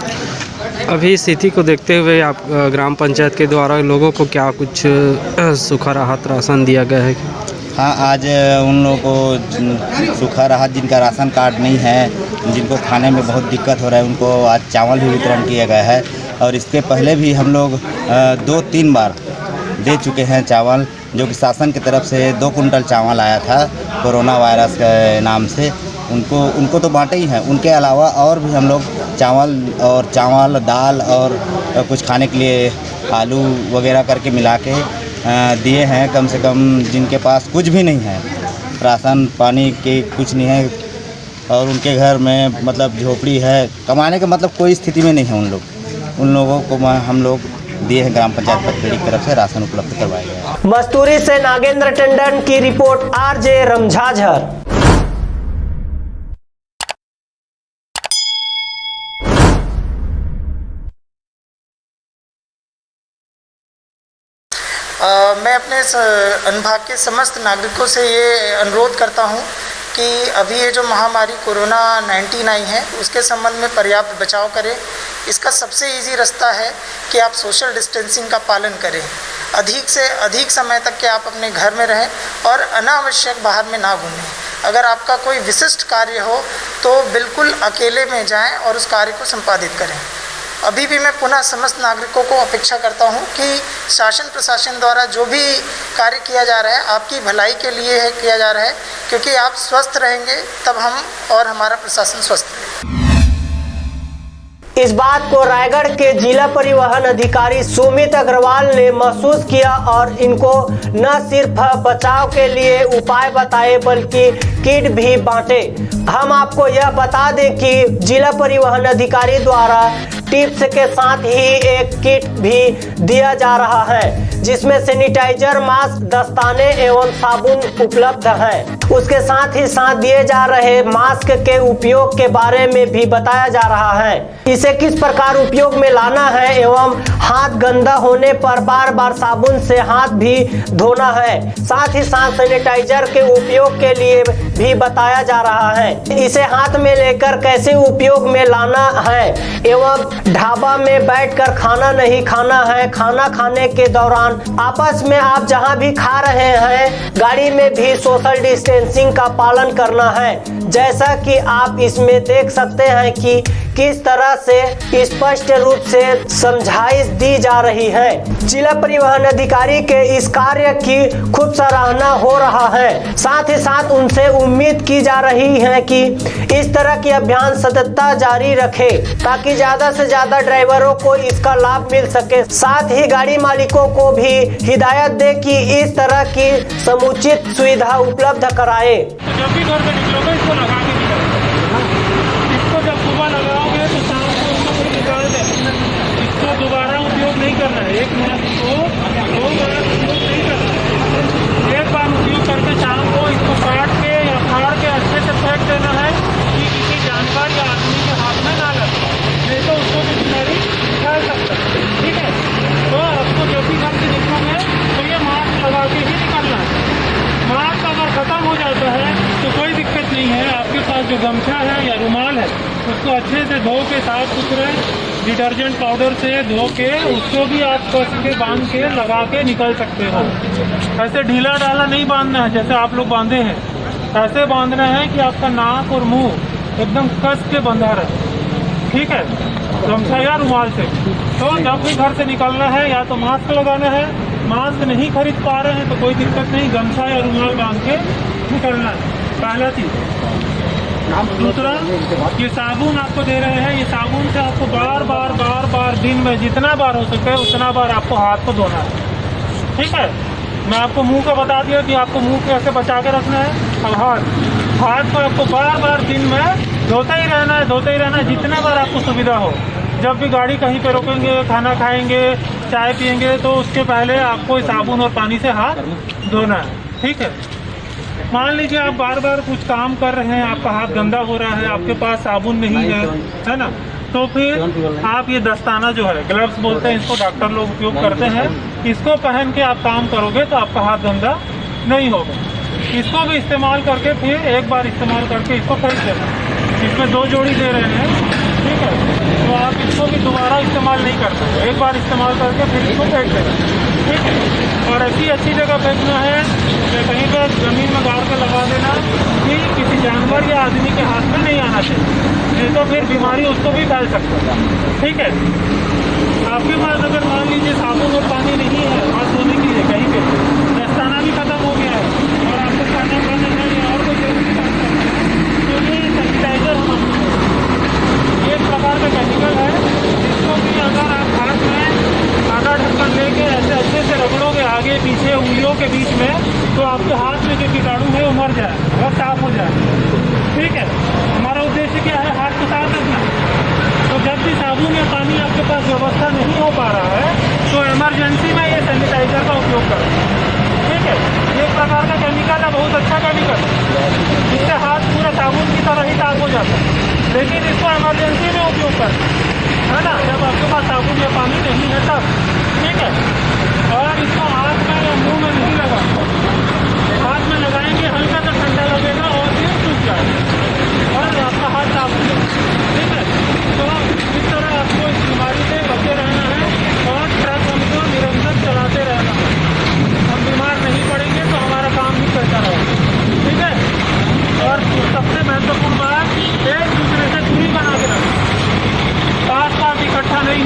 अभी स्थिति को देखते हुए आप ग्राम पंचायत के द्वारा लोगों को क्या कुछ सूखा राहत राशन दिया गया है? हाँ, आज उन लोगों को सूखा राहत, जिनका राशन कार्ड नहीं है, जिनको खाने में बहुत दिक्कत हो रहा है, उनको आज चावल भी वितरण किया गया है। और इसके पहले भी हम लोग 2-3 बार दे चुके हैं चावल, जो कि शासन की तरफ से 2 कुंटल चावल आया था कोरोना वायरस के नाम से। उनको तो बांटे ही हैं। उनके अलावा और भी हम लोग चावल, दाल और कुछ खाने के लिए आलू वगैरह करके मिला के दिए हैं। कम से कम जिनके पास कुछ भी नहीं है, राशन पानी के कुछ नहीं है और उनके घर में मतलब झोपड़ी है, कमाने का मतलब कोई स्थिति में नहीं है, उन लोगों को हम लोग दिए हैं। ग्राम पंचायत पचपेड़ी की तरफ से राशन उपलब्ध करवाया गया है। मस्तूरी से नागेंद्र टंडन की रिपोर्ट, आरजे रमझाझर। मैं अपने अनुभाग के समस्त नागरिकों से ये अनुरोध करता हूँ कि अभी ये जो महामारी कोरोना 19 आई है उसके संबंध में पर्याप्त बचाव करें। इसका सबसे इजी रास्ता है कि आप सोशल डिस्टेंसिंग का पालन करें। अधिक से अधिक समय तक कि आप अपने घर में रहें और अनावश्यक बाहर में ना घूमें। अगर आपका कोई विशिष्ट कार्य हो तो बिल्कुल अकेले में जाएं और उस कार्य को संपादित करें। अभी भी मैं पुनः समस्त नागरिकों को अपेक्षा करता हूं कि शासन प्रशासन द्वारा जो भी कार्य किया जा रहा है आपकी भलाई के लिए है किया जा रहा है, क्योंकि आप स्वस्थ रहेंगे तब हम और हमारा प्रशासन स्वस्थ रहेगा। इस बात को रायगढ़ के जिला परिवहन अधिकारी सुमित अग्रवाल ने महसूस किया और इनको न सिर्फ बचाव के लिए उपाय बताए बल्कि किट भी बांटे। हम आपको यह बता दें कि जिला परिवहन अधिकारी द्वारा टिप्स के साथ ही एक किट भी दिया जा रहा है जिसमें सैनिटाइजर, मास्क, दस्ताने एवं साबुन उपलब्ध है। उसके साथ ही साथ दिए जा रहे मास्क के उपयोग के बारे में भी बताया जा रहा है, इसे किस प्रकार उपयोग में लाना है एवं हाथ गंदा होने पर बार बार साबुन से हाथ भी धोना है। साथ ही साथ सैनिटाइजर के उपयोग के लिए भी बताया जा रहा है, इसे हाथ में लेकर कैसे उपयोग में लाना है एवं ढाबा में बैठकर खाना नहीं खाना है। खाना खाने के दौरान आपस में आप जहां भी खा रहे हैं गाड़ी में भी सोशल डिस्टेंसिंग का पालन करना है। जैसा कि आप इसमें देख सकते हैं कि किस तरह से स्पष्ट रूप से समझाइश दी जा रही है। जिला परिवहन अधिकारी के इस कार्य की खूब सराहना हो रहा है। साथ ही साथ उनसे उम्मीद की जा रही है कि इस तरह की अभियान सततता जारी रखे ताकि ज्यादा से ज्यादा ड्राइवरों को इसका लाभ मिल सके। साथ ही गाड़ी मालिकों को भी हिदायत दे कि इस तरह की समुचित सुविधा उपलब्ध कराए। जब भी घर से निकलोगे इसको लगा के निकलो। इसको जब सुबह लगाओगे तो शाम को उसको निकाल देना। इसको दोबारा उपयोग नहीं करना है। एक मास्क को 2 बार उपयोग नहीं करना है। एक बार उपयोग करके शाम को इसको काट के या फाड़ के अच्छे से फेंक देना है कि किसी जानवर या आदमी के हाथ में ना लगे, नहीं तो उसको भी बीमारी फैल सकता है। ठीक है, तो आपको जब भी घर से निकलोगे तो ये मास्क लगा के ही निकलना है। मास्क अगर ख़त्म हो जाता है तो कोई दिक्कत नहीं है। आपके पास जो गमछा है या रुमाल है उसको अच्छे से धो के साफ सुथरे डिटर्जेंट पाउडर से धो के उसको भी आप कस के बांध के लगा के निकल सकते हो। ऐसे ढीला डाला नहीं बांधना है जैसे आप लोग बांधे हैं, ऐसे बांधना है कि आपका नाक और मुंह एकदम कस के बंधा रहे। ठीक है, गमछा या रुमाल से। तो जब भी घर से निकलना है या तो मास्क लगाना है, मास्क नहीं खरीद पा रहे हैं तो कोई दिक्कत नहीं, गमछा या रुमाल बांध के निकलना है। पहला चीज। दूसरा, ये साबुन आपको दे रहे हैं, ये साबुन से आपको बार बार दिन में जितना बार हो सके उतना बार आपको हाथ को धोना है। ठीक है, मैं आपको मुंह का बता दिया कि आपको मुंह कैसे बचा के रखना है। अब हाथ को आपको बार बार दिन में धोते ही रहना है जितने बार आपको सुविधा हो। जब भी गाड़ी कहीं पे रोकेंगे, खाना खाएंगे, चाय पियेंगे तो उसके पहले आपको साबुन और पानी से हाथ धोना है। ठीक है, मान लीजिए आप बार बार कुछ काम कर रहे हैं, आपका हाथ गंदा हो रहा है, आपके पास साबुन नहीं है ना, तो फिर आप ये दस्ताना जो है, ग्लव्स बोलते हैं इसको, डॉक्टर लोग उपयोग करते हैं, इसको पहन के आप काम करोगे तो आपका हाथ गंदा नहीं होगा। इसको भी इस्तेमाल करके फिर एक बार इस्तेमाल करके इसको फेंक देना। इसमें 2 जोड़ी दे रहे हैं। ठीक है, तो आप इसको भी दोबारा इस्तेमाल नहीं करते, एक बार इस्तेमाल करके फिर इसको फेंक देना। ठीक है, और ऐसी अच्छी जगह फेंकना है कि कहीं पर ज़मीन में गाड़ के लगा देना कि किसी जानवर या आदमी के हाथ में नहीं आना चाहिए, नहीं तो फिर बीमारी उसको भी फैल सकती है। ठीक है, आपके पास अगर मान लीजिए साबुन और पानी नहीं है हाथ धोने के लिए, कहीं पे दस्ताना भी खत्म हो गया है और आपको खाना खाने में और कोई जरूरी काम करना है तो ये सैनिटाइजर होना, ये एक प्रकार का केमिकल है जिसको कि अगर आप हाथ में आधा ढक्कन लेके ऐसे अच्छे से रगड़ोगे आगे पीछे उंगलियों के बीच में तो आपके हाथ में जो कीटाणु है वो मर जाए और साफ हो जाए। ठीक है, हमारा उद्देश्य क्या है, हाथ को साफ रखना। तो जब भी साबुन या पानी आपके पास व्यवस्था नहीं हो पा रहा है तो इमरजेंसी में ये सैनिटाइजर का उपयोग करें। ठीक है, एक प्रकार का केमिकल है, बहुत अच्छा केमिकल, जिससे हाथ पूरा साबुन की तरह ही साफ हो जाता है, लेकिन इसको इमरजेंसी में उपयोग करें, है ना, जब आपके पास साबुन या पानी नहीं है तब। ठीक है, और इसको हाथ में या मुँह में नहीं लगा, हाथ में लगाएंगे हल्का सा ठंडा लगेगा और फिर सूख जाएगा और आपका हाथ साफ हो जाएगा। ठीक है, तो इस तरह आपको इस बीमारी से बचे रहना है और ट्रक हमको निरंतर चलाते रहना है। हम बीमार नहीं पड़ेंगे तो हमारा काम भी चलता रहेगा। ठीक है, और सबसे महत्वपूर्ण बात, एक दूसरे से दूरी बना के रखना, पास इकट्ठा नहीं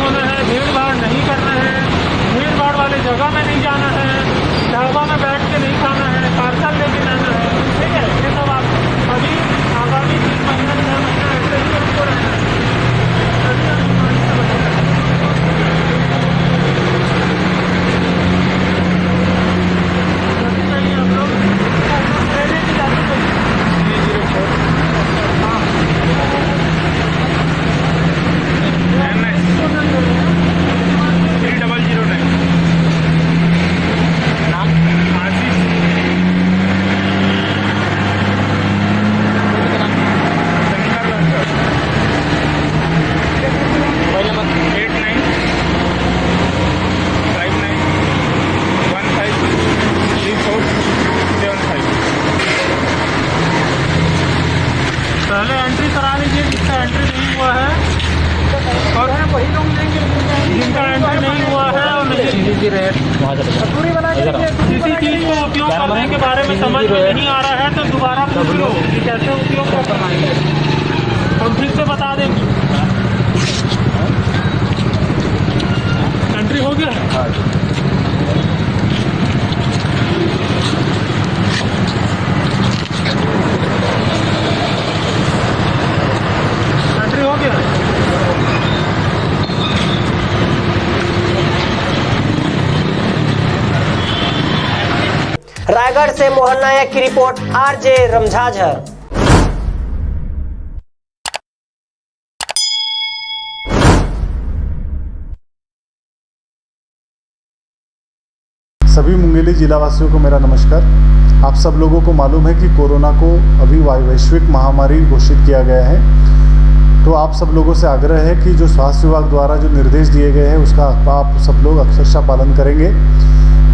किसी चीज को उपयोग करने के बारे में समझ में नहीं आ रहा है तो दोबारा पूछ लो कि कैसे उपयोग करना है, हम फिर से बता देंगे। कंट्री हो गया है। कंट्री हो गया। रायगढ़ से मोहन नायक की रिपोर्ट, आरजे रमझाझर। सभी मुंगेली जिला वासियों को मेरा नमस्कार। आप सब लोगों को मालूम है कि कोरोना को अभी वैश्विक महामारी घोषित किया गया है, तो आप सब लोगों से आग्रह है कि जो स्वास्थ्य विभाग द्वारा जो निर्देश दिए गए हैं उसका आप सब लोग अक्षरशः पालन करेंगे।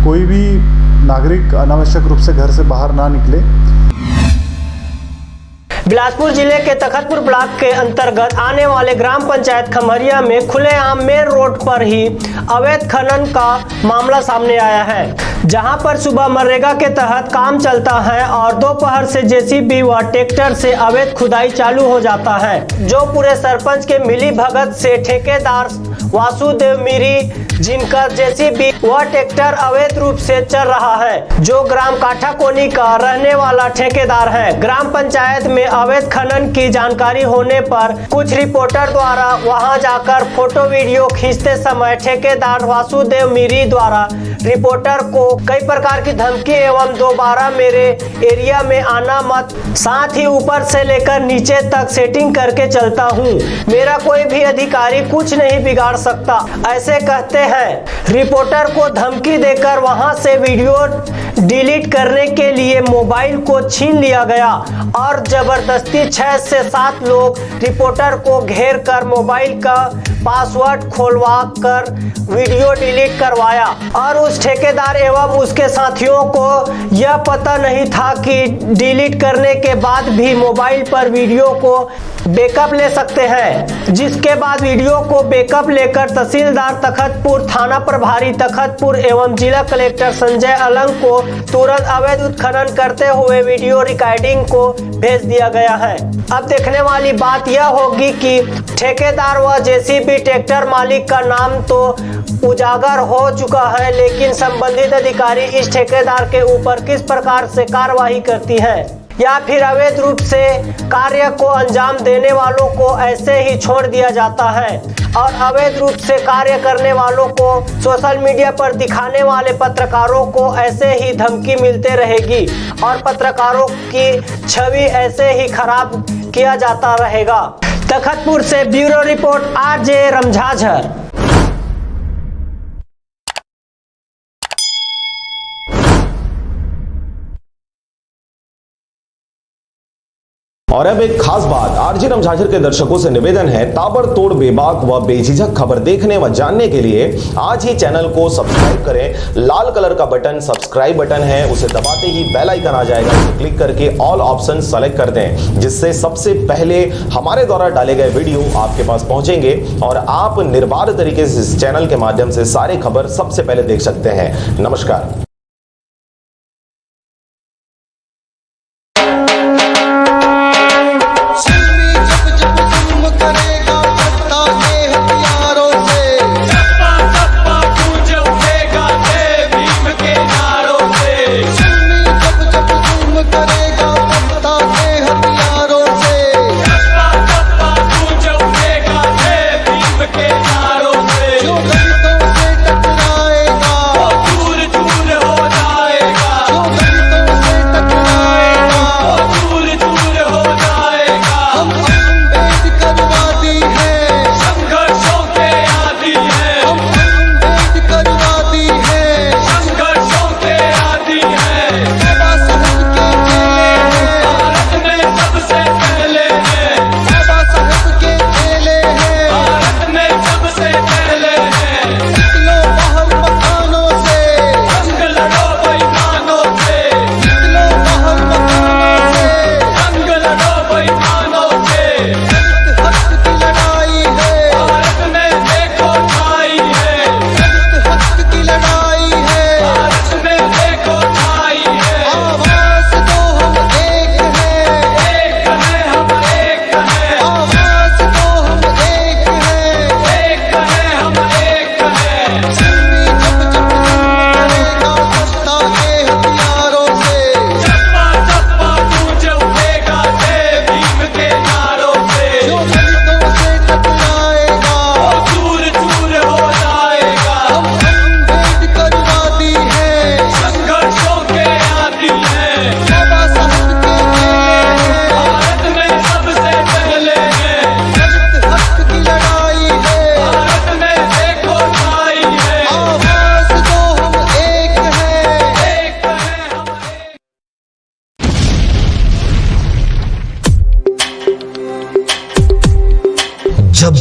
कोई भी नागरिक अनावश्यक रूप से घर से बाहर ना निकले। बिलासपुर जिले के तखतपुर ब्लॉक के अंतर्गत आने वाले ग्राम पंचायत खमरिया में खुलेआम मेन रोड पर ही अवैध खनन का मामला सामने आया है, जहां पर सुबह मनरेगा के तहत काम चलता है और दोपहर से जेसीबी व ट्रैक्टर से अवैध खुदाई चालू हो जाता है, जो पूरे सरपंच के मिली भगत से ठेकेदार वासुदेव मीरी, जिनका जेसीबी व ट्रैक्टर अवैध रूप से चल रहा है, जो ग्राम काठाकोनी का रहने वाला ठेकेदार है। ग्राम पंचायत में अवैध खनन की जानकारी होने पर कुछ रिपोर्टर द्वारा वहां जाकर फोटो वीडियो खींचते समय ठेकेदार वासुदेव मीरी द्वारा रिपोर्टर को कई प्रकार की धमकी एवं दोबारा मेरे एरिया में आना मत, साथ ही ऊपर से लेकर नीचे तक सेटिंग करके चलता हूँ, मेरा कोई भी अधिकारी कुछ नहीं बिगाड़ सकता, ऐसे कहते हैं। रिपोर्टर को धमकी देकर वहां से वीडियो डिलीट करने के लिए मोबाइल को छीन लिया गया और जबरदस्ती 6 से 7 लोग रिपोर्टर को घेर कर मोबाइल का पासवर्ड खोलवा कर वीडियो डिलीट करवाया और उस ठेकेदार एवं उसके साथियों को यह पता नहीं था कि डिलीट करने के बाद भी मोबाइल पर वीडियो को बैकअप ले सकते हैं, जिसके बाद वीडियो को बैकअप लेकर तहसीलदार तखतपुर, थाना प्रभारी तखतपुर एवं जिला कलेक्टर संजय अलंग को तुरंत अवैध उत्खनन करते हुए वीडियो रिकॉर्डिंग को भेज दिया गया है। अब देखने वाली बात यह होगी कि ठेकेदार व जेसीबी ट्रैक्टर मालिक का नाम तो उजागर हो चुका है, लेकिन संबंधित अधिकारी इस ठेकेदार के ऊपर किस प्रकार से कार्रवाई करती है या फिर अवैध रूप से कार्य को अंजाम देने वालों को ऐसे ही छोड़ दिया जाता है और अवैध रूप से कार्य करने वालों को सोशल मीडिया पर दिखाने वाले पत्रकारों को ऐसे ही धमकी मिलते रहेगी और पत्रकारों की छवि ऐसे ही खराब किया जाता रहेगा। तखतपुर से ब्यूरो रिपोर्ट, आरजे रमझाझर। और अब एक खास बात, आरजे रमझाझर के दर्शकों से निवेदन है, ताबड़तोड़ बेबाक व बेझिझक खबर देखने व जानने के लिए आज ही चैनल को सब्सक्राइब करें। लाल कलर का बटन सब्सक्राइब बटन है, उसे दबाते ही बेल आइकन आ जाएगा, उसे क्लिक करके ऑल ऑप्शन सेलेक्ट कर दें, जिससे सबसे पहले हमारे द्वारा डाले गए वीडियो आपके पास पहुंचेंगे और आप निर्बाध तरीके से इस चैनल के माध्यम से सारे खबर सबसे पहले देख सकते हैं। नमस्कार। दूर दूर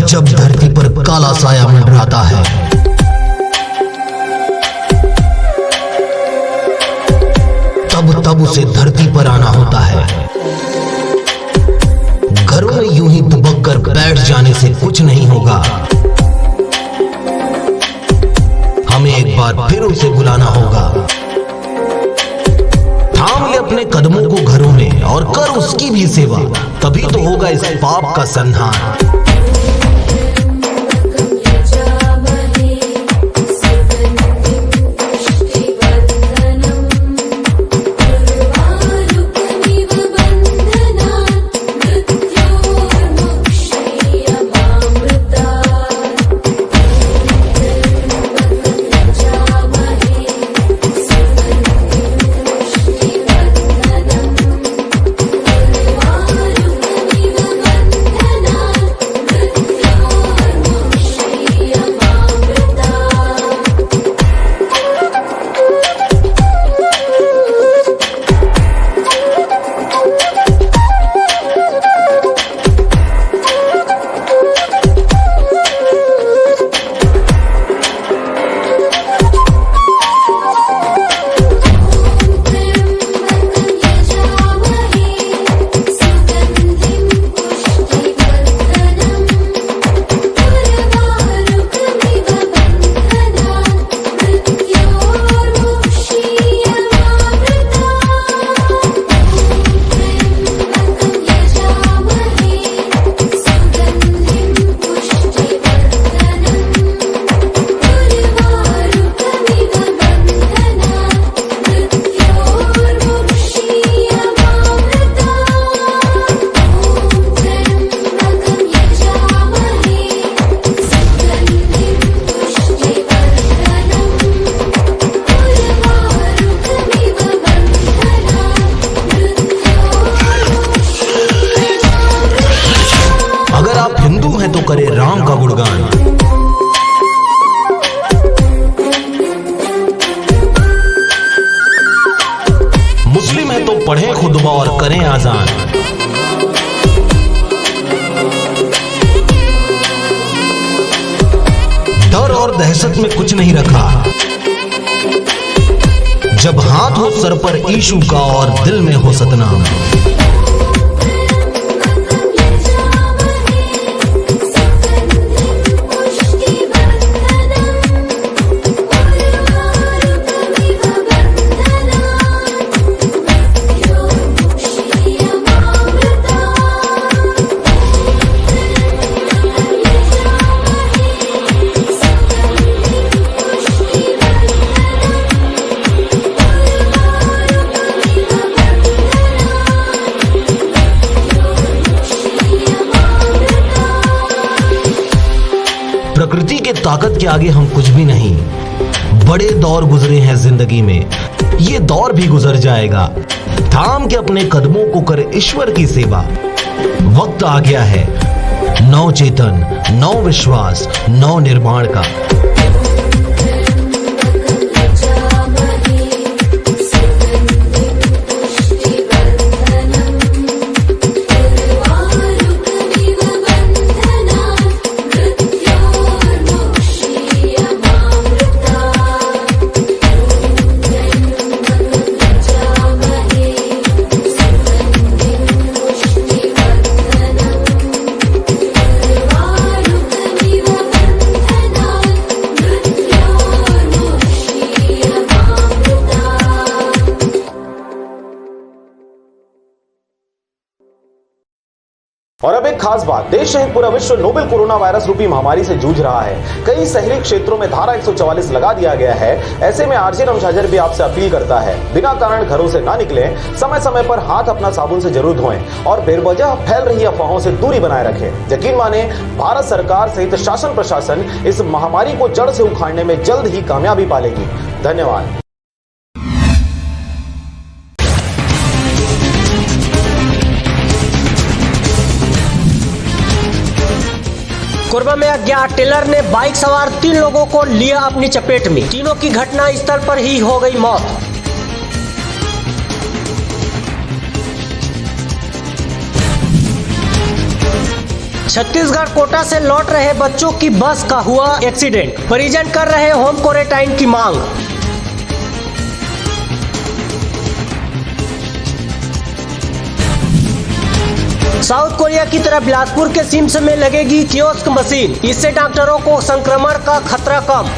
जब धरती पर काला साया मंडराता है, तब उसे धरती पर आना होता है। घरों में यूं ही दुबक कर बैठ जाने से कुछ नहीं होगा, हमें एक बार फिर उसे बुलाना होगा। थाम ले अपने कदमों को घरों में और कर उसकी भी सेवा, तभी तो होगा इस पाप का संहार। करे राम का गुणगान। मुस्लिम है तो पढ़ें खुतबा और करें आजान। डर और दहशत में कुछ नहीं रखा, जब हाथ हो सर पर ईशु का और दिल में हो सतनाम। प्रकृति के ताकत के आगे हम कुछ भी नहीं। बड़े दौर गुजरे हैं जिंदगी में, ये दौर भी गुजर जाएगा। थाम के अपने कदमों को कर ईश्वर की सेवा। वक्त आ गया है नव चेतन, नव विश्वास, नव निर्माण का। और अब एक खास बात, देश सहित पूरा विश्व नोवेल कोरोना वायरस रूपी महामारी से जूझ रहा है। कई शहरी क्षेत्रों में धारा 144 लगा दिया गया है। ऐसे में आरजे रमशाजर भी आपसे अपील करता है, बिना कारण घरों से ना निकलें, समय समय पर हाथ अपना साबुन से जरूर धोएं और बेवजह फैल रही अफवाहों से दूरी बनाए रखें। यकीन माने, भारत सरकार सहित शासन प्रशासन इस महामारी को जड़ से उखाड़ने में जल्द ही कामयाबी पालेगी। धन्यवाद। कोरबा में अज्ञात टेलर ने बाइक सवार 3 लोगों को लिया अपनी चपेट में। तीनों की घटना स्थल पर ही हो गई मौत। छत्तीसगढ़ कोटा से लौट रहे बच्चों की बस का हुआ एक्सीडेंट, परिजन कर रहे होम क्वारंटाइन की मांग। साउथ कोरिया की तरह बिलासपुर के सिम्स में लगेगी कियोस्क मशीन, इससे डॉक्टरों को संक्रमण का खतरा कम।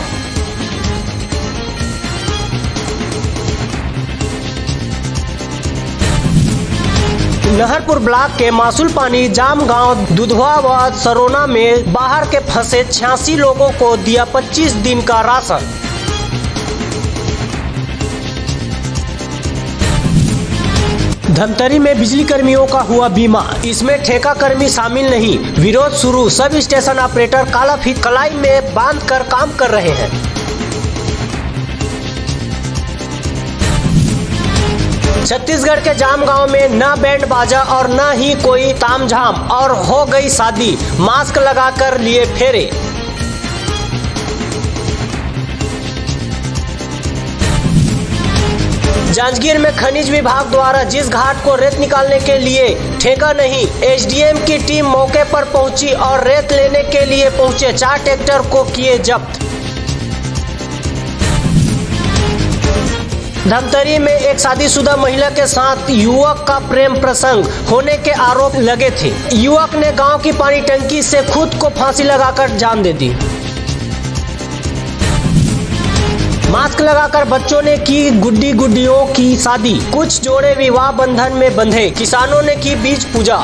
नहरपुर ब्लॉक के मासूल पानी जाम गांव दुधवा व सरोना में बाहर के फंसे 86 लोगों को दिया 25 दिन का राशन। धमतरी में बिजली कर्मियों का हुआ बीमा, इसमें ठेका कर्मी शामिल नहीं, विरोध शुरू। सब स्टेशन ऑपरेटर काला फीत कलाई में बांध कर काम कर रहे हैं। छत्तीसगढ़ के जाम गांव में न बैंड बाजा और न ही कोई तामझाम और हो गई शादी, मास्क लगाकर लिए फेरे। जांजगीर में खनिज विभाग द्वारा जिस घाट को रेत निकालने के लिए ठेका नहीं, एसडीएम की टीम मौके पर पहुंची और रेत लेने के लिए पहुंचे। 4 ट्रैक्टर को किए जब्त। धमतरी में एक शादीशुदा महिला के साथ युवक का प्रेम प्रसंग होने के आरोप लगे थे। युवक ने गांव की पानी टंकी से खुद को फांसी लगाकर जान दे दी। मास्क लगाकर बच्चों ने की गुड्डी गुड्डियों की शादी, कुछ जोड़े विवाह बंधन में बंधे। किसानों ने की बीज पूजा।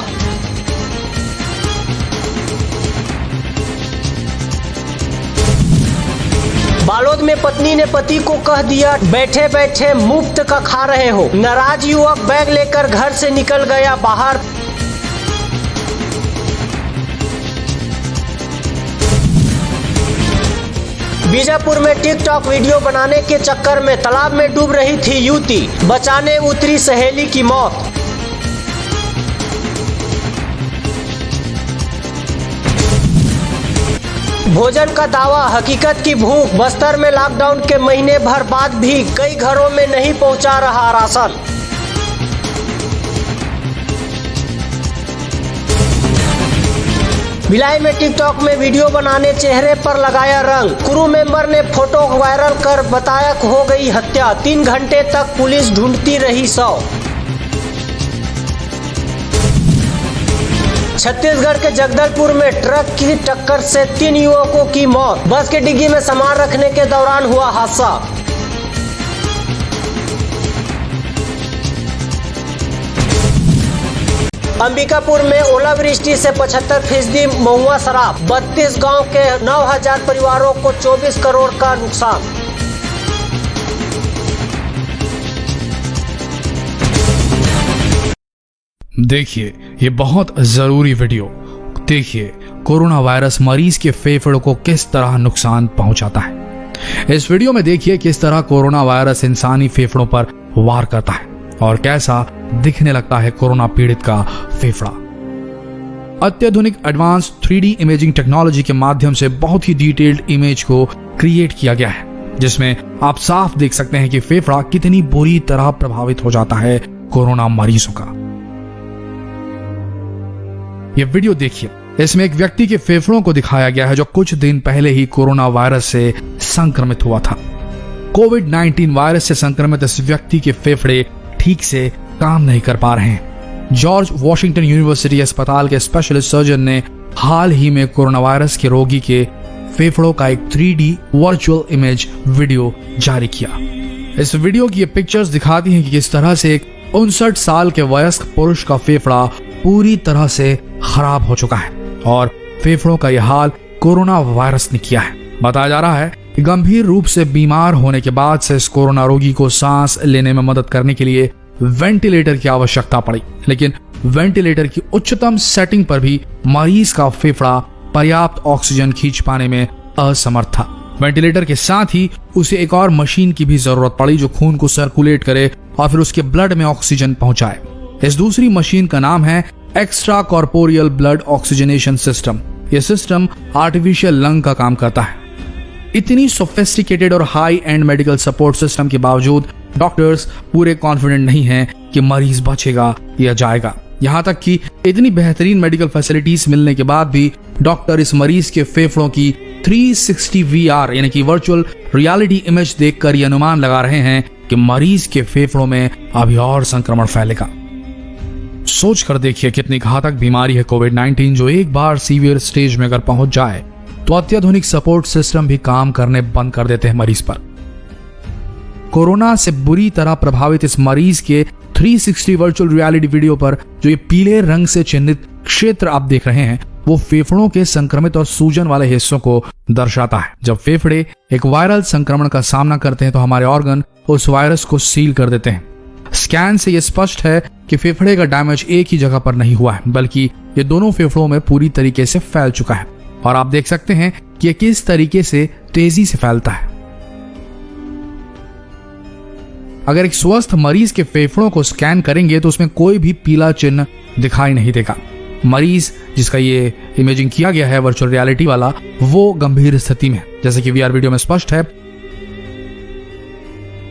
बालोद में पत्नी ने पति को कह दिया बैठे बैठे मुफ्त का खा रहे हो। नाराज युवक बैग लेकर घर से निकल गया बाहर। बीजापुर में टिकटॉक वीडियो बनाने के चक्कर में तालाब में डूब रही थी युवती, बचाने उतरी सहेली की मौत। भोजन का दावा, हकीकत की भूख। बस्तर में लॉकडाउन के महीने भर बाद भी कई घरों में नहीं पहुंचा रहा राशन। भिलाई में टिकटॉक में वीडियो बनाने चेहरे पर लगाया रंग, क्रू मेंबर ने फोटो वायरल कर बताया हो गई हत्या। 3 घंटे तक पुलिस ढूंढती रही शव। छत्तीसगढ़ के जगदलपुर में ट्रक की टक्कर से 3 युवकों की मौत, बस के डिग्गी में सामान रखने के दौरान हुआ हादसा। अंबिकापुर में ओलावृष्टि से 75% महुआ शराब, 32 गांव के 9000 परिवारों को 24 करोड़ का नुकसान। देखिए ये बहुत जरूरी वीडियो देखिए, कोरोना वायरस मरीज के फेफड़ों को किस तरह नुकसान पहुंचाता है। इस वीडियो में देखिए किस तरह कोरोना वायरस इंसानी फेफड़ों पर वार करता है और कैसा दिखने लगता है कोरोना पीड़ित का फेफड़ा। अत्याधुनिक एडवांस 3D इमेजिंग टेक्नोलॉजी के माध्यम से बहुत ही डिटेल्ड इमेज को क्रिएट किया गया है, जिसमें आप साफ देख सकते हैं कि फेफड़ा कितनी बुरी तरह प्रभावित हो जाता है कोरोना मरीजों का। यह वीडियो देखिए, इसमें एक व्यक्ति के फेफड़ों को दिखाया गया है जो कुछ दिन पहले ही कोरोना वायरस से संक्रमित हुआ था। कोविड-19 वायरस से संक्रमित इस व्यक्ति के फेफड़े ठीक से काम नहीं कर पा रहे हैं। जॉर्ज वॉशिंगटन यूनिवर्सिटी अस्पताल के स्पेशलिस्ट सर्जन ने हाल ही में कोरोना वायरस के रोगी के फेफड़ों का एक 3D वर्चुअल इमेज वीडियो जारी किया। इस वीडियो की ये पिक्चर्स दिखाती हैं कि किस तरह से एक 59 साल के वयस्क पुरुष का फेफड़ा पूरी तरह से खराब हो चुका है और फेफड़ों का यह हाल कोरोना वायरस ने किया है। बताया जा रहा है कि गंभीर रूप से बीमार होने के बाद से इस कोरोना रोगी को सांस लेने में मदद करने के लिए वेंटिलेटर की आवश्यकता पड़ी, लेकिन वेंटिलेटर की उच्चतम सेटिंग पर भी मरीज का फेफड़ा पर्याप्त ऑक्सीजन खींच पाने में असमर्थ था। वेंटिलेटर के साथ ही उसे एक और मशीन की भी जरूरत पड़ी जो खून को सर्कुलेट करे और फिर उसके ब्लड में ऑक्सीजन पहुंचाए। इस दूसरी मशीन का नाम है extra corporeal blood oxygenation system. यह सिस्टम आर्टिफिशियल लंग का काम करता है। इतनी सोफिस्टिकेटेड और high and medical support system के बावजूद डॉक्टर्स पूरे कॉन्फिडेंट नहीं हैं कि मरीज बचेगा या जाएगा। यहाँ तक कि इतनी बेहतरीन मेडिकल फैसिलिटीज मिलने के बाद भी डॉक्टर इस मरीज के फेफड़ों की 360 VR यानी कि वर्चुअल रियलिटी इमेज देखकर यह अनुमान लगा रहे हैं कि मरीज के फेफड़ों में अभी और संक्रमण फैलेगा। सोच कर देखिए कितनी घातक बीमारी है कोविड-19, जो एक बार सीवियर स्टेज में अगर पहुंच जाए तो अत्याधुनिक सपोर्ट सिस्टम भी काम करने बंद कर देते हैं मरीज पर। कोरोना से बुरी तरह प्रभावित इस मरीज के 360 वर्चुअल रियलिटी वीडियो पर जो ये पीले रंग से चिन्हित क्षेत्र आप देख रहे हैं, वो फेफड़ों के संक्रमित और सूजन वाले हिस्सों को दर्शाता है। जब फेफड़े एक वायरल संक्रमण का सामना करते हैं तो हमारे ऑर्गन उस वायरस को सील कर देते हैं। स्कैन से यह स्पष्ट है कि फेफड़े का डैमेज एक ही जगह पर नहीं हुआ है, बल्कि ये दोनों फेफड़ों में पूरी तरीके से फैल चुका है। और आप देख सकते हैं कि यह किस तरीके से तेजी से फैलता है। अगर एक स्वस्थ मरीज के फेफड़ों को स्कैन करेंगे तो उसमें कोई भी पीला चिन्ह दिखाई नहीं देगा। मरीज जिसका ये इमेजिंग किया गया है वर्चुअल रियलिटी वाला, वो गंभीर स्थिति में, जैसे कि VR वीडियो में स्पष्ट है।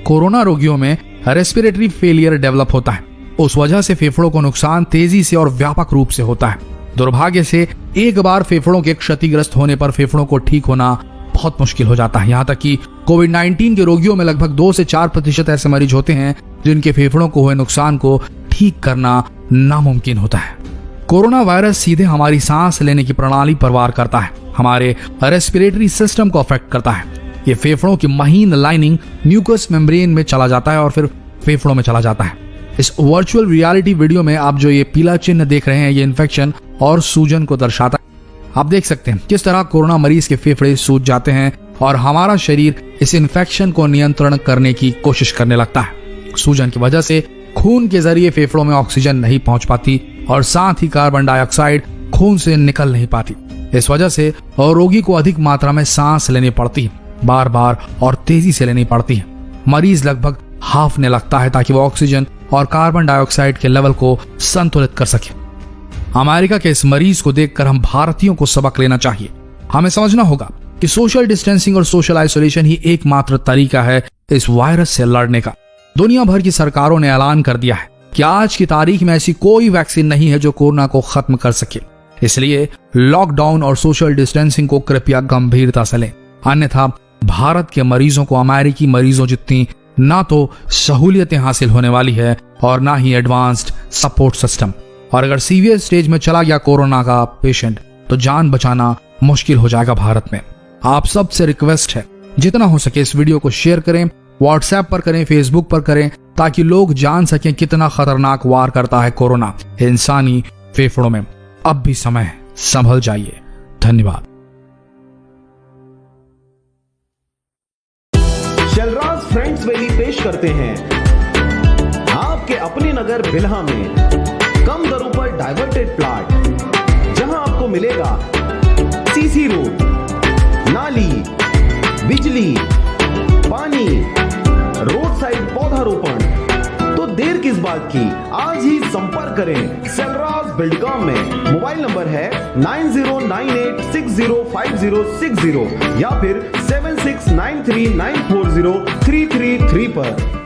कोरोना रोगियों में रेस्पिरेटरी फेलियर डेवलप होता है, उस वजह से फेफड़ों को नुकसान तेजी से और व्यापक रूप से होता है। दुर्भाग्य से एक बार फेफड़ों के क्षतिग्रस्त होने पर फेफड़ों को ठीक होना बहुत मुश्किल हो जाता है। यहाँ तक कि कोविड-19 के रोगियों में लगभग 2 से 4% ऐसे मरीज होते हैं जिनके फेफड़ों को हुए नुकसान को ठीक करना नामुमकिन होता है। कोरोना वायरस सीधे हमारी सांस लेने की प्रणाली पर वार करता है, हमारे रेस्पिरेटरी सिस्टम को अफेक्ट करता है। ये फेफड़ों की महीन लाइनिंग म्यूकस मेम्ब्रेन में चला जाता है और फिर फेफड़ों में चला जाता है। इस वर्चुअल रियलिटी वीडियो में आप जो ये पीला चिन्ह देख रहे हैं, ये इन्फेक्शन और सूजन को दर्शाता है। आप देख सकते हैं किस तरह कोरोना मरीज के फेफड़े सूज जाते हैं और हमारा शरीर इस इन्फेक्शन को नियंत्रण करने की कोशिश करने लगता है। सूजन की वजह से खून के जरिए फेफड़ों में ऑक्सीजन नहीं पहुंच पाती और साथ ही कार्बन डाइऑक्साइड खून से निकल नहीं पाती। इस वजह से रोगी को अधिक मात्रा में सांस लेनी पड़ती है, बार बार और तेजी से लेनी पड़ती है। मरीज लगभग हाफने लगता है ताकि वो ऑक्सीजन और कार्बन डाइऑक्साइड के लेवल को संतुलित कर सके। अमेरिका के इस मरीज को देखकर हम भारतीयों को सबक लेना चाहिए। हमें समझना होगा कि सोशल डिस्टेंसिंग और सोशल आइसोलेशन ही एकमात्र तरीका है इस वायरस से लड़ने का। दुनिया भर की सरकारों ने ऐलान कर दिया है कि आज की तारीख में ऐसी कोई वैक्सीन नहीं है जो कोरोना को खत्म कर सके। इसलिए लॉकडाउन और सोशल डिस्टेंसिंग को कृपया गंभीरता से लें, अन्यथा भारत के मरीजों को अमेरिकी मरीजों जितनी ना तो सहूलियतें हासिल होने वाली है और ना ही एडवांस्ड सपोर्ट सिस्टम। और अगर सीवियर स्टेज में चला गया कोरोना का पेशेंट तो जान बचाना मुश्किल हो जाएगा भारत में। आप सबसे रिक्वेस्ट है जितना हो सके इस वीडियो को शेयर करें, व्हाट्सएप पर करें, फेसबुक पर करें, ताकि लोग जान सकें कितना खतरनाक वार करता है कोरोना इंसानी फेफड़ों में। अब भी समय है, संभल जाइए। धन्यवाद। शलराज फ्रेंड्स वैली पेश करते हैं आपके अपने नगर बिल्हा में कम दरों पर डाइवर्टेड प्लॉट, जहां आपको मिलेगा सीसी रोड, नाली, बिजली, पानी, रोड साइड पौधारोपण। तो देर किस बात की, आज ही संपर्क करें शलराज बिल्डकॉम में। मोबाइल नंबर है 9098605060 या फिर 7693940333 पर।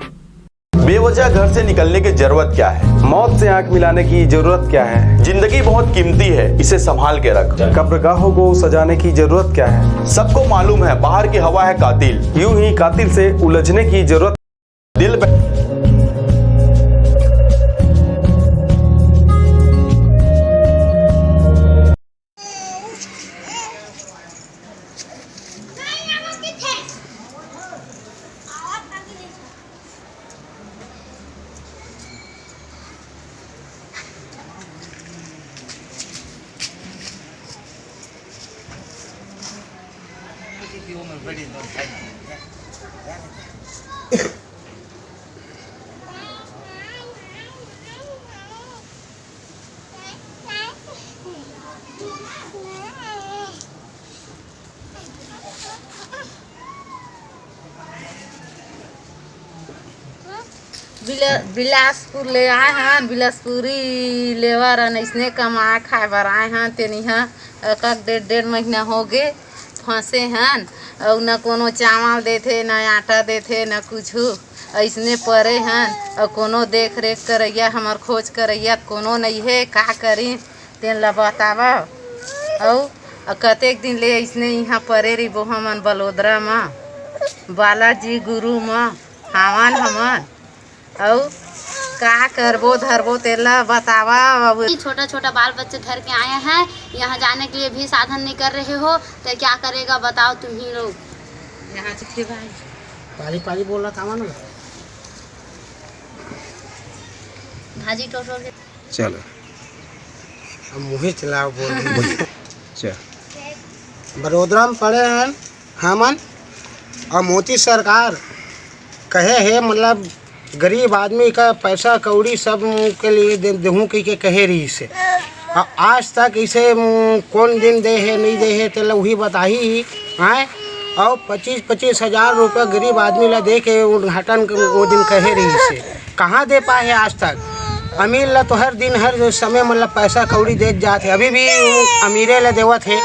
बेवजह घर से निकलने की जरूरत क्या है? मौत से आंख मिलाने की जरूरत क्या है? जिंदगी बहुत कीमती है, इसे संभाल के रख। कब्रगाहों को सजाने की जरूरत क्या है? सबको मालूम है बाहर की हवा है कातिल, यूं ही कातिल से उलझने की जरूरत दिल पे। बिलासपुर ले आए हैं, बिलासपुरी लेवर इसने कमाए खाए बर आए हैं। तेनी एक 1.5 महीना हो गए फंसे हैं और न कोनो चावल देते न आटा देते न कुछ। ऐसने परे हन और कोनो देख रेख करैया हमार खोज करैया कोनो नहीं है का करी तेन ला बतावा और कतेक दिन ले ऐसने यहाँ परे रहिबो हमन बलोदरा में बालाजी गुरु में हावन हमन और का करबो धरबो तेला बतावा। छोटा छोटा बाल बच्चे घर के आए हैं, यहाँ जाने के लिए भी साधन नहीं कर रहे हो तो क्या करेगा बताओ तुम ही लोग। यहाँ चिट्ठी भाई पाली पाली बोल रहा था ना भाजी टोटो के चलो अब मुँह चलाओ बोल बड़ोदरा में पड़े हैं हमन और मोदी सरकार कहे है मतलब गरीब आदमी का पैसा कौड़ी सब के लिए देहूँ की के कहे रही से आज तक इसे कौन दिन दे है नहीं दे है तो वही बताही आए और 25-25 हज़ार रुपये गरीब आदमी ला दे के उद्घाटन वो दिन कहे रही से कहाँ दे पाए आज तक। अमीर ला तो हर दिन हर समय मतलब पैसा कौड़ी दे जाते अभी भी अमीरे ला देवत है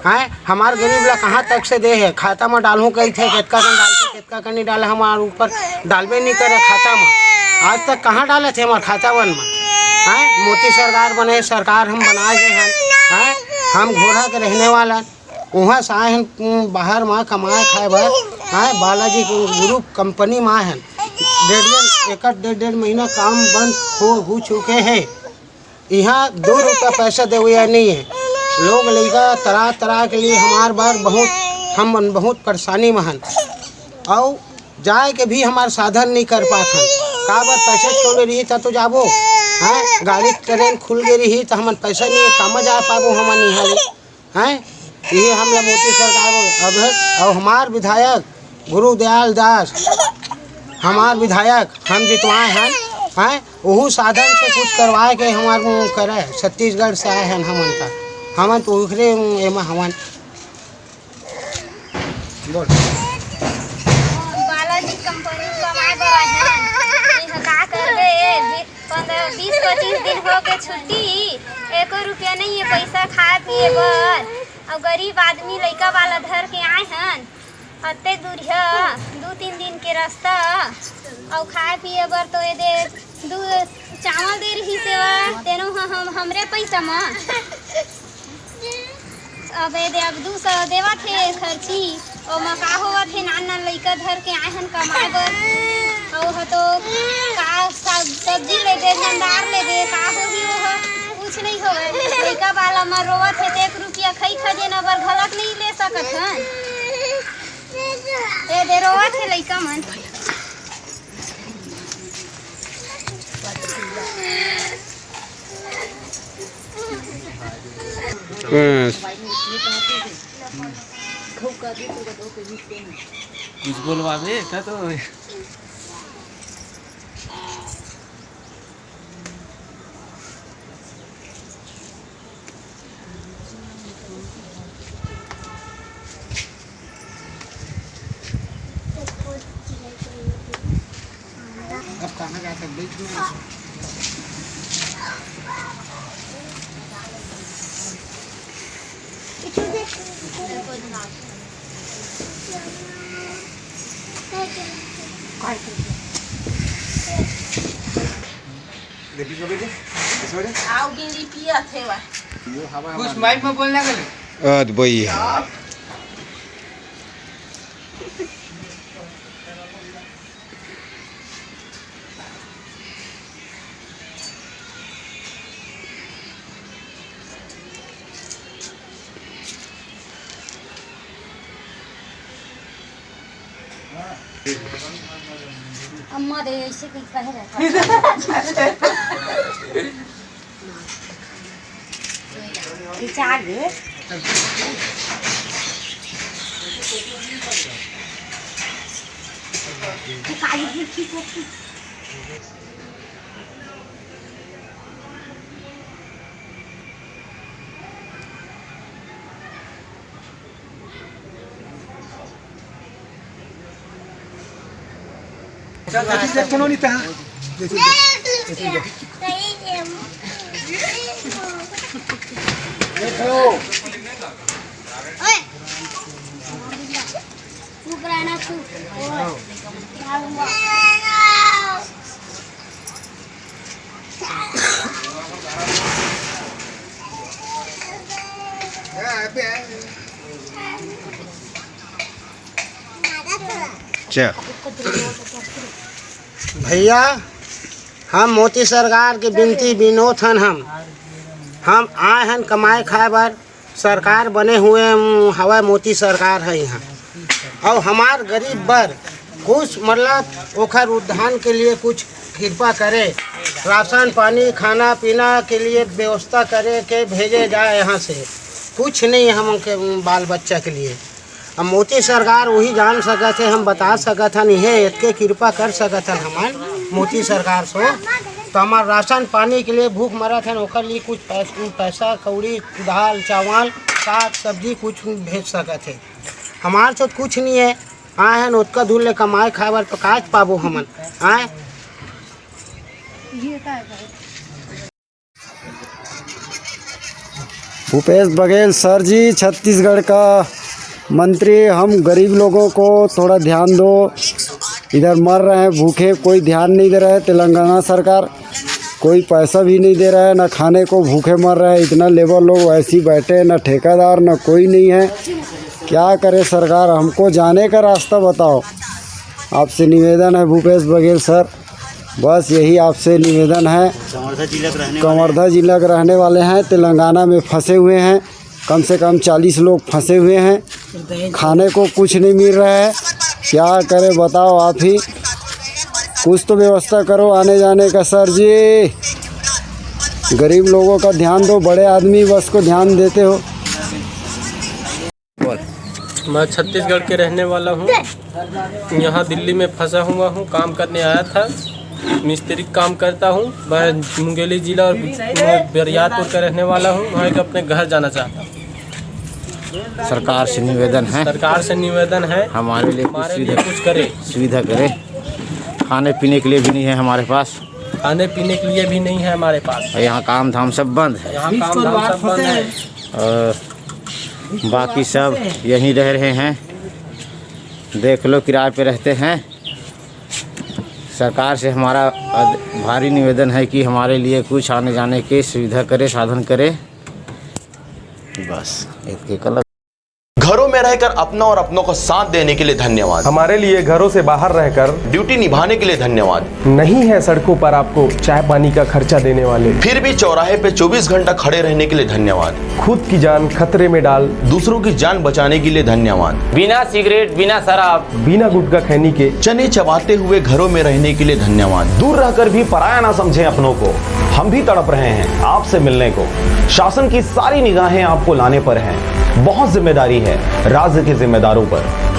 हैं हमार गरीब ला कहाँ तक से दे है खाता में डालूँ कही थे कितना कन डालते कितना कन नहीं डाला हमारे ऊपर डालबे नहीं करे खाता में आज तक कहाँ डाले थे हमारे खाता वन में हैं मोदी सरकार बने सरकार हम बनाए गए हैं हम घोड़ा के रहने वाला वहाँ से आए हैं बाहर में कमाए खाए भर हैं बालाजी गुरु कंपनी में आए हैं डेढ़ महीना काम बंद हो चुके हैं यहाँ 2 रुपया पैसा दे हुआ नहीं है लोग लड़का तरह के लिए हमार बार हम बहुत परेशानी में हन और जाए के भी हमार साधन नहीं कर पाते का बार पैसे छोड़ रही तो जाबो हैं गाड़ी ट्रेन खुल गई रही तो हम पैसा नहीं काम जा पाबो हम नहीं हैं ये हम लोग मोदी सरकार अब और हमार विधायक गुरुदयाल दास हमार विधायक हम जितवाए हैं वह साधन से कुछ करवाए के हमार करे छत्तीसगढ़ से आए हैं हमन तो उखरे एमा हमन बोल बालाजी कंपनी कमाए बर आए हैं यह का कर गए 15-20-25 दिन हो गए छुट्टी 1 रुपया नहीं है पैसा खाए पिए बर और गरीब आदमी लड़का वाला धर के आए हैं अत्ते दूर है 2-3 दिन के रास्ता और खाए पिए बर तो ये दे चावल दे रही सेवा तेनो हम हमरे पैसा में अब ये दे अब 200 देवा थे खर्ची और मका होवा थे नान लड़का धर के आए हैं कमाए बर और तो का सब्जी ले दे भंडार ले दे का हो ही वो कुछ नहीं हो लड़का वाला में रोवत है 1 रुपया खई खजेना बर घलक नहीं ले सकत हैं ये दे रोवत है लड़का मन कुछ बोलवावे का तो अब कहाँ जाकर बेच दूँ आओ गिंदी पिया थे वा कुछ माइक में बोलना गले भैया अम्मा दे ऐसे कुछ कह रहा रिचार्ज भैया हम मोदी सरकार की विनती विनोद हन हम आए हैं कमाए खाए बार सरकार बने हुए हवा मोदी सरकार है यहाँ और हमार गरीब बर कुछ मतलब ओखर उद्धान के लिए कुछ कृपा करे, राशन पानी खाना पीना के लिए व्यवस्था करे के भेजे जाए यहाँ से। कुछ नहीं हम के बाल बच्चा के लिए अब मोदी सरकार वही जान सकत है, हम बता सकत हन ये इतके कृपा कर सकत हन हमार मोदी सरकार सो तो हमार राशन पानी के लिए भूख मरत है ओकर लिए कुछ पैसा कौड़ी दाल चावल साग सब्जी कुछ भेज सकत है। हमार से कुछ नहीं है, आए हैं उतका दूर ले कमाए खाए बार तो काज पाबो हमन आए। भूपेश बघेल सर जी, छत्तीसगढ़ का मंत्री, हम गरीब लोगों को थोड़ा ध्यान दो, इधर मर रहे हैं भूखे, कोई ध्यान नहीं दे रहा है। तेलंगाना सरकार कोई पैसा भी नहीं दे रहा है, ना खाने को भूखे मर रहे हैं, इतना लेबर लोग वैसे ही बैठे हैं, ना ठेकेदार ना कोई नहीं है। क्या करे सरकार, हमको जाने का रास्ता बताओ। आपसे निवेदन है भूपेश बघेल सर, बस यही आपसे निवेदन है। कवर्धा जिला के रहने वाले हैं, तेलंगाना में फंसे हुए हैं, कम से कम 40 लोग फंसे हुए हैं, खाने को कुछ नहीं मिल रहा है। क्या करें बताओ आप ही, कुछ तो व्यवस्था करो आने जाने का सर जी। गरीब लोगों का ध्यान दो, बड़े आदमी बस को ध्यान देते हो। मैं छत्तीसगढ़ के रहने वाला हूँ, यहाँ दिल्ली में फंसा हुआ हूँ, काम करने आया था, मिस्त्री काम करता हूँ। मैं मुंगेली जिला और बरियारपुर का रहने वाला हूँ, मैं अपने घर जाना चाहता हूँ। सरकार से निवेदन है हमारे लिए कुछ करे, सुविधा करे। खाने पीने के लिए भी नहीं है हमारे पास, यहाँ काम धाम सब बंद है, और बाकी सब यहीं रह रहे हैं, देख लो किराए पे रहते हैं। सरकार से हमारा भारी निवेदन है कि हमारे लिए कुछ आने जाने की सुविधा करे, साधन करे, बस इतने कल। घरों में रहकर अपना और अपनों को साथ देने के लिए धन्यवाद। हमारे लिए घरों से बाहर रहकर ड्यूटी निभाने के लिए धन्यवाद। नहीं है सड़कों पर आपको चाय पानी का खर्चा देने वाले, फिर भी चौराहे पे 24 घंटा खड़े रहने के लिए धन्यवाद। खुद की जान खतरे में डाल दूसरों की जान बचाने के लिए धन्यवाद। बिना सिगरेट बिना शराब बिना गुटखा खैनी के चने चबाते हुए घरों में रहने के लिए धन्यवाद। दूर रहकर भी पराया ना समझें अपनों को, हम भी तड़प रहे हैं आपसे मिलने को। शासन की सारी निगाहें आपको लाने पर हैं, बहुत जिम्मेदारी है राज्य के जिम्मेदारों पर।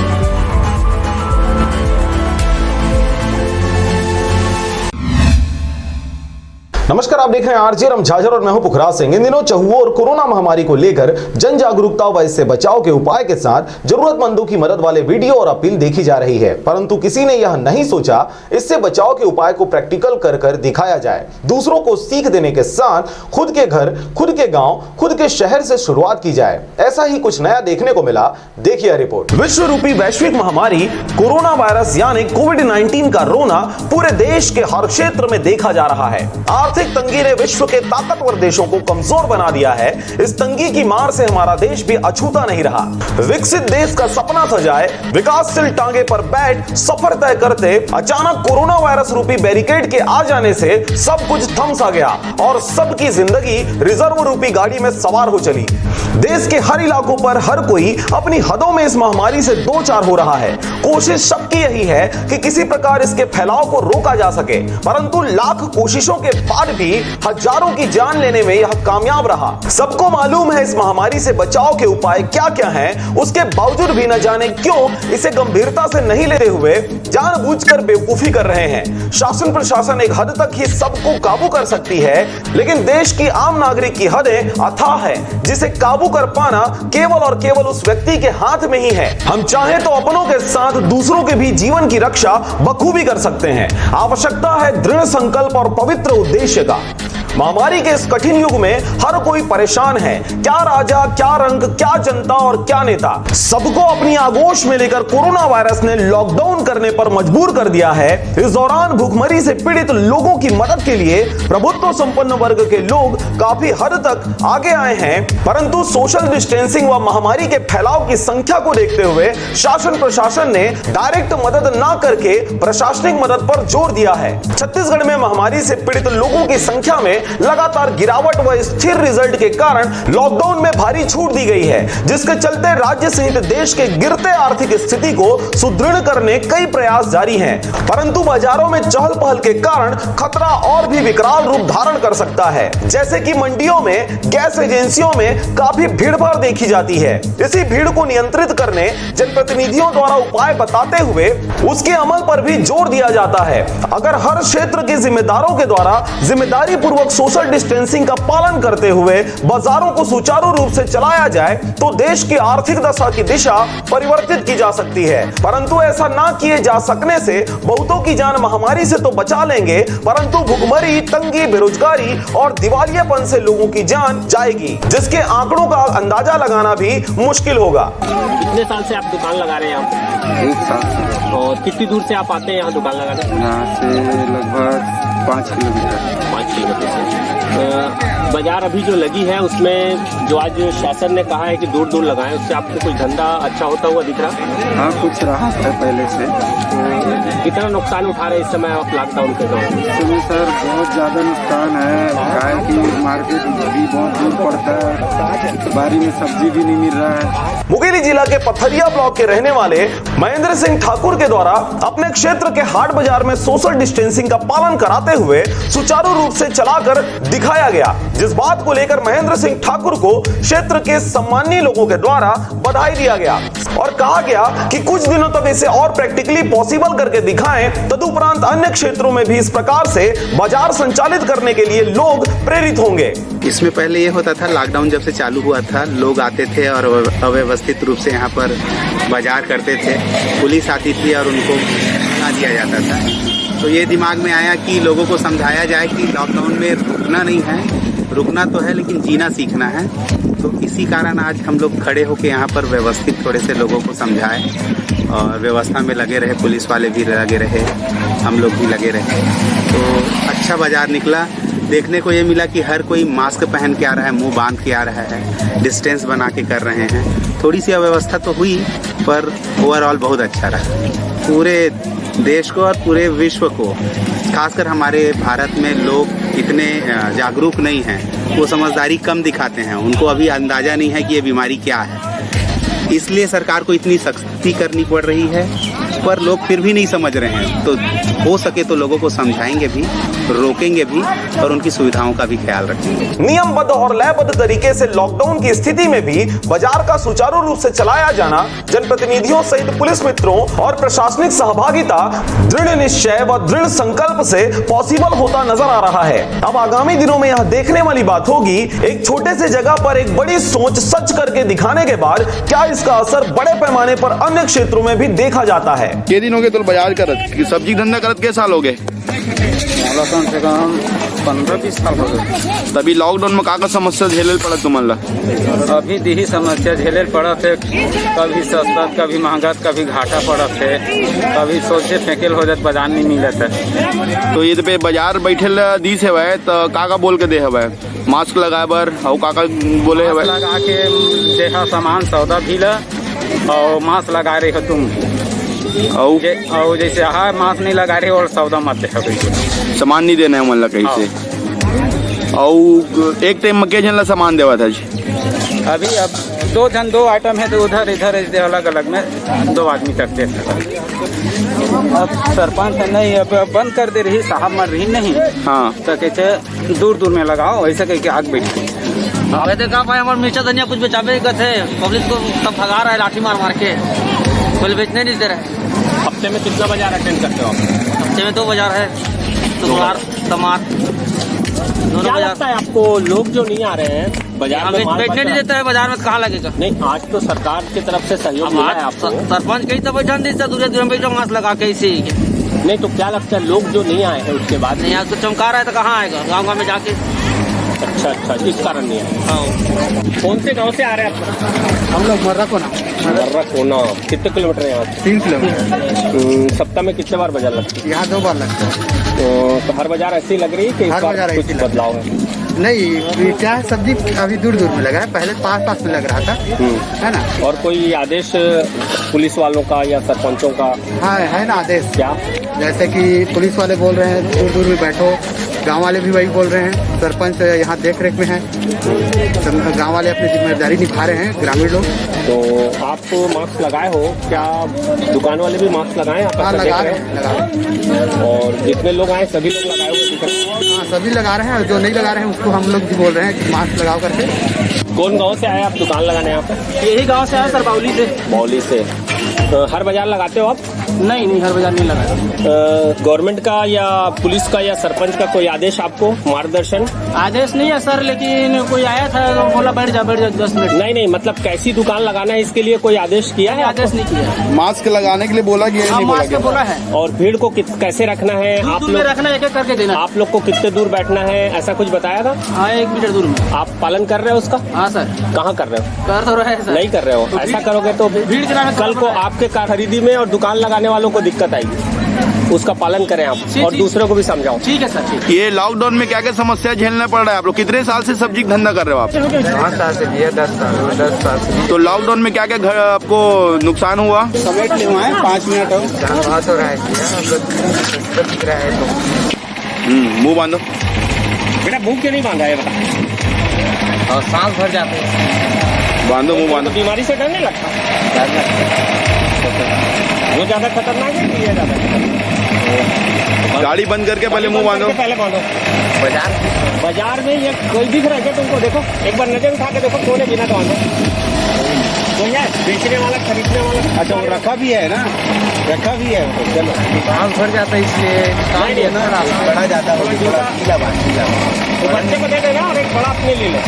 नमस्कार, आप देख रहे हैं आरजे झाझर और मैं हूं पुखराज सिंह। इन दिनों चहुओं और कोरोना महामारी को लेकर जन जागरूकता व इससे बचाव के उपाय के साथ जरूरतमंदों की मदद वाले वीडियो और अपील देखी जा रही है, परंतु किसी ने यह नहीं सोचा इससे बचाव के उपाय को प्रैक्टिकल कर दिखाया जाए। दूसरों को सीख देने के साथ खुद के घर, खुद के गांव, खुद के शहर से शुरुआत की जाए। ऐसा ही कुछ नया देखने को मिला, देखिए रिपोर्ट। विश्व रूपी वैश्विक महामारी कोरोना वायरस यानी कोविड-19 का रोना पूरे देश के हर क्षेत्र में देखा जा रहा है। आर्थिक तंगी ने विश्व के ताकतवर देशों को कमजोर बना दिया है। इस तंगी की मार से हमारा देश भी अछूता नहीं रहा। विकसित देश का सपना सजाए विकासशील टांगे पर बैठ सफर तय करते अचानक कोरोना वायरस रूपी बैरिकेड के आ जाने से सब कुछ थम सा गया और सबकी जिंदगी रिजर्व रूपी गाड़ी में सवार हो चली। देश के हर इलाकों पर हर कोई अपनी हदों में इस महामारी से दो चार हो रहा है। कोशिश सबकी यही है कि किसी प्रकार इसके फैलाव को रोका जा सके, परंतु लाख कोशिशों के बाद भी हजारों की जान लेने में यह कामयाब रहा। सबको मालूम है इस महामारी से बचाव के उपाय क्या क्या हैं, उसके बावजूद भी न जाने क्यों इसे गंभीरता से नहीं लेते हुए जानबूझकर बेवकूफी कर रहे हैं। शासन प्रशासन एक हद तक ही सबको काबू कर सकती है, लेकिन देश की आम नागरिक की हदें अथाह है, जिसे काबू कर पाना केवल और केवल उस व्यक्ति के हाथ में ही है। हम चाहे तो अपनों के साथ दूसरों के भी जीवन की रक्षा बखूबी कर सकते हैं। आवश्यकता है दृढ़ संकल्प और पवित्र उद्देश्य का। महामारी के इस कठिन युग में हर कोई परेशान है। क्या राजा, क्या रंग, क्या जनता और क्या नेता, सबको अपनी आगोश में लेकर कोरोना वायरस ने लॉकडाउन करने पर मजबूर कर दिया है। इस दौरान भूखमरी से पीड़ित लोगों की मदद के लिए प्रभुत्व संपन्न वर्ग के लोग काफी हद तक आगे आए हैं, परंतु सोशल डिस्टेंसिंग व महामारी के फैलाव की संख्या को देखते हुए शासन प्रशासन ने डायरेक्ट मदद न करके प्रशासनिक मदद पर जोर दिया है। छत्तीसगढ़ में महामारी से पीड़ित लोगों की संख्या में लगातार गिरावट व स्थिर रिजल्ट के कारण लॉकडाउन में भारी छूट दी गई है, जिसके चलते राज्य सहित देश के गिरते आर्थिक स्थिति को सुदृढ़ करने कई प्रयास जारी हैं, परंतु बाजारों में चहल पहल के कारण खतरा और भी विकराल रूप धारण कर सकता है। जैसे कि मंडियों में, गैस एजेंसियों में काफी भीड़ भाड़ देखी जाती है। इसी भीड़ को नियंत्रित करने जनप्रतिनिधियों द्वारा उपाय बताते हुए उसके अमल पर भी जोर दिया जाता है। अगर हर क्षेत्र के जिम्मेदारों के द्वारा जिम्मेदारी पूर्वक सोशल डिस्टेंसिंग का पालन करते हुए बाजारों को सुचारू रूप से चलाया जाए तो देश की आर्थिक दशा की दिशा परिवर्तित की जा सकती है, परंतु ऐसा ना किए जा सकने से बहुतों की जान महामारी से तो बचा लेंगे, परंतु भुखमरी, तंगी, बेरोजगारी और दिवालियापन से लोगों की जान जाएगी, जिसके आंकड़ों का अंदाजा लगाना भी मुश्किल होगा। कितने साल से आप दुकान लगा रहे हैं यहाँ पे? 1 साल से। और कितनी दूर से आप आते हैं यहाँ दुकान लगाने? यहाँ से लगभग 5 किलोमीटर। 5 किलोमीटर से। बाजार अभी जो लगी है उसमें जो आज शासन ने कहा है कि दूर दूर लगाएं, उससे आपको कुछ धंधा अच्छा होता हुआ दिख रहा है? हाँ, कुछ राहत है पहले से। कितना नुकसान उठा रहे हैं इस समय आप लॉकडाउन के दौरान? इस समय सर बहुत ज़्यादा नुकसान है। गाय की मार्केट भी बहुत दूर पड़ता है, बारी में सब्जी भी नहीं मिल रहा है। मुंगेली जिला के पथरिया ब्लॉक के रहने वाले महेंद्र सिंह ठाकुर के द्वारा अपने क्षेत्र के हाट बाजार में सोशल डिस्टेंसिंग का पालन कराते हुए सुचारू रूप से चलाकर दिखाया गया, जिस बात को लेकर महेंद्र सिंह ठाकुर को क्षेत्र के सम्मानीय लोगों के द्वारा बधाई दिया गया और कहा गया कि कुछ दिनों तक इसे और प्रैक्टिकली पॉसिबल करके दिखाएं, तदुपरांत अन्य क्षेत्रों में भी इस प्रकार से बाजार संचालित करने के लिए लोग प्रेरित होंगे। इसमें पहले ये होता था, लॉकडाउन जब से चालू हुआ था, लोग आते थे और अव्यवस्थित रूप से यहाँ पर बाजार करते थे, पुलिस आती थी और उनको ना दिया जाता था। तो ये दिमाग में आया कि लोगों को समझाया जाए कि लॉकडाउन में रुकना नहीं है, रुकना तो है लेकिन जीना सीखना है। तो इसी कारण आज हम लोग खड़े होकर यहाँ पर व्यवस्थित थोड़े से लोगों को समझाएं और व्यवस्था में लगे रहे, पुलिस वाले भी लगे रहे, हम लोग भी लगे रहे। तो अच्छा बाजार निकला। देखने को ये मिला कि हर कोई मास्क पहन के आ रहा है, मुंह बांध के आ रहा है, डिस्टेंस बना के कर रहे हैं। थोड़ी सी अव्यवस्था तो हुई पर ओवरऑल बहुत अच्छा रहा। पूरे देश को और पूरे विश्व को, खासकर हमारे भारत में लोग इतने जागरूक नहीं हैं, वो समझदारी कम दिखाते हैं, उनको अभी अंदाज़ा नहीं है कि ये बीमारी क्या है। इसलिए सरकार को इतनी सख्ती करनी पड़ रही है, पर लोग फिर भी नहीं समझ रहे हैं। तो हो सके तो लोगों को समझाएंगे भी, रोकेंगे भी और उनकी सुविधाओं का भी ख्याल रखेंगे। नियमबद्ध और लयबद्ध तरीके से लॉकडाउन की स्थिति में भी बाजार का सुचारू रूप से चलाया जाना जनप्रतिनिधियों सहित पुलिस मित्रों और प्रशासनिक सहभागिता, दृढ़ निश्चय व दृढ़ संकल्प से पॉसिबल होता नजर आ रहा है। अब आगामी दिनों में यह देखने वाली बात होगी, एक छोटे से जगह पर एक बड़ी सोच सच करके दिखाने के बाद क्या इसका असर बड़े पैमाने पर अन्य क्षेत्रों में भी देखा जाता है। के दिन हो गए तो बाजार करत, सब्जी धंधा करत के साल हो गए? कम से कम 15-20 साल हो गए। तभी लॉकडाउन में का समस्या झेले पड़ा तुम्हारा? अभी यही समस्या झेले पड़ा थे, कभी सस्ता कभी महंगा, कभी घाटा पड़ा थे, कभी सोचे फेंकेल हो जात बाजार नहीं मिला था। तो ये पे बाजार बैठे दिस है तो का बोल के दे है मास्क लगाए बर और का बोले है लगा के देहा सामान सौदा भी ला और मास्क लगा रहे हो तुम और जैसे हाँ मास्क नहीं लगा रहे और सौदा मत दे, सामान नहीं देना है मतलब कहीं से। और एक टाइम में के जन ला सामान देवा था जी? अभी अब 2 जन 2 आइटम है तो उधर इधर अलग अलग में 2 आदमी करते थे। अब सरपंच नहीं, अब बंद कर दे रही, साहब मर रही नहीं। हाँ तो कहते दूर दूर में लगाओ, ऐसे कह के आग बैठी। कहते कहाँ पाए हमारे मिर्चा धनिया कुछ बेचाबे थे, पब्लिक को सब भगा रहा है लाठी मार मार के, कोई बेचने नहीं दे रहा है। हफ्ते में कितना बाजार अटेंड करते हो आप? हफ्ते में 2 बाजार है, शुक्रवार समार। क्या लगता है आपको, लोग जो नहीं आ रहे हैं बाजार में, बेचने नहीं देता है बाजार में, कहाँ लगेगा? नहीं, आज तो सरकार की तरफ से सहयोग मिला है आपको। सरपंच कहीं तो बैठा नहीं देता, दूर दूर में मास्क लगा के इसी। नहीं तो क्या लगता है, लोग जो नहीं आए हैं उसके बाद? नहीं, आज तो चमका रहा है तो कहाँ आएगा, गाँव गाँव में जाके अच्छा अच्छा, इस कारण नहीं है। कौन से गांव से आ रहे हैं आप? हम लोग मर्रा कोना। कितने किलोमीटर है यहाँ? 3 किलोमीटर। सप्ताह में कितने बार बाजार लगती है? यहाँ 2 बार लगता है। तो हर बाजार ऐसी लग रही है कि इस बार कुछ बदलाव है? नहीं, क्या है, सब्जी अभी दूर दूर में लगा है, पहले पास में लग रहा था, है ना। और कोई आदेश पुलिस वालों का या सरपंचों का? हाँ, है ना आदेश। क्या? जैसे कि पुलिस वाले बोल रहे हैं दूर दूर में बैठो, गांव वाले भी वही बोल रहे हैं, सरपंच यहाँ देख रेख में है, गांव वाले अपनी जिम्मेदारी निभा रहे हैं, ग्रामीण लोग। तो आप मास्क लगाए हो क्या? दुकान वाले भी मास्क लगाए? हाँ, लगा रहे हैं। और जितने लोग आए सभी लोग लगाए हुए? हाँ, सभी लगा रहे हैं, और जो नहीं लगा रहे हैं उसको हम लोग भी बोल रहे हैं कि मास्क लगाओ करके। कौन गांव से आए आप दुकान लगाने यहाँ पे? यही गांव से आया सर, बाउली से। बाउली से। तो हर बाजार लगाते हो आप? नहीं, हर बाजार नहीं लगा। गवर्नमेंट का या पुलिस का या सरपंच का कोई आदेश आपको, मार्गदर्शन? आदेश नहीं है सर, लेकिन कोई आया था तो बोला बैठ जा 10 मिनट। नहीं, मतलब कैसी दुकान लगाना है इसके लिए कोई आदेश किया है? आदेश नहीं किया। मास्क लगाने के लिए बोला गया? मास्क बोला है। और भीड़ को कैसे रखना है? आप लोग रखना है, एक करके देना। आप लोग को कितने दूर बैठना है, ऐसा कुछ बताया था? हाँ, 1 मीटर दूर में। आप पालन कर रहे हो उसका? हाँ सर। कहाँ कर रहे हो? कर तो रहे हैं सर। नहीं कर रहे हो? तो ऐसा करोगे तो भीड़ कल को आपके खरीदी में और दुकान लगाने वालों को दिक्कत आएगी। उसका पालन करें आप, और दूसरों को भी समझाओ। ठीक है सर। ये लॉकडाउन में क्या क्या समस्या झेलना पड़ रहा है आप लोग? कितने साल से सब्जी धंधा कर रहे हो आप? 5 साल से दिया, 10 साल से। तो लॉकडाउन में क्या क्या घर आपको नुकसान हुआ? समेट ले हुआ है, 5 मिनट हो रहा है। मुँह बांधो बेटा। मुँह क्यों नहीं बांधा है बता? और सांस भर जाते हैं। बांधो, मुँह बांधो। बीमारी से डर नहीं लगता? डर लगता। वो ज्यादा खतरनाक है कि ये ज्यादा खतरनाक? गाड़ी बंद करके पहले मुंह बांधो। पहले बांधो। बाजार में ये कोई दिख रहा है क्या तुमको? देखो एक बार नजर उठा के देखो, कौन है बिना तो बांधो? कोई है बेचने वाला, खरीदने वाला? अच्छा, वो रखा भी है ना, रखा भी है। चलो, सांस भर जाता है, इसलिए बढ़ा जाता है। बच्चे को दे देना और एक बड़ा अपने ले लो।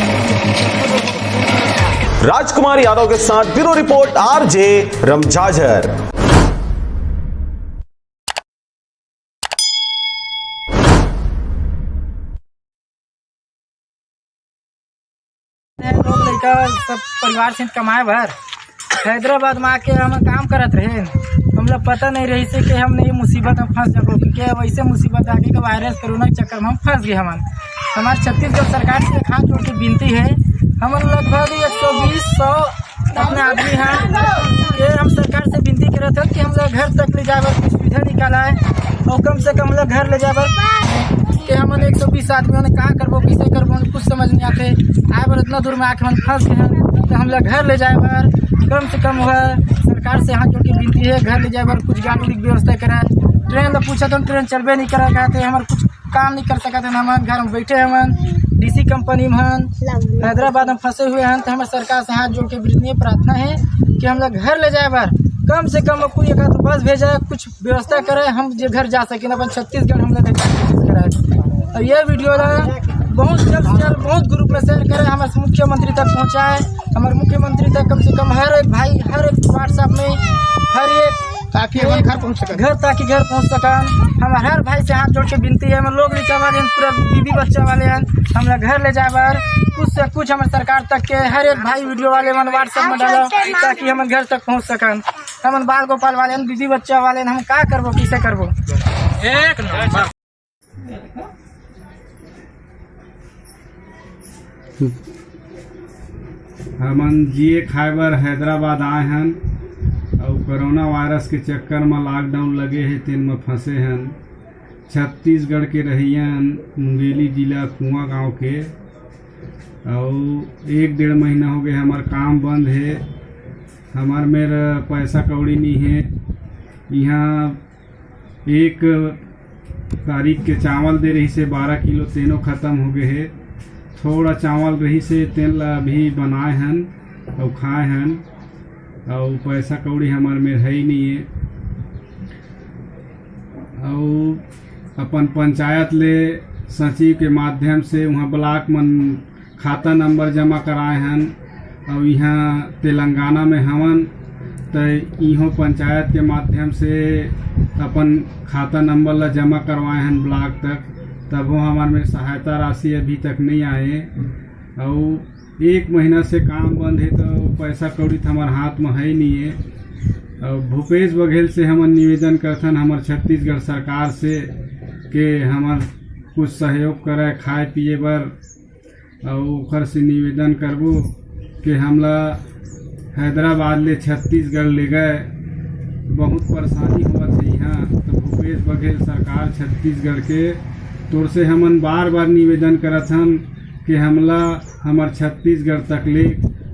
राजकुमार यादव के साथ ब्यूरो रिपोर्ट आरजे रमझाझर। लोग लड़का सब परिवार से कमाए भर हैदराबाद में आके हम काम करत रहे। हम लोग पता नहीं रही से कि हमने ये मुसीबत में फंस जाओ, क्योंकि वैसे मुसीबत आगे के वायरस कोरोना के चक्कर में हम फंस गए। हमारे छत्तीसगढ़ सरकार से हाथ जोड़ के विनती है, हम लगभग 120-100 अपने आदमी हैं कि हम सरकार से विनती कर रहे थे कि हम लोग घर तक ले जाए कुछ सुविधा निकाला है, और कम से कम लोग घर ले जाए कि हमने 120 आदमियों ने कहाँ करबो, किसे करबो, कुछ समझ नहीं आते। आए बार इतना दूर में आके हम फंस गए हैं, तो हम लोग घर ले जाए बार कम से कम हुआ सरकार से हाथ जोड़ के विनती है, घर ले जाए बार कुछ गाड़ी की व्यवस्था कराए। ट्रेन तो पूछा तो ट्रेन चलबे नहीं करा कहते, हमारे कुछ काम नहीं कर सकते। हम घर में बैठे हम डीसी कंपनी में हैदराबाद में फंसे हुए हैं, तो हमारे सरकार से हाथ जोड़ के विनती प्रार्थना है कि हम लोग घर ले जाए बार कम से कम कोई एक तो बस भेजा, कुछ व्यवस्था करे, हम जो घर जा सकें अपन छत्तीसगढ़ हम लोग कराए। और ये वीडियो बहुत जल्द से जल्द बहुत ग्रुप में शेयर करें, हमारे मुख्यमंत्री तक पहुँचाए। हमारे मुख्यमंत्री तक कम से कम हर एक भाई, हर एक व्हाट्सएप में हर एक ताकि घर पहुँच सकें, ताकि घर पहुँच सकें। हमारे हर भाई से हाथ जोड़ के विनती है। हम लोग नीचा वाले पूरा बीबी बच्चा वाले हैं, हम लोग घर ले जाए बार कुछ से कुछ हमारे सरकार तक के हर एक भाई वीडियो वाले मन व्हाट्सएप में डालो, ताकि हम घर तक पहुँच सकें। हम बाल गोपाल वाले बीबी बच्चा वाले हम क्या करबो, किसे करबो। एक नंबर हमन जिए खाए बर हैदराबाद आए हैं, और कोरोना वायरस के चक्कर में लॉकडाउन लगे है, तेन में फंसे हैं। छत्तीसगढ़ के रहियन मुंगेली जिला कुआं गांव के, और 1-1.5 महीना हो गए हमार काम बंद है। हमार मेरा पैसा कौड़ी नहीं है। यहाँ 1 तारीख के चावल दे रही से 12 किलो, तेनों ख़त्म हो गए है। थोड़ा चावल रही से तेल ला भी बनाए हैं और खाए हैं, और पैसा कौड़ी हमारे में है ही नहीं है। और अपन पंचायत ले सचिव के माध्यम से वहाँ ब्लॉक मन खाता नंबर जमा कराए हैं, और यहाँ तेलंगाना में हवन तो इहो पंचायत के माध्यम से अपन खाता नंबर ला जमा करवाए हैं ब्लॉक तक। तब वो हमारे में सहायता राशि अभी तक नहीं आए। और 1 महीना से काम बंद है तो पैसा कौड़ी तो हमारे हाथ में है नहीं है। और भूपेश बघेल से हम निवेदन करथन हमार छत्तीसगढ़ सरकार से कि हमार कुछ सहयोग करे खाए पिए बर। और ओकर से निवेदन करबो कि हमला हैदराबाद ले छत्तीसगढ़ ले गए, बहुत परेशानी हुआ थे यहाँ। तो भूपेश बघेल सरकार छत्तीसगढ़ के तौर से हमन बार बार निवेदन करत हन कि हमला हमार छत्तीसगढ़ तक ले।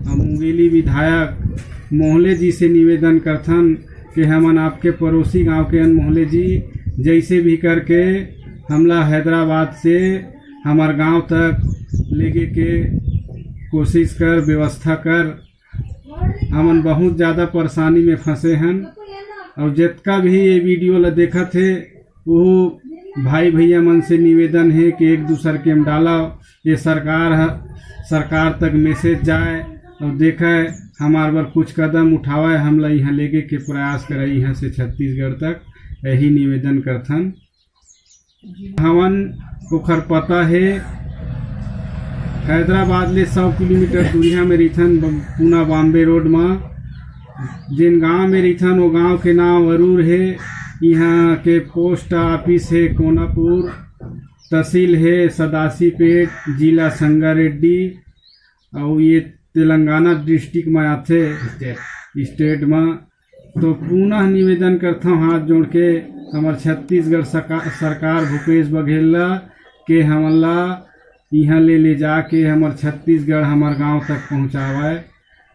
मुंगेली विधायक मोहले जी से निवेदन करथन कि हमन आपके पड़ोसी गांव के मोहले जी जैसे भी करके हमला हैदराबाद से हमार गांव तक लेके के कोशिश कर, व्यवस्था कर। हमन बहुत ज़्यादा परेशानी में फंसे हैं। और जितना भी ये वीडियो ला देखा थे वो भाई भैया मन से निवेदन है कि एक दूसरे के में डाला, ये सरकार तक मैसेज जाए और देखे हमारे बर कुछ कदम उठावे, हमला यहाँ लेके के प्रयास करे यहाँ से छत्तीसगढ़ तक। यही निवेदन करथन। हमन ओखर पता है हैदराबाद ले 100 किलोमीटर दूरिया में रहीथन, पूना बॉम्बे रोड में। जिन गांव में रहीथन वो गांव के नाम अरूर है। यहाँ के पोस्ट ऑफिस है कोनापुर, तहसील है सदासीपेट, जिला संगारेड्डी। और ये तेलंगाना डिस्ट्रिक्ट में आते स्टेट में। तो पुनः निवेदन करता हूँ हाथ जोड़ के हमार छत्तीसगढ़ सरकार भूपेश बघेल के हमला यहाँ ले जाके हमार छत्तीसगढ़ हमार गांव तक पहुँचावे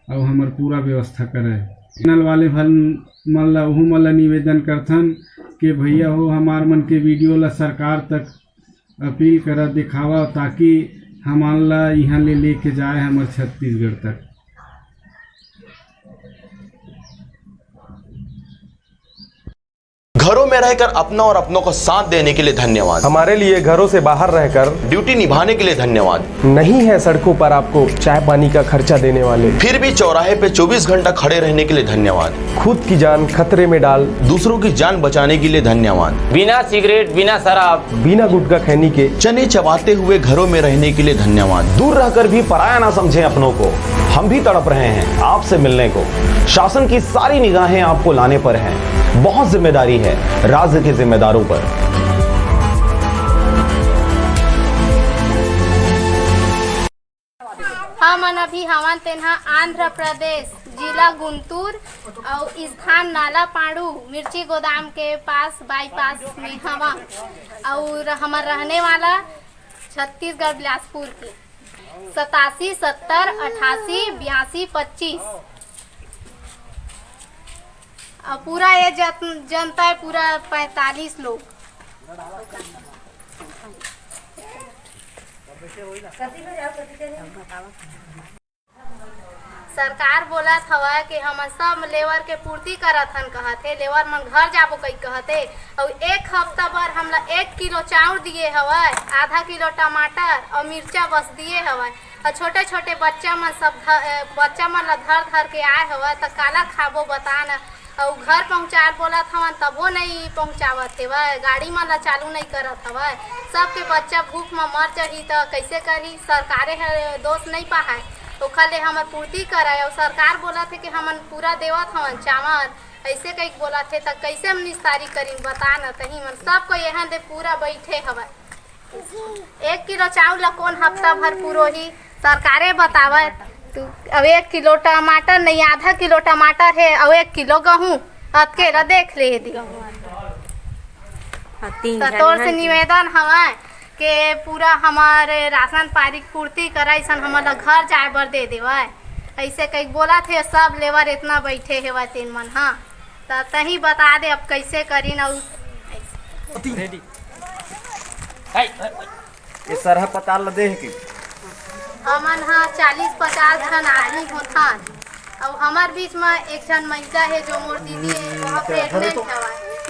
और हमार पूरा व्यवस्था करे। चैनल वाले भल मन निवेदन करथन कि भैया हो हमार मन के वीडियो ला सरकार तक अपील करा दिखावा ताकि हमार ला यहाँ लेके जाए हमार छत्तीसगढ़ तक। घरों में रहकर अपना और अपनों को साथ देने के लिए धन्यवाद। हमारे लिए घरों से बाहर रहकर ड्यूटी निभाने के लिए धन्यवाद। नहीं है सड़कों पर आपको चाय पानी का खर्चा देने वाले, फिर भी चौराहे पे 24 घंटा खड़े रहने के लिए धन्यवाद। खुद की जान खतरे में डाल दूसरों की जान बचाने के लिए धन्यवाद। बिना सिगरेट, बिना शराब, बिना गुटखा खैनी के चने चबाते हुए घरों में रहने के लिए धन्यवाद। दूर रहकर भी पराया ना समझें अपनों को। हम भी तड़प रहे हैं आपसे मिलने को। शासन की सारी निगाहें आपको लाने पर हैं। बहुत जिम्मेदारी है राज्य के जिम्मेदारों पर। हमन अभी हवन तेन्हा आंध्र प्रदेश जिला गुंटूर और स्थान नाला पाड़ू मिर्ची गोदाम के पास बाईपास में हवा। और हमार रहने वाला छत्तीसगढ़ बिलासपुर की 87 70 88 82 25। पूरा ये जनता है पूरा 45 लोग। सरकार बोला था कि हम सब लेबर के पूर्ति करत हन कहते, लेबर मन घर जाबो कई कहते। और 1 हफ्ता भर हमला 1 किलो चाउर दिए हवाए, आधा किलो टमाटर और मिर्चा बस दिए हवाए। और छोटे छोटे बच्चा मन ला धर के आए हवा तो काला खाबो बता न। और घर पहुँचाए बोला था तबो नहीं पहुँचावत है, गाड़ी मन ला चालू नहीं करत हवा। सबके बच्चा भूख में मर जाही तो कैसे करी, सरकारे दोष नहीं पाए ओखर ले हमर पूर्ति कराए। और सरकार बोला थे कि हमन पूरा देवत हवन चावल, ऐसे कई बोला थे तो कैसे हम निस्तारी करी बता न। तही मन सबको यहाँ दे पूरा बैठे हवा। 1 किलो चावल ला कौन हफ्ता भर पूरो ही सरकारे बतावे। अब 1 किलो टमाटर नहीं, आधा किलो टमाटर है और 1 किलो गेहूँ अकेला देख ले दी। तौर से निवेदन हवा के पूरा हमारे राशन पानी पूर्ति कराई सन, हमारा घर जाए बर दे देवा। ऐसे कई बोला थे सब लेबर इतना बैठे है तीन मन। हाँ तो तही बता दे अब कैसे करी न। सरह पता ल दे कि हमन हाँ 40-50 जन आदमी होथन। और हमार बीच में एक जन महिला है जो मोर दीदी है, वहाँ प्रेग्नेंट है,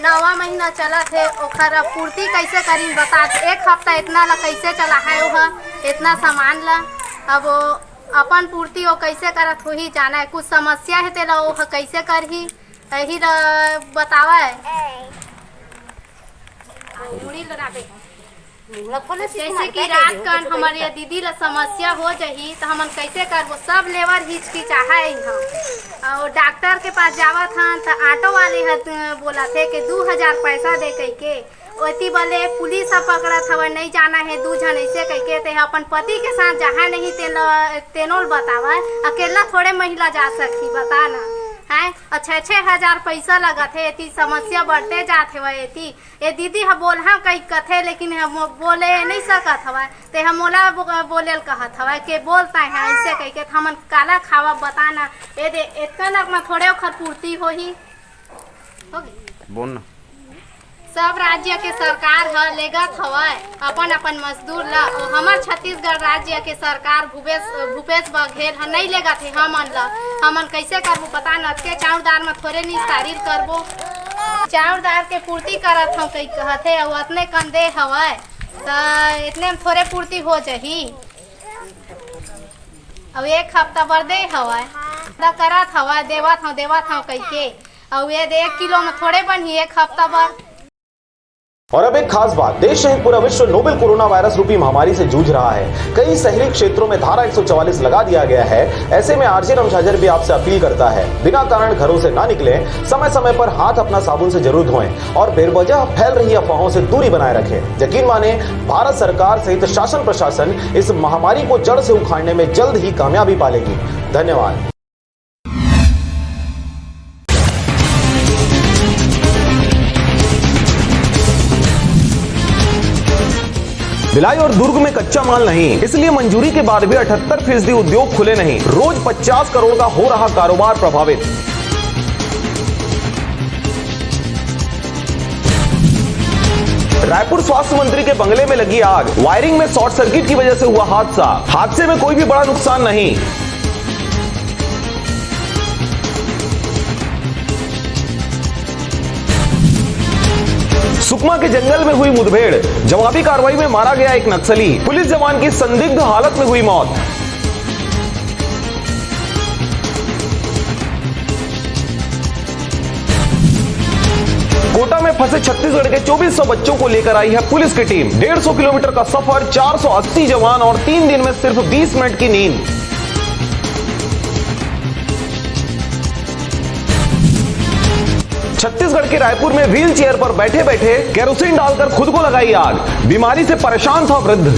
9वां महीना चला थे। ओखर पूर्ति कैसे करी बता। 1 हफ्ता इतना ला कैसे चला है वह इतना सामान ला। अब अपन पूर्ति वो कैसे करत हो ही जाना है। कुछ समस्या है तेला वो कैसे कर ही यही बतावा है। जैसे कि रात कन हमारे दीदी ला समस्या हो जही तो हमन कैसे करबो, सब लेबर हिचकिचाहा है। और डॉक्टर के पास जावत हन तो ऑटो वाले बोला थे कि 2000 पैसा दे कह के, ओती बोले पुलिस पकड़त हवा नहीं जाना है 2 जन ऐसे कह के, ते अपन पति के साथ जहाँ नहीं तेनोल बतावा, अकेला थोड़े महिला जा सकती बता ना है। और 6,000 पैसा लगा थे, इतनी समस्या बढ़ते जाते हुए इतनी ये दीदी हम बोल हाँ कई कथे, लेकिन हम बोले नहीं सकत हवा, ते हम मोला बोले कहत हवा के बोलता है ऐसे कह के, हमन काला खावा बताना ये दे इतना लग में थोड़े वक्त पूर्ति हो ही बोल ना। सब राज्य के सरकार ह लेगत हवय अपन अपन मजदूर ला, और हमार छत्तीसगढ़ राज्य के सरकार भूपेश बघेल ह नहीं लेगत है हमन ला। हमन कैसे करबो पता न के चाउरदार में थोड़े निस्तारित करबो, चाउरदार के पूर्ति करत हम कई कहथे और उतने कन दे हवय तो इतने में थोड़े पूर्ति हो जही। अब 1 हफ्ता बर दे हवय करत हवय देवत हव कई के, और ये 1 किलो में थोड़े बनी 1 हफ्ता बर। और अब एक खास बात, देश सहित पूरा विश्व नोवेल कोरोना वायरस रूपी महामारी से जूझ रहा है। कई शहरी क्षेत्रों में धारा 144 लगा दिया गया है। ऐसे में आरजे रामझाझर भी आपसे अपील करता है, बिना कारण घरों से ना निकलें, समय समय पर हाथ अपना साबुन से जरूर धोएं और बेवजह फैल रही अफवाहों से दूरी बनाए रखें। यकीन माने भारत सरकार सहित शासन प्रशासन इस महामारी को जड़ से उखाड़ने में जल्द ही कामयाबी पालेगी। धन्यवाद। भिलाई और दुर्ग में कच्चा माल नहीं, इसलिए मंजूरी के बाद भी 78% उद्योग खुले नहीं। रोज 50 करोड़ का हो रहा कारोबार प्रभावित। रायपुर स्वास्थ्य मंत्री के बंगले में लगी आग, वायरिंग में शॉर्ट सर्किट की वजह से हुआ हादसा। हादसे में कोई भी बड़ा नुकसान नहीं। सुकमा के जंगल में हुई मुठभेड़, जवाबी कार्रवाई में मारा गया एक नक्सली। पुलिस जवान की संदिग्ध हालत में हुई मौत। कोटा में फंसे छत्तीसगढ़ के 2400 बच्चों को लेकर आई है पुलिस की टीम। 150 किलोमीटर का सफर, 480 जवान और 3 दिन में सिर्फ 20 मिनट की नींद। छत्तीसगढ़ के रायपुर में व्हील चेयर पर बैठे बैठे केरोसिन डालकर खुद को लगाई आग। बीमारी से परेशान था वृद्ध।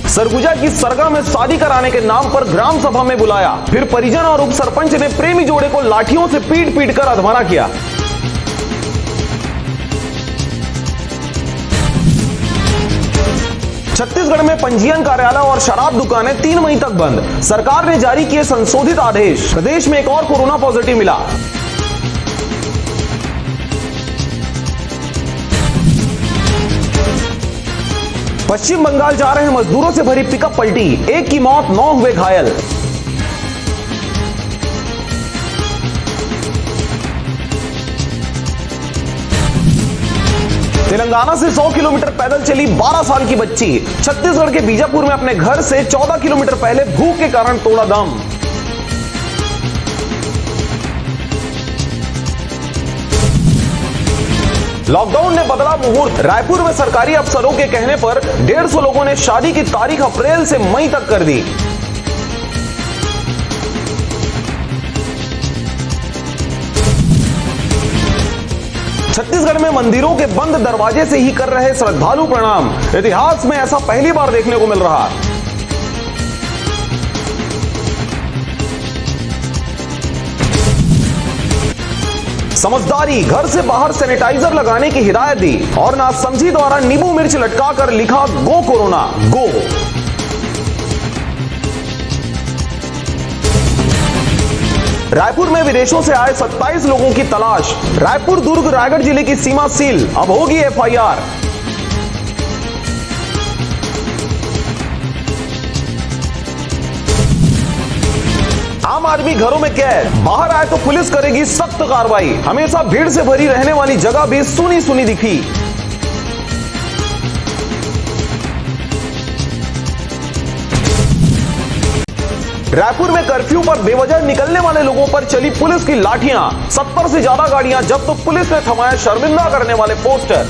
सरगुजा की सरगा में शादी कराने के नाम पर ग्राम सभा में बुलाया, फिर परिजन और उप सरपंच ने प्रेमी जोड़े को लाठियों से पीट पीट कर अधमरा किया। छत्तीसगढ़ में पंजीयन कार्यालय और शराब दुकानें 3 मई तक बंद। सरकार ने जारी किए संशोधित आदेश। प्रदेश में एक और कोरोना पॉजिटिव मिला। पश्चिम बंगाल जा रहे मजदूरों से भरी पिकअप पलटी, 1 की मौत, 9 हुए घायल। तेलंगाना से 100 किलोमीटर पैदल चली 12 साल की बच्ची। छत्तीसगढ़ के बीजापुर में अपने घर से 14 किलोमीटर पहले भूख के कारण तोड़ा दम। लॉकडाउन ने बदला मुहूर्त। रायपुर में सरकारी अफसरों के कहने पर 150 लोगों ने शादी की तारीख अप्रैल से मई तक कर दी। छत्तीसगढ़ में मंदिरों के बंद दरवाजे से ही कर रहे श्रद्धालु प्रणाम। इतिहास में ऐसा पहली बार देखने को मिल रहा। समझदारी, घर से बाहर सैनिटाइजर लगाने की हिदायत दी और नासमझी द्वारा नींबू मिर्च लटकाकर लिखा गो कोरोना गो। रायपुर में विदेशों से आए 27 लोगों की तलाश। रायपुर दुर्ग रायगढ़ जिले की सीमा सील, अब होगी एफआईआर। आम आदमी घरों में कैद, बाहर आए तो पुलिस करेगी सख्त कार्रवाई। हमेशा भीड़ से भरी रहने वाली जगह भी सुनी सुनी दिखी। रायपुर में कर्फ्यू पर बेवजह निकलने वाले लोगों पर चली पुलिस की लाठियां, 70 से ज्यादा गाड़ियां जब्त, तो पुलिस ने थमाया शर्मिंदा करने वाले पोस्टर।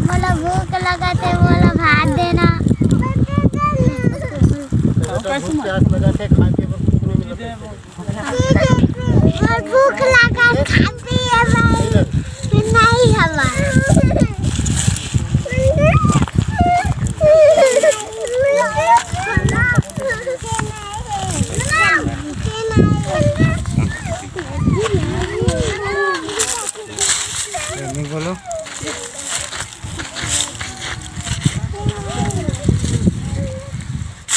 मोला भूख लगा थे, मोला भात देना। भूख लगा नहीं हवा। बोलो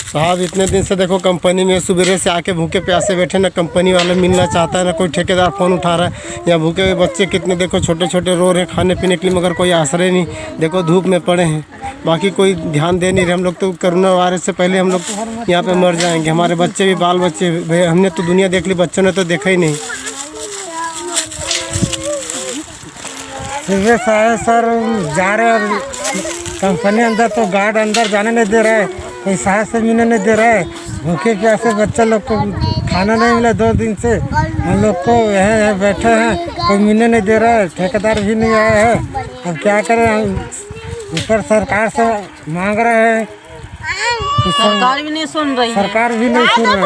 साहब, इतने दिन से देखो कंपनी में सुबह से आके भूखे प्यासे बैठे, ना कंपनी वाला मिलना चाहता है, ना कोई ठेकेदार फ़ोन उठा रहा है। या भूखे हुए बच्चे कितने देखो छोटे छोटे रो रहे हैं खाने पीने के लिए, मगर कोई आश्रय नहीं। देखो धूप में पड़े हैं, बाकी कोई ध्यान दे नहीं रहे। हम लोग तो कोरोना वायरस से पहले हम लोग यहाँ पे मर जाएंगे। हमारे बच्चे भी, बाल बच्चे, हमने तो दुनिया देख ली, बच्चों ने तो देखा ही नहीं। सुबह से सर जा रहे कंपनी अंदर, तो गार्ड अंदर जाने नहीं दे रहे, कोई साहस से मिलने नहीं दे रहा है। भूखे प्यासे बच्चे लोग को खाना नहीं मिला 2 दिन से, हम लोग को यहाँ बैठे हैं, कोई मिलने नहीं दे रहा है, ठेकेदार भी नहीं आया है। अब क्या करें, हम ऊपर सरकार से मांग रहे हैं, सरकार भी नहीं सुन रही है। सरकार भी नहीं सुन रही।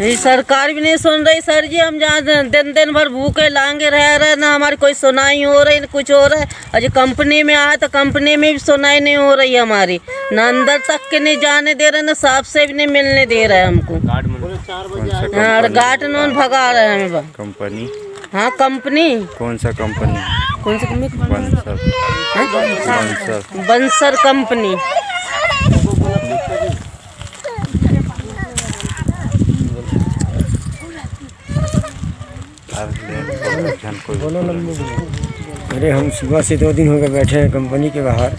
ये सरकार भी नहीं सुन रही सर जी। हम जहाँ दिन भर भूखे लांगे रह रहे, ना हमारी कोई सुनाई हो रही, ना कुछ हो रहा है। और जो कंपनी में आया तो कंपनी में भी सुनाई नहीं हो रही हमारी, ना अंदर तक के नहीं जाने दे रहे, ना साफ से भी नहीं मिलने दे रहे हमको। हाँ, गार्ड नॉन भगा रहे हैं हमें। कंपनी? हाँ कंपनी। कौन सा कंपनी? कौन सा कंपनी? बंसर। बंसर कंपनी। अरे हम सुबह से 2 दिन हो गए बैठे हैं कंपनी के बाहर।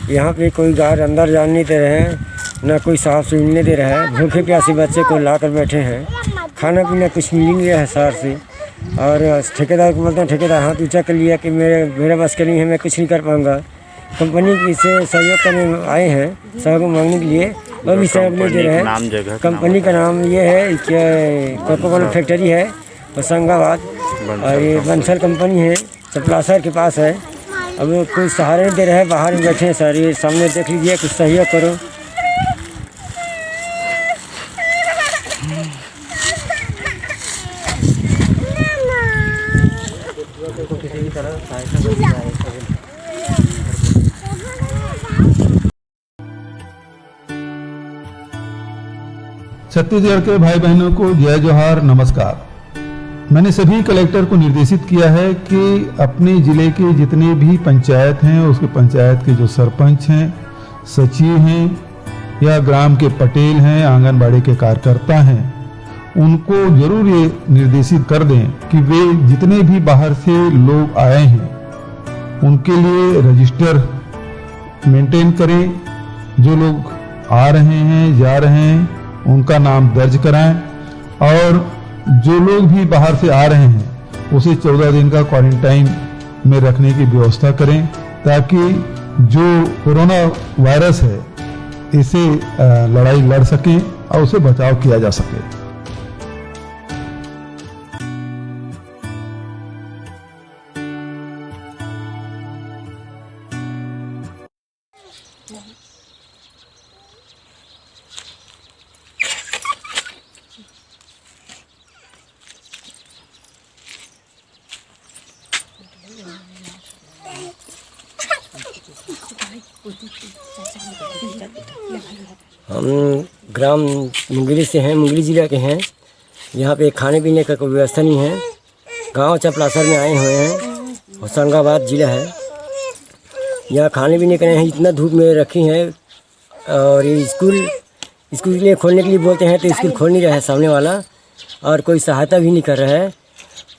यहाँ पे कोई गार्ड अंदर जाने नहीं दे रहे हैं, ना कोई साफ से मिलने दे रहा है। भूखे प्यासे बच्चे को ला कर बैठे हैं, खाना पीना कुछ मिल नहीं रहा है सार से। और ठेकेदार को बोलते हैं, ठेकेदार हाथ ऊँचा कर लिया कि मेरे बस के नहीं है, मैं कुछ नहीं कर पाऊँगा। कंपनी से सहयोग करने आए हैं, सहयोग मांगने के लिए, वो भी सहयोग नहीं दे रहे हैं। कंपनी का नाम ये है कि कोको कोला फैक्ट्री है होशंगाबाद, और ये बंसल कंपनी है, चपलासर के पास है। अब कोई सहारे नहीं दे रहे हैं, बाहर में बैठे हैं सर। ये सामने देख लीजिए, कुछ सहयोग करो। छत्तीसगढ़ के भाई बहनों को जय जोहार, नमस्कार। मैंने सभी कलेक्टर को निर्देशित किया है कि अपने जिले के जितने भी पंचायत हैं, उसके पंचायत के जो सरपंच हैं, सचिव हैं या ग्राम के पटेल हैं, आंगनबाड़ी के कार्यकर्ता हैं, उनको जरूर ये निर्देशित कर दें कि वे जितने भी बाहर से लोग आए हैं उनके लिए रजिस्टर मेंटेन करें। जो लोग आ रहे हैं, जा रहे हैं, उनका नाम दर्ज कराएं, और जो लोग भी बाहर से आ रहे हैं उसे 14 दिन का क्वारंटाइन में रखने की व्यवस्था करें, ताकि जो कोरोना वायरस है इसे लड़ाई लड़ सकें और उसे बचाव किया जा सके। हम ग्राम मुंगेली से हैं, मुंगेली जिला के हैं। यहाँ पे खाने पीने का कोई व्यवस्था नहीं है। गांव चपलासर में आए हुए हैं, होशंगाबाद जिला है। यहाँ खाने पीने के नहीं, इतना धूप में रखी हैं। और ये स्कूल के लिए खोलने के लिए बोलते हैं तो स्कूल खोल नहीं रहा है सामने वाला, और कोई सहायता भी नहीं कर रहा है।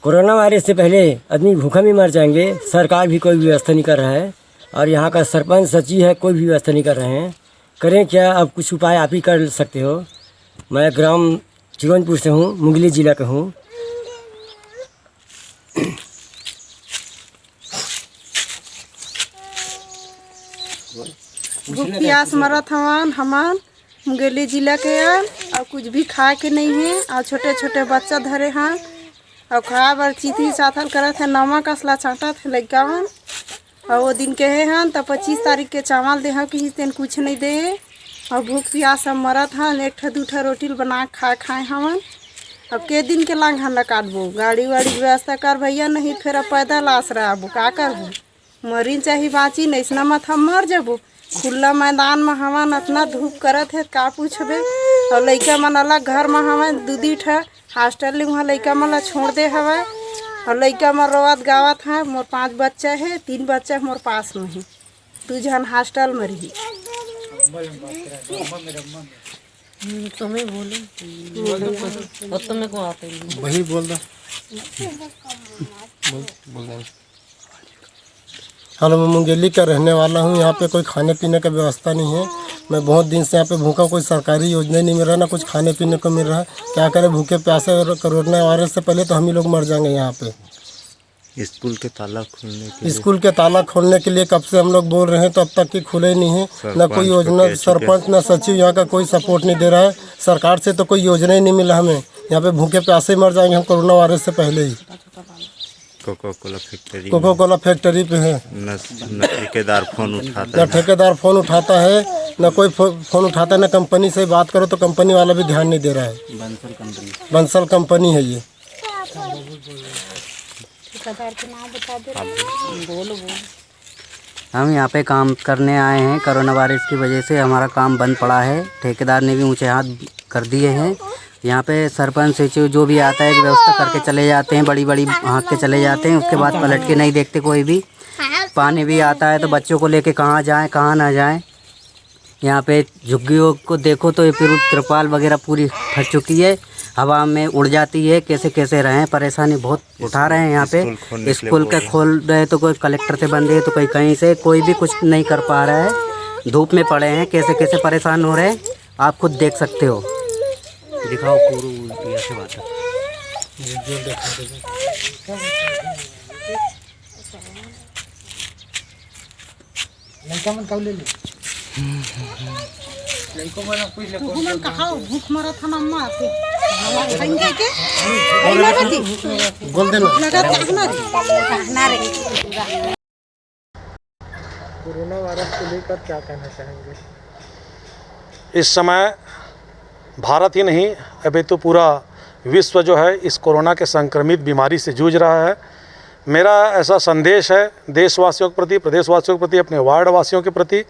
कोरोना वायरस से पहले आदमी भूखा भी मर जाएंगे, सरकार भी कोई व्यवस्था नहीं कर रहा है। और यहाँ का सरपंच सचिव है, कोई भी व्यवस्था नहीं कर रहे हैं। करें क्या? अब कुछ उपाय आप ही कर सकते हो। मैं ग्राम चिकनपुर से हूँ, मुंगेली जिला का हूँ। भूख प्यास मरत हवन हमान मुंगेली जिला के यार, और कुछ भी खाए के नहीं है। और छोटे छोटे बच्चा धरे हैं और खा बर चिथी चाथल करत है, नमक असला चाटत है लड़का मन। और वो दिन कहे हैं तो 25 तारीख के चावल दे कि तेन कुछ नहीं दे। और भूख प्यास सब मरत हैं, एक ठा दू ठा रोटी बना खाए हवन। अब के दिन के लांग हम काटबो, गाड़ी वाड़ी व्यवस्था कर भैया, नहीं फिर अब पैदल आसरा आबो का करबो। मरीन चाहे बाँची नहीं इसना मत हम मर जाबो। खुला मैदान में हवन, इतना धूप करत है का पूछबे। और लड़का मन अलग घर में हवन, दूधी ठा हॉस्टल ले वहाँ लड़का मन ला छोड़ दे हवा। और लड़का मन रोवत गावत है, मोर 5 बच्चा है, 3 बच्चा मोर पास में है, 2 जन हॉस्टल में रही। तुम्हें बोलो तुम्हें को आते वही बोल दो। हेलो, मैं मुंगेली का रहने वाला हूँ। यहाँ पे कोई खाने पीने का व्यवस्था नहीं है। मैं बहुत दिन से यहाँ पे भूखा, कोई सरकारी योजना नहीं मिल रहा, ना कुछ खाने पीने को मिल रहा है। क्या करें, भूखे प्यासे और कोरोना वायरस से पहले तो हम ही लोग मर जाएंगे। यहाँ पे स्कूल के ताला खोलने के लिए कब से हम लोग बोल रहे हैं, तो अब तक की खुले नहीं है। ना कोई योजना, सरपंच ना सचिव यहाँ का कोई सपोर्ट नहीं दे रहा है। सरकार से तो कोई योजना ही नहीं मिला हमें। यहाँ पे भूखे प्यासे मर जाएंगे हम कोरोना वायरस से पहले ही। कोको कोला फैक्ट्री पे है, न ठेकेदार फोन उठाता है, न कोई फोन उठाता है, न कंपनी से बात करो तो कंपनी वाला भी ध्यान नहीं दे रहा है। बंसल कंपनी है ये। हम यहाँ पे काम करने आए हैं। कोरोना वायरस की वजह से हमारा काम बंद पड़ा है। ठेकेदार ने भी ऊंचे हाथ कर दिए हैं। यहाँ पे सरपंच सचिव जो भी आता है व्यवस्था करके चले जाते हैं, बड़ी बड़ी हाँक के चले जाते हैं, उसके बाद पलट के नहीं देखते कोई भी। पानी भी आता है तो बच्चों को लेके कहाँ जाएं कहाँ ना जाएं। यहाँ पे झुग्गियों को देखो तो ये पूरी तिरपाल वगैरह पूरी फट चुकी है, हवा में उड़ जाती है। कैसे कैसे रहें, परेशानी बहुत उठा रहे हैं। यहाँ पे स्कूल के खोल रहे तो कोई कलेक्टर से बंद है तो कोई कहीं से, कोई भी कुछ नहीं कर पा रहा है। धूप में पड़े हैं, कैसे कैसे परेशान हो रहे हैं, आप खुद देख सकते हो। दिखाओ पूरी ऐसे बात है। भूख मरा था ना बोल देना। कोरोना वायरस को लेकर क्या कहना चाहेंगे? इस समय भारत ही नहीं, अभी तो पूरा विश्व जो है इस कोरोना के संक्रमित बीमारी से जूझ रहा है। मेरा ऐसा संदेश है देशवासियों के प्रति, प्रदेशवासियों के प्रति, अपने वार्ड वासियों के प्रति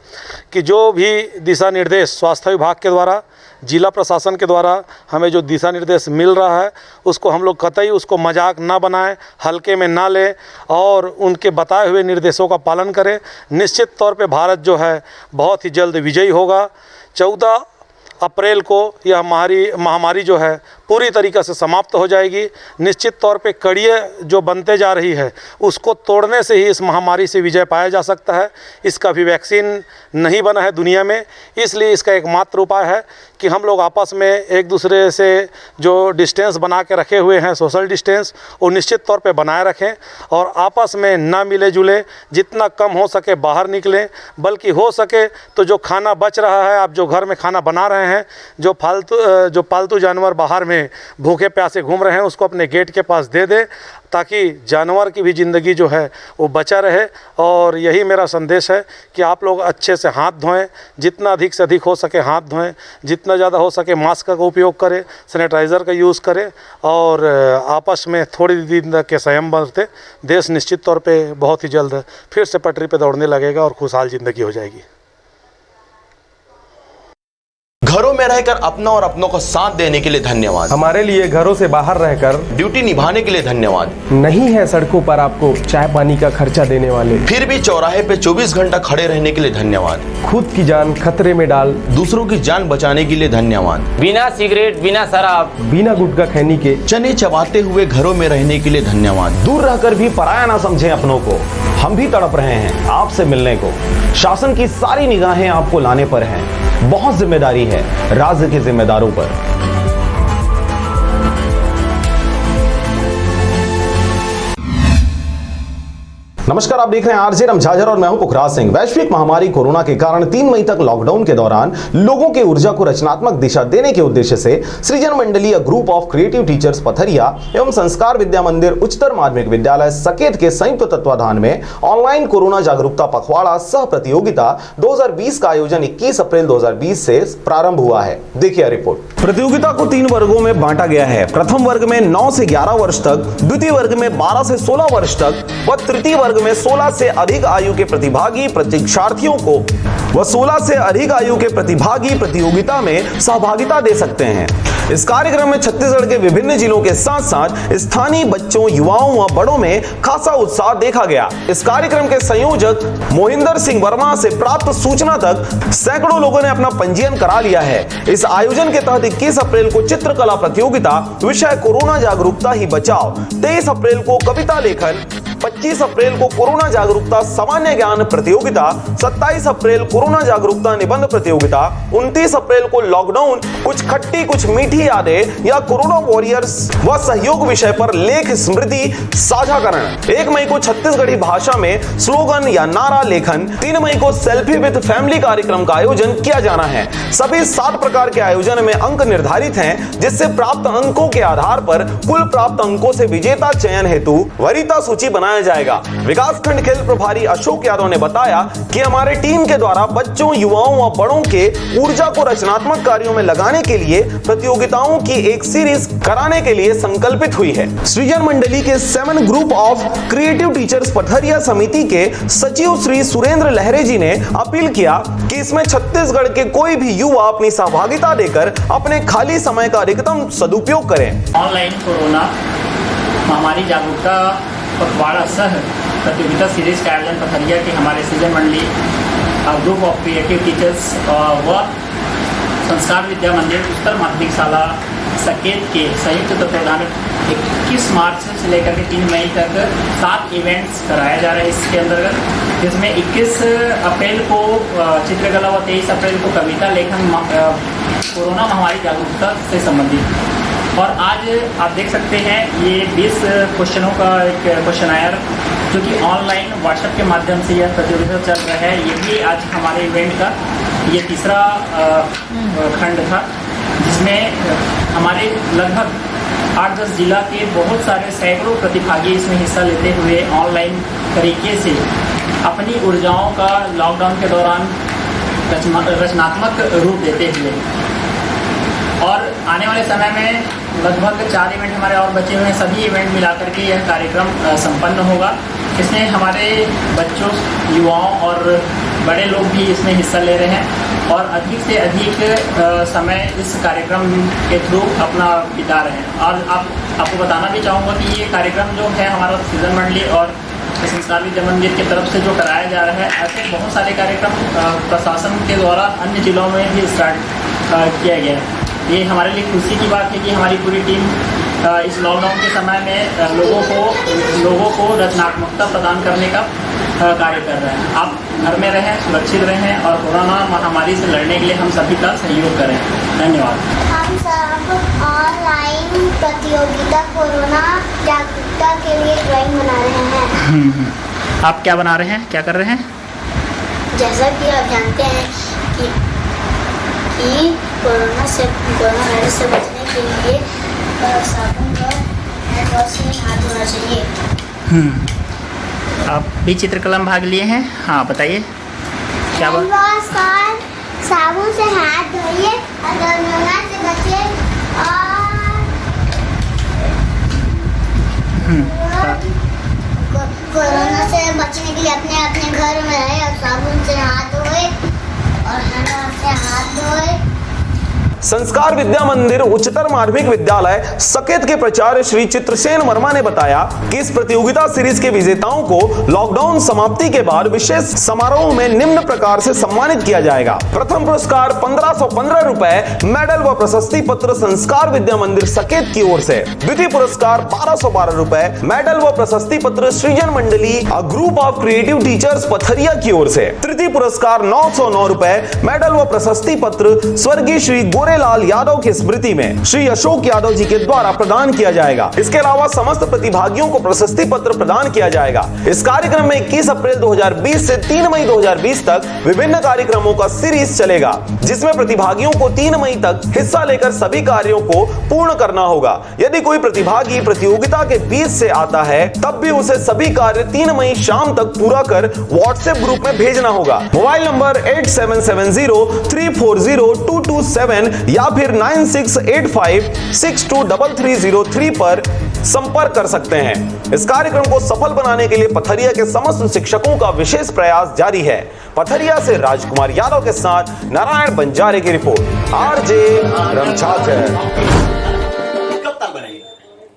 कि जो भी दिशा निर्देश स्वास्थ्य विभाग के द्वारा, जिला प्रशासन के द्वारा हमें जो दिशा निर्देश मिल रहा है, उसको हम लोग कतई उसको मजाक ना बनाएं, हल्के में ना लें और उनके बताए हुए निर्देशों का पालन करें। निश्चित तौर पे भारत जो है बहुत ही जल्द विजयी होगा। 14 अप्रैल को यह महामारी जो है पूरी तरीक़े से समाप्त हो जाएगी। निश्चित तौर पे कड़ियाँ जो बनते जा रही है उसको तोड़ने से ही इस महामारी से विजय पाया जा सकता है। इसका भी वैक्सीन नहीं बना है दुनिया में, इसलिए इसका एकमात्र उपाय है कि हम लोग आपस में एक दूसरे से जो डिस्टेंस बना के रखे हुए हैं, सोशल डिस्टेंस, वो निश्चित तौर पे बनाए रखें और आपस में ना मिले जुले, जितना कम हो सके बाहर निकलें। बल्कि हो सके तो जो खाना बच रहा है, आप जो घर में खाना बना रहे हैं, जो पालतू जानवर बाहर में भूखे प्यासे घूम रहे हैं, उसको अपने गेट के पास दे दे ताकि जानवर की भी ज़िंदगी जो है वो बचा रहे। और यही मेरा संदेश है कि आप लोग अच्छे से हाथ धोएं, जितना अधिक से अधिक हो सके हाथ धोएं, जितना ज़्यादा हो सके मास्क का उपयोग करें, सैनिटाइज़र का यूज़ करें और आपस में थोड़ी दिन तक के संयम बरतें। देश निश्चित तौर पे बहुत ही जल्द फिर से पटरी पे दौड़ने लगेगा और खुशहाल ज़िंदगी हो जाएगी। घरों में रहकर अपना और अपनों का साथ देने के लिए धन्यवाद। हमारे लिए घरों से बाहर रहकर ड्यूटी निभाने के लिए धन्यवाद। नहीं है सड़कों पर आपको चाय पानी का खर्चा देने वाले, फिर भी चौराहे पे 24 घंटा खड़े रहने के लिए धन्यवाद। खुद की जान खतरे में डाल दूसरों की जान बचाने के लिए धन्यवाद। बिना सिगरेट, बिना शराब, बिना गुटखा खैनी के चने चबाते हुए घरों में रहने के लिए धन्यवाद। दूर रहकर भी पराया ना समझें अपनों को। हम भी तड़प रहे हैं आपसे मिलने को। शासन की सारी निगाहें आपको लाने पर हैं। बहुत जिम्मेदारी है राज्य के जिम्मेदारों पर। नमस्कार, आप देख रहे हैं आरजे रमझाझर और मैं हूं पुखराज सिंह। वैश्विक महामारी कोरोना के कारण 3 मई तक लॉकडाउन के दौरान लोगों की ऊर्जा को रचनात्मक दिशा देने के उद्देश्य से सृजन मंडलीय group of creative teachers Patharia एवं संस्कार विद्या मंदिर उच्चतर माध्यमिक विद्यालय सकेत के संयुक्त तत्वाधान में ऑनलाइन कोरोना जागरूकता पखवाड़ा सह प्रतियोगिता 2020 का आयोजन 21 अप्रैल 2020 से प्रारंभ हुआ है। देखिए रिपोर्ट। प्रतियोगिता को 3 वर्गों में बांटा गया है। प्रथम वर्ग में 9 से 11 वर्ष तक, द्वितीय वर्ग में 12 से 16 वर्ष तक व तृतीय वर्ग में 16 से अधिक आयु के प्रतिभागी परीक्षार्थियों को व 16 से अधिक आयु के प्रतिभागी प्रतियोगिता में सहभागिता दे सकते हैं। इस कार्यक्रम में छत्तीसगढ़ के विभिन्न जिलों के साथ साथ स्थानीय बच्चों, युवाओं व बड़ों में खासा उत्साह देखा गया। इस कार्यक्रम के संयोजक मोहिंदर सिंह वर्मा से प्राप्त सूचना तक सैकड़ों लोगों ने अपना पंजीयन करा लिया है। इस आयोजन के तहत 21 अप्रैल को चित्रकला प्रतियोगिता, विषय कोरोना जागरूकता ही बचाओ, 23 अप्रैल को कविता लेखन, 25 अप्रैल को कोरोना जागरूकता सामान्य ज्ञान प्रतियोगिता, 27 अप्रैल कोरोना जागरूकता निबंध प्रतियोगिता, 29 अप्रैल को लॉकडाउन कुछ खट्टी कुछ मीठी यादें या कोरोना वॉरियर्स व सहयोग विषय पर लेख स्मृति साझाकरण, 1 मई को छत्तीसगढ़ी भाषा में स्लोगन या नारा लेखन, 3 मई को सेल्फी विद फैमिली कार्यक्रम का आयोजन किया जाना है। सभी 7 प्रकार के आयोजन में अंक निर्धारित हैं, जिससे प्राप्त अंकों के आधार पर कुल प्राप्त अंकों से विजेता चयन हेतु वरीयता सूची बनाया जाएगा। विकासखंड खेल प्रभारी अशोक यादव ने बताया कि हमारे टीम के द्वारा बच्चों, युवाओं व बड़ों के ऊर्जा को रचनात्मक कार्यों में लगाने के लिए प्रतियोगिताओं की एक सीरीज कराने के लिए संकल्पित हुई है। सृजन मंडली के 7 group of creative teachers Patharia समिति के सचिव श्री सुरेंद्र लहरे जी ने अपील किया कि इसमें छत्तीसगढ़ के कोई भी युवा अपनी सहभागिता देकर अपने खाली समय का अधिकतम सदुपयोग करें। ऑनलाइन कोरोना महामारी जागरूकता पखवाड़ा सह प्रतियोगिता सीरीज का आयोजन पथरिया के हमारे सृजन Mandali group of creative teachers व संस्कार विद्या मंदिर उत्तर माध्यमिक शाला सकेत के संयुक्त तत्वाधान 21 मार्च से लेकर के 3 मई तक 7 इवेंट्स कराया जा रहा है इसके अंतर्गत, जिसमें 21 अप्रैल को चित्रकला व 23 अप्रैल को कविता लेखन कोरोना महामारी जागरूकता से संबंधित। और आज आप देख सकते हैं ये 20 क्वेश्चनों का एक क्वेश्चन आयर जो कि ऑनलाइन व्हाट्सएप के माध्यम से यह प्रतियोगिता चल रहा है। ये भी आज हमारे इवेंट का ये तीसरा खंड था, जिसमें हमारे लगभग 8-10 जिला के बहुत सारे सैकड़ों प्रतिभागी इसमें हिस्सा लेते हुए ऑनलाइन तरीके से अपनी ऊर्जाओं का लॉकडाउन के दौरान रचनात्मक रूप देते हुए, और आने वाले समय में लगभग 4 इवेंट हमारे और बचे हुए हैं। सभी इवेंट मिलाकर के यह कार्यक्रम संपन्न होगा। इसमें हमारे बच्चों, युवाओं और बड़े लोग भी इसमें हिस्सा ले रहे हैं और अधिक से अधिक समय इस कार्यक्रम के थ्रू अपना बिता रहे हैं। और आपको बताना भी चाहूँगा कि ये कार्यक्रम जो है हमारा सृजन मंडली और संस्कार विद्या मंदिर की तरफ से जो कराया जा रहा है, ऐसे बहुत सारे कार्यक्रम प्रशासन के द्वारा अन्य जिलों में भी स्टार्ट किया गया है। ये हमारे लिए खुशी की बात है कि हमारी पूरी टीम इस लॉकडाउन के समय में लोगों को रचनात्मकता प्रदान करने का कार्य कर रहे हैं। आप घर में रहें, सुरक्षित रहें और कोरोना महामारी से लड़ने के लिए हम सभी का सहयोग करें। धन्यवाद। हम सब ऑनलाइन प्रतियोगिता कोरोना जागरूकता के लिए ड्राइंग बना रहे हैं। आप क्या बना रहे हैं, क्या कर रहे हैं? जैसा कि आप जानते हैं कि कोरोना वायरस से बचने के लिए साबुन और हैंड वॉश से हाथ धोना चाहिए। आप भी चित्रकला में भाग लिए हैं? हाँ, बताइए क्या बात? हैंड वॉश और साबुन से हाथ धोइए और कोरोना से बचिए और कोरोना से बचने के लिए अपने अपने घर में रहे और साबुन से हाथ धोए और हैंड वॉश से हाथ धोए संस्कार विद्या मंदिर उच्चतर माध्यमिक विद्यालय सकेत के प्राचार्य श्री चित्रसेन वर्मा ने बताया कि इस प्रतियोगिता सीरीज के विजेताओं को लॉकडाउन समाप्ति के बाद विशेष समारोह में निम्न प्रकार से सम्मानित किया जाएगा। प्रथम पुरस्कार 1515 रुपए मेडल व प्रशस्ति पत्र संस्कार विद्या मंदिर सकेत की ओर से। द्वितीय पुरस्कार 1212 रुपए मेडल व प्रशस्ति पत्र Srijan Mandali group of creative teachers Patharia की ओर से। तृतीय पुरस्कार 909 रुपए मेडल व प्रशस्ति पत्र स्वर्गीय श्री गोरेलाल यादव की स्मृति में श्री अशोक यादव जी के द्वारा प्रदान किया जाएगा। इसके अलावा समस्त प्रतिभागियों को प्रशस्ति पत्र प्रदान किया जाएगा। इस कार्यक्रम में 21 अप्रैल 2020 से 3 मई 2020 तक विभिन्न कार्यक्रमों का सीरीज चलेगा, जिसमें प्रतिभागियों को 3 मई तक हिस्सा लेकर सभी कार्यों को पूर्ण करना होगा। यदि कोई प्रतिभागी प्रतियोगिता के बीच से आता है तब भी उसे सभी कार्य 3 मई शाम तक पूरा कर व्हाट्सएप ग्रुप में भेजना होगा। मोबाइल नंबर 8770340227 या फिर 9685623303 पर संपर्क कर सकते हैं। इस कार्यक्रम को सफल बनाने के लिए पथरिया के समस्त शिक्षकों का विशेष प्रयास जारी है। पथरिया से राजकुमार यादव के साथ नारायण बंजारे की रिपोर्ट। आरजे रमछाकर। पिकअप ताल बनाइए,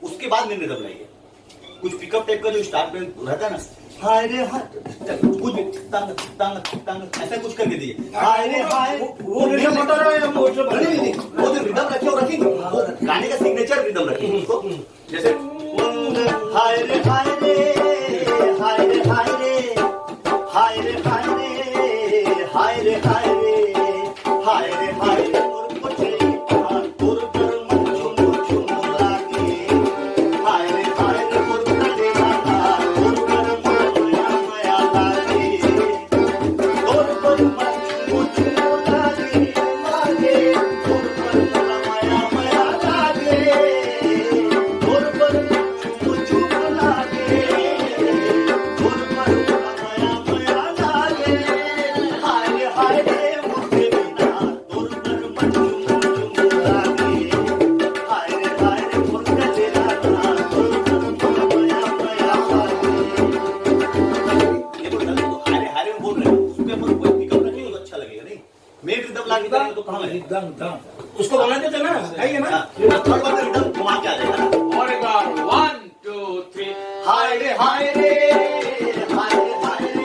उसके बाद निम्न रिदम लाइए। कुछ पिकअप टाइप का जो स्टार्ट में रहता है ना, हाय रे हाय, कुछ भी तंग तंग तंग ऐसा कुछ करके दीजिए। हाय रे हाय, वो रिदम बता रहा है, वो जो रिदम रखिए और रखेंगे, वो गाने का सिग्नेचर रिदम रखेंगे उसको। जैसे हाय रे हाय रे, हाय रे हाय रे, हाय रे हाय रे, हाय रे हाय रे, हाय रे हाय रे, उसको बोलना देते ना, है ना? थर्ड बार रिदम घुमा के आ जाएगा ना। और एक बार 1 2 3 हाय रे हाय रे, हाय रे हाय रे,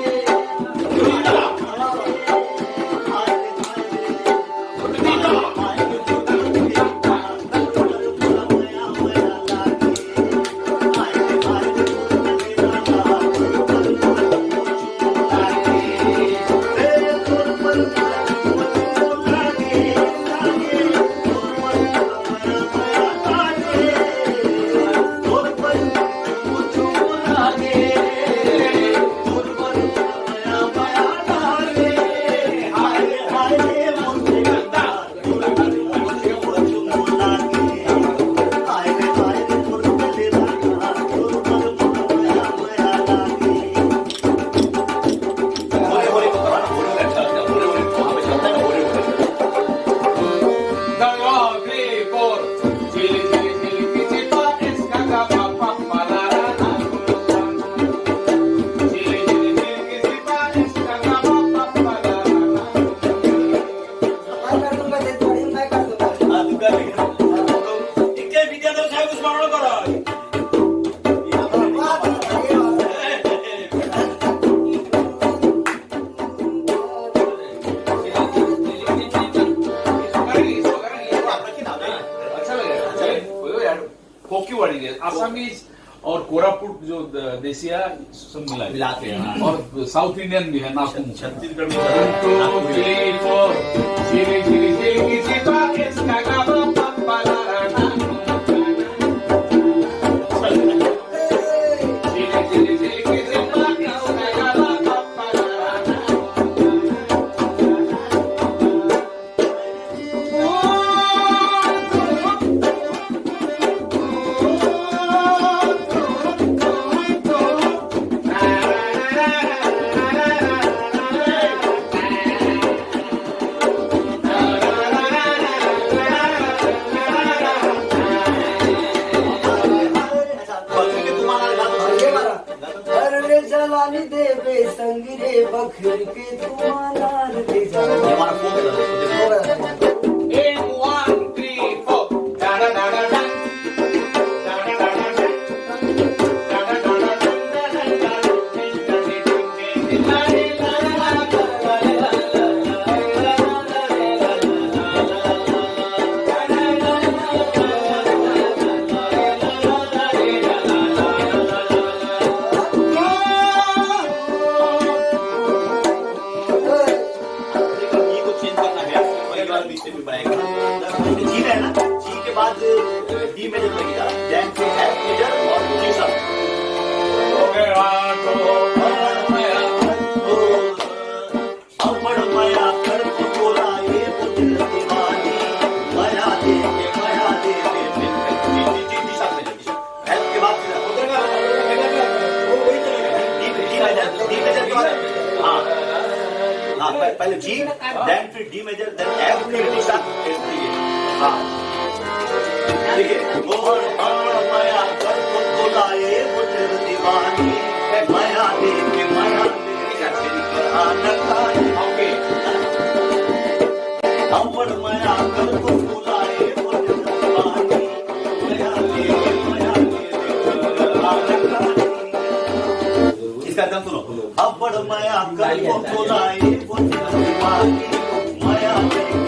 आसामीज और कोरापुट जो देसिया सब मिलाते हैं और साउथ इंडियन भी है नाकुम छत्तीसगढ़ जलानी देवे संग रे बखर के तुम्हारा रे पे जब लगेगा then फिर F मेजर और G सब अवड़ माया कर बोला ये पुत्र दीवानी माया दे G सब में F के बाद D मेजर के बाद हाँ पहले G then फिर D मेजर then F फिर D सब हाँ देखिए माया कर बोलाए पुत्र दीवानी माया देके अवड़ माया कर बोलाए पुत्र दीवानी माया देके इसका एकदम सुनो अवड़ माया कर बोलाए पुत्र दीवानी माया देके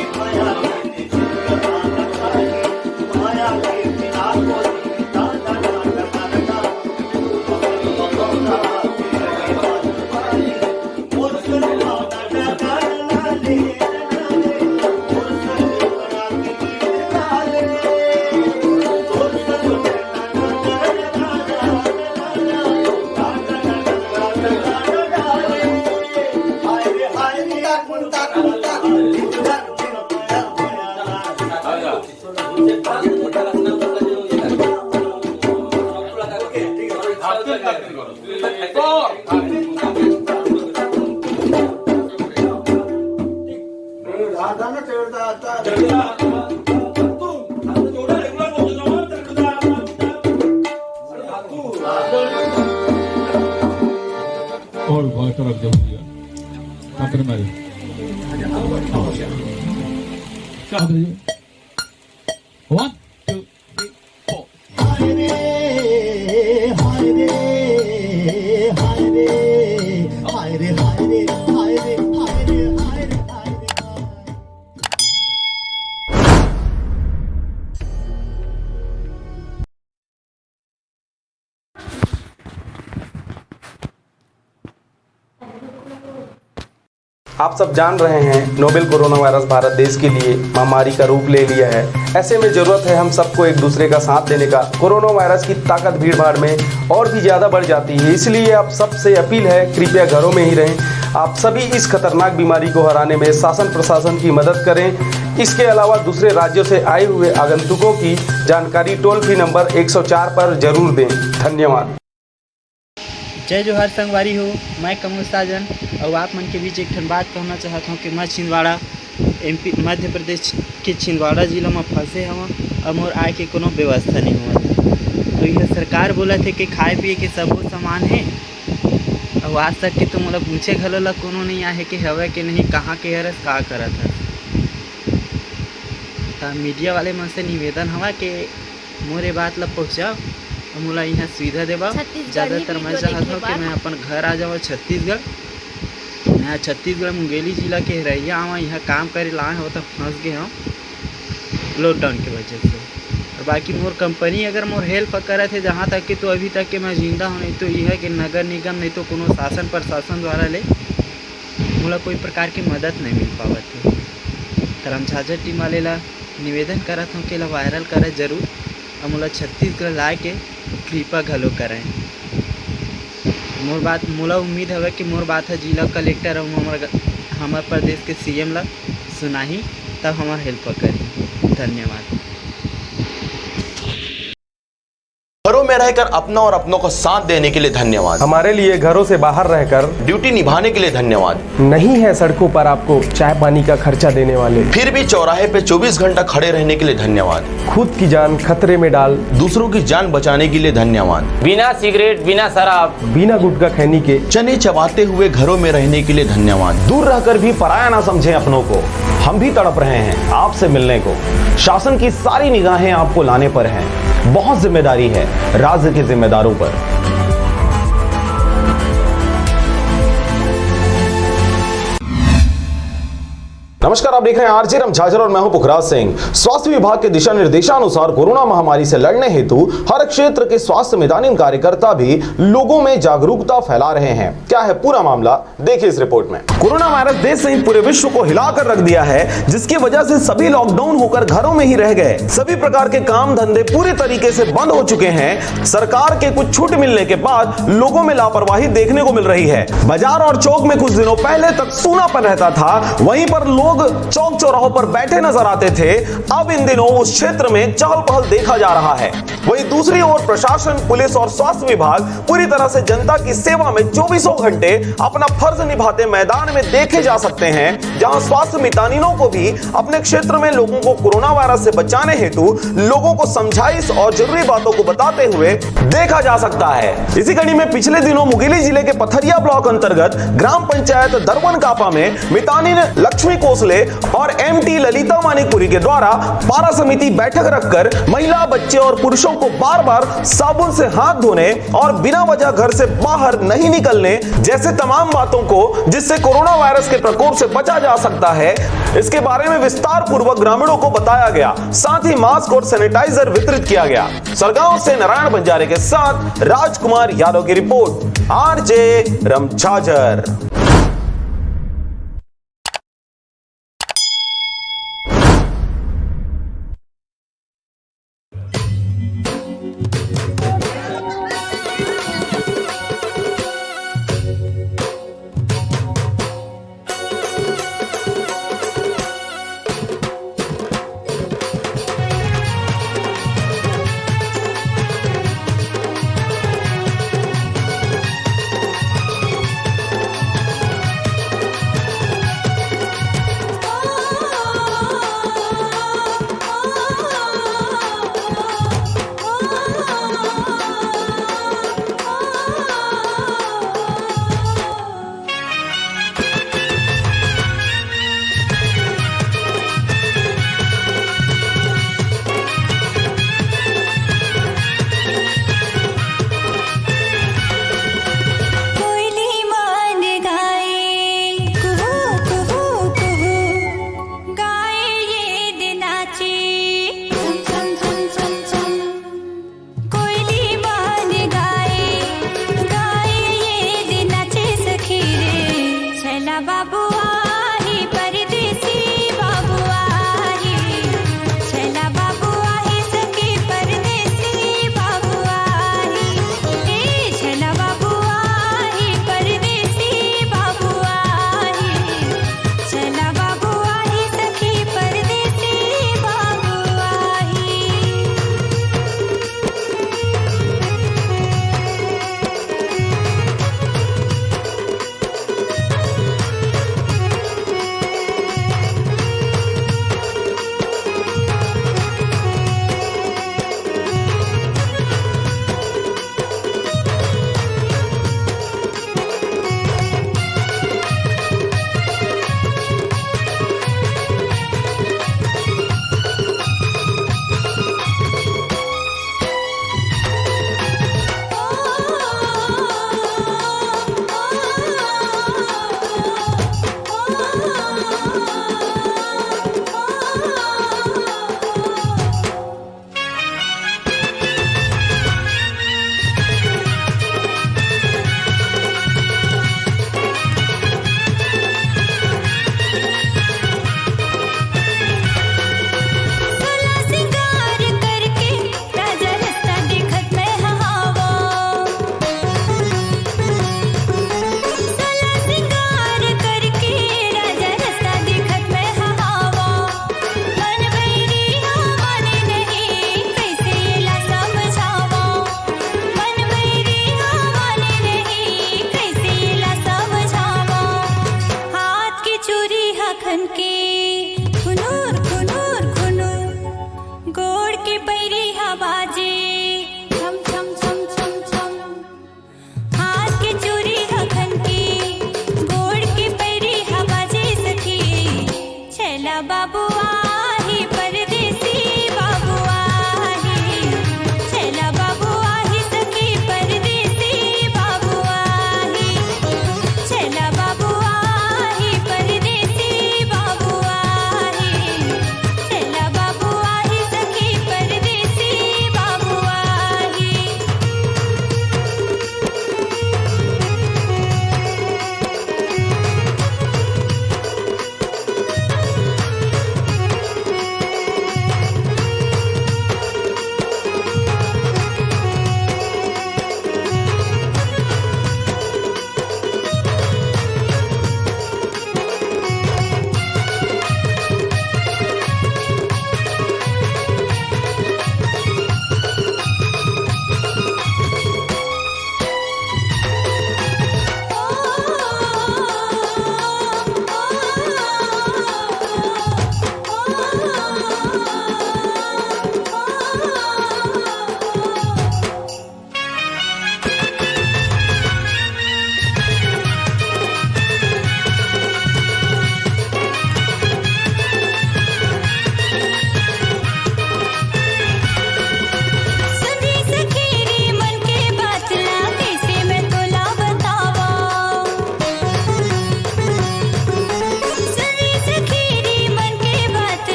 और बहुत तरफ जम दिया काकर मारे क्या हुआ 1 2 3 आप सब जान रहे हैं नोवेल कोरोना वायरस भारत देश के लिए महामारी का रूप ले लिया है। ऐसे में जरूरत है हम सबको एक दूसरे का साथ देने का। कोरोना वायरस की ताकत भीड़ भाड़ में और भी ज़्यादा बढ़ जाती है, इसलिए आप सबसे अपील है कृपया घरों में ही रहें। आप सभी इस खतरनाक बीमारी को हराने में शासन प्रशासन की मदद करें। इसके अलावा दूसरे राज्यों से आए हुए आगंतुकों की जानकारी टोल फ्री नंबर 104 पर जरूर दें। धन्यवाद। जय जोहार संगवारी हो, मैं कमल साजन और आप मन के बीच एक ठन बात कहना चाहता हूँ कि मैं छिंदवाड़ा MP मध्य प्रदेश के छिंदवाड़ा जिला में फंसे हूँ और मोर आय के कोनो व्यवस्था नहीं हुआ। तो यह सरकार बोला थे कि खाए पिए के सबो सामान है और आज तक के तो मोला पूछे घलो ला कोनो नहीं आहे कि हवे कि नहीं, कहाँ के हरस का करत है। तो मीडिया वाले मन से निवेदन हवा कि मोरे बात ला पहुँचाओ और मोला यहाँ सुविधा देवा। ज़्यादातर मैं चाहता हूँ कि मैं अपन घर आ जाऊँ छत्तीसगढ़। मैं छत्तीसगढ़ मुंगेली जिला के रहिया आवा, यहाँ काम करे लाए हो तो फंस गए हूँ लॉकडाउन की वजह से। और बाकी मोर कंपनी अगर मोर हेल्प करे थे जहाँ तक कि तो अभी तक के मैं जिंदा हूँ, नहीं तो यह है कि नगर निगम नहीं तो कोनो शासन प्रशासन द्वारा ले मोला कोई प्रकार की मदद नहीं मिल पावत है। कर्मचारी टीम वाले ला निवेदन करत हूँ कि ला वायरल करे जरूर और मोला छत्तीसगढ़ ला के कृपा घलो करें। मोर बात मोला उम्मीद है कि मोर बात है जिला कलेक्टर और हमारे प्रदेश के CM ला सुनाही तब हमारा हेल्प करी। धन्यवाद। घरों में रहकर अपना और अपनों को साथ देने के लिए धन्यवाद। हमारे लिए घरों से बाहर रहकर ड्यूटी निभाने के लिए धन्यवाद। नहीं है सड़कों पर आपको चाय पानी का खर्चा देने वाले, फिर भी चौराहे पे 24 घंटा खड़े रहने के लिए धन्यवाद। खुद की जान खतरे में डाल दूसरों की जान बचाने के लिए धन्यवाद। बिना सिगरेट बिना शराब बिना गुटखा खैनी के चने चबाते हुए घरों में रहने के लिए धन्यवाद। दूर रहकर भी पराया ना समझें अपनों को, हम भी तड़प रहे हैं आपसे मिलने को। शासन की सारी निगाहें आपको लाने पर हैं, बहुत जिम्मेदारी है राज्य के जिम्मेदारों पर। नमस्कार, आप देख रहे हैं आरजे रमझाझर और मैं हूं पुखराज सिंह। स्वास्थ्य विभाग के दिशा निर्देशानुसार कोरोना महामारी से लड़ने हेतु हर क्षेत्र के स्वास्थ्य मैदानी कार्यकर्ता भी लोगों में जागरूकता फैला रहे हैं। क्या है पूरा मामला, देखिए इस रिपोर्ट में। कोरोना वायरस देश सहित पूरे विश्व को हिलाकर रख दिया है, जिसकी वजह से सभी लॉकडाउन होकर घरों में ही रह गए। सभी प्रकार के काम धंधे पूरी तरीके से बंद हो चुके हैं। सरकार के कुछ छूट मिलने के बाद लोगों में लापरवाही देखने को मिल रही है। बाजार और चौक में कुछ दिनों पहले तक सूनापन रहता था, वहीं पर लोग चौक चौराहों पर बैठे नजर आते थे। अब इन दिनों उस क्षेत्र में चहल पहल देखा जा रहा है। वहीं दूसरी ओर प्रशासन, पुलिस और स्वास्थ्य विभाग पूरी तरह से जनता की सेवा में 24 घंटे अपना फर्ज निभाते मैदान में देखे जा सकते हैं, जहां स्वास्थ्य मितानिनों को भी अपने क्षेत्र में लोगों को कोरोना वायरस से बचाने हेतु लोगों को समझाइश और जरूरी बातों को बताते हुए देखा जा सकता है। इसी कड़ी में पिछले दिनों मुंगेली जिले के पथरिया ब्लॉक अंतर्गत ग्राम पंचायत दरवन कापा में मितानिन लक्ष्मी कोसले और एमटी ललिता मानिकपुरी के द्वारा पारा समिति बैठक रखकर महिला, बच्चे और पुरुषों को बार बार साबुन से हाथ धोने और बिना वजह घर से बाहर नहीं निकलने जैसे तमाम बातों को, जिससे कोरोना वायरस के प्रकोप से बचा जा सकता है, इसके बारे में विस्तार पूर्वक ग्रामीणों को बताया गया। साथ ही मास्क और सैनिटाइजर वितरित किया गया। सरगांव से नारायण बंजारे के साथ राजकुमार यादव की रिपोर्ट, आरजे रमझाझर।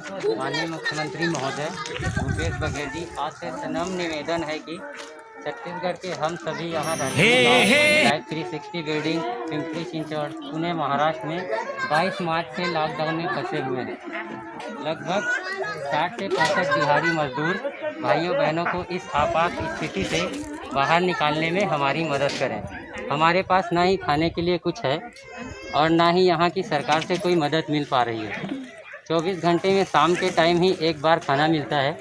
माननीय मुख्यमंत्री महोदय भूपेश बघेल जी, आपसे सनम निवेदन है कि छत्तीसगढ़ के हम सभी यहाँ रहते हैं। लाइफ 360 बिल्डिंग पिंपरी चिंचवड़ पुणे महाराष्ट्र में 22 मार्च से लॉकडाउन में फंसे हुए हैं। लगभग 60 से 65 दिहाड़ी मजदूर भाइयों बहनों को इस आपात स्थिति से बाहर निकालने में हमारी मदद करें। हमारे पास ना ही खाने के लिए कुछ है और ना ही यहाँ की सरकार से कोई मदद मिल पा रही है। 24 घंटे में शाम के टाइम ही एक बार खाना मिलता है।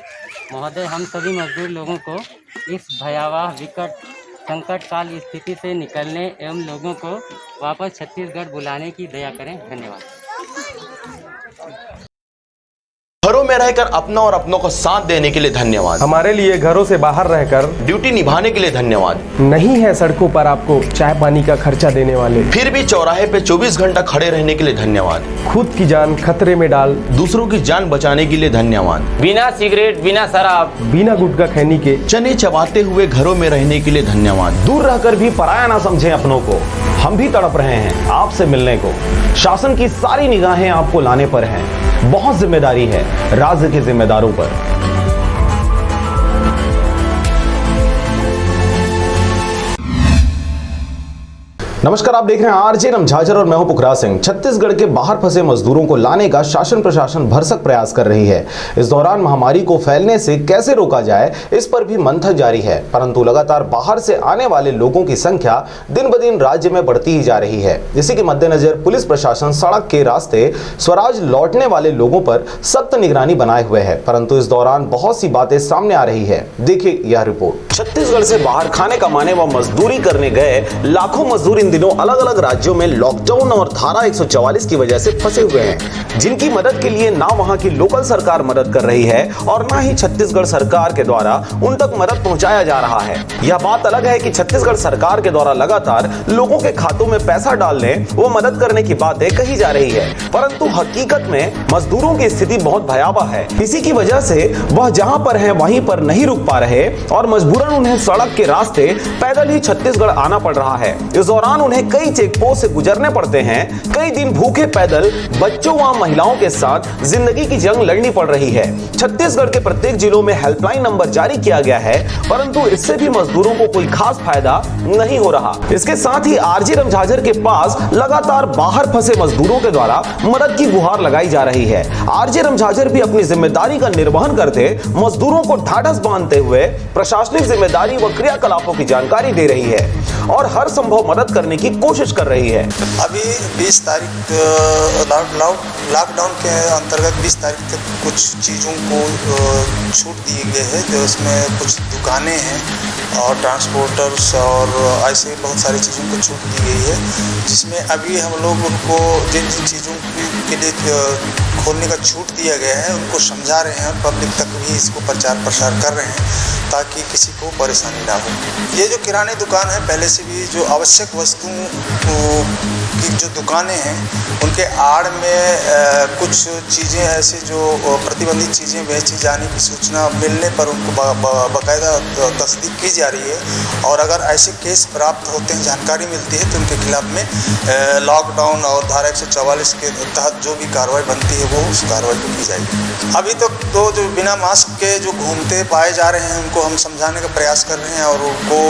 महोदय, हम सभी मजदूर लोगों को इस भयावह विकट संकट काल स्थिति से निकलने एवं लोगों को वापस छत्तीसगढ़ बुलाने की दया करें। धन्यवाद। घरों में रहकर अपना और अपनों को साथ देने के लिए धन्यवाद। हमारे लिए घरों से बाहर रहकर ड्यूटी निभाने के लिए धन्यवाद। नहीं है सड़कों पर आपको चाय पानी का खर्चा देने वाले, फिर भी चौराहे पे 24 घंटा खड़े रहने के लिए धन्यवाद। खुद की जान खतरे में डाल दूसरों की जान बचाने के लिए धन्यवाद। बिना सिगरेट, बिना शराब, बिना गुटखा खैनी के चने चबाते हुए घरों में रहने के लिए धन्यवाद। दूर रहकर भी पराया ना समझें अपनों को, हम भी तड़प रहे हैं आपसे मिलने को। शासन की सारी निगाहें आपको लाने पर हैं, बहुत जिम्मेदारी है राज्य के जिम्मेदारों पर। नमस्कार, आप देख रहे हैं आरजे रमझाझर और मैं हूं पुखराज सिंह। छत्तीसगढ़ के बाहर फंसे मजदूरों को लाने का शासन प्रशासन भरसक प्रयास कर रही है। इस दौरान महामारी को फैलने से कैसे रोका जाए, इस पर भी मंथन जारी है। परंतु लगातार बाहर से आने वाले लोगों की संख्या दिन ब दिन राज्य में बढ़ती ही जा रही है। इसी के मद्देनजर पुलिस प्रशासन सड़क के रास्ते स्वराज लौटने वाले लोगों पर सख्त निगरानी बनाए हुए है। परंतु इस दौरान बहुत सी बातें सामने आ रही है। देखिए यह रिपोर्ट। छत्तीसगढ़ से बाहर खाने कमाने व मजदूरी करने गए लाखों मजदूर इन दिनों अलग अलग राज्यों में लॉकडाउन और धारा 144 की वजह से फंसे हुए हैं, जिनकी मदद के लिए ना वहां की लोकल सरकार मदद कर रही है और ना ही छत्तीसगढ़ सरकार के द्वारा उन तक मदद पहुंचाया जा रहा है। यह बात अलग है कि छत्तीसगढ़ सरकार के द्वारा लगातार लोगों के खातों में पैसा डालने व मदद करने की बातें कही जा रही है, परंतु हकीकत में मजदूरों की स्थिति बहुत भयावह है। इसी की वजह से वह जहां पर है वहीं पर नहीं रुक पा रहे और मजबूरन उन्हें सड़क के रास्ते पैदल ही छत्तीसगढ़ आना पड़ रहा है। इस दौरान उन्हें कई चेक पोस्ट से गुजरने पड़ते हैं। कई दिन भूखे पैदल बच्चों व महिलाओं के साथ जिंदगी की जंग लड़नी पड़ रही है। छत्तीसगढ़ के प्रत्येक जिलों में हेल्पलाइन नंबर जारी किया गया है, परंतु इससे भी मजदूरों को कोई खास फायदा नहीं हो रहा। इसके साथ ही आरजे रमझाझर के पास लगातार बाहर फंसे मजदूरों के द्वारा मदद की गुहार लगाई जा रही है। आरजे रमझाझर भी अपनी जिम्मेदारी का निर्वहन करते मजदूरों को ढाढ़स बांधते हुए प्रशासनिक जिम्मेदारी व क्रियाकलापों की जानकारी दे रही है और हर संभव मदद करने की कोशिश कर रही है। अभी 20 तारीख लॉकडाउन के अंतर्गत 20 तारीख तक कुछ चीज़ों को छूट दिए गए हैं, जो इसमें कुछ दुकानें हैं और ट्रांसपोर्टर्स और ऐसे बहुत सारी चीज़ों को छूट दी गई है, जिसमें अभी हम लोग उनको जिन जिन चीज़ों के लिए खोलने का छूट दिया गया है उनको समझा रहे हैं, पब्लिक तक भी इसको प्रचार प्रसार कर रहे हैं ताकि किसी को परेशानी ना हो। ये जो किराने दुकान है, पहले से भी जो आवश्यक वस्तुओं की जो दुकानें हैं उनके आड़ में कुछ चीज़ें ऐसे जो प्रतिबंधित चीज़ें बेची जाने की सूचना मिलने पर उनको बाकायदा तस्दीक की जा रही है और अगर ऐसे केस प्राप्त होते हैं, जानकारी मिलती है, तो उनके खिलाफ में लॉकडाउन और धारा 144 के तहत जो भी कार्रवाई बनती है वो उस कार्रवाई को की जाएगी। अभी तक तो जो बिना मास्क के जो घूमते पाए जा रहे हैं उनको हम समझाने का प्रयास कर रहे हैं और उनको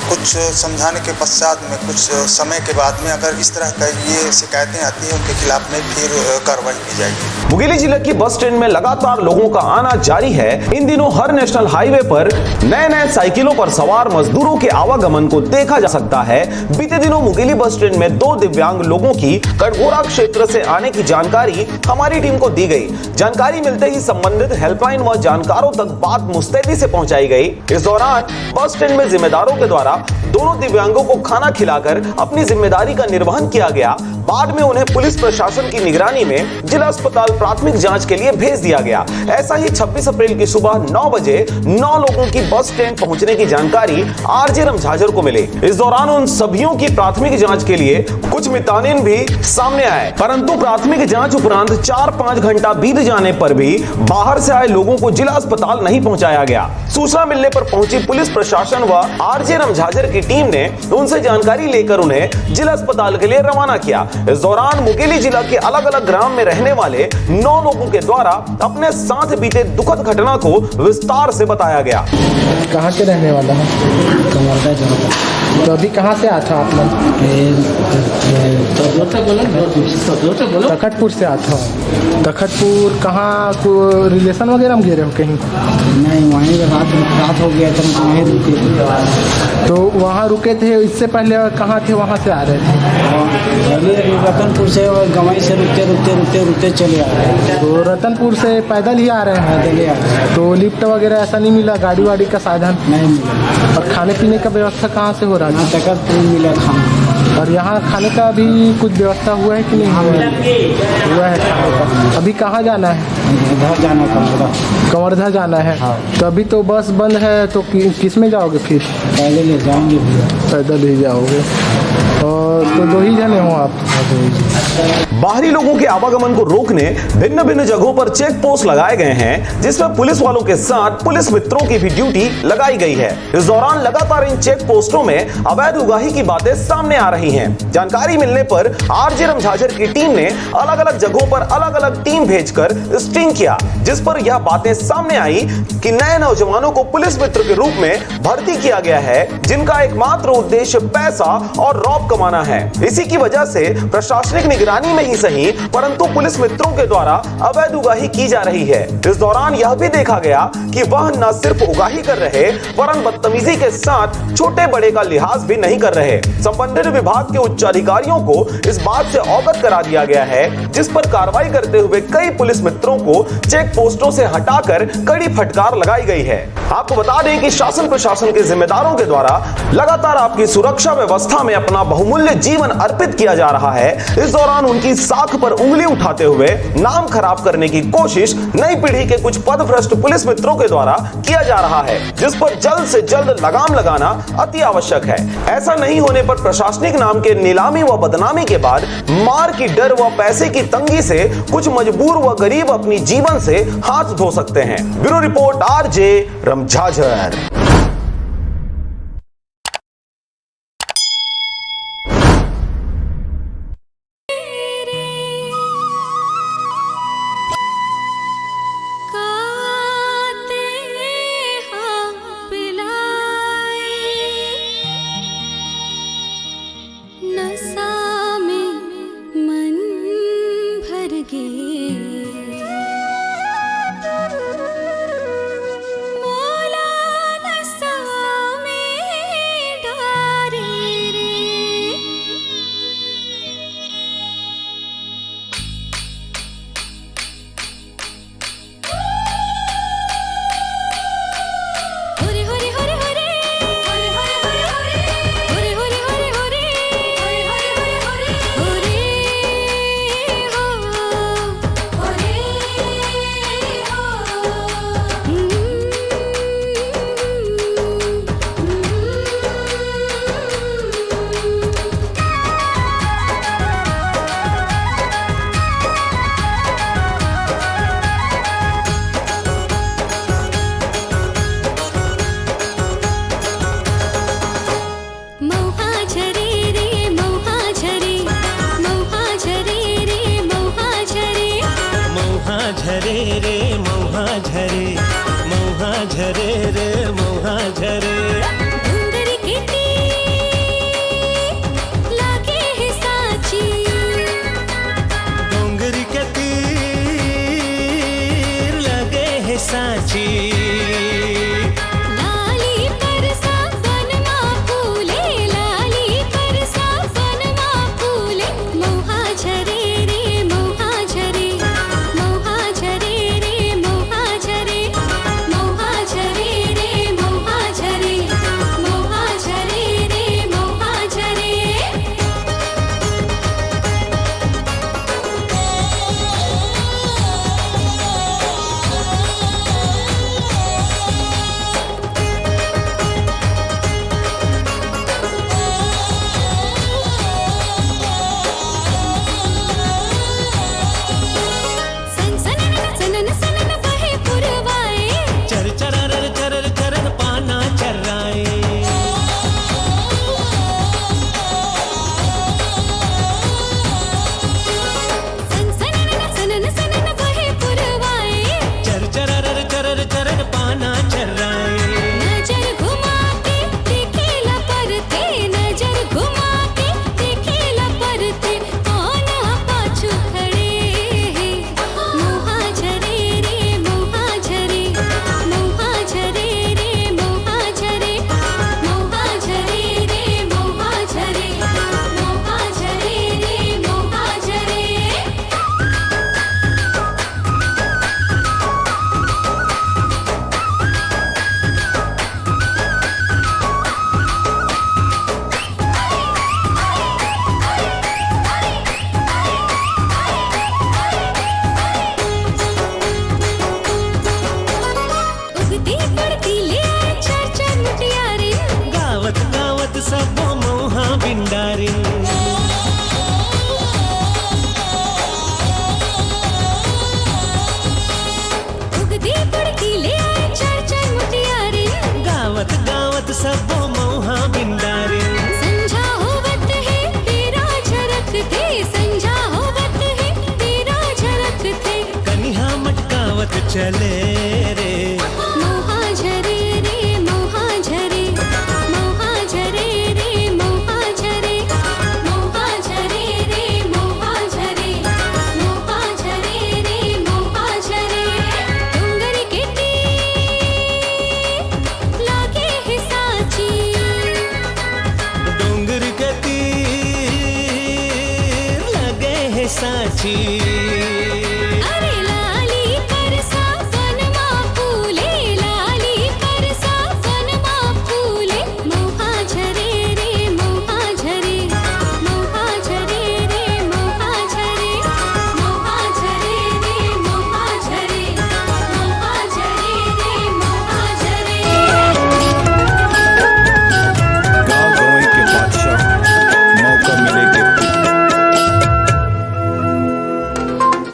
कुछ समझाने के पश्चात में कुछ समय के बाद में अगर इस तरह का ये शिकायतें आती हैं उनके खिलाफ में फिर कार्रवाई की जाएगी। मुंगेली जिले की बस स्टैंड में लगातार लोगों का आना जारी है। इन दिनों हर नेशनल हाईवे पर नए नए साइकिलों पर सवार मजदूरों के आवागमन को देखा जा सकता है। बीते दिनों मुंगेली बस स्टैंड में 2 दिव्यांग लोगों की कटघोरा क्षेत्र से आने की जानकारी हमारी टीम को दी गई। जानकारी मिलते ही संबंधित हेल्पलाइन व जानकारों तक बात मुस्तैदी से पहुंचाई गई। इस दौरान बस स्टैंड में जिम्मेदारों के द्वारा दोनों दिव्यांगों को खाना खिलाकर अपनी जिम्मेदारी का निर्वहन किया गया। बाद में उन्हें पुलिस प्रशासन की निगरानी में जिला अस्पताल प्राथमिक जांच के लिए भेज दिया गया। ऐसा ही 26 अप्रैल की सुबह 9 बजे 9 लोगों की बस स्टैंड पहुंचने की जानकारी आरजे रमझाझर को मिली। इस दौरान उन सभियों की प्राथमिक जांच के लिए कुछ मितानिन भी सामने आए, परंतु प्राथमिक जांच उपरांत 4-5 घंटा बीत जाने पर भी बाहर से आए लोगों को जिला अस्पताल नहीं पहुंचाया गया। सूचना मिलने पर पहुंची पुलिस प्रशासन व आरजे रमझाझर की टीम ने उनसे जानकारी लेकर उन्हें जिला अस्पताल के लिए रवाना किया। इस दौरान मुंगेली जिला के अलग अलग ग्राम में रहने वाले 9 लोगों के द्वारा अपने साथ बीते दुखद घटना को विस्तार से बताया गया। कहाँ के रहने वाला है? कमरदा जनता। तो अभी कहाँ से आया था आप लोग? तखतपुर से आया था। तखतपुर कहाँ को रिलेशन वगैरह में गिरे हो कहीं? नहीं, वहीं रात हो गया तो वहीं रुके थे। तो वहाँ रुके थे, इससे पहले कहाँ थे? वहाँ से आ रहे थे? अभी रतनपुर से और गवाई से रुकते चले आ रहे हैं। तो रतनपुर से पैदल ही आ रहे हैं? पैदल ही आ रहे हैं। तो लिफ्ट वगैरह ऐसा नहीं मिला? गाड़ी वाड़ी का साधन नहीं मिला। और खाने पीने का व्यवस्था कहाँ से हो रहा है? तखतपुर मिला खाना। और यहाँ खाने का भी कुछ व्यवस्था हुआ है कि नहीं हुआ है खाने का? अभी कहाँ जाना है? इधर जाना है, कवर्धा जाना है। तो अभी तो बस बंद है, तो किस में जाओगे फिर? पैदल ही जाएंगे भैया। पैदल ही जाओगे। और तो 2 ही जने हो आप? बाहरी लोगों के आवागमन को रोकने भिन्न भिन्न जगहों पर चेक पोस्ट लगाए गए हैं, जिसमें पुलिस वालों के साथ पुलिस मित्रों की भी ड्यूटी लगाई गई है। इस दौरान लगातार इन चेक पोस्टों में अवैध उगाही की बातें सामने आ रही हैं। जानकारी मिलने पर आरजे रमझाझर की टीम ने अलग अलग जगहों पर अलग अलग टीम भेजकर स्टिंग किया, जिस पर यह बातें सामने आई कि नए नौजवानों को पुलिस मित्र के रूप में भर्ती किया गया है, जिनका एकमात्र उद्देश्य पैसा और रौब कमाना है। इसी की वजह से प्रशासनिक निगरानी में ही सही, परंतु पुलिस मित्रों के द्वारा अवैध उगाही की जा रही है। इस दौरान यह भी देखा गया कि वह न सिर्फ उगाही कर रहे, वरन बदतमीजी के साथ छोटे बड़े का लिहाज भी नहीं कर रहे। संबंधित विभाग के उच्च अधिकारियों को इस बात से अवगत करा दिया गया है, जिस पर कार्रवाई करते हुए कई पुलिस मित्रों को चेक पोस्टों से हटाकर कड़ी फटकार लगाई गई है। आपको बता दें कि शासन प्रशासन के जिम्मेदारों के द्वारा लगातार आपकी सुरक्षा व्यवस्था में अपना बहुमूल्य जीवन अर्पित किया जा रहा है। इस दौरान उनकी साख पर उंगली उठाते हुए नाम खराब करने की कोशिश नई पीढ़ी के कुछ पदभ्रष्ट पुलिस मित्रों के द्वारा किया जा रहा है, जिस पर जल्द से जल्द लगाम लगाना अति आवश्यक है। ऐसा नहीं होने पर प्रशासनिक नाम के नीलामी व बदनामी के बाद मार की डर व पैसे की तंगी से कुछ मजबूर व गरीब अपनी जीवन से हाथ धो सकते हैं। ब्यूरो रिपोर्ट आरजे रमझाझर। मौला चले रे मोहा झरे रे मोहा झरे मोहा झरे रे मोहा झरे मोहा झरे रे मोहा झरे मोहा झरे रे मोहा झरे डोंगर के तीर लागे है साची डोंगर के तीर लगे है साची अरे लाली परसा वनमा फूले लाली परसा वनमा फूले मोहा झरे रे मोहा झरे मोहा झरे रे मोहा झरे मोहा झरे रे मोहा झरे मोहा झरे रे मोहा झरे गाँव गंवई के बादशाह मौका मिले के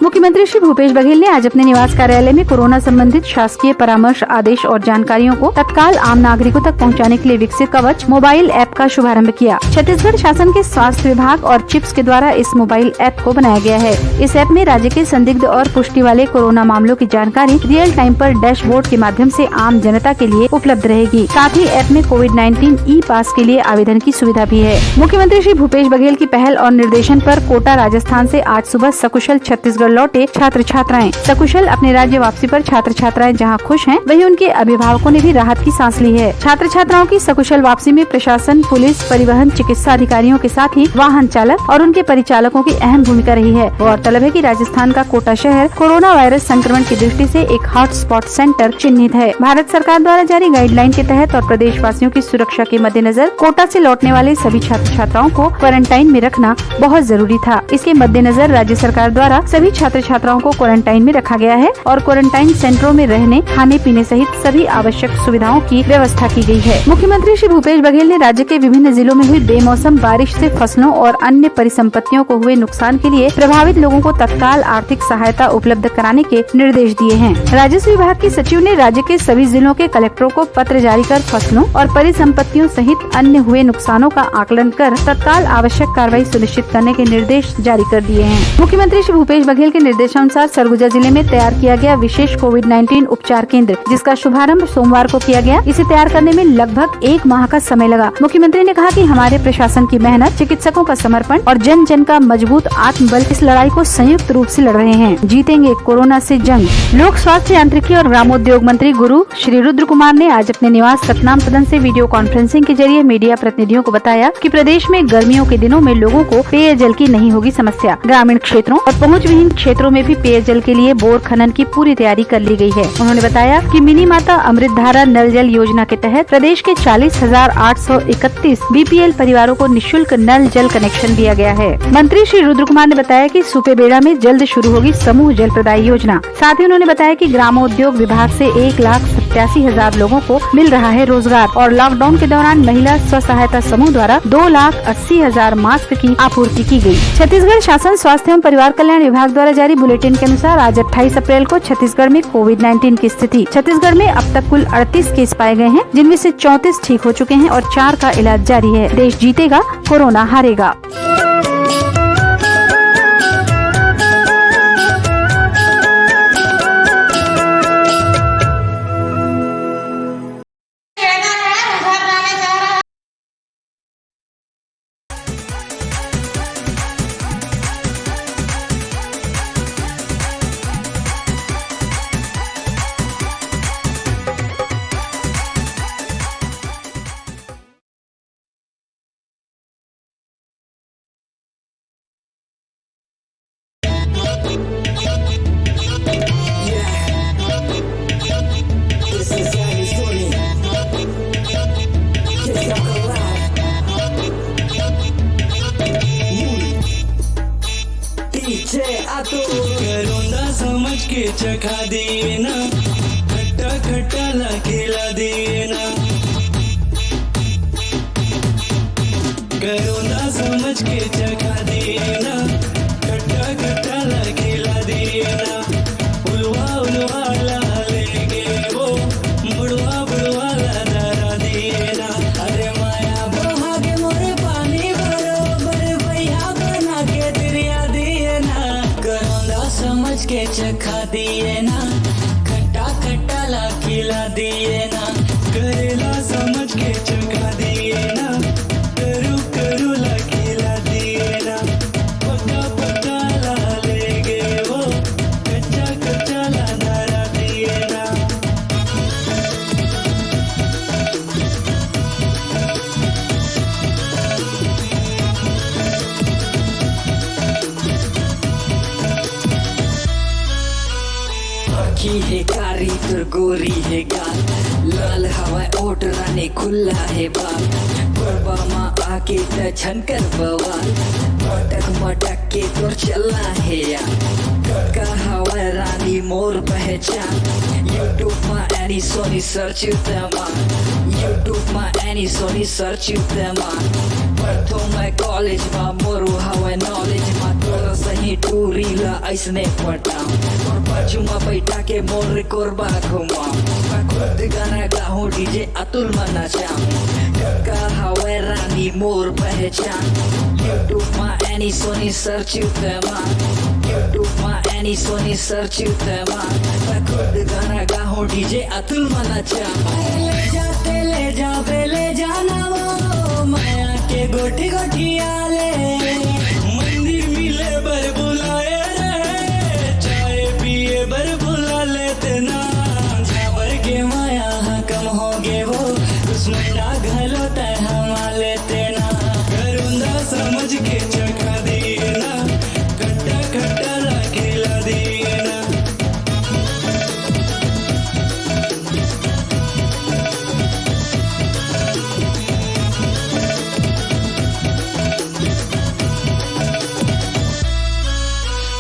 मुख्यमंत्री श्री भूपेश बघेल ने आज अपने निवास कार्यालय में कोरोना संबंधित शासकीय परामर्श, आदेश और जानकारियों को तत्काल आम नागरिकों तक पहुंचाने के लिए विकसित कवच मोबाइल ऐप का शुभारंभ किया। छत्तीसगढ़ शासन के स्वास्थ्य विभाग और चिप्स के द्वारा इस मोबाइल ऐप को बनाया गया है। इस ऐप में राज्य के संदिग्ध और पुष्टि वाले कोरोना मामलों की जानकारी रियल टाइम पर डैशबोर्ड के माध्यम से आम जनता के लिए उपलब्ध रहेगी। साथ ही ऐप में कोविड-19 ई पास के लिए आवेदन की सुविधा भी है। मुख्यमंत्री श्री भूपेश बघेल की पहल और निर्देशन पर कोटा राजस्थान से आज सुबह सकुशल छत्तीसगढ़ लौटे छात्र छात्राएं। सकुशल अपने राज्य वापसी पर छात्र छात्राएं जहां खुश हैं, वहीं उनके अभिभावकों ने भी राहत की सांस ली है। छात्र छात्राओं की सकुशल वापसी में प्रशासन, पुलिस, परिवहन, चिकित्सा अधिकारियों के साथ ही वाहन चालक और उनके परिचालकों की अहम भूमिका रही है। गौरतलब है कि राजस्थान का कोटा शहर कोरोना वायरस संक्रमण की दृष्टि से एक हॉटस्पॉट सेंटर चिन्हित है। भारत सरकार द्वारा जारी गाइडलाइन के तहत और प्रदेशवासियों की सुरक्षा के मद्देनजर कोटा से लौटने वाले सभी छात्र छात्राओं को क्वारंटाइन में रखना बहुत जरूरी था। इसके मद्देनजर राज्य सरकार द्वारा सभी छात्र छात्राओं को क्वारंटाइन में रखा गया है और क्वारंटाइन सेंटरों में रहने, खाने पीने सहित सभी आवश्यक सुविधाओं की व्यवस्था की गई है। मुख्यमंत्री श्री भूपेश बघेल ने राज्य के विभिन्न जिलों में हुई बेमौसम बारिश से फसलों और अन्य परिसंपत्तियों को हुए नुकसान के लिए प्रभावित लोगों को तत्काल आर्थिक सहायता उपलब्ध कराने के निर्देश दिए हैं। राजस्व विभाग के सचिव ने राज्य के सभी जिलों के कलेक्टरों को पत्र जारी कर फसलों और परिसंपत्तियों सहित अन्य हुए नुकसानों का आकलन कर तत्काल आवश्यक कार्रवाई सुनिश्चित करने के निर्देश जारी कर दिए हैं। मुख्यमंत्री श्री भूपेश बघेल के निर्देशानुसार सरगुजा जिले में तैयार किया गया विशेष कोविड-19 उपचार केंद्र, जिसका शुभारंभ सोमवार को किया गया। इसे तैयार करने में लगभग 1 माह का समय लगा। मुख्यमंत्री ने कहा कि हमारे प्रशासन की मेहनत, चिकित्सकों का समर्पण और जन जन का मजबूत आत्मबल इस लड़ाई को संयुक्त रूप से लड़ रहे हैं। जीतेंगे कोरोना से जंग। लोक स्वास्थ्य यांत्रिकी और ग्रामोद्योग मंत्री गुरु श्री रुद्र कुमार ने आज अपने निवास सतनाम सदन से वीडियो कॉन्फ्रेंसिंग के जरिए मीडिया प्रतिनिधियों को बताया कि प्रदेश में गर्मियों के दिनों में लोगों को पेयजल की नहीं होगी समस्या। ग्रामीण क्षेत्रों और पहुंच विहीन क्षेत्रों में भी पेयजल के लिए बोर खनन की पूरी तैयारी कर ली गई है। उन्होंने बताया कि मिनी माता अमृत धारा नल जल योजना के तहत प्रदेश के 40,831 बीपीएल परिवारों को निःशुल्क नल जल कनेक्शन दिया गया है। मंत्री श्री रुद्र कुमार ने बताया कि सुपेबेड़ा में जल्द शुरू होगी समूह जल प्रदाय योजना। साथ ही उन्होंने बताया कि ग्रामोद्योग विभाग से 1,87,000 लोगों को मिल रहा है रोजगार और लॉकडाउन के दौरान महिला स्व सहायता समूह द्वारा 2,80,000 मास्क की आपूर्ति की गई। छत्तीसगढ़ शासन स्वास्थ्य एवं परिवार कल्याण विभाग द्वारा जारी बुलेटिन के अनुसार आज 28 अप्रैल को छत्तीसगढ़ में कोविड-19 की स्थिति। छत्तीसगढ़ में अब तक कुल 38 केस पाए गए हैं, जिनमें से 34 ठीक हो चुके हैं और 4 का इलाज जारी है। देश जीतेगा, कोरोना हारेगा। करोना समझ के चखा दिए ना, खट्टा खट्टा ला खिला दिए ना। करोना समझ के चखा दिए ना, खट्टा खट्टा ला खिला दिए ना। उलवा उलवा ला लेके वो बुढ़वा बुढ़वा ला डरा दिए ना। अरे माया बहा के मोरे पानी बरोबर भैया बना के दरिया दिए ना। करोना समझ के चखा दिए ना, खिला दिए ना, करेला समझ के चखा दिए ना, करू करू ला खिला दिए ना, पक्का पक्का ला ले गए वो, कच्चा कच्चा ला धरा दिए ना। आँखी है कारी तुर गोरी है गाल, लाल हवा ओट राने खुला है बाल, बरबा माँ आके त छनकर बवाल, मटक मटक के तुर चलना है यार, कटका हवा रानी मोर पहचान, यूट्यूब माँ एनी सोनी सर्च तमा, यूट्यूब माँ एनी सोनी सर्च तमा, पढ़तो मैं कॉलेज माँ मोरू हवा नॉलेज माँ, तोरा सही टूरी ला ऐसने पटाऊं, और बाजू माँ बैठा के मोर कोरबा घुमाऊं, मैं खुद गाना गाऊं डीजे अतुल मना चाहूं, कक्का हवा रानी मोर पहचान, यूट्यूब माँ एनी सोनी सर्च तमा, यूट्यूब माँ एनी सोनी सर्च तमा, मैं खुद गाना गाऊं डीजे अतुल मना चाहूं। ले जावे ले जाना वो माया के गोटी गोटी आले, मंदिर मिले बर बुलाए रे, चाय पिए बर बुला लेते ना, झाबर के माया कम हो गे वो, दुश्मन ना घलो तय हमा लेते ना, करुंदा समझ के चखा दिए ना, खट्टा खट्टा ला खिला दिए ना।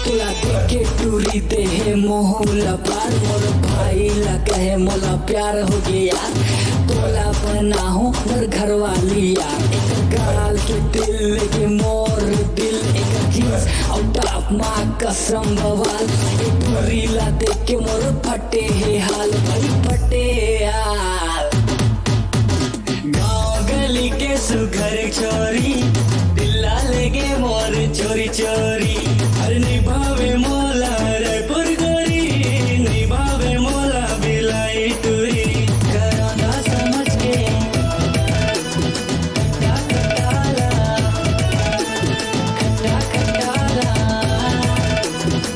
तुला देखे टूरी देहे मोहला पार, मोर भाई ला कहे मोला प्यार हो गया, तोला बना हो मोर घर वाली यार, एक गाल के दिल के मोर दिल, एक जींस आउट ऑफ माँ कसम बवाल, एक टूरी ला देख के मोर फटे है हाल, भाई फटे हाल, गाँव गली के सुघर छोरी, दिल्ला लेगे मोर चोरी चोरी, अरे निभावे मोला रायपुर गोरी, निभावे मोला बिलाई टूरी, करोना समझ के खट्टा खट्टाला, खट्टा खट्टाला,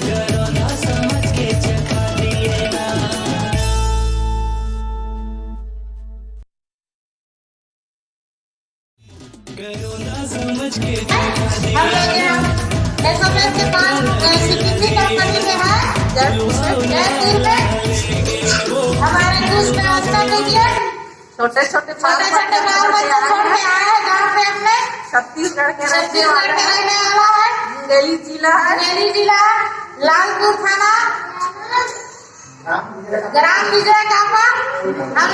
करोना समझ के चखा दिए ना। करोना समझ के चखा दिए ना। के पास किसी कंपनी में है, हमारे दूध व्यवस्था कीजिए। छोटे छोटे बाल बच्चा छोड़ के आया है गाँव में, अपने छत्तीसगढ़ के रहने वाला है, मुंगेली जिला लालपुर थाना ग्राम विजय कापा, हम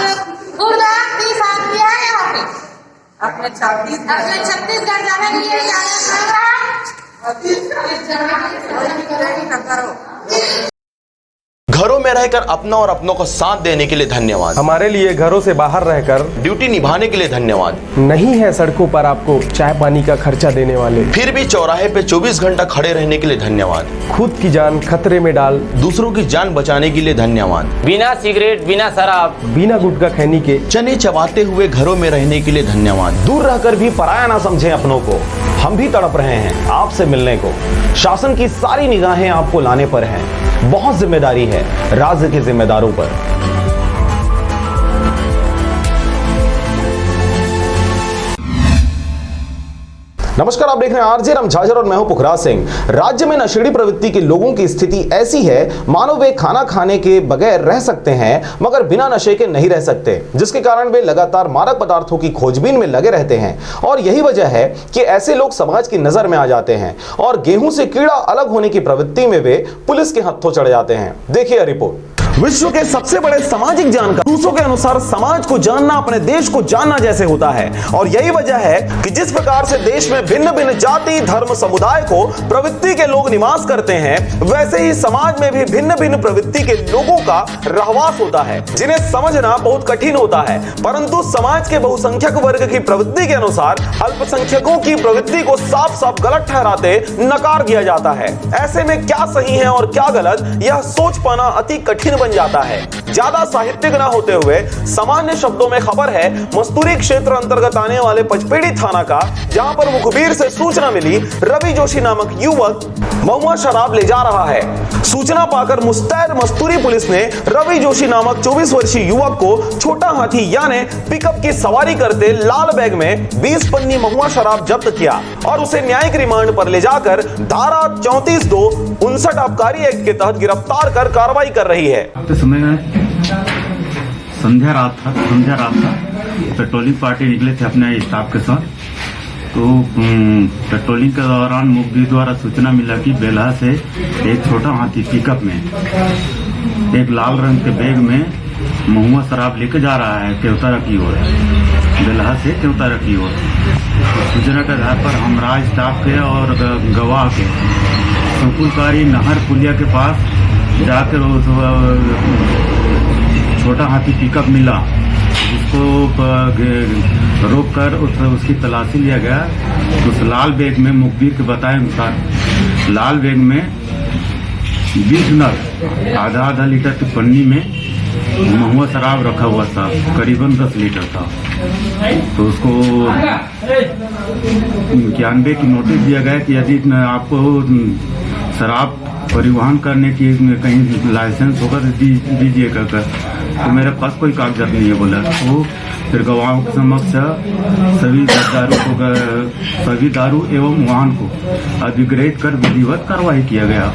पूरा 30 आदमी है यहाँ पे, अपने छत्तीसगढ़ जाने के लिए जाने रहा है। घरों में रहकर अपना और अपनों को साथ देने के लिए धन्यवाद, हमारे लिए घरों से बाहर रहकर ड्यूटी निभाने के लिए धन्यवाद, नहीं है सड़कों पर आपको चाय पानी का खर्चा देने वाले, फिर भी चौराहे पे 24 घंटा खड़े रहने के लिए धन्यवाद, खुद की जान खतरे में डाल दूसरों की जान बचाने के लिए धन्यवाद, बिना सिगरेट बिना शराब बिना गुटखा खैनी के चने चबाते हुए घरों में रहने के लिए धन्यवाद, दूर रहकर भी पराया ना समझें अपनों को, हम भी तड़प रहे हैं आपसे मिलने को, शासन की सारी निगाहें आपको लाने पर हैं, बहुत जिम्मेदारी है राज्य के जिम्मेदारों पर। नमस्कार, आप देख रहे हैं आरजे राम झाझर और मैं हूं पुखराज सिंह। राज्य में नशेड़ी प्रवृत्ति के लोगों की स्थिति ऐसी है मानो वे खाना खाने के बगैर रह सकते हैं मगर बिना नशे के नहीं रह सकते, जिसके कारण वे लगातार मादक पदार्थों की खोजबीन में लगे रहते हैं। और यही वजह है कि ऐसे लोग समाज की नजर में आ जाते हैं और गेहूं से कीड़ा अलग होने की प्रवृत्ति में वे पुलिस के हत्थों चढ़ जाते हैं। देखिए रिपोर्ट। विश्व के सबसे बड़े सामाजिक जानकार रूसों के अनुसार समाज को जानना अपने देश को जानना जैसे होता है, और यही वजह है कि जिस प्रकार से देश में भिन्न भिन्न जाति धर्म समुदाय को प्रवृत्ति के लोग निवास करते हैं, वैसे ही समाज में भी भिन्न भिन्न प्रवृत्ति के लोगों का रहवास होता है, जिन्हें समझना बहुत कठिन होता है। परंतु समाज के बहुसंख्यक वर्ग की प्रवृत्ति के अनुसार अल्पसंख्यकों की प्रवृत्ति को साफ साफ गलत ठहराते नकार दिया जाता है। ऐसे में क्या सही है और क्या गलत, यह सोच पाना अति कठिन बन जाता है। ज्यादा साहित्यिक ना होते हुए सामान्य शब्दों में खबर है मस्तूरी क्षेत्र अंतर्गत आने वाले पचपेड़ी थाना का, जहां पर मुखबिर से सूचना मिली रवि जोशी नामक युवक महुआ शराब ले जा रहा है। सूचना पाकर मुस्तैद मस्तूरी पुलिस ने रवि जोशी नामक 24 वर्षीय युवक को छोटा हाथी यानी पिकअप की सवारी करते लाल बैग में 20 पन्नी महुआ शराब जब्त किया और उसे न्यायिक रिमांड पर ले जाकर धारा 34(2)59 आबकारी एक्ट के तहत गिरफ्तार कर कार्रवाई कर रही है। संध्या रात था पेट्रोलिंग पार्टी निकले थे अपने स्टाफ के साथ। तो पेट्रोलिंग के दौरान मुखबिर द्वारा सूचना मिला कि बेलहा से एक छोटा हाथी पिकअप में एक लाल रंग के बैग में महुआ शराब लेकर जा रहा है केवतारा की ओर, बेलहा से केवतारा की ओर। सूचना के आधार पर हमरा स्टाफ के और गवाह के सुकुलकारी नहर पुलिया के पास जाकर छोटा हाथी पिकअप मिला, जिसको रोक कर उसकी तलाशी लिया गया। उस लाल बैग में मुखबिर के बताए अनुसार लाल बैग में 20 नग आधा लीटर की पन्नी में महुआ शराब रखा हुआ था, करीबन 10 लीटर था। तो उसको 91 की नोटिस दिया गया कि यदि आपको शराब परिवहन करने की कहीं लाइसेंस होगा तो दीजिएगा। तो मेरे पास कोई कागजात नहीं है बोला। तो फिर गवाहों के समक्ष सभी दारू एवं वाहन को अधिग्रहित कर विधिवत कार्रवाई किया गया।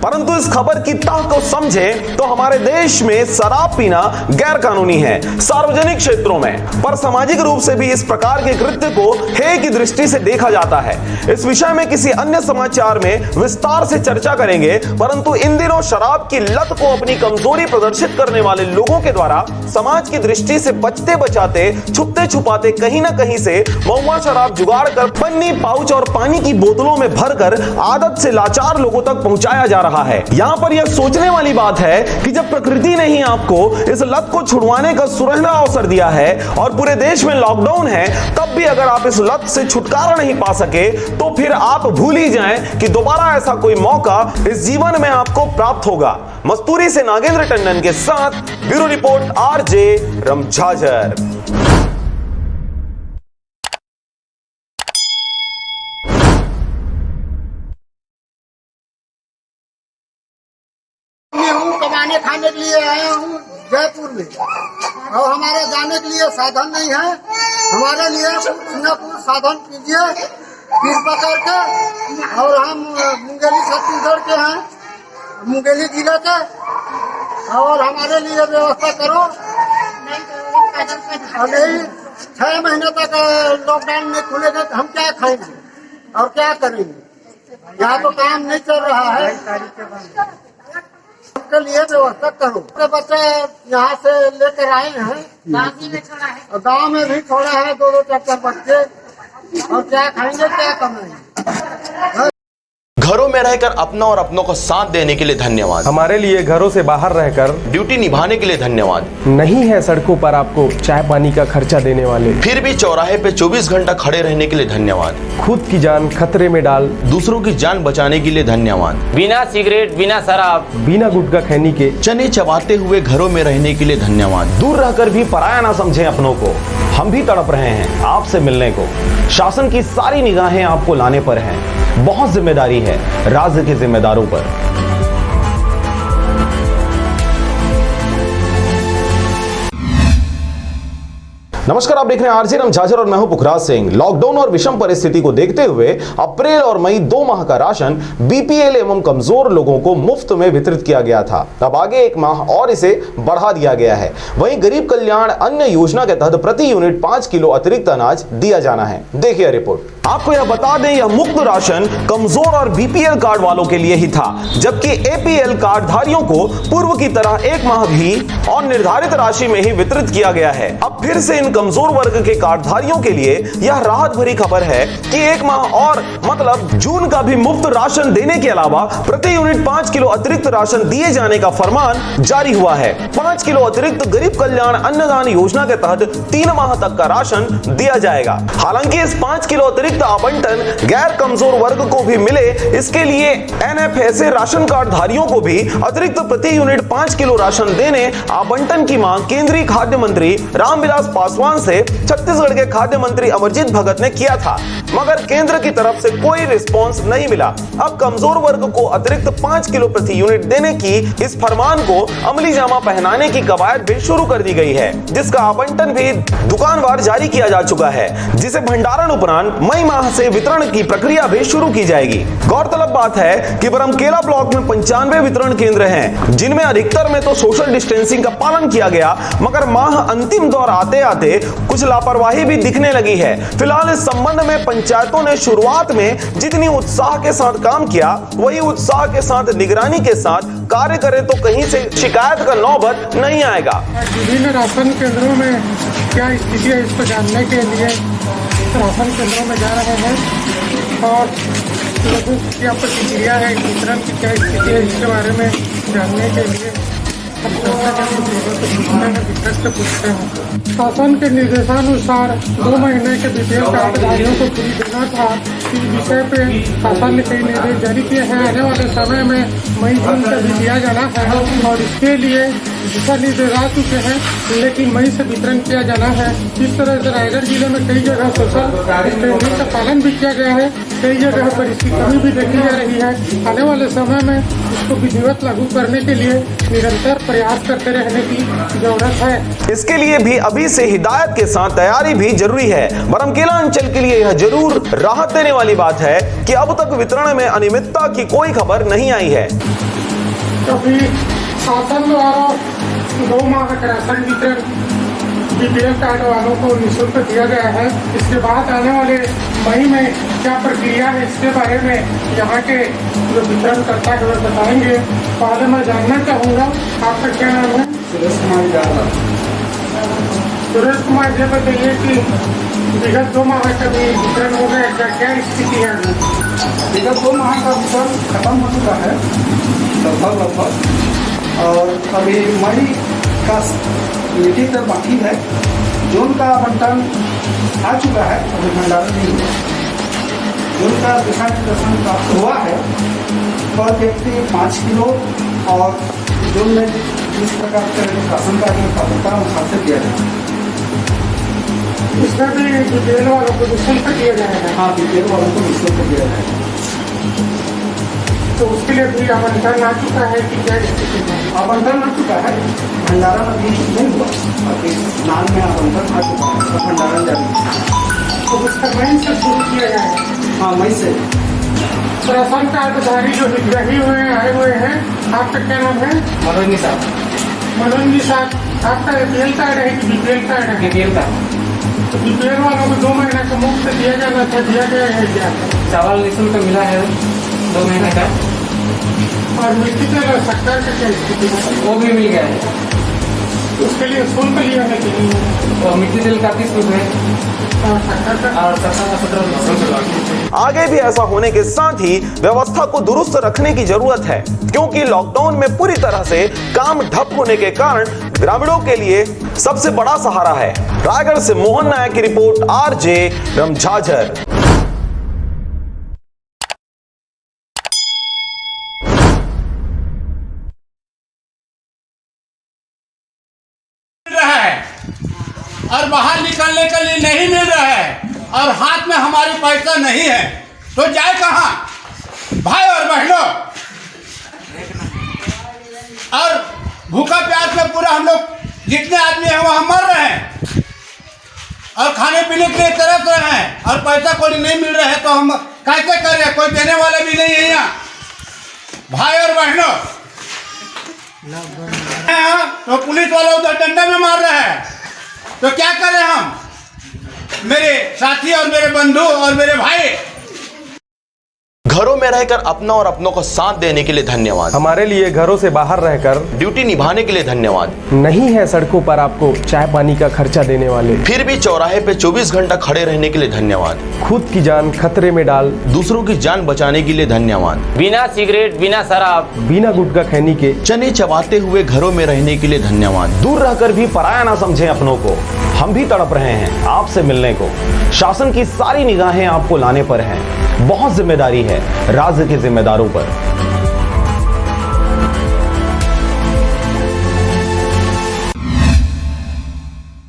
परंतु इस खबर की तह को समझे तो हमारे देश में शराब पीना गैर कानूनी है सार्वजनिक क्षेत्रों में, पर सामाजिक रूप से भी इस प्रकार के कृत्य को हेय की दृष्टि से देखा जाता है। इस विषय में किसी अन्य समाचार में विस्तार से चर्चा करेंगे। परंतु इन दिनों शराब की लत को अपनी कमजोरी प्रदर्शित करने वाले लोगों के द्वारा समाज की दृष्टि से बचते बचाते छुपते छुपाते कहीं ना कहीं से महुआ शराब जुगाड़ कर पन्नी, पाउच और पानी की बोतलों में भरकर आदत से लाचार लोगों तक पहुंचाया जा रहा है। यहाँ पर यह सोचने वाली बात है कि जब प्रकृति ने ही आपको इस लत को छुड़वाने का सुनहरा अवसर दिया है और पूरे देश में लॉकडाउन है, तब भी अगर आप इस लत से छुटकारा नहीं पा सके तो फिर आप भूल ही जाएं कि दोबारा ऐसा कोई मौका इस जीवन में आपको प्राप्त होगा। मस्तूरी से नागेंद्र टंडन के साथ ब्यूरो रिपोर्ट आरजे रमझाझर। कमाने खाने के लिए आया हूँ जयपुर में, और हमारे जाने के लिए साधन नहीं है। हमारे लिए सिंगापुर साधन कीजिए कृपा करके। और हम मुंगेली छत्तीसगढ़ के हैं, मुंगेली जिले के, और हमारे लिए व्यवस्था करो। अभी 6 महीने तक लॉकडाउन में खुलेगा तो हम क्या खाएंगे और क्या करेंगे? यहाँ तो काम नहीं चल रहा है, के लिए व्यवस्था करो। तो बच्चे यहाँ से लेकर आए हैं, गाँव में भी छोड़ा है 2-2 4-4 बच्चे, और क्या खाएंगे क्या कमाएंगे। घरों में रहकर अपना और अपनों को साथ देने के लिए धन्यवाद। हमारे लिए घरों से बाहर रहकर ड्यूटी निभाने के लिए धन्यवाद। नहीं है सड़कों पर आपको चाय पानी का खर्चा देने वाले, फिर भी चौराहे पे 24 घंटा खड़े रहने के लिए धन्यवाद। खुद की जान खतरे में डाल दूसरों की जान बचाने के लिए धन्यवाद। बिना सिगरेट, बिना शराब, बिना गुटखा खैनी के चने चबाते हुए घरों में रहने के लिए धन्यवाद। दूर रहकर भी पराया ना समझें अपनों को। हम भी तड़प रहे हैं आपसे मिलने को। शासन की सारी निगाहें आपको लाने पर हैं। बहुत जिम्मेदारी है राज्य के जिम्मेदारों पर। नमस्कार, आप देख रहे हैं आरजे रमझाझर और मैं हूं पुखराज सिंह। लॉकडाउन और विषम परिस्थिति को देखते हुए अप्रैल और मई 2 माह का राशन बीपीएल एवं कमजोर लोगों को मुफ्त में वितरित किया गया था। अब आगे 1 माह और इसे बढ़ा दिया गया है। वहीं गरीब कल्याण अन्न योजना के तहत प्रति यूनिट 5 किलो अतिरिक्त अनाज दिया जाना है। देखिए रिपोर्ट। आपको यह बता दें, यह मुफ्त राशन कमजोर और बीपीएल कार्ड वालों के लिए ही था, जबकि एपीएल कार्ड धारियों को पूर्व की तरह 1 माह भी और निर्धारित राशि में ही वितरित किया गया है। अब फिर से इन कमजोर वर्ग के कार्डधारियों के लिए यह राहत भरी खबर है कि एक माह और मतलब जून का भी मुफ्त राशन देने के अलावा प्रति यूनिट 5 किलो अतिरिक्त राशन दिए जाने का फरमान जारी हुआ है। 5 किलो अतिरिक्त गरीब कल्याण अन्नदान योजना के तहत 3 माह तक का राशन दिया जाएगा। हालांकि इस 5 किलो अतिरिक्त आवंटन गैर कमजोर वर्ग को भी मिले, इसके लिए एनएफएसए राशन कार्ड धारियों को भी अतिरिक्त प्रति यूनिट 5 किलो राशन देने आवंटन की मांग केंद्रीय खाद्य मंत्री रामविलास पासवान से छत्तीसगढ़ के खाद्य मंत्री अमरजीत भगत ने किया था, मगर केंद्र की तरफ से कोई रिस्पांस नहीं मिला। अब कमजोर वर्ग को अतिरिक्त 5 किलो प्रति यूनिट देने की इस फरमान को अमली जामा पहनाने की कवायद भी शुरू कर दी गई है, जिसका आवंटन भी दुकानवार जारी किया जा चुका है, जिसे भंडारण उपरांत मई माह से वितरण की प्रक्रिया भी शुरू की जाएगी। गौरतलब बात है कि बरमकेला ब्लॉक में 95 वितरण केंद्र हैं, जिनमें अधिकतर में तो सोशल डिस्टेंसिंग का पालन किया गया, मगर माह अंतिम दौर आते आते कुछ लापरवाही भी दिखने लगी है। फिलहाल इस संबंध में पंचायतों ने शुरुआत में जितनी उत्साह के साथ काम किया, वही उत्साह के साथ निगरानी के साथ कार्य करें तो कहीं से शिकायत का नौबत नहीं आएगा। विभिन्न राशन केंद्रों में क्या स्थिति है, इसको जानने के लिए राशन केंद्रों में जा रहे हैं और लोगों की क्या प्रतिक्रिया है, वितरण की क्या स्थिति है, इसके बारे में जानने के लिए हम पूछते हैं। शासन के निर्देशानुसार 2 महीने के बीपीएल कार्डधारियों को फ्री देना था। इस विषय पे शासन ने कई निर्देश जारी किए हैं। आने वाले समय में मई जून से भी दिया जाना है और इसके लिए दिशा निर्देश आ चुके हैं, लेकिन मई से वितरण किया जाना है। इस तरह से रायगढ़ जिले में कई जगह सोशल डिस्टेंसिंग का पालन भी किया गया है, कई जगह पर इसकी कमी भी देखी जा रही है। आने वाले समय में इसको विधिवत लागू करने के लिए निरंतर प्रयास करते रहने की जरूरत है। इसके लिए भी अभी से हिदायत के साथ तैयारी भी जरूरी है। बरमकेला अंचल के लिए यह जरूर राहत देने वाली बात है कि अब तक वितरण में अनियमितता की कोई खबर नहीं आई है। कभी शासन द्वारा 2 माह का राशन वितरण बीपीएल कार्ड वालों को निःशुल्क दिया गया है। इसके बाद आने वाले मई में क्या प्रक्रिया है, इसके बारे में यहाँ के जो वितरण करता है वह बताएंगे। पहले मैं जानना चाहूँगा, आपका क्या नाम है? सुरेश कुमार यादव। सुरेश कुमार जी, बताइए कि विगत 2 माह का भी वितरण हो गया, क्या स्थिति है? विगत 2 माह का वितरण खत्म हो चुका है लगभग, और अभी मई का मीटिंग तक बाकी है। जून का आवंटन आ चुका है, अभी भंडारण नहीं हुआ। जून का दिशा निर्देशन प्राप्त हुआ है, पर व्यक्ति 5 किलो और जून में जिस प्रकार के राशन कार्ड में पात्रता अनुसार से दिया जाए। इसमें भी बीपीएल वालों को निःशुल्क दिया जाएगा? हाँ, बीपीएल वालों को निःशुल्क दिया जाएगा। तो उसके लिए भी आवंटन आ चुका है कि क्या स्थिति है? आवंटन आ चुका है, भंडारण अभी नहीं हुआ। अभी नाम में आवंटन आ चुका है, तो भंडारण जारी है। तो उसका मई से शुरू किया जाएगा? हाँ, मई से। राशन कार्डधारी जो हितग्राही आए हुए हैं, आपका क्या नाम है? मनोज साहब। मनोज साहब, आपका एपीएल कार्ड है कि बीपीएल कार्ड है? BPL card. तो बीपीएल वालों को 2 महीने का मुफ्त दिया जाना था, दिया गया है क्या? चावल निःशुल्क मिला है 2 महीने का, और मिट्टी तेल और शक्कर का क्या स्थिति है? वो भी मिल गया है। उसके लिए शुल्क लिया है कि नहीं? और मिट्टी तेल का 30 रुपये और शक्कर का 17 आगे भी ऐसा होने के साथ ही व्यवस्था को दुरुस्त रखने की जरूरत है, क्योंकि लॉकडाउन में पूरी तरह से काम ठप होने के कारण ग्रामीणों के लिए सबसे बड़ा सहारा है। रायगढ़ से मोहन नायक की रिपोर्ट, आरजे रमझाझर। और बाहर निकलने के लिए नहीं मिल रहा है और हाथ में हमारी पैसा नहीं है, तो जाए कहाँ भाई और बहनों? और भूखा प्यास में पूरा हम लोग जितने आदमी हैं वहाँ मर रहे हैं और खाने पीने के लिए तरस रहे हैं और पैसा कोई नहीं मिल रहा है, तो हम कैसे करें? कोई देने वाले भी नहीं है यहाँ। भाई और बहनों, तो पुलिस वाला उधर डंडा में मार रहे हैं, तो क्या करें हम? मेरे साथी और मेरे बंधु और मेरे भाई, घरों में रहकर अपना और अपनों का साथ देने के लिए धन्यवाद। हमारे लिए घरों से बाहर रहकर ड्यूटी निभाने के लिए धन्यवाद। नहीं है सड़कों पर आपको चाय पानी का खर्चा देने वाले, फिर भी चौराहे पे 24 घंटा खड़े रहने के लिए धन्यवाद। खुद की जान खतरे में डाल दूसरों की जान बचाने के लिए धन्यवाद। बिना सिगरेट बिना शराब बिना गुटखा खैनी के चने चबाते हुए घरों में रहने के लिए धन्यवाद। दूर रहकर भी पराया ना समझें अपनों को, हम भी तड़प रहे हैं आपसे मिलने को। शासन की सारी निगाहें आपको लाने पर हैं, बहुत जिम्मेदारी है राज्य के जिम्मेदारों पर।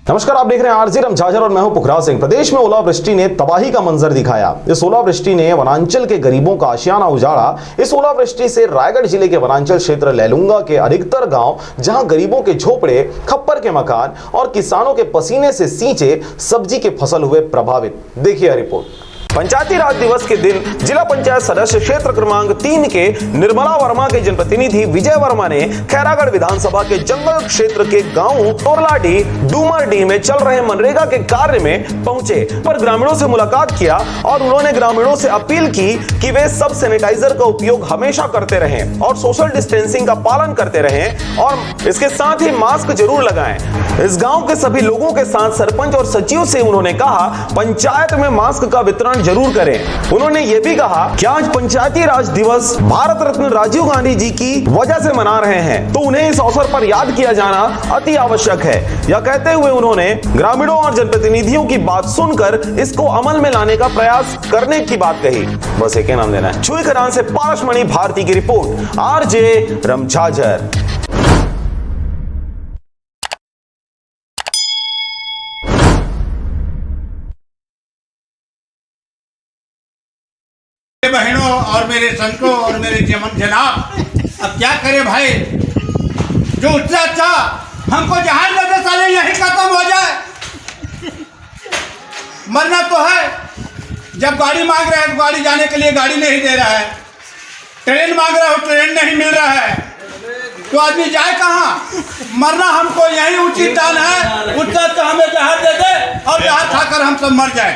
नमस्कार, आप देख रहे हैं आरजे रम झाझर और मैं हूं पुखराज सिंह। प्रदेश में ओलावृष्टि ने तबाही का मंजर दिखाया। इस ओलावृष्टि ने वनांचल के गरीबों का आशियाना उजाड़ा। इस ओलावृष्टि से रायगढ़ जिले के वनांचल क्षेत्र लैलूंगा के अधिकतर गांव, जहां गरीबों के झोपड़े, खप्पर के मकान और किसानों के पसीने से सींचे सब्जी के फसल हुए प्रभावित। देखिए रिपोर्ट। पंचायती राज दिवस के दिन जिला पंचायत सदस्य क्षेत्र क्रमांक 3 के निर्मला वर्मा के जनप्रतिनिधि विजय वर्मा ने खैरागढ़ विधानसभा के जंगल क्षेत्र के गांव तोरलाडी डूमरडी में चल रहे मनरेगा के कार्य में पहुंचे पर ग्रामीणों से मुलाकात किया और उन्होंने ग्रामीणों से अपील की कि वे सब सैनिटाइजर का उपयोग हमेशा करते रहें और सोशल डिस्टेंसिंग का पालन करते रहें और इसके साथ ही मास्क जरूर लगाएं। इस गांव के सभी लोगों के साथ सरपंच और सचिव से उन्होंने कहा पंचायत में मास्क का वितरण जरूर करें। उन्होंने ये भी कहा कि आज पंचायती राज दिवस भारत रत्न राजीव गांधी जी की वजह से मना रहे हैं, तो उन्हें इस अवसर पर याद किया जाना अति आवश्यक है। यह कहते हुए उन्होंने ग्रामीणों और जनप्रतिनिधियों की बात सुनकर इसको अमल में लाने का प्रयास करने की बात कही। बस एक नाम देना है। छुईखदान से पारसमणि भारती की रिपोर्ट, आरजे रम झाझर। बहनों और मेरे संतों और मेरे जनाब, अब क्या करें भाई, जो उससे अच्छा हमको जहाज देते साले यही खत्म हो जाए। मरना तो है, जब गाड़ी मांग रहे हैं तो गाड़ी जाने के लिए गाड़ी नहीं दे रहा है, ट्रेन मांग रहे हो ट्रेन नहीं मिल रहा है, तो आदमी जाए कहाँ? मरना हमको यही उचित दान है। उससे अच्छा हमें जहाज दे दे और जहाज खाकर हम सब मर जाए।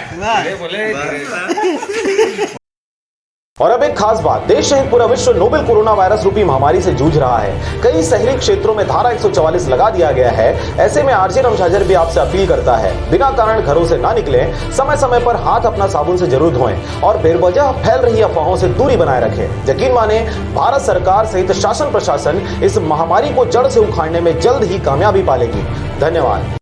और अब एक खास बात, देश सहित पूरा विश्व नोवेल कोरोना वायरस रूपी महामारी से जूझ रहा है। कई शहरी क्षेत्रों में धारा 144 लगा दिया गया है। ऐसे में आरजे रम झाझर भी आपसे अपील करता है, बिना कारण घरों से ना निकलें, समय समय पर हाथ अपना साबुन से जरूर धोएं और बेवजह फैल रही अफवाहों से दूरी बनाए रखें। यकीन माने, भारत सरकार सहित शासन प्रशासन इस महामारी को जड़ से उखाड़ने में जल्द ही कामयाबी पालेगी। धन्यवाद।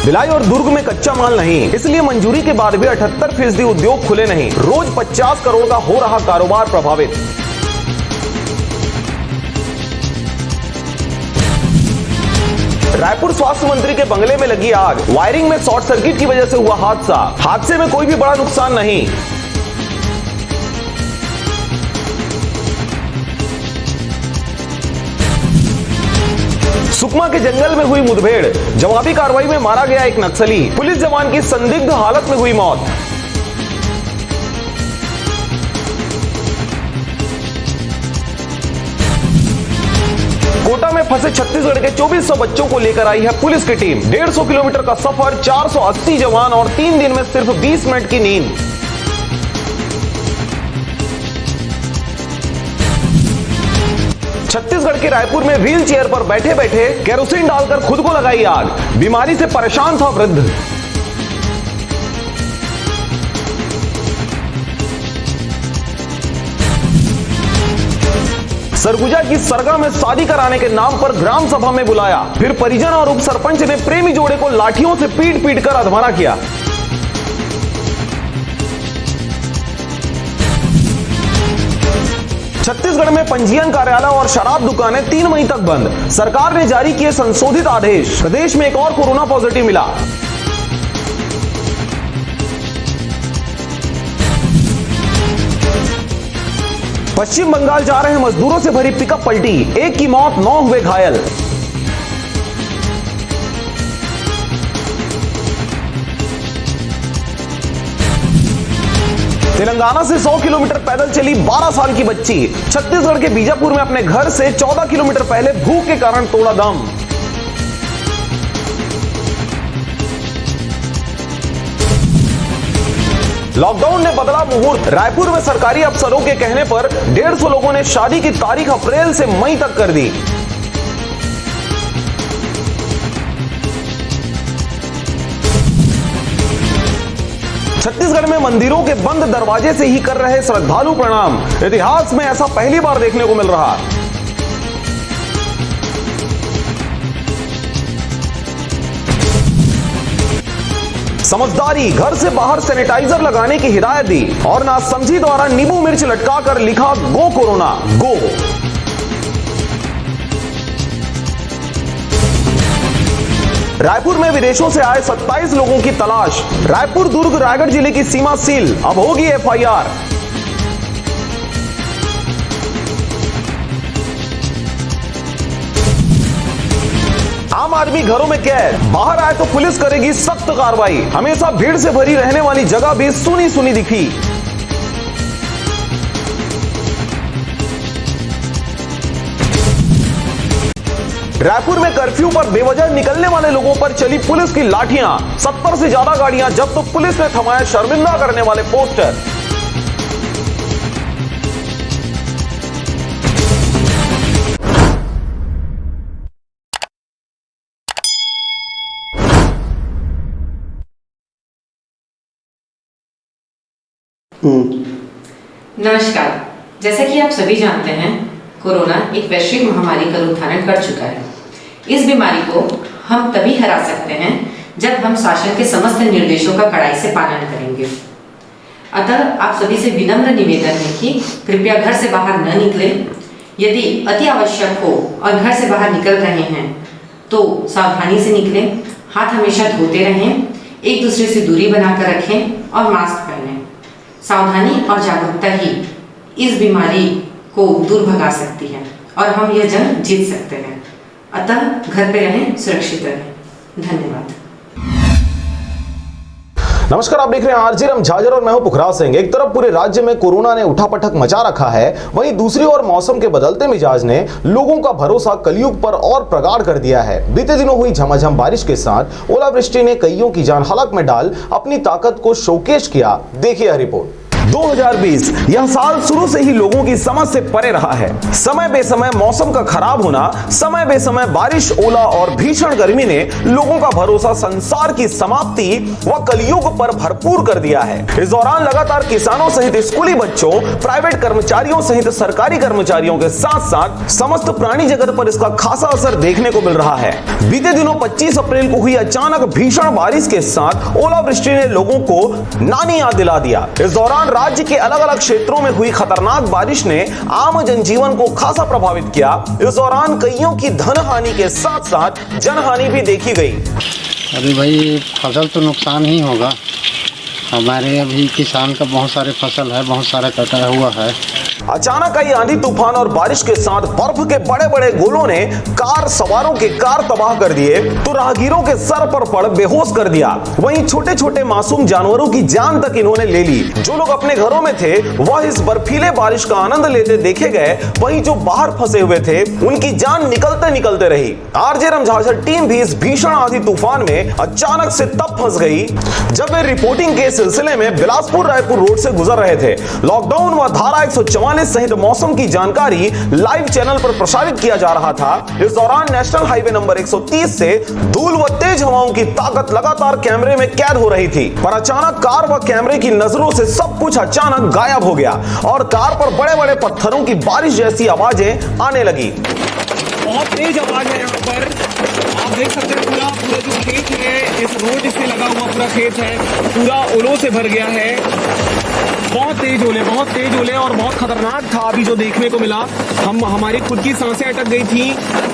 भिलाई और दुर्ग में कच्चा माल नहीं, इसलिए मंजूरी के बाद भी 78% उद्योग खुले नहीं। रोज 50 करोड़ का हो रहा कारोबार प्रभावित। रायपुर स्वास्थ्य मंत्री के बंगले में लगी आग, वायरिंग में शॉर्ट सर्किट की वजह से हुआ हादसा। हादसे में कोई भी बड़ा नुकसान नहीं। सुकमा के जंगल में हुई मुठभेड़, जवाबी कार्रवाई में मारा गया एक नक्सली। पुलिस जवान की संदिग्ध हालत में हुई मौत। कोटा में फंसे छत्तीसगढ़ के 2400 बच्चों को लेकर आई है पुलिस की टीम। 150 किलोमीटर का सफर, 480 जवान और 3 दिन में सिर्फ 20 मिनट की नींद। छत्तीसगढ़ के रायपुर में व्हील चेयर पर बैठे बैठे केरोसिन डालकर खुद को लगाई आग। बीमारी से परेशान था वृद्ध। सरगुजा की सरगा में शादी कराने के नाम पर ग्राम सभा में बुलाया, फिर परिजन और उप सरपंच ने प्रेमी जोड़े को लाठियों से पीट पीट कर अधमरा किया। छत्तीसगढ़ में पंजीयन कार्यालय और शराब दुकानें 3 मई तक बंद। सरकार ने जारी किए संशोधित आदेश। प्रदेश में एक और कोरोना पॉजिटिव मिला। पश्चिम बंगाल जा रहे मजदूरों से भरी पिकअप पलटी, 1 की मौत, 9 हुए घायल। तेलंगाना से 100 किलोमीटर पैदल चली 12 साल की बच्ची। छत्तीसगढ़ के बीजापुर में अपने घर से 14 किलोमीटर पहले भूख के कारण तोड़ा दम। लॉकडाउन ने बदला मुहूर्त। रायपुर में सरकारी अफसरों के कहने पर 150 लोगों ने शादी की तारीख अप्रैल से मई तक कर दी। छत्तीसगढ़ में मंदिरों के बंद दरवाजे से ही कर रहे श्रद्धालु प्रणाम। इतिहास में ऐसा पहली बार देखने को मिल रहा। समझदारी, घर से बाहर सैनिटाइजर लगाने की हिदायत दी और नासमझी द्वारा नींबू मिर्च लटकाकर लिखा गो कोरोना गो। रायपुर में विदेशों से आए 27 लोगों की तलाश। रायपुर दुर्ग रायगढ़ जिले की सीमा सील, अब होगी एफआईआर। आम आदमी घरों में कैद, बाहर आए तो पुलिस करेगी सख्त कार्रवाई। हमेशा भीड़ से भरी रहने वाली जगह भी सुनी सुनी दिखी। रायपुर में कर्फ्यू पर बेवजह निकलने वाले लोगों पर चली पुलिस की लाठियां। 70 से ज्यादा गाड़ियां जब्त, तो पुलिस ने थमाया शर्मिंदा करने वाले पोस्टर। नमस्कार। जैसा कि आप सभी जानते हैं, कोरोना एक वैश्विक महामारी का रूप धारण कर चुका है। इस बीमारी को हम तभी हरा सकते हैं जब हम शासन के समस्त निर्देशों का कड़ाई से पालन करेंगे। अतः आप सभी से विनम्र निवेदन है कि कृपया घर से बाहर न निकलें। यदि अति आवश्यक हो और घर से बाहर निकल रहे हैं तो सावधानी से निकलें, हाथ हमेशा धोते रहें, एक दूसरे से दूरी बनाकर रखें और मास्क पहनें। सावधानी और जागरूकता ही इस बीमारी को दूर भगा सकती है और हम यह जंग जीत सकते हैं। अतः घर पे रहें, सुरक्षित रहें। धन्यवाद। नमस्कार, आप देख रहे हैं आरजे रम झाझर और मैं हूं पुखराज सिंह। एक तरफ पूरे राज्य में कोरोना ने उठापटक मचा रखा है, वहीं दूसरी ओर मौसम के बदलते मिजाज ने लोगों का भरोसा कलयुग पर और प्रगाढ़ कर दिया है। बीते दिनों हुई झमाझम बारिश के साथ ओलावृष्टि ने कईयों की जान हलाक में डाल अपनी ताकत को शोकेश किया। देखिए यह रिपोर्ट। 2020 यह साल शुरू से ही लोगों की समझ से परे रहा है। समय बेसमय मौसम का खराब होना, समय बेसमय बारिश, ओला और भीषण गर्मी ने लोगों का भरोसा संसार की समाप्ति व कलयुग पर भरपूर कर दिया है। इस दौरान लगातार किसानों सहित स्कूली बच्चों, प्राइवेट कर्मचारियों सहित सरकारी कर्मचारियों के साथ साथ समस्त प्राणी जगत पर इसका खासा असर देखने को मिल रहा है। बीते दिनों 25 अप्रैल को हुई अचानक भीषण बारिश के साथ ओलावृष्टि ने लोगों को नानी याद दिला दिया। इस दौरान राज्य के अलग अलग क्षेत्रों में हुई खतरनाक बारिश ने आम जनजीवन को खासा प्रभावित किया। इस दौरान कईयों की धन हानि के साथ साथ जनहानि भी देखी गई। अभी भाई फसल तो नुकसान ही होगा। हमारे अभी किसान का बहुत सारे फसल है, बहुत सारा कटा हुआ है। अचानक आई आंधी तूफान और बारिश के साथ बर्फ के बड़े बड़े गोलों ने कार सवारों के कार तबाह कर दिए तो राहगीरों के सर पर पड़ बेहोश कर दिया। वहीं छोटे छोटे मासूम जानवरों की जान तक इन्होंने ले ली। जो लोग अपने घरों में थे वह इस बर्फीले बारिश का आनंद लेते देखे गए, वहीं जो बाहर फंसे हुए थे उनकी जान निकलते निकलते रही। आरजे रम झाझर टीम भी इस भीषण आंधी तूफान में अचानक से तब फंस गई जब वे रिपोर्टिंग के सिलसिले में बिलासपुर रायपुर रोड से गुजर रहे थे। लॉकडाउन व धारा 144 सहित मौसम की जानकारी लाइव चैनल पर प्रसारित किया जा रहा था। इस दौरान नेशनल हाईवे नंबर 130 से धूल व तेज हवाओं की ताकत लगातार कैमरे में कैद हो रही थी, पर अचानक कार व कैमरे की नजरों से सब कुछ अचानक गायब हो गया और कार पर बड़े बड़े पत्थरों की बारिश जैसी आवाजें आने लगी। बहुत तेज आवाज है यहाँ पर, आप देख सकते हैं। पूरा जो खेत है, इस रोड से लगा हुआ पूरा खेत है, पूरा ओलों से भर गया है। बहुत तेज ओले और बहुत खतरनाक था अभी जो देखने को मिला। हमारी खुद की सांसें अटक गई थी।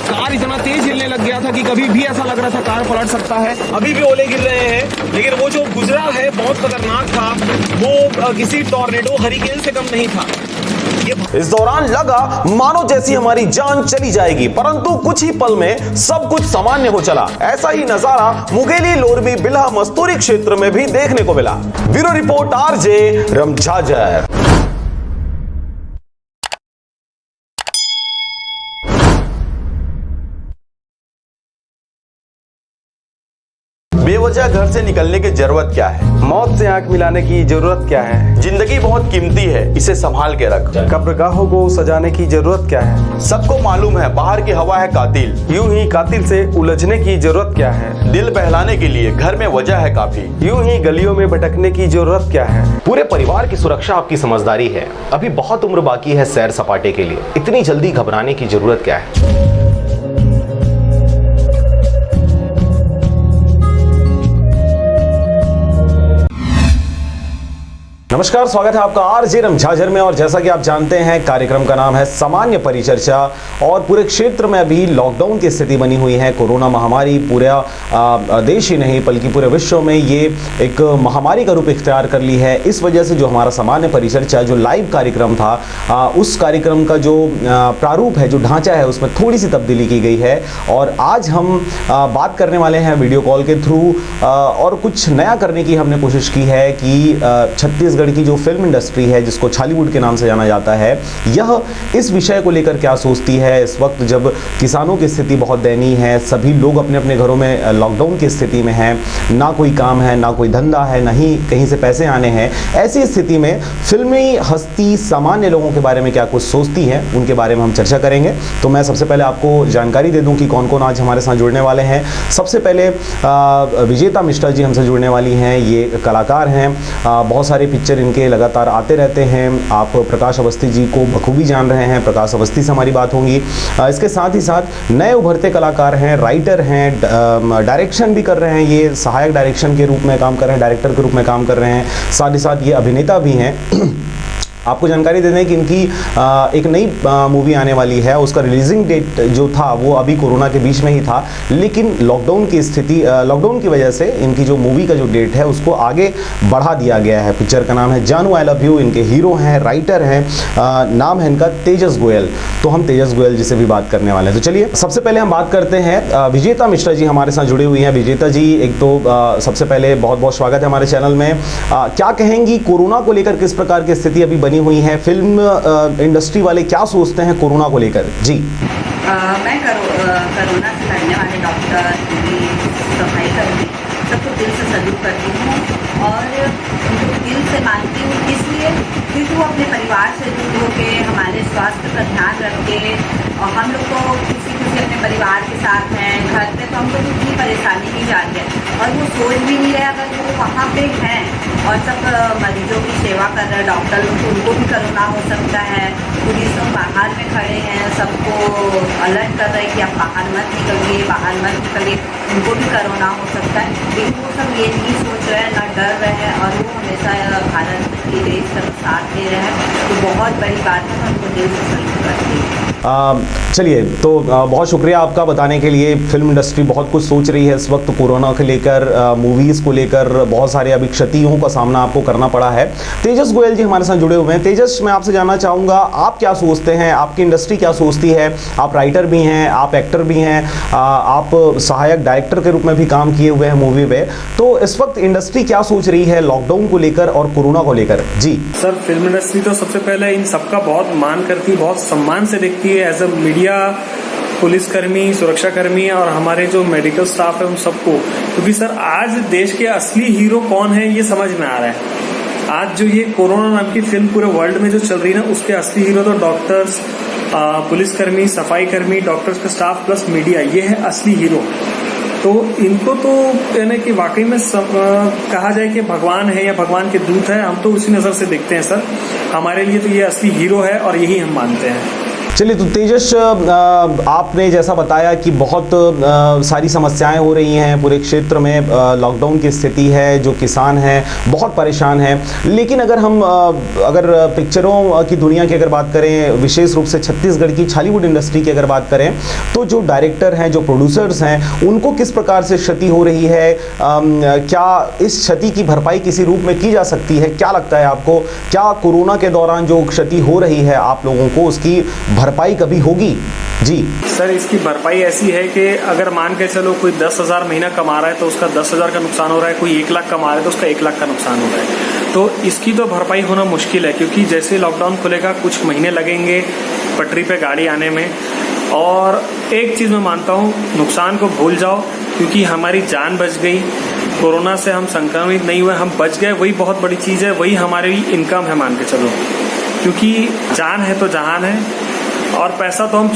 कार इतना तेज हिलने लग गया था कि कभी भी ऐसा लग रहा था कार पलट सकता है। अभी भी ओले गिर रहे हैं, लेकिन वो जो गुजरा है बहुत खतरनाक था। वो किसी टॉर्नेडो हरिकेन से कम नहीं था। इस दौरान लगा मानो जैसी हमारी जान चली जाएगी, परंतु कुछ ही पल में सब कुछ सामान्य हो चला। ऐसा ही नजारा मुंगेली, लोरबी, बिल्हा, मस्तूरी क्षेत्र में भी देखने को मिला। ब्यूरो रिपोर्ट आरजे रम झाझर। बेवजह घर से निकलने की जरूरत क्या है? मौत से आंख मिलाने की जरूरत क्या है? जिंदगी बहुत कीमती है, इसे संभाल के रख। कब्रगाहों को सजाने की जरूरत क्या है? सबको मालूम है बाहर की हवा है कातिल, यूं ही कातिल से उलझने की जरूरत क्या है? दिल बहलाने के लिए घर में वजह है काफी, यूं ही गलियों में भटकने की जरूरत क्या है? पूरे परिवार की सुरक्षा आपकी समझदारी है। अभी बहुत उम्र बाकी है सैर सपाटे के लिए, इतनी जल्दी घबराने की जरूरत क्या है? नमस्कार, स्वागत है आपका आरजे झाझर में। और जैसा कि आप जानते हैं, कार्यक्रम का नाम है सामान्य परिचर्चा। और पूरे क्षेत्र में अभी लॉकडाउन की स्थिति बनी हुई है। कोरोना महामारी पूरा देश ही नहीं बल्कि पूरे विश्व में ये एक महामारी का रूप इख्तियार कर ली है। इस वजह से जो हमारा सामान्य परिचर्चा जो लाइव कार्यक्रम था, उस कार्यक्रम का जो प्रारूप है, जो ढांचा है, उसमें थोड़ी सी तब्दीली की गई है। और आज हम बात करने वाले हैं वीडियो कॉल के थ्रू, और कुछ नया करने की हमने कोशिश की है कि छत्तीसगढ़ की जो फिल्म इंडस्ट्री है, जिसको छॉलीवुड के नाम से जाना जाता है, यह इस विषय को लेकर क्या सोचती है इस वक्त जब किसानों की स्थिति बहुत दयनीय है। सभी लोग अपने अपने घरों में लॉकडाउन की स्थिति में हैं, ना कोई काम है, ना कोई धंधा है, ना ही कहीं से पैसे आने हैं। ऐसी स्थिति में फिल्मी हस्ती सामान्य लोगों के बारे में क्या कुछ सोचती है, उनके बारे में हम चर्चा करेंगे। तो मैं सबसे पहले आपको जानकारी दे दूं कि कौन कौन आज हमारे साथ जुड़ने वाले हैं। सबसे पहले विजेता मिश्रा जी हमसे जुड़ने वाली हैं। ये कलाकार हैं, बहुत सारे पिक्चर इनके लगातार आते रहते हैं। आप प्रकाश अवस्थी जी को बखूबी जान रहे हैं, प्रकाश अवस्थी से हमारी बात होगी। इसके साथ ही साथ नए उभरते कलाकार हैं, राइटर हैं, डायरेक्शन भी कर रहे हैं। ये सहायक डायरेक्शन के रूप में काम कर रहे हैं, डायरेक्टर के रूप में काम कर रहे हैं। साथ ही साथ ये अभिनेता भी हैं। आपको जानकारी दे दें कि इनकी एक नई मूवी आने वाली है। उसका रिलीजिंग डेट जो था वो अभी कोरोना के बीच में ही था, लेकिन लॉकडाउन की वजह से इनकी जो मूवी का जो डेट है उसको आगे बढ़ा दिया गया है। पिक्चर का नाम है जानू आई लव यू। इनके हीरो हैं, राइटर हैं, नाम है इनका तेजस गोयल। तो हम तेजस गोयल जी से भी बात करने वाले हैं। तो चलिए सबसे पहले हम बात करते हैं, विजेता मिश्रा जी हमारे साथ जुड़ी हुई हैं। विजेता जी, एक तो सबसे पहले बहुत बहुत स्वागत है हमारे चैनल में। क्या कहेंगी कोरोना को लेकर, किस प्रकार की स्थिति अभी बनी हुई है? फिल्म इंडस्ट्री वाले क्या सोचते हैं कोरोना को लेकर? जी, मैं कोरोना से लड़ने वाले डॉक्टर, सफाई कर्मी सबको दिल से सल्यूट करती हूँ और उनको दिल से मानती हूँ, इसलिए क्योंकि वो अपने परिवार से दूर होकर हमारे स्वास्थ्य का ध्यान रख के, और हम लोग को खुशी अपने परिवार के साथ हैं घर पे, तो हमको इतनी परेशानी नहीं जा रही है। और वो सोच भी नहीं रहे, अगर वो वहाँ पे हैं और सब मरीजों की सेवा कर रहे हैं डॉक्टर लोग, तो उनको भी कोरोना हो सकता है। पुलिस लोग बाहर में खड़े हैं, सबको अलर्ट कर रहे हैं कि आप बाहर मत निकलिए, बाहर मत निकलिए, उनको भी कोरोना हो सकता है। लेकिन वो सब ये नहीं सोच रहे हैं, ना डर रहे हैं, और वो हमेशा भारत की देश का साथ दे रहे हैं। तो बहुत बड़ी बात है, उनको दिल से सल्यूट करती हूँ। चलिए, तो बहुत शुक्रिया आपका बताने के लिए। फिल्म इंडस्ट्री बहुत कुछ सोच रही है इस वक्त कोरोना को लेकर, मूवीज़ को लेकर बहुत सारे अभी क्षतियों का सामना आपको करना पड़ा है। तेजस गोयल जी हमारे साथ जुड़े हुए हैं। तेजस, मैं आपसे जानना चाहूँगा, आप क्या सोचते हैं, आपकी इंडस्ट्री क्या सोचती है? आप राइटर भी हैं, आप एक्टर भी हैं, आप सहायक डायरेक्टर के रूप में भी काम किए हुए हैं मूवी में। तो इस वक्त इंडस्ट्री क्या सोच रही है लॉकडाउन को लेकर और कोरोना को लेकर? जी सर, फिल्म इंडस्ट्री तो सबसे पहले इन सबका बहुत मान करती है, बहुत सम्मान से देखती है। एज अ मीडिया, पुलिसकर्मी, सुरक्षाकर्मी और हमारे जो मेडिकल स्टाफ है उन सबको, क्योंकि सर आज देश के असली हीरो कौन है ये समझ में आ रहा है। आज जो ये कोरोना नाम की फिल्म पूरे वर्ल्ड में जो चल रही है ना, उसके असली हीरो तो डॉक्टर्स, पुलिसकर्मी, सफाई कर्मी, डॉक्टर्स का स्टाफ प्लस मीडिया, ये है असली हीरो। तो इनको तो यानी कि वाकई में कहा जाए कि भगवान है या भगवान के दूत है, हम तो उसी नजर से देखते हैं सर। हमारे लिए तो ये असली हीरो है और यही हम मानते हैं। चलिए, तो तेजस, आपने जैसा बताया कि बहुत सारी समस्याएं हो रही हैं पूरे क्षेत्र में, लॉकडाउन की स्थिति है, जो किसान हैं बहुत परेशान हैं। लेकिन अगर पिक्चरों की दुनिया की अगर बात करें, विशेष रूप से छत्तीसगढ़ की छॉलीवुड इंडस्ट्री की अगर बात करें, तो जो डायरेक्टर हैं, जो प्रोड्यूसर्स हैं, उनको किस प्रकार से क्षति हो रही है? क्या इस क्षति की भरपाई किसी रूप में की जा सकती है? क्या लगता है आपको, क्या कोरोना के दौरान जो क्षति हो रही है आप लोगों को, उसकी भरपाई कभी होगी? जी सर, इसकी भरपाई ऐसी है कि अगर मान के चलो कोई 10,000 महीना कमा रहा है तो उसका 10,000 का नुकसान हो रहा है, कोई 1 लाख कमा रहा है तो उसका 1 लाख का नुकसान हो रहा है। तो इसकी तो भरपाई होना मुश्किल है, क्योंकि जैसे लॉकडाउन खुलेगा कुछ महीने लगेंगे पटरी पे गाड़ी आने में। और एक चीज़ मैं मानता हूँ, नुकसान को भूल जाओ, क्योंकि हमारी जान बच गई, कोरोना से हम संक्रमित नहीं हुए, हम बच गए, वही बहुत बड़ी चीज़ है, वही हमारी इनकम है मान के चलो। क्योंकि जान है तो जहान है, और पैसा तो हम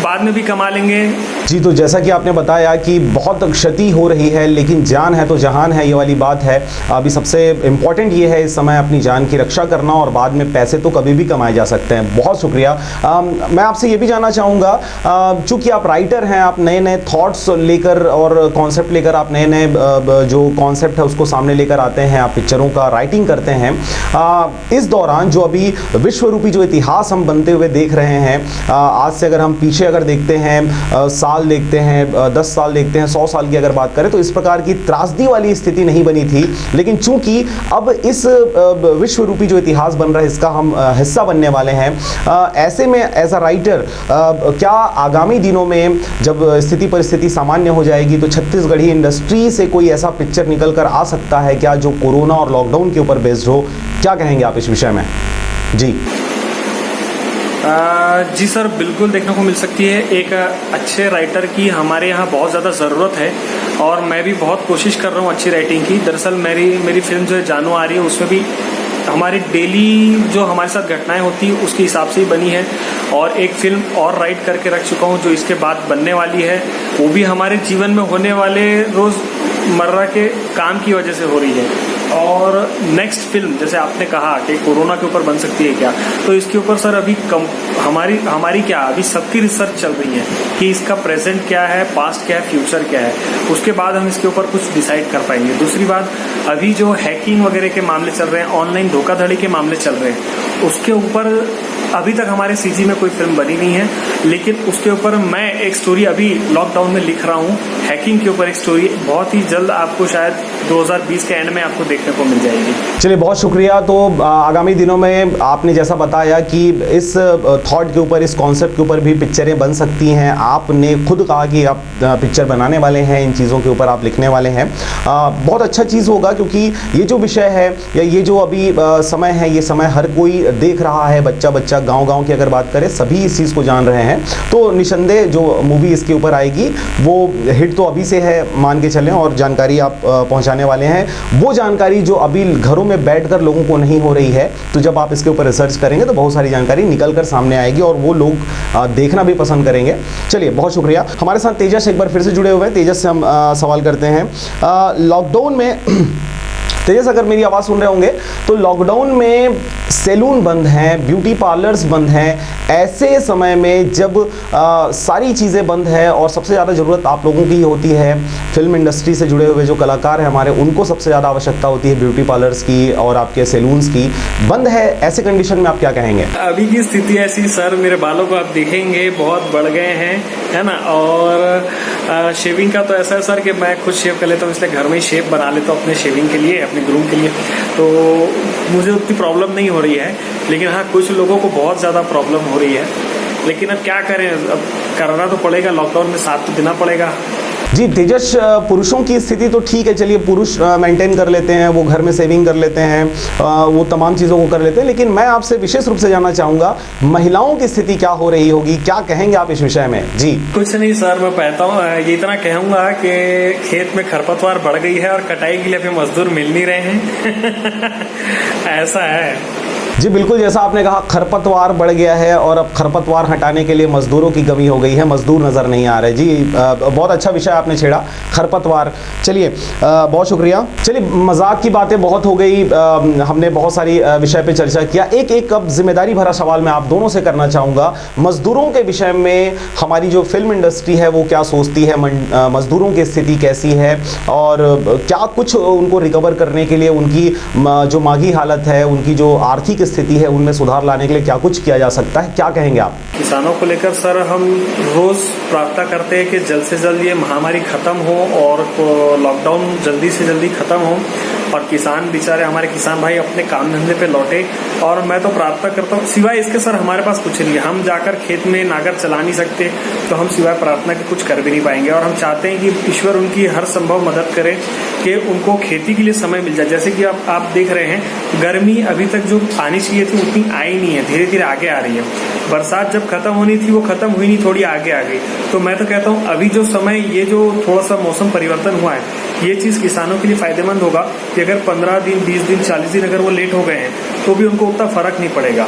बाद में भी कमा लेंगे। जी, तो जैसा कि आपने बताया कि बहुत क्षति हो रही है, लेकिन जान है तो जहान है, ये वाली बात है। अभी सबसे इम्पोर्टेंट ये है इस समय अपनी जान की रक्षा करना, और बाद में पैसे तो कभी भी कमाए जा सकते हैं। बहुत शुक्रिया। मैं आपसे ये भी जानना चाहूँगा, चूँकि आप राइटर हैं, आप नए नए थॉट्स लेकर और कॉन्सेप्ट लेकर आप नए नए जो कॉन्सेप्ट है उसको सामने लेकर आते हैं, आप पिक्चरों का राइटिंग करते हैं। इस दौरान जो अभी विश्वरूपी जो इतिहास हम बनते हुए देख रहे हैं, आज से अगर हम पीछे अगर देखते हैं, साल देखते हैं, 10 साल देखते हैं, 100 साल की अगर बात करें, तो इस प्रकार की त्रासदी वाली स्थिति नहीं बनी थी। लेकिन चूंकि अब इस विश्वरूपी जो इतिहास बन रहा है इसका हम हिस्सा बनने वाले हैं, ऐसे में एज अ राइटर क्या आगामी दिनों में जब स्थिति परिस्थिति सामान्य हो जाएगी तो छत्तीसगढ़ी इंडस्ट्री से कोई ऐसा पिक्चर निकल कर आ सकता है क्या जो कोरोना और लॉकडाउन के ऊपर बेस्ड हो? क्या कहेंगे आप इस विषय में? जी जी सर, बिल्कुल देखने को मिल सकती है। एक अच्छे राइटर की हमारे यहाँ बहुत ज़्यादा ज़रूरत है, और मैं भी बहुत कोशिश कर रहा हूँ अच्छी राइटिंग की। दरअसल मेरी फिल्म जो है जानू आ रही है, उसमें भी हमारी डेली जो हमारे साथ घटनाएं होती है उसके हिसाब से ही बनी है, और एक फिल्म और राइट करके रख चुका हूँ जो इसके बाद बनने वाली है। वो भी हमारे जीवन में होने वाले रोज़मर्रा के काम की वजह से हो रही है। और नेक्स्ट फिल्म जैसे आपने कहा कि कोरोना के ऊपर बन सकती है क्या, तो इसके ऊपर सर अभी हमारी क्या अभी सबकी रिसर्च चल रही है कि इसका प्रेजेंट क्या है, पास्ट क्या है, फ्यूचर क्या है। उसके बाद हम इसके ऊपर कुछ डिसाइड कर पाएंगे। दूसरी बात, अभी जो हैकिंग वगैरह के मामले चल रहे हैं, ऑनलाइन धोखाधड़ी के मामले चल रहे हैं, उसके ऊपर अभी तक हमारे सीजी में कोई फिल्म बनी नहीं है, लेकिन उसके ऊपर मैं एक स्टोरी अभी लॉकडाउन में लिख रहा हूँ। हैकिंग के ऊपर एक स्टोरी बहुत ही जल्द आपको शायद 2020 के एंड में आपको देखने को मिल जाएगी। चलिए, बहुत शुक्रिया। तो आगामी दिनों में आपने जैसा बताया कि इस थॉट के ऊपर, इस कॉन्सेप्ट के ऊपर भी पिक्चरें बन सकती हैं। आपने खुद कहा कि आप पिक्चर बनाने वाले हैं, इन चीज़ों के ऊपर आप लिखने वाले हैं। बहुत अच्छा चीज़ होगा, क्योंकि ये जो विषय है या ये जो अभी समय है, ये समय हर कोई देख रहा है। बच्चा गांव की अगर बात करें, सभी इस चीज़ को जान रहे हैं। तो निसंदेह जो मूवी इसके ऊपर आएगी वो हिट तो अभी से है, मान के चलें, और जानकारी आप पहुंचाने वाले हैं। वो जानकारी जो अभी घरों में बैठकर लोगों को नहीं हो रही है, तो जब आप इसके ऊपर रिसर्च करेंगे तो बहुत सारी जानकारी निकल कर सामने आएगी और वो लोग देखना भी पसंद करेंगे। चलिए, बहुत शुक्रिया। हमारे साथ तेजस एक बार फिर से जुड़े हुए हैं। तेजस से हम सवाल करते हैं, लॉकडाउन में तेजस अगर मेरी आवाज़ सुन रहे होंगे तो लॉकडाउन में सैलून बंद हैं, ब्यूटी पार्लर्स बंद हैं। ऐसे समय में जब सारी चीज़ें बंद है और सबसे ज़्यादा ज़रूरत आप लोगों की होती है, फिल्म इंडस्ट्री से जुड़े हुए जो कलाकार हैं हमारे, उनको सबसे ज़्यादा आवश्यकता होती है ब्यूटी पार्लर्स की और आपके सैलून्स की, बंद है। ऐसे कंडीशन में आप क्या कहेंगे? अभी की स्थिति ऐसी सर, मेरे बालों को आप देखेंगे बहुत बढ़ गए हैं, है ना। और शेविंग का तो ऐसा है सर कि मैं खुद शेव कर लेता हूँ, इसलिए घर में ही शेव बना लेता हूँ अपने शेविंग के लिए, अपने ग्रूम के लिए। तो मुझे उतनी प्रॉब्लम नहीं हो रही है, लेकिन हाँ कुछ लोगों को बहुत ज़्यादा प्रॉब्लम हो रही है। लेकिन अब क्या करें, अब करना तो पड़ेगा, लॉकडाउन में साथ तो देना पड़ेगा। जी तेजस, पुरुषों की स्थिति तो ठीक है, चलिए पुरुष मेंटेन कर लेते हैं, वो घर में सेविंग कर लेते हैं, वो तमाम चीज़ों को कर लेते हैं। लेकिन मैं आपसे विशेष रूप से जानना चाहूँगा, महिलाओं की स्थिति क्या हो रही होगी, क्या कहेंगे आप इस विषय में? जी कुछ नहीं सर, मैं कहता हूँ ये इतना कहूँगा कि खेत में खरपतवार बढ़ गई है और कटाई के लिए अभी मजदूर मिल नहीं रहे हैं। ऐसा है जी, बिल्कुल जैसा आपने कहा, खरपतवार बढ़ गया है और अब खरपतवार हटाने के लिए मजदूरों की कमी हो गई है, मजदूर नज़र नहीं आ रहे। जी बहुत अच्छा विषय आपने छेड़ा, खरपतवार। चलिए बहुत शुक्रिया। चलिए, मजाक की बातें बहुत हो गई, हमने बहुत सारी विषय पे चर्चा किया। एक अब जिम्मेदारी भरा सवाल मैं आप दोनों से करना चाहूँगा। मजदूरों के विषय में हमारी जो फिल्म इंडस्ट्री है वो क्या सोचती है, मजदूरों की स्थिति कैसी है, और क्या कुछ उनको रिकवर करने के लिए, उनकी जो मागी हालत है, उनकी जो आर्थिक स्थिति है, उनमें सुधार लाने के लिए क्या कुछ किया जा सकता है? क्या कहेंगे आप? किसानों को लेकर सर हम रोज प्रार्थना करते हैं कि जल्द से जल्द ये महामारी खत्म हो और लॉकडाउन जल्दी से जल्दी खत्म हो और किसान बेचारे, हमारे किसान भाई अपने काम धंधे पे लौटे। और मैं तो प्रार्थना करता हूँ, सिवाय इसके सर हमारे पास कुछ नहीं है, हम जाकर खेत में नागर चला नहीं सकते, तो हम सिवाय प्रार्थना के कुछ कर भी नहीं पाएंगे। और हम चाहते हैं कि ईश्वर उनकी हर संभव मदद करे कि उनको खेती के लिए समय मिल जाए। जैसे कि आप देख रहे हैं, गर्मी अभी तक जो आनी चाहिए थी उतनी आई नहीं है, धीरे धीरे आगे आ रही है। बरसात जब खत्म होनी थी वो खत्म हुई नहीं, थोड़ी आगे आ गई। तो मैं तो कहता हूँ अभी जो समय, ये जो थोड़ा सा मौसम परिवर्तन हुआ है, ये चीज़ किसानों के लिए फ़ायदेमंद होगा कि अगर 15 दिन 20 दिन 40 दिन अगर वो लेट हो गए हैं तो भी उनको उतना फ़र्क नहीं पड़ेगा।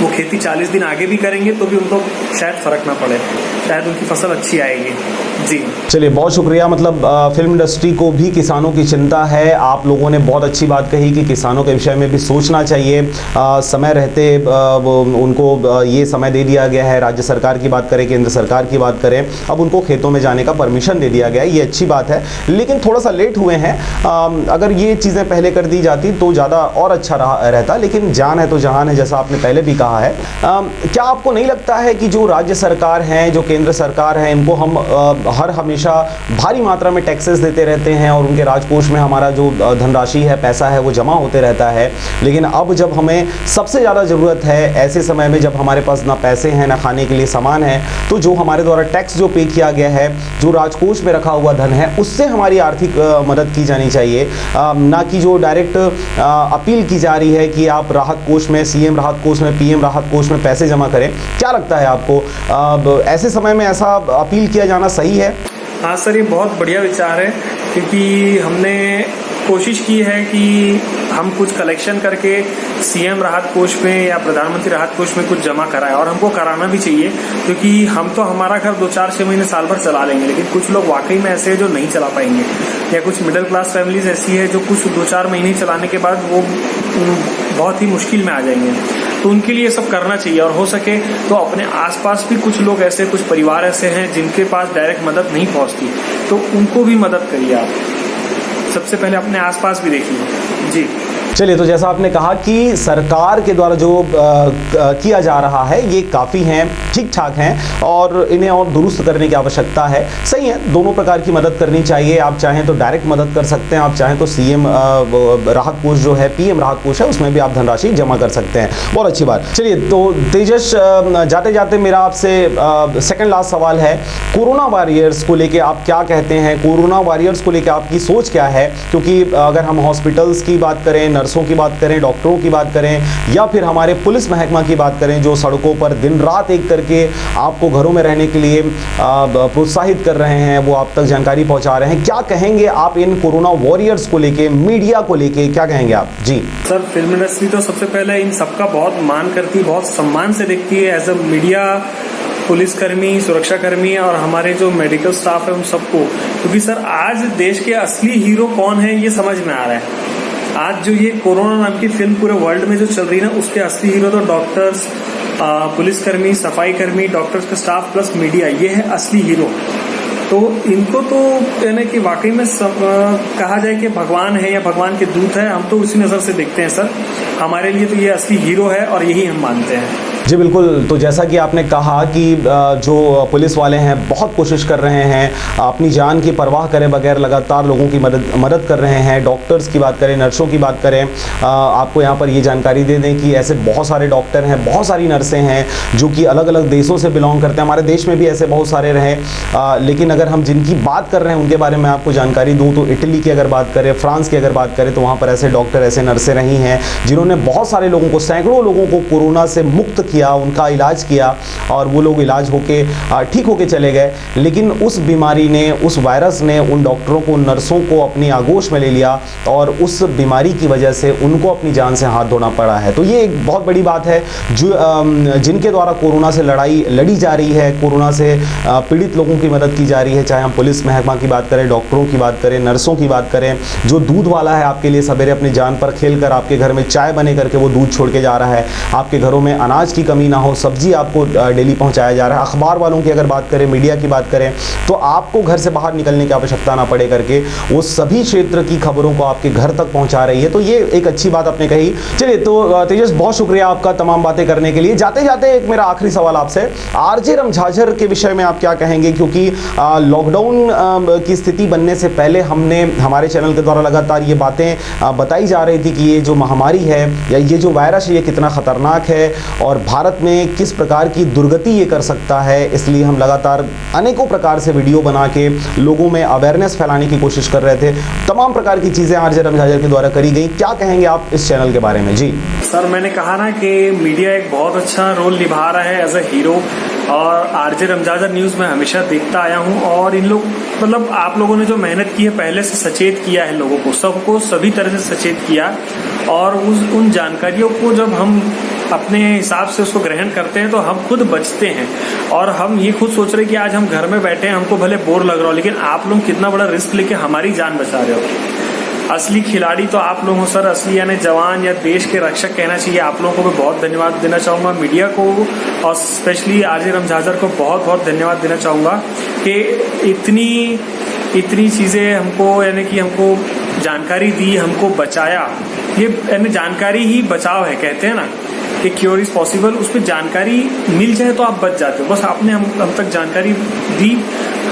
वो खेती 40 दिन आगे भी करेंगे तो भी उनको शायद फ़र्क ना पड़े, शायद उनकी फसल अच्छी आएगी। जी चलिए, बहुत शुक्रिया। मतलब फिल्म इंडस्ट्री को भी किसानों की चिंता है। आप लोगों ने बहुत अच्छी बात कही कि किसानों के विषय में भी सोचना चाहिए। समय रहते उनको ये समय दे दिया गया है, राज्य सरकार की बात करें, केंद्र सरकार की बात करें, अब उनको खेतों में जाने का परमिशन दे दिया गया है, ये अच्छी बात है। लेकिन थोड़ा सा लेट हुए हैं। अगर ये चीज़ें पहले कर दी जाती तो ज़्यादा और अच्छा रहता। लेकिन जान है तो जहान है, जैसा आपने पहले भी कहा है। क्या आपको नहीं लगता है कि जो राज्य सरकार है, जो केंद्र सरकार है, इनको हम हर हमेशा भारी मात्रा में टैक्सेस देते रहते हैं और उनके राजकोष में हमारा जो धनराशि है, पैसा है, वो जमा होते रहता है। लेकिन अब जब हमें सबसे ज़्यादा ज़रूरत है, ऐसे समय में जब हमारे पास ना पैसे हैं ना खाने के लिए सामान है, तो जो हमारे द्वारा टैक्स जो पे किया गया है, जो राजकोष में रखा हुआ धन है, उससे हमारी आर्थिक मदद की जानी चाहिए, ना कि जो डायरेक्ट अपील की जा रही है कि आप राहत कोष में, सीएम राहत कोष में, पीएम राहत कोष में पैसे जमा करें। क्या लगता है आपको, ऐसे समय में ऐसा अपील किया जाना सही है? हाँ सर, ये बहुत बढ़िया विचार है, क्योंकि हमने कोशिश की है कि हम कुछ कलेक्शन करके सीएम राहत कोष में या प्रधानमंत्री राहत कोष में कुछ जमा कराएं, और हमको कराना भी चाहिए, क्योंकि हम तो हमारा घर 2-4-6 महीने साल भर चला लेंगे, लेकिन कुछ लोग वाकई में ऐसे हैं जो नहीं चला पाएंगे, या कुछ मिडिल क्लास फैमिलीज ऐसी है जो कुछ 2-4 महीने चलाने के बाद वो बहुत ही मुश्किल में आ जाएंगे। तो उनके लिए सब करना चाहिए, और हो सके तो अपने आसपास भी कुछ लोग ऐसे, कुछ परिवार ऐसे हैं जिनके पास डायरेक्ट मदद नहीं पहुंचती, तो उनको भी मदद करिए आप। सबसे पहले अपने आसपास भी देखिए। जी चलिए, तो जैसा आपने कहा कि सरकार के द्वारा जो किया जा रहा है ये काफ़ी हैं, ठीक ठाक हैं, और इन्हें और दुरुस्त करने की आवश्यकता है। सही है, दोनों प्रकार की मदद करनी चाहिए। आप चाहें तो डायरेक्ट मदद कर सकते हैं, आप चाहें तो सीएम राहत कोष जो है, पीएम राहत कोष है, उसमें भी आप धनराशि जमा कर सकते हैं। बहुत अच्छी बात। चलिए, तो तेजस, जाते जाते मेरा आपसे सेकेंड लास्ट सवाल है, कोरोना वॉरियर्स को लेके आप क्या कहते हैं? कोरोना वॉरियर्स को लेके आपकी सोच क्या है? क्योंकि अगर हम हॉस्पिटल्स की बात करें, नर्सों की बात करें, डॉक्टरों की बात करें, या फिर हमारे पुलिस महकमा की बात करें, जो सड़कों पर दिन रात एक करके आपको घरों में रहने के लिए प्रोत्साहित कर रहे हैं, वो आप तक जानकारी पहुंचा रहे हैं, क्या कहेंगे आप इन कोरोना वॉरियर्स को लेके, मीडिया को लेके, क्या कहेंगे आप? जी सर, फिल्म इंडस्ट्री तो सबसे पहले इन सबका बहुत मान करती है, बहुत सम्मान से देखती है, एज अ मीडिया, पुलिसकर्मी, सुरक्षाकर्मी और हमारे जो मेडिकल स्टाफ है उन सबको, क्योंकि सर आज देश के असली हीरो कौन है ये समझ में आ रहा है। आज जो ये कोरोना नाम की फिल्म पूरे वर्ल्ड में जो चल रही है ना, उसके असली हीरो तो डॉक्टर्स, पुलिसकर्मी, सफाई कर्मी, डॉक्टर्स का स्टाफ प्लस मीडिया, ये है असली हीरो। तो इनको तो यानी कि वाकई में कहा जाए कि भगवान है या भगवान के दूत है, हम तो उसी नज़र से देखते हैं सर। हमारे लिए तो ये असली हीरो है और यही हम मानते हैं। जी बिल्कुल। तो जैसा कि आपने कहा कि जो पुलिस वाले हैं बहुत कोशिश कर रहे हैं, अपनी जान की परवाह करे बगैर लगातार लोगों की मदद कर रहे हैं। डॉक्टर्स की बात करें, नर्सों की बात करें, आपको यहाँ पर ये जानकारी दे दें कि ऐसे बहुत सारे डॉक्टर हैं, बहुत सारी नर्सें हैं जो कि अलग अलग देशों से बिलोंग करते हैं। हमारे देश में भी ऐसे बहुत सारे रहे, लेकिन अगर हम जिनकी बात कर रहे हैं उनके बारे में आपको जानकारी दूँ तो इटली की अगर बात करें, फ्रांस की अगर बात करें, तो वहाँ पर ऐसे डॉक्टर, ऐसे नर्सें रही हैं जिन्होंने बहुत सारे लोगों को, सैकड़ों लोगों को कोरोना से मुक्त किया, उनका इलाज किया, और वो लोग इलाज होके ठीक होके चले गए। लेकिन उस बीमारी ने, उस वायरस ने उन डॉक्टरों को, उन नर्सों को अपनी आगोश में ले लिया, और उस बीमारी की वजह से उनको अपनी जान से हाथ धोना पड़ा है। तो ये एक बहुत बड़ी बात है, जो जिनके द्वारा कोरोना से लड़ाई लड़ी जा रही है, कोरोना से पीड़ित लोगों की मदद की जा रही है, चाहे हम पुलिस महकमा की बात करें, डॉक्टरों की बात करें, नर्सों की बात करें, जो दूध वाला है आपके लिए सवेरे अपनी जान पर खेल कर आपके घर में चाय बने करके वो दूध छोड़ के जा रहा है, आपके घरों में अनाज की कमी ना हो, सब्जी आपको डेली पहुंचाया जा रहा है। अखबार वालों की अगर बात करें, मीडिया की बात करें, तो आपको घर से बाहर निकलने की आवश्यकता ना पड़े करके वो सभी क्षेत्र की खबरों को आपके घर तक पहुंचा रही है। तो ये एक अच्छी बात आपने कही। चलिए, तो तेजस, बहुत शुक्रिया आपका तमाम बातें करने के लिए। जाते जाते एक मेरा आखिरी सवाल आपसे, आरजे रामझाझर के विषय में आप क्या कहेंगे? क्योंकि लॉकडाउन की स्थिति बनने से पहले हमने हमारे चैनल के द्वारा लगातार ये बातें बताई जा रही थी कि ये जो महामारी है या ये जो वायरस है ये कितना खतरनाक है और भारत में किस प्रकार की दुर्गति ये कर सकता है। इसलिए हम लगातार अनेकों प्रकार से वीडियो बना के लोगों में अवेयरनेस फैलाने की कोशिश कर रहे थे। तमाम प्रकार की चीज़ें आरजे रामझाझर के द्वारा करी गई। क्या कहेंगे आप इस चैनल के बारे में? जी सर, मैंने कहा ना कि मीडिया एक बहुत अच्छा रोल निभा रहा है एज ए हीरो, और आरजे रमजादा न्यूज़ में हमेशा देखता आया हूँ। और इन लोग मतलब आप लोगों ने जो मेहनत की है, पहले से सचेत किया है लोगों को, सबको सभी तरह से सचेत किया, और उन जानकारियों को जब हम अपने हिसाब से उसको ग्रहण करते हैं तो हम खुद बचते हैं। और हम ये खुद सोच रहे हैं कि आज हम घर में बैठे हैं, हमको भले बोर लग रहा हो, लेकिन आप लोग कितना बड़ा रिस्क लेके हमारी जान बचा रहे हो। असली खिलाड़ी तो आप लोग हो सर, असली यानी जवान या देश के रक्षक कहना चाहिए। आप लोगों को मैं बहुत धन्यवाद देना चाहूँगा, मीडिया को और स्पेशली आरजे रमजादा को बहुत बहुत धन्यवाद देना चाहूँगा कि इतनी चीज़ें हमको यानी कि हमको जानकारी दी, हमको बचाया। ये यानी जानकारी ही बचाव है, कहते हैं ना कि क्योर इज पॉसिबल। उस पर जानकारी मिल जाए तो आप बच जाते हो। बस आपने हम तक जानकारी दी,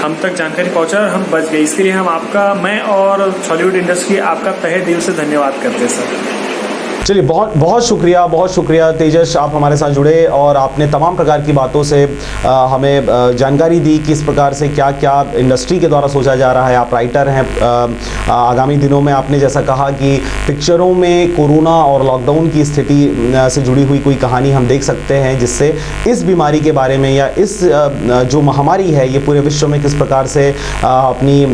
हम तक जानकारी पहुंचा और हम बच गए। इसके लिए हम आपका, मैं और बॉलीवुड इंडस्ट्री आपका तहे दिल से धन्यवाद करते हैं सर। चलिए, बहुत शुक्रिया तेजस, आप हमारे साथ जुड़े और आपने तमाम प्रकार की बातों से हमें जानकारी दी किस प्रकार से क्या क्या इंडस्ट्री के द्वारा सोचा जा रहा है। आप राइटर हैं, आगामी दिनों में आपने जैसा कहा कि पिक्चरों में कोरोना और लॉकडाउन की स्थिति से जुड़ी हुई कोई कहानी हम देख सकते हैं, जिससे इस बीमारी के बारे में या इस जो महामारी है ये पूरे विश्व में किस प्रकार से अपनी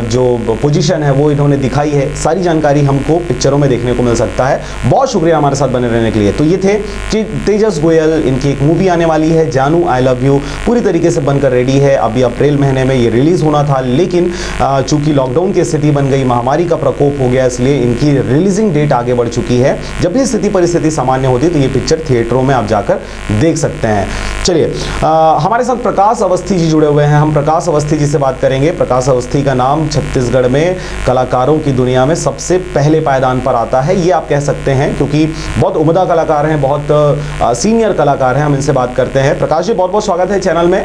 जो पोजीशन है वो इन्होंने दिखाई है। सारी जानकारी हमको पिक्चरों में देखने को मिल सकता है। बहुत शुक्रिया हमारे साथ बने रहने के लिए। तो ये थे कि तेजस गोयल, इनकी एक मूवी आने वाली है जानू आई लव यू, पूरी तरीके से बनकर रेडी है। अभी अप्रैल महीने में ये रिलीज होना था, लेकिन चूंकि लॉकडाउन की स्थिति बन गई, महामारी का प्रकोप हो गया, इसलिए इनकी रिलीजिंग डेट आगे बढ़ चुकी है। जब भी स्थिति परिस्थिति सामान्य होती तो ये पिक्चर थिएटरों में आप जाकर देख सकते हैं। चलिए, हमारे साथ प्रकाश अवस्थी जी जुड़े हुए हैं। हम प्रकाश अवस्थी जी से बात करेंगे। प्रकाश अवस्थी का नाम छत्तीसगढ़ में कलाकारों की दुनिया में सबसे पहले पायदान पर आता है, ये आप कह सकते हैं, क्योंकि बहुत उम्दा कलाकार हैं, बहुत सीनियर कलाकार हैं। हम इनसे बात करते हैं। प्रकाश जी, बहुत बहुत स्वागत है चैनल में।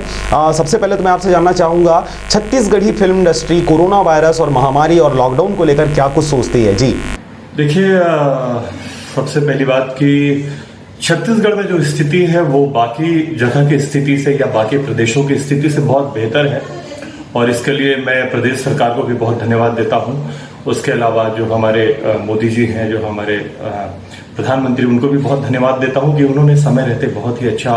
सबसे पहले तो मैं आपसे जानना चाहूँगा, Chhattisgarhi film industry corona virus और महामारी और लॉकडाउन को लेकर क्या कुछ सोचती है? जी देखिए, सबसे पहली बात कि छत्तीसगढ़ में जो स्थिति है वो बाकी जगह की स्थिति से या बाकी प्रदेशों की स्थिति से बहुत बेहतर है, और इसके लिए मैं प्रदेश सरकार को भी बहुत धन्यवाद देता हूँ। उसके अलावा जो हमारे मोदी जी हैं, जो हमारे प्रधानमंत्री, उनको भी बहुत धन्यवाद देता हूँ कि उन्होंने समय रहते बहुत ही अच्छा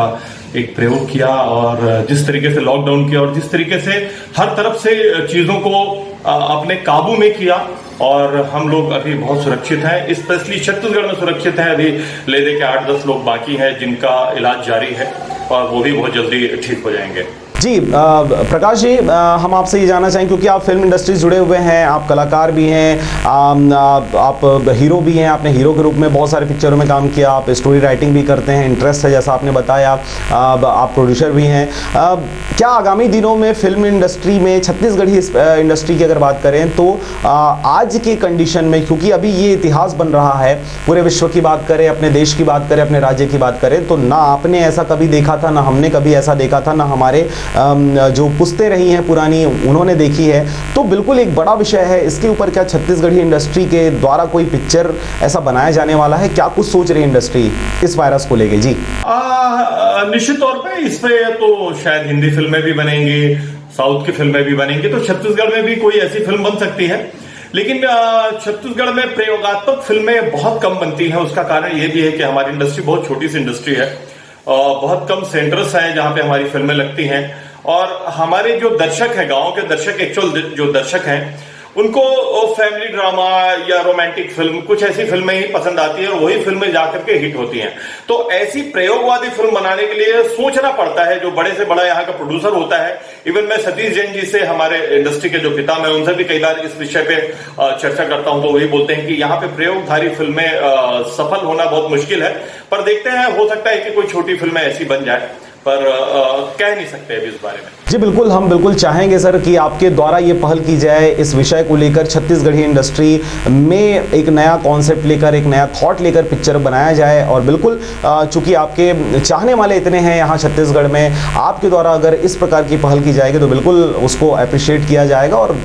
एक प्रयोग किया, और जिस तरीके से लॉकडाउन किया और जिस तरीके से हर तरफ से चीज़ों को अपने काबू में किया, और हम लोग अभी बहुत सुरक्षित हैं। स्पेशली छत्तीसगढ़ में सुरक्षित हैं। अभी ले दे के 8-10 लोग बाकी हैं जिनका इलाज जारी है, और वो भी बहुत जल्दी ठीक हो जाएंगे। जी प्रकाश जी, हम आपसे ये जानना चाहेंगे, क्योंकि आप फिल्म इंडस्ट्री से जुड़े हुए हैं, आप कलाकार भी हैं, आप हीरो भी हैं, आपने हीरो के रूप में बहुत सारे पिक्चरों में काम किया, आप स्टोरी राइटिंग भी करते हैं, इंटरेस्ट है जैसा आपने बताया, आप प्रोड्यूसर भी हैं। क्या आगामी दिनों में फिल्म इंडस्ट्री में, छत्तीसगढ़ी इंडस्ट्री की अगर बात करें तो आज के कंडीशन में, क्योंकि अभी ये इतिहास बन रहा है, पूरे विश्व की बात करें, अपने देश की बात करें, अपने राज्य की बात करें, तो ना आपने ऐसा कभी देखा था, ना हमने कभी ऐसा देखा था, ना हमारे जो पुस्तें रही हैं पुरानी उन्होंने देखी है, तो बिल्कुल एक बड़ा विषय है। इसके ऊपर क्या छत्तीसगढ़ी इंडस्ट्री के द्वारा कोई पिक्चर ऐसा बनाया जाने वाला है? क्या कुछ सोच रही है इंडस्ट्री इस वायरस को लेके? जी निश्चित तौर पे इस पे तो शायद हिंदी फिल्में भी बनेंगी, साउथ की फिल्में भी बनेंगी, तो छत्तीसगढ़ में भी कोई ऐसी फिल्म बन सकती है। लेकिन छत्तीसगढ़ में प्रयोगात्मक फिल्में बहुत कम बनती हैं। उसका कारण ये भी है कि हमारी इंडस्ट्री बहुत छोटी सी इंडस्ट्री है, बहुत कम सेंटर्स हैं जहां पे हमारी फिल्में लगती हैं, और हमारे जो दर्शक हैं, गांव के दर्शक, एक्चुअल जो दर्शक हैं, उनको फैमिली ड्रामा या रोमांटिक फिल्म, कुछ ऐसी फिल्में ही पसंद आती है, और वही फिल्में जाकर के हिट होती हैं। तो ऐसी प्रयोगवादी फिल्म बनाने के लिए सोचना पड़ता है। जो बड़े से बड़ा यहाँ का प्रोड्यूसर होता है, इवन मैं सतीश जैन जी से, हमारे इंडस्ट्री के जो पिता, मैं उनसे भी कई बार इस विषय पे चर्चा करता हूं, तो वही बोलते हैं कि यहाँ पे प्रयोगधारी फिल्में सफल होना बहुत मुश्किल है। पर देखते हैं, हो सकता है कि कोई छोटी फिल्में ऐसी बन जाए, पर कह नहीं सकते अभी इस बारे में। जी बिल्कुल, हम बिल्कुल चाहेंगे सर कि आपके द्वारा ये पहल की जाए, इस विषय को लेकर छत्तीसगढ़ी इंडस्ट्री में एक नया कॉन्सेप्ट लेकर, एक नया थॉट लेकर पिक्चर बनाया जाए। और बिल्कुल चूंकि आपके चाहने वाले इतने हैं यहाँ छत्तीसगढ़ में, आपके द्वारा अगर इस प्रकार की पहल की जाएगी तो बिल्कुल उसको अप्रिशिएट किया जाएगा, और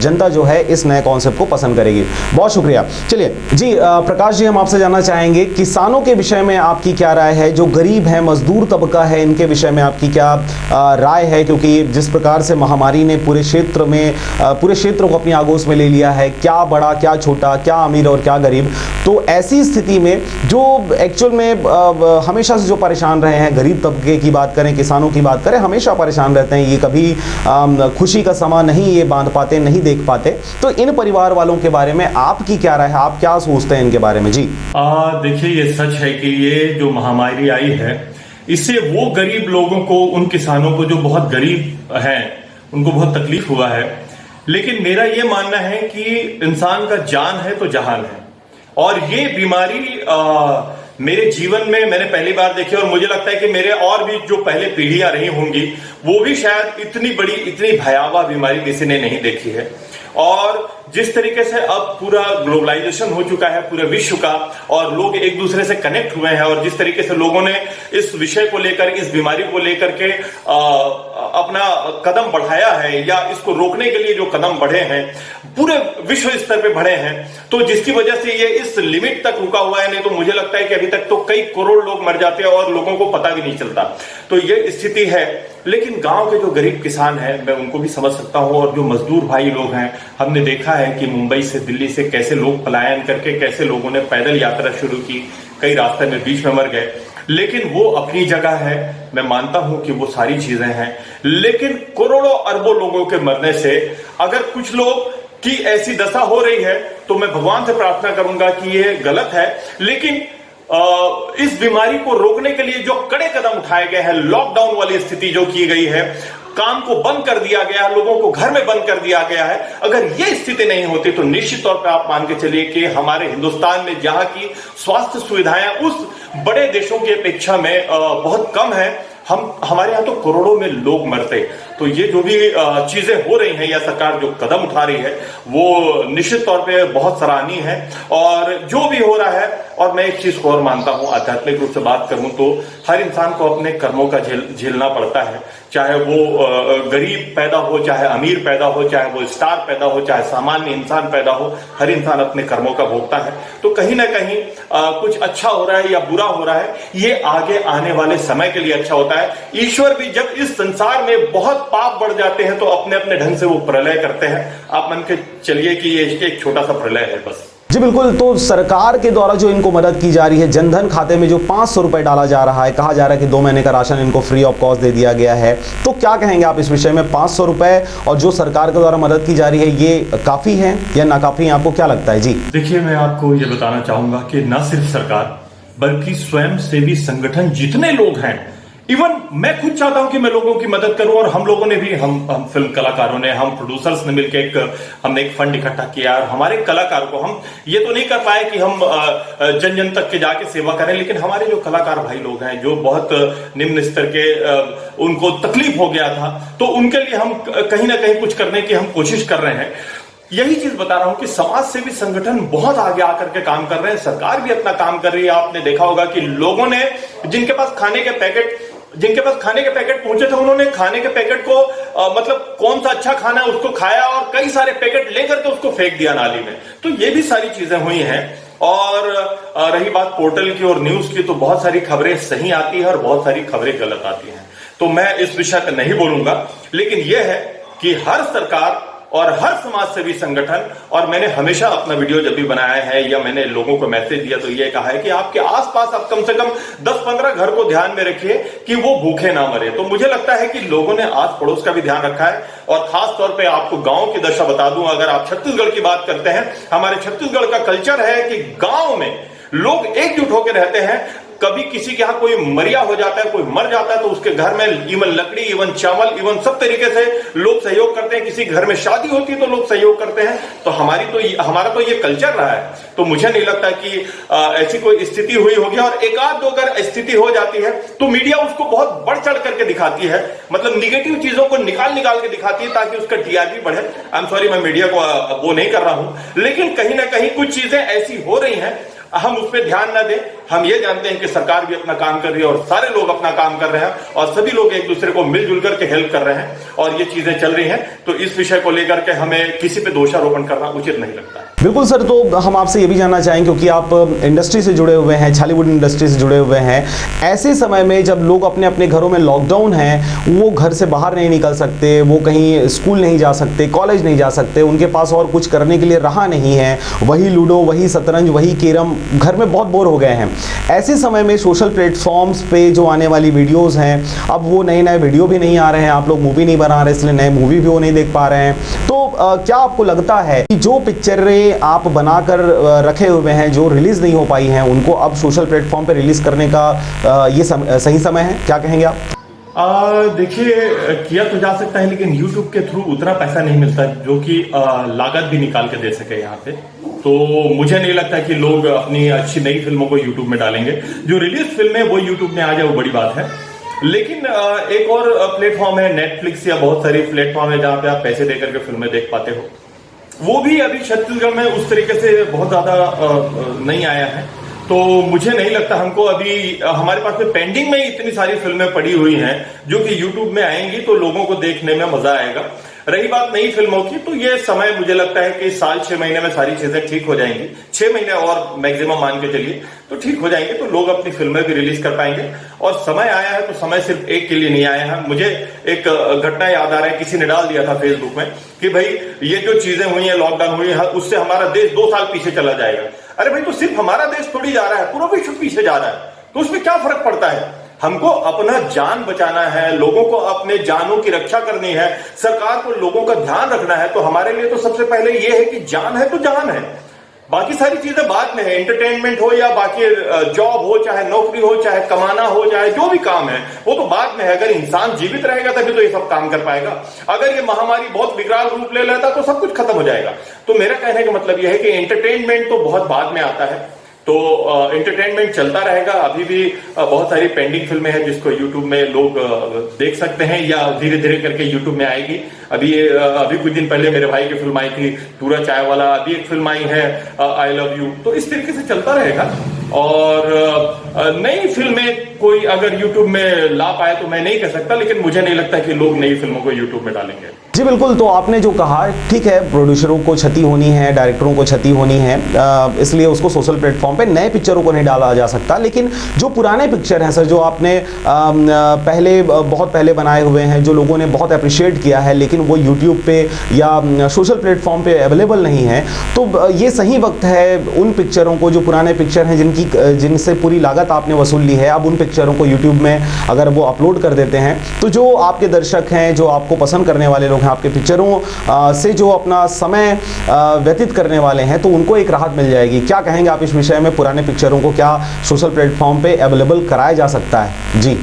जनता जो है इस नए कॉन्सेप्ट को पसंद करेगी। बहुत शुक्रिया। चलिए जी प्रकाश जी, हम आपसे जानना चाहेंगे किसानों के विषय में आपकी क्या राय है? जो गरीब है, मजदूर तबका है, इनके विषय में आपकी क्या राय है? क्योंकि कि जिस प्रकार से महामारी ने पूरे क्षेत्र को अपनी आगोश में ले लिया है, क्या बड़ा क्या छोटा, क्या अमीर और क्या गरीब। तो ऐसी स्थिति में जो एक्चुअल में हमेशा से जो परेशान रहे हैं, गरीब तबके की बात करें, किसानों की बात करें, हमेशा परेशान रहते हैं। ये कभी खुशी का समा नहीं ये बांध पाते, नहीं देख पाते। तो इन परिवार वालों के बारे में आपकी क्या राय है, आप क्या सोचते हैं इनके बारे में? जी देखिए, ये सच है कि ये जो महामारी आई है, इससे वो गरीब लोगों को, उन किसानों को जो बहुत गरीब हैं, उनको बहुत तकलीफ हुआ है। लेकिन मेरा ये मानना है कि इंसान का जान है तो जहान है, और ये बीमारी मेरे जीवन में मैंने पहली बार देखी, और मुझे लगता है कि मेरे और भी जो पहले पीढ़ियां रही होंगी वो भी शायद इतनी बड़ी, इतनी भयावह बीमारी किसी ने नहीं देखी है। और जिस तरीके से अब पूरा ग्लोबलाइजेशन हो चुका है पूरे विश्व का, और लोग एक दूसरे से कनेक्ट हुए हैं, और जिस तरीके से लोगों ने इस विषय को लेकर, इस बीमारी को लेकर के अपना कदम बढ़ाया है, या इसको रोकने के लिए जो कदम बढ़े हैं पूरे विश्व स्तर पे बढ़े हैं, तो जिसकी वजह से ये इस लिमिट तक रुका हुआ है। नहीं तो मुझे लगता है कि अभी तक तो कई करोड़ लोग मर जाते हैं और लोगों को पता भी नहीं चलता। तो ये स्थिति है। लेकिन गांव के जो गरीब किसान हैं, मैं उनको भी समझ सकता हूं, और जो मजदूर भाई लोग हैं, हमने देखा है कि मुंबई से, दिल्ली से कैसे लोग पलायन करके, कैसे लोगों ने पैदल यात्रा शुरू की, कई रास्ते में बीच में मर गए। लेकिन वो अपनी जगह है, मैं मानता हूं कि वो सारी चीजें हैं। लेकिन करोड़ों अरबों लोगों के मरने से अगर कुछ लोग की ऐसी दशा हो रही है, तो मैं भगवान से प्रार्थना करूंगा कि ये गलत है। लेकिन इस बीमारी को रोकने के लिए जो कड़े कदम उठाए गए हैं, लॉकडाउन वाली स्थिति जो की गई है, काम को बंद कर दिया गया है, लोगों को घर में बंद कर दिया गया है, अगर ये स्थिति नहीं होती तो निश्चित तौर पे आप मान के चलिए कि हमारे हिंदुस्तान में जहां की स्वास्थ्य सुविधाएं उस बड़े देशों की अपेक्षा में बहुत कम है, हमारे यहाँ तो करोड़ों में लोग मरते। तो ये जो भी चीजें हो रही हैं, या सरकार जो कदम उठा रही है, वो निश्चित तौर पे बहुत सराहनीय है। और जो भी हो रहा है, और मैं एक चीज को और मानता हूं, आध्यात्मिक रूप से बात करूं तो हर इंसान को अपने कर्मों का झेलना पड़ता है, चाहे वो गरीब पैदा हो, चाहे अमीर पैदा हो, चाहे वो स्टार पैदा हो, चाहे सामान्य इंसान पैदा हो, हर इंसान अपने कर्मों का भोगता है। तो कहीं ना कहीं कुछ अच्छा हो रहा है या बुरा हो रहा है, ये आगे आने वाले समय के लिए अच्छा होता है। ईश्वर भी जब इस संसार में बहुत पाप बढ़ जाते हैं तो अपने अपने ढंग से वो प्रलय करते हैं। आप मान के चलिए कि ये एक छोटा सा प्रलय है बस। जी बिल्कुल। तो सरकार के द्वारा जो इनको मदद की जा रही है, जनधन खाते में जो 500 रुपए डाला जा रहा है, कहा जा रहा है कि 2 महीने का राशन इनको फ्री ऑफ कॉस्ट दे दिया गया है, तो क्या कहेंगे आप इस विषय में? 500 रुपए और जो सरकार के द्वारा मदद की जा रही है, ये काफी है या नाकाफी है? आपको क्या लगता है? जी देखिए, मैं आपको ये बताना चाहूंगा कि न सिर्फ सरकार बल्कि स्वयं सेवी संगठन जितने लोग हैं, इवन मैं खुद चाहता हूं कि मैं लोगों की मदद करूं, और हम लोगों ने भी, हम फिल्म कलाकारों ने, हम प्रोड्यूसर्स ने मिलकर हमने एक फंड इकट्ठा किया, और हमारे कलाकारों को हम ये तो नहीं कर पाए कि हम जन जन तक के जाके सेवा करें, लेकिन हमारे जो कलाकार भाई लोग हैं, जो बहुत निम्न स्तर के, उनको तकलीफ हो गया था, तो उनके लिए हम कहीं ना कहीं कुछ करने की हम कोशिश कर रहे हैं। यही चीज बता रहा हूं कि समाज सेवी संगठन बहुत आगे आकर के काम कर रहे हैं, सरकार भी अपना काम कर रही है। आपने देखा होगा कि लोगों ने, जिनके पास खाने के पैकेट पहुंचे थे, उन्होंने खाने के पैकेट को मतलब कौन सा अच्छा खाना है उसको खाया, और कई सारे पैकेट लेकर के उसको फेंक दिया नाली में। तो ये भी सारी चीजें हुई हैं। और रही बात पोर्टल की और न्यूज की, तो बहुत सारी खबरें सही आती है और बहुत सारी खबरें गलत आती हैं। तो मैं इस विषय पर नहीं बोलूंगा, लेकिन यह है कि हर सरकार और हर समाज सेवी संगठन, और मैंने हमेशा अपना वीडियो जब भी बनाया है या मैंने लोगों को मैसेज दिया तो ये कहा है कि आपके आसपास आप कम से कम 10-15 घर को ध्यान में रखिए कि वो भूखे ना मरे। तो मुझे लगता है कि लोगों ने आस पड़ोस का भी ध्यान रखा है। और खास तौर पे आपको गांव की दशा बता दूं, अगर आप छत्तीसगढ़ की बात करते हैं, हमारे छत्तीसगढ़ का कल्चर है कि गांव में लोग एकजुट होकर रहते हैं। कभी किसी के यहाँ कोई मरिया हो जाता है, कोई मर जाता है, तो उसके घर में इवन लकड़ी, इवन चावल, इवन सब तरीके से लोग सहयोग करते हैं। किसी घर में शादी होती है तो लोग सहयोग करते हैं। तो हमारा तो ये कल्चर रहा है। तो मुझे नहीं लगता कि ऐसी कोई स्थिति हुई होगी। और एक आध दो अगर स्थिति हो जाती है तो मीडिया उसको बहुत बढ़ चढ़ करके दिखाती है, मतलब निगेटिव चीजों को निकाल के दिखाती है ताकि उसका टीआरपी बढ़े। आई एम सॉरी, मैं मीडिया को वो नहीं कर रहा हूं, लेकिन कहीं ना कहीं कुछ चीजें ऐसी हो रही हैं, हम उस पर ध्यान न दें। हम ये जानते हैं कि सरकार भी अपना काम कर रही है और सारे लोग अपना काम कर रहे हैं और सभी लोग एक दूसरे को मिलजुल करके हेल्प कर रहे हैं और ये चीजें चल रही हैं। तो इस विषय को लेकर के हमें किसी पे दोषारोपण करना उचित नहीं लगता है। बिल्कुल सर, तो हम आपसे ये भी जानना चाहेंगे, क्योंकि आप इंडस्ट्री से जुड़े हुए हैं, छालीवुड इंडस्ट्री से जुड़े हुए हैं, ऐसे समय में जब लोग अपने अपने घरों में लॉकडाउन है, वो घर से बाहर नहीं निकल सकते, वो कहीं स्कूल नहीं जा सकते, कॉलेज नहीं जा सकते, उनके पास और कुछ करने के लिए रहा नहीं है, वही लूडो, वही शतरंज, वही कैरम, घर में बहुत बोर हो गए हैं। ऐसे समय में सोशल प्लेटफॉर्म्स पे जो आने वाली वीडियोज़ हैं, अब वो नए नए वीडियो भी नहीं आ रहे हैं, आप लोग मूवी नहीं बना रहे, इसलिए नए मूवी भी वो नहीं देख पा रहे हैं। तो क्या आपको लगता है कि जो पिक्चरें आप बनाकर रखे हुए हैं, जो रिलीज नहीं हो पाई हैं, उनको अब सोशल प्लेटफॉर्म पे रिलीज करने का ये सही समय है? क्या कहेंगे आप? देखिए, किया तो जा सकता है, लेकिन YouTube के थ्रू उतना पैसा नहीं मिलता जो कि लागत भी निकाल के दे सके यहाँ पे। तो मुझे नहीं लगता कि लोग अपनी अच्छी नई फिल्मों को YouTube में डालेंगे। जो रिलीज फिल्म है वो YouTube में आ जाए वो बड़ी बात है। लेकिन एक और प्लेटफॉर्म है नेटफ्लिक्स या बहुत सारी प्लेटफॉर्म है जहां पे आप पैसे देकर के फिल्में देख पाते हो। वो भी अभी छत्तीसगढ़ में उस तरीके से बहुत ज्यादा नहीं आया है। तो मुझे नहीं लगता, हमको अभी हमारे पास में पेंडिंग में इतनी सारी फिल्में पड़ी हुई हैं जो कि यूट्यूब में आएंगी तो लोगों को देखने में मजा आएगा। रही बात नई फिल्मों की, तो ये समय मुझे लगता है कि साल 6 महीने में सारी चीजें ठीक हो जाएंगी। 6 महीने और मैक्सिमम मान के चलिए तो ठीक हो जाएंगे, तो लोग अपनी फिल्में भी रिलीज कर पाएंगे। और समय आया है तो समय सिर्फ एक के लिए नहीं आया है। मुझे एक घटना याद आ रहा है, किसी ने डाल दिया था फेसबुक में कि भाई ये जो चीजें हुई है, लॉकडाउन हुई है, उससे हमारा देश 2 साल पीछे चला जाएगा। अरे भाई, तो सिर्फ हमारा देश थोड़ी जा रहा है, पूरा विश्व पीछे जा रहा है, तो उसमें क्या फर्क पड़ता है? हमको अपना जान बचाना है, लोगों को अपने जानों की रक्षा करनी है, सरकार को लोगों का ध्यान रखना है। तो हमारे लिए तो सबसे पहले ये है कि जान है तो जान है, बाकी सारी चीजें बाद में है। एंटरटेनमेंट हो या बाकी जॉब हो, चाहे नौकरी हो, चाहे कमाना हो, चाहे जो भी काम है वो तो बाद में है। अगर इंसान जीवित रहेगा तभी तो ये सब काम कर पाएगा। अगर ये महामारी बहुत विकराल रूप ले लेता तो सब कुछ खत्म हो जाएगा। तो मेरा कहने का मतलब यह है कि एंटरटेनमेंट तो बहुत बाद में आता है, तो एंटरटेनमेंट चलता रहेगा। अभी भी बहुत सारी पेंडिंग फिल्में हैं जिसको यूट्यूब में लोग देख सकते हैं या धीरे धीरे करके यूट्यूब में आएगी। अभी कुछ दिन पहले मेरे भाई की फिल्म आई थी पूरा चाय वाला, अभी एक फिल्म आई है आई लव यू। तो इस तरीके से चलता रहेगा। और नई फिल्में कोई अगर यूट्यूब में ला पाए तो मैं नहीं कह सकता, लेकिन मुझे नहीं लगता कि लोग नई फिल्मों को यूट्यूब में डालेंगे। जी बिल्कुल, तो आपने जो कहा ठीक है, प्रोड्यूसरों को क्षति होनी है, डायरेक्टरों को क्षति होनी है, इसलिए उसको सोशल प्लेटफॉर्म पे नए पिक्चरों को नहीं डाला जा सकता। लेकिन जो पुराने पिक्चर हैं सर, जो आपने बहुत पहले बनाए हुए हैं, जो लोगों ने बहुत अप्रिशिएट किया है, लेकिन वो यूट्यूब पे या सोशल प्लेटफॉर्म पे अवेलेबल नहीं है, तो ये सही वक्त है उन पिक्चरों को, जो पुराने पिक्चर हैं जिनसे पूरी लागत आपने वसूल ली है, अब उन पिक्चरों को यूट्यूब में अगर वो अपलोड कर देते हैं तो जो आपके दर्शक हैं, जो आपको पसंद करने वाले लोग हैं, आपके पिक्चरों से जो अपना समय व्यतीत करने वाले हैं, तो उनको एक राहत मिल जाएगी। क्या कहेंगे आप इस विषय में? पुराने पिक्चरों को क्या सोशल प्लेटफॉर्म पे अवेलेबल कराया जा सकता है? जी,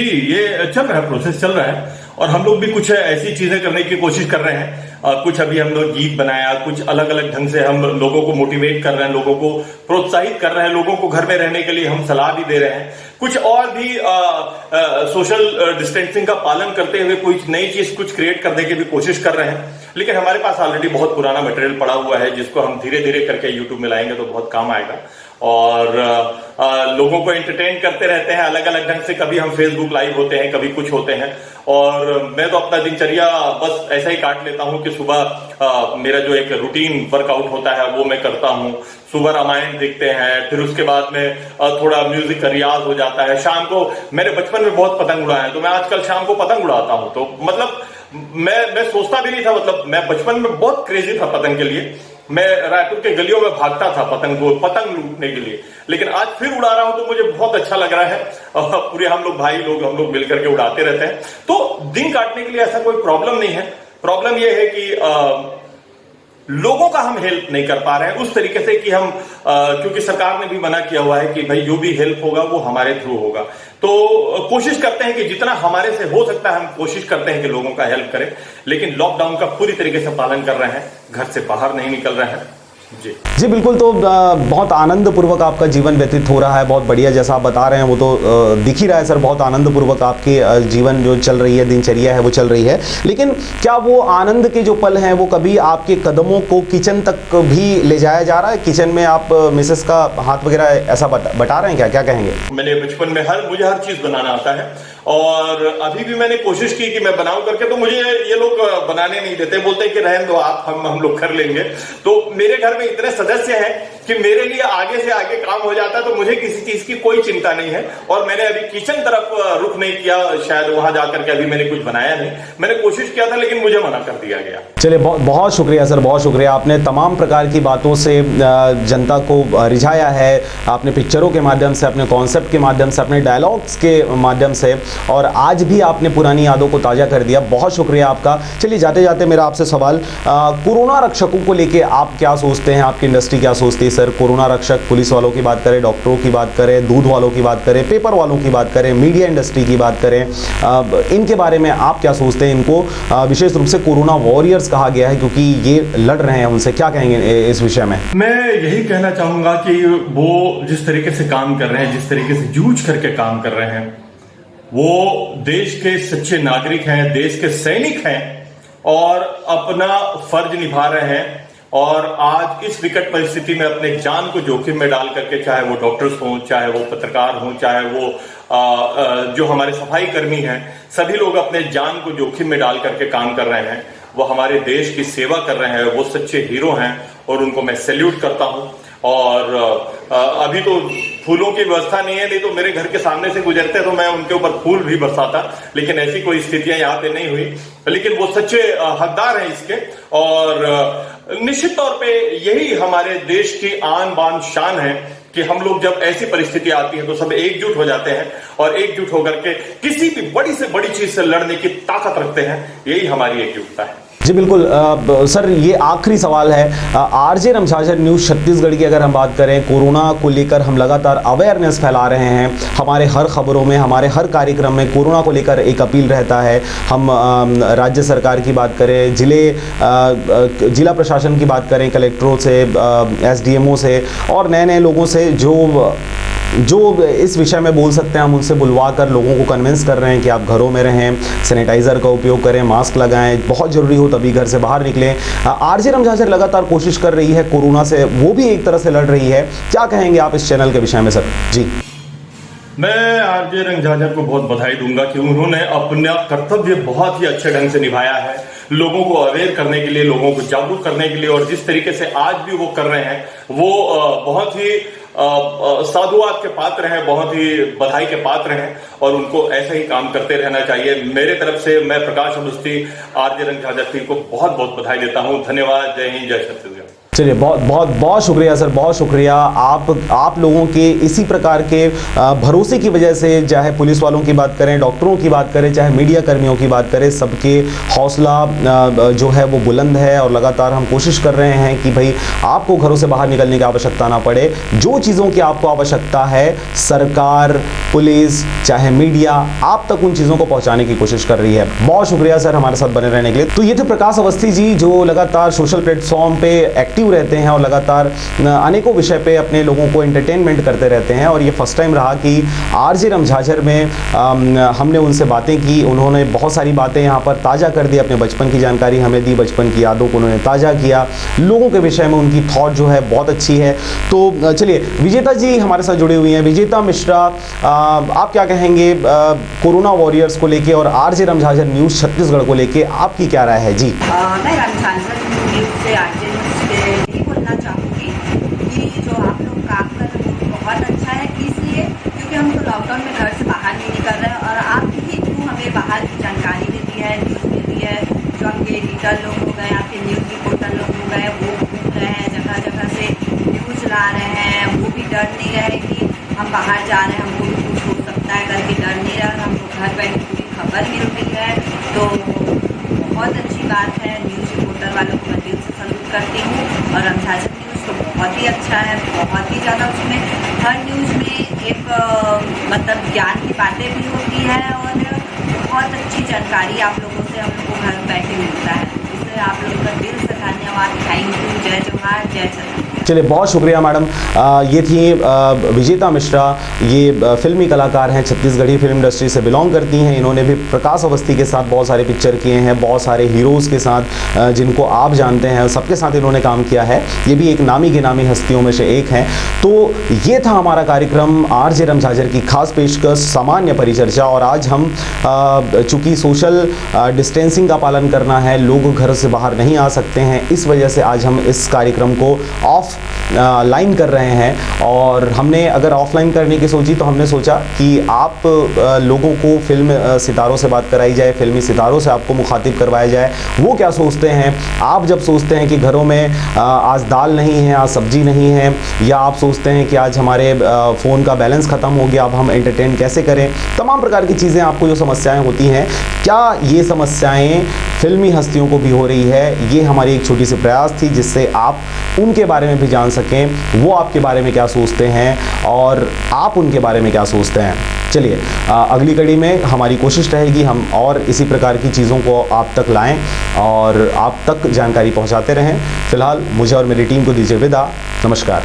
ये चल रहा है, प्रोसेस चल रहा है और हम लोग भी कुछ ऐसी चीजें करने की कोशिश कर रहे हैं। कुछ अभी हम लोग गीत बनाया, कुछ अलग अलग ढंग से हम लोगों को मोटिवेट कर रहे हैं, लोगों को प्रोत्साहित कर रहे हैं, लोगों को घर में रहने के लिए हम सलाह भी दे रहे हैं। कुछ और भी सोशल डिस्टेंसिंग का पालन करते हुए कुछ नई चीज कुछ क्रिएट करने की भी कोशिश कर रहे हैं। लेकिन हमारे पास ऑलरेडी बहुत पुराना मटेरियल पड़ा हुआ है जिसको हम धीरे धीरे करके यूट्यूब में लाएंगे तो बहुत काम आएगा। और लोगों को एंटरटेन करते रहते हैं अलग अलग ढंग से। कभी हम फेसबुक लाइव होते हैं, कभी कुछ होते हैं, और मैं तो अपना दिनचर्या बस ऐसा ही काट लेता हूं कि सुबह मेरा जो एक रूटीन वर्कआउट होता है वो मैं करता हूं। सुबह रामायण देखते हैं, फिर उसके बाद में थोड़ा म्यूजिक का रियाज हो जाता है। शाम को मैंने बचपन में बहुत पतंग उड़ाया है, तो मैं आजकल शाम को पतंग उड़ाता हूं। तो मतलब मैं सोचता भी नहीं था, मतलब मैं बचपन में बहुत क्रेजी था पतंग के लिए। मैं रायपुर के गलियों में भागता था पतंग लूटने के लिए, लेकिन आज फिर उड़ा रहा हूं तो मुझे बहुत अच्छा लग रहा है। पूरे हम लोग मिलकर के उड़ाते रहते हैं। तो दिन काटने के लिए ऐसा कोई प्रॉब्लम नहीं है। प्रॉब्लम यह है कि लोगों का हम हेल्प नहीं कर पा रहे हैं उस तरीके से कि हम क्योंकि सरकार ने भी मना किया हुआ है कि भाई जो भी हेल्प होगा वो हमारे थ्रू होगा। तो कोशिश करते हैं कि जितना हमारे से हो सकता है हम कोशिश करते हैं कि लोगों का हेल्प करें, लेकिन लॉकडाउन का पूरी तरीके से पालन कर रहे हैं, घर से बाहर नहीं निकल रहे हैं जी बिल्कुल। तो बहुत आनंद पूर्वक आपका जीवन व्यतीत हो रहा है, बहुत बढ़िया। जैसा आप बता रहे हैं वो तो दिख ही रहा है सर, बहुत आनंद पूर्वक आपकी जीवन जो चल रही है, दिनचर्या है वो चल रही है। लेकिन क्या वो आनंद के जो पल हैं वो कभी आपके कदमों को किचन तक भी ले जाया जा रहा है? किचन में आप मिसेस का हाथ वगैरह ऐसा बता रहे हैं क्या? क्या कहेंगे? मैंने बचपन में मुझे हर चीज बनाना आता है और अभी भी मैंने कोशिश की कि मैं बनाऊं करके, तो मुझे ये लोग बनाने नहीं देते, बोलते हैं कि रहने दो आप, हम लोग कर लेंगे। तो मेरे घर में इतने सदस्य हैं कि मेरे लिए आगे से आगे काम हो जाता है, तो मुझे किसी चीज की कोई चिंता नहीं है। और मैंने अभी किचन तरफ रुख नहीं किया, शायद वहां जाकर के अभी मैंने कुछ बनाया नहीं। मैंने कोशिश किया था लेकिन मुझे मना कर दिया गया। चलिए बहुत शुक्रिया सर, बहुत शुक्रिया। आपने तमाम प्रकार की बातों से जनता को रिझाया है, आपने पिक्चरों के माध्यम से, अपने कॉन्सेप्ट के माध्यम से, अपने डायलॉग्स के माध्यम से, और आज भी आपने पुरानी यादों को ताज़ा कर दिया। बहुत शुक्रिया आपका। चलिए जाते जाते मेरा आपसे सवाल, कोरोना रक्षकों को लेके आप क्या सोचते हैं? आपकी इंडस्ट्री क्या सोचती है सर? कोरोना रक्षक, पुलिस वालों की बात करें, डॉक्टरों की बात करें, दूध वालों की बात करें, पेपर वालों की बात करें, मीडिया इंडस्ट्री की बात करें, इनके बारे में आप क्या सोचते हैं? इनको विशेष रूप से कोरोना वॉरियर्स कहा गया है क्योंकि ये लड़ रहे हैं, उनसे क्या कहेंगे इस विषय में? मैं यही कहना चाहूंगा कि वो जिस तरीके से काम कर रहे हैं, जिस तरीके से जूझ करके काम कर रहे हैं, वो देश के सच्चे नागरिक हैं, देश के सैनिक हैं और अपना फर्ज निभा रहे हैं। और आज इस विकट परिस्थिति में अपने जान को जोखिम में डाल करके, चाहे वो डॉक्टर्स हों, चाहे वो पत्रकार हों, चाहे वो जो हमारे सफाई कर्मी हैं, सभी लोग अपने जान को जोखिम में डाल करके काम कर रहे हैं। वो हमारे देश की सेवा कर रहे हैं, वो सच्चे हीरो हैं और उनको मैं सैल्यूट करता हूं। और अभी तो फूलों की व्यवस्था नहीं है, नहीं तो मेरे घर के सामने से गुजरते तो मैं उनके ऊपर फूल भी बरसाता, लेकिन ऐसी कोई स्थितियां यहाँ पे नहीं हुई। लेकिन वो सच्चे हकदार हैं इसके। और निश्चित तौर पे यही हमारे देश की आन बान शान है कि हम लोग जब ऐसी परिस्थिति आती है तो सब एकजुट हो जाते हैं और एकजुट होकर के किसी भी बड़ी से बड़ी चीज से लड़ने की ताकत रखते हैं। यही हमारी एकजुटता है। जी बिल्कुल। सर ये आखिरी सवाल है, आरजे रमझाझर न्यूज़ छत्तीसगढ़ की अगर हम बात करें, कोरोना को लेकर हम लगातार अवेयरनेस फैला रहे हैं। हमारे हर खबरों में, हमारे हर कार्यक्रम में कोरोना को लेकर एक अपील रहता है। हम राज्य सरकार की बात करें, जिला प्रशासन की बात करें, कलेक्टरों से, एसडीएमओ से और नए नए लोगों से जो इस विषय में बोल सकते हैं, हम उनसे बुलवा कर लोगों को कन्विंस कर रहे हैं कि आप घरों में रहें, सैनिटाइज़र का उपयोग करें, मास्क लगाएं, बहुत ज़रूरी हो तभी घर से बाहर निकलें। आरजे रमझाझर लगातार कोशिश कर रही है कोरोना से, वो भी एक तरह से लड़ रही है। क्या कहेंगे आप इस चैनल के विषय में सर? जी मैं आरजे रमझाझर को बहुत बधाई दूंगा कि उन्होंने अपना कर्तव्य बहुत ही अच्छे ढंग से निभाया है, लोगों को अवेयर करने के लिए, लोगों को जागरूक करने के लिए। और जिस तरीके से आज भी वो कर रहे हैं वो बहुत ही साधुवाद के पात्र हैं, बहुत ही बधाई के पात्र हैं और उनको ऐसे ही काम करते रहना चाहिए। मेरे तरफ से मैं प्रकाश अवस्थी आरजे रमझाझर टीम को बहुत बहुत बधाई देता हूं। धन्यवाद। जय हिंद, जय छत्तीसगढ़। चलिए बहुत शुक्रिया सर, बहुत शुक्रिया। आप लोगों के इसी प्रकार के भरोसे की वजह से, चाहे पुलिस वालों की बात करें, डॉक्टरों की बात करें, चाहे मीडिया कर्मियों की बात करें, सबके हौसला जो है वो बुलंद है। और लगातार हम कोशिश कर रहे हैं कि भाई आपको घरों से बाहर निकलने की आवश्यकता ना पड़े। जो चीज़ों की आपको आवश्यकता है, सरकार, पुलिस, चाहे मीडिया आप तक उन चीज़ों को पहुँचाने की कोशिश कर रही है। बहुत शुक्रिया सर हमारे साथ बने रहने के लिए। तो ये थे प्रकाश अवस्थी जी, जो लगातार सोशल प्लेटफॉर्म पे एक्टिव रहते हैं और लगातार अनेकों विषय पे अपने लोगों को एंटरटेनमेंट करते रहते हैं। और ये फर्स्ट टाइम रहा कि आरजे रमझाझर में हमने उनसे बातें की, उन्होंने बहुत सारी बातें यहाँ पर ताज़ा कर दी, अपने बचपन की जानकारी हमें दी, बचपन की यादों को उन्होंने ताज़ा किया, लोगों के विषय में उनकी थॉट जो है बहुत अच्छी है। तो चलिए विजेता जी हमारे साथ जुड़ी हुई हैं। विजेता मिश्रा, आप क्या कहेंगे कोरोना वॉरियर्स को लेके और आरजे रमझाझर न्यूज़ छत्तीसगढ़ को लेके आपकी क्या राय है? जी मैं रमझाझर न्यूज़ से आरजे यही बोलना चाहूँगी कि जो आप लोग काम कर रहे हैं बहुत अच्छा है, इसलिए क्योंकि हम तो लॉकडाउन में घर से बाहर नहीं निकल रहे हैं और आप ही थ्रू हमें बाहर की जानकारी देती है, न्यूज़ देती है। जो आपके एडिटर लोग हो गए, आपके न्यूज़ रिपोर्टर लोग हो गए, वो घूम रहे हैं, जगह जगह से न्यूज़ ला रहे हैं, वो भी डर नहीं रहे कि हम बाहर जा रहे हैं, हमको भी कुछ हो सकता है करके डर नहीं रहा, हमको घर बैठे पूरी खबर मिल रही है। तो बहुत अच्छी बात है। न्यूज़ रिपोर्टर वालों को मैं दिल से सैल्यूट करती हूँ और रमझाझर न्यूज़ तो बहुत ही अच्छा है, बहुत ही ज़्यादा। उसमें हर न्यूज़ में एक मतलब ज्ञान की बातें भी होती है और बहुत अच्छी जानकारी आप लोगों से हम लोग को घर बैठे मिलता है। इससे आप लोगों का दिल से धन्यवाद। Thank you. जय जोहार, जय छत्तीसगढ़। चलिए, बहुत शुक्रिया मैडम। ये थी विजेता मिश्रा। ये फिल्मी कलाकार हैं, छत्तीसगढ़ी फिल्म इंडस्ट्री से बिलोंग करती हैं। इन्होंने भी प्रकाश अवस्थी के साथ बहुत सारे पिक्चर किए हैं, बहुत सारे हीरोज़ के साथ जिनको आप जानते हैं, सबके साथ इन्होंने काम किया है। ये भी एक नामी गिनामी हस्तियों में से एक हैं। तो ये था हमारा कार्यक्रम आरजे रम झाझर की खास पेशकश सामान्य परिचर्चा। और आज हम चूँकि सोशल डिस्टेंसिंग का पालन करना है, लोग घर से बाहर नहीं आ सकते हैं, इस वजह से आज हम इस कार्यक्रम को ऑफ लाइन कर रहे हैं। और हमने अगर ऑफलाइन करने की सोची तो हमने सोचा कि आप लोगों को फिल्म सितारों से बात कराई जाए, फिल्मी सितारों से आपको मुखातिब करवाया जाए। वो क्या सोचते हैं, आप जब सोचते हैं कि घरों में आज दाल नहीं है, आज सब्जी नहीं है, या आप सोचते हैं कि आज हमारे फ़ोन का बैलेंस ख़त्म हो गया, अब हम एंटरटेन कैसे करें, तमाम प्रकार की चीज़ें आपको जो समस्याएं होती हैं, क्या ये समस्याएं फिल्मी हस्तियों को भी हो रही है? ये हमारी एक छोटी सी प्रयास थी जिससे आप उनके बारे में भी जान सकें, वो आपके बारे में क्या सोचते हैं और आप उनके बारे में क्या सोचते हैं। चलिए, अगली कड़ी में हमारी कोशिश रहेगी हम और इसी प्रकार की चीज़ों को आप तक लाएं और आप तक जानकारी पहुंचाते रहें। फिलहाल मुझे और मेरी टीम को दीजिए विदा। नमस्कार।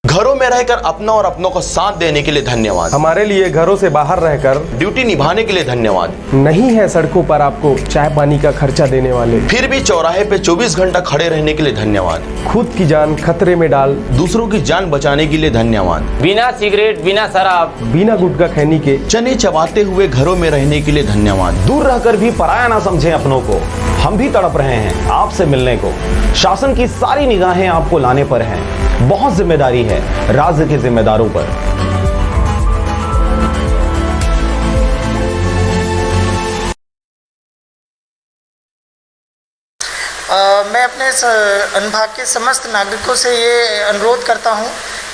घरों में रहकर अपना और अपनों का साथ देने के लिए धन्यवाद। हमारे लिए घरों से बाहर रहकर ड्यूटी निभाने के लिए धन्यवाद। नहीं है सड़कों पर आपको चाय पानी का खर्चा देने वाले, फिर भी चौराहे पे 24 घंटा खड़े रहने के लिए धन्यवाद। खुद की जान खतरे में डाल दूसरों की जान बचाने के लिए धन्यवाद। बिना सिगरेट, बिना शराब, बिना गुटखा खैनी के चने चबाते हुए घरों में रहने के लिए धन्यवाद। दूर रहकर भी पराया ना समझें अपनों को, हम भी तड़प रहे हैं आपसे मिलने को। शासन की सारी निगाहें आपको लाने पर हैं, बहुत जिम्मेदारी है राज्य के जिम्मेदारों पर। मैं अपने अनुभाग के समस्त नागरिकों से ये अनुरोध करता हूँ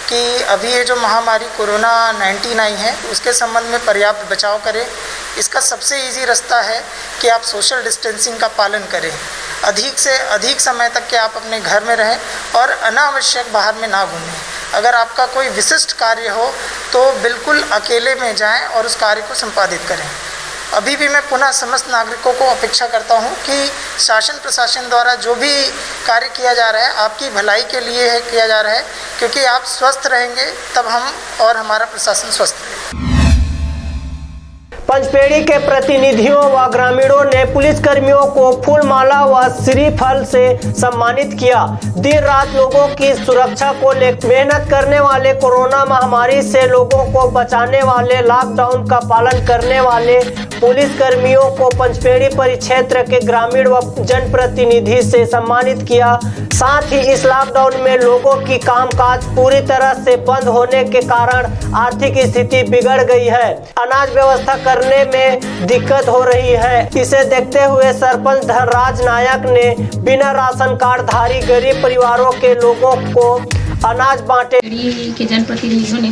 कि अभी ये जो महामारी कोरोना 19 आई है उसके संबंध में पर्याप्त बचाव करें। इसका सबसे इजी रास्ता है कि आप सोशल डिस्टेंसिंग का पालन करें। अधिक से अधिक समय तक कि आप अपने घर में रहें और अनावश्यक बाहर में ना घूमें। अगर आपका कोई विशिष्ट कार्य हो तो बिल्कुल अकेले में जाएं और उस कार्य को संपादित करें। अभी भी मैं पुनः समस्त नागरिकों को अपेक्षा करता हूं कि शासन प्रशासन द्वारा जो भी कार्य किया जा रहा है आपकी भलाई के लिए है किया जा रहा है, क्योंकि आप स्वस्थ रहेंगे तब हम और हमारा प्रशासन स्वस्थ रहेगा। पंचपेड़ी के प्रतिनिधियों व ग्रामीणों ने पुलिसकर्मियों को फूलमाला व श्रीफल से सम्मानित किया। दिन रात लोगों की सुरक्षा को लेकर मेहनत करने वाले, कोरोना महामारी से लोगों को बचाने वाले, लॉकडाउन का पालन करने वाले पुलिसकर्मियों को पंचपेड़ी परिक्षेत्र के ग्रामीण व जनप्रतिनिधि से सम्मानित किया। साथ ही इस लॉकडाउन में लोगों की कामकाज पूरी तरह से बंद होने के कारण आर्थिक स्थिति बिगड़ गई है। अनाज व्यवस्था करने में दिक्कत हो रही है। इसे देखते हुए सरपंच धनराज नायक ने बिना राशन कार्ड धारी गरीब परिवारों के लोगों को अनाज बांटे। के जनप्रतिनिधियों ने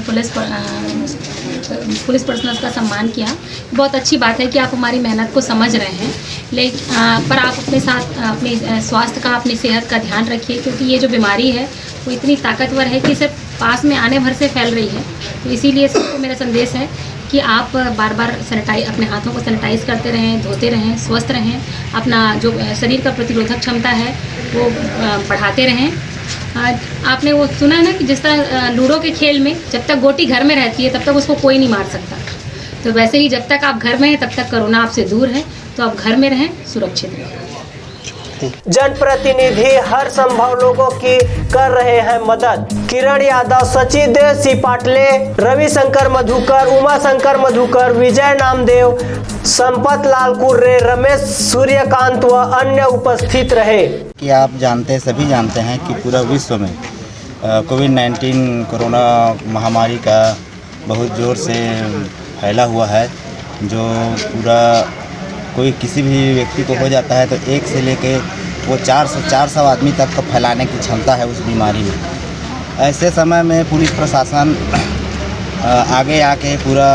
पुलिस पर्सनल का सम्मान किया। बहुत अच्छी बात है कि आप हमारी मेहनत को समझ रहे हैं, लेकिन पर आप अपने साथ अपने स्वास्थ्य का, अपनी सेहत का ध्यान रखिए, क्योंकि ये जो बीमारी है वो इतनी ताकतवर है कि सिर्फ पास में आने भर से फैल रही है। तो इसीलिए सबको मेरा संदेश है कि आप बार बार अपने हाथों को सैनिटाइज करते रहें, धोते रहें, स्वस्थ रहें, अपना जो शरीर का प्रतिरोधक क्षमता है वो बढ़ाते रहें। आपने वो सुना है ना कि जिस तरह लूडो के खेल में जब तक गोटी घर में रहती है तब तक उसको कोई नहीं मार सकता, तो वैसे ही जब तक आप घर में हैं तब तक कोरोना आपसे दूर है, तो आप घर में रहें, सुरक्षित रहें। जनप्रतिनिधि हर संभव लोगों की कर रहे हैं मदद। किरण यादव, सचिदेव सी पाटले, रविशंकर मधुकर, उमाशंकर मधुकर, विजय नामदेव, संपत लाल कुर्रे, रमेश सूर्यकांत व अन्य उपस्थित रहे। कि आप जानते सभी जानते हैं कि पूरा विश्व में कोविड-19 कोरोना महामारी का बहुत ज़ोर से फैला हुआ है, जो पूरा कोई किसी भी व्यक्ति को हो जाता है तो एक से लेके वो 400 आदमी तक को फैलाने की क्षमता है उस बीमारी में। ऐसे समय में पुलिस प्रशासन आगे आके पूरा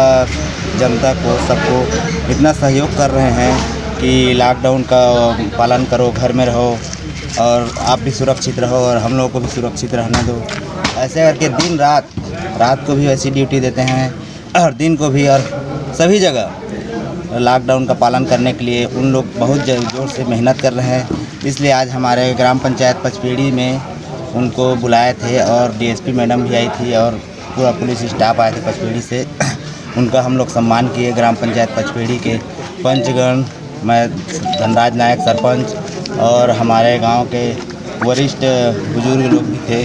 जनता को, सबको इतना सहयोग कर रहे हैं कि लॉकडाउन का पालन करो, घर में रहो और आप भी सुरक्षित रहो और हम लोगों को भी सुरक्षित रहने दो। ऐसे करके दिन रात को भी ऐसी ड्यूटी देते हैं और दिन को भी, और सभी जगह लॉकडाउन का पालन करने के लिए उन लोग बहुत जोर से मेहनत कर रहे हैं। इसलिए आज हमारे ग्राम पंचायत पचपेड़ी में उनको बुलाए थे और डीएसपी मैडम भी आई थी और पूरा पुलिस स्टाफ आए थे पचपेड़ी से। उनका हम लोग सम्मान किए। ग्राम पंचायत पचपेड़ी के पंचगण, मैं धनराज नायक सरपंच और हमारे गांव के वरिष्ठ बुजुर्ग लोग भी थे,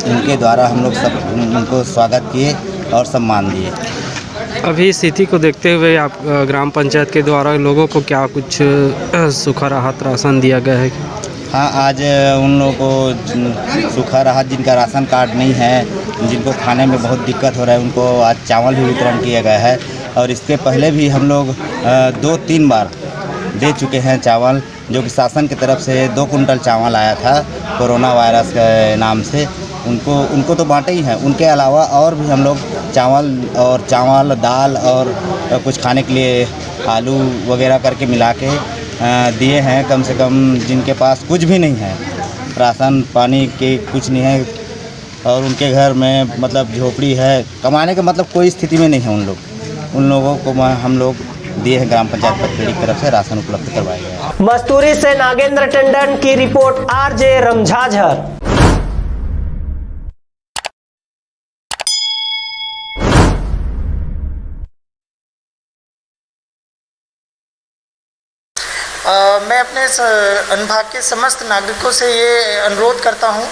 इनके द्वारा हम लोग सब उनको स्वागत किए और सम्मान दिए। अभी स्थिति को देखते हुए आप ग्राम पंचायत के द्वारा लोगों को क्या कुछ सूखा राहत राशन दिया गया है? हाँ, आज उन लोगों को सूखा राहत, जिनका राशन कार्ड नहीं है, जिनको खाने में बहुत दिक्कत हो रहा है, उनको आज चावल भी वितरण किया गया है। और इसके पहले भी हम लोग 2-3 बार दे चुके हैं चावल, जो कि शासन की तरफ से 2 कुंटल चावल आया था कोरोना वायरस के नाम से। उनको तो बांटे ही हैं। उनके अलावा और भी हम लोग चावल दाल और कुछ खाने के लिए आलू वगैरह करके मिला के दिए हैं। कम से कम जिनके पास कुछ भी नहीं है, राशन पानी के कुछ नहीं है और उनके घर में मतलब झोपड़ी है, कमाने का मतलब कोई स्थिति में नहीं है, उन लोगों को हम लोग दिए हैं। ग्राम पंचायत पचपेड़ी की तरफ से राशन उपलब्ध करवाया गया है। मस्तूरी से नागेंद्र टंडन की रिपोर्ट, आरजे रमझाझर। मैं अपने अनुभाग के समस्त नागरिकों से ये अनुरोध करता हूँ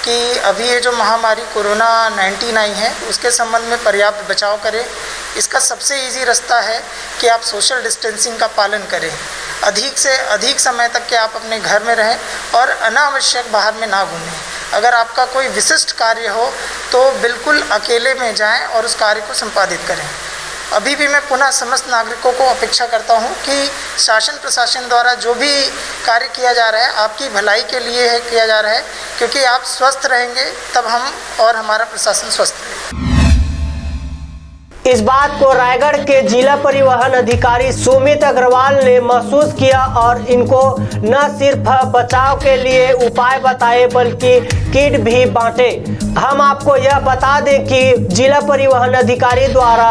कि अभी ये जो महामारी कोरोना 19 आई है, उसके संबंध में पर्याप्त बचाव करें। इसका सबसे इजी रास्ता है कि आप सोशल डिस्टेंसिंग का पालन करें। अधिक से अधिक समय तक कि आप अपने घर में रहें और अनावश्यक बाहर में ना घूमें। अगर आपका कोई विशिष्ट कार्य हो तो बिल्कुल अकेले में जाएं और उस कार्य को संपादित करें। अभी भी मैं पुनः समस्त नागरिकों को अपेक्षा करता हूं कि शासन प्रशासन द्वारा जो भी कार्य किया जा रहा है आपकी भलाई के लिए है किया जा रहा है, क्योंकि आप स्वस्थ रहेंगे तब हम और हमारा प्रशासन स्वस्थ रहेगा। इस बात को रायगढ़ के जिला परिवहन अधिकारी सुमित अग्रवाल ने महसूस किया और इनको न सिर्फ बचाव के लिए उपाय बताए बल्कि किट भी बांटे। हम आपको यह बता दें कि जिला परिवहन अधिकारी द्वारा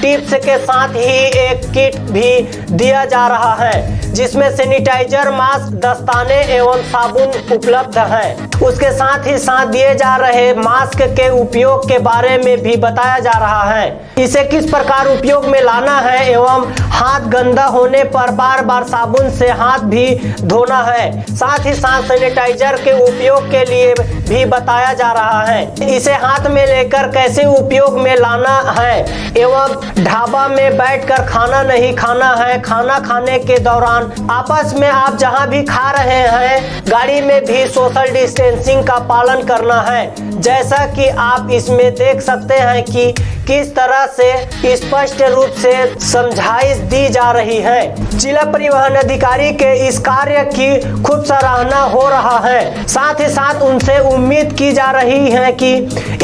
टिप्स के साथ ही एक किट भी दिया जा रहा है, जिसमें सैनिटाइजर, मास्क, दस्ताने एवं साबुन उपलब्ध है। उसके साथ ही साथ दिए जा रहे मास्क के उपयोग के बारे में भी बताया जा रहा है। इसे किस प्रकार उपयोग में लाना है एवं हाथ गंदा होने पर बार बार साबुन से हाथ भी धोना है। साथ ही साथ सैनिटाइजर के उपयोग के लिए भी बताया जा रहा है। इसे हाथ में लेकर कैसे उपयोग में लाना है एवं ढाबा में बैठकर खाना नहीं खाना है। खाना खाने के दौरान आपस में आप जहां भी खा रहे हैं, गाड़ी में भी सोशल डिस्टेंसिंग का पालन करना है। जैसा कि आप इसमें देख सकते हैं कि किस तरह से स्पष्ट रूप से समझाइश दी जा रही है। जिला परिवहन अधिकारी के इस कार्य की खूब सराहना हो रहा है। साथ ही साथ उनसे उम्मीद की जा रही है कि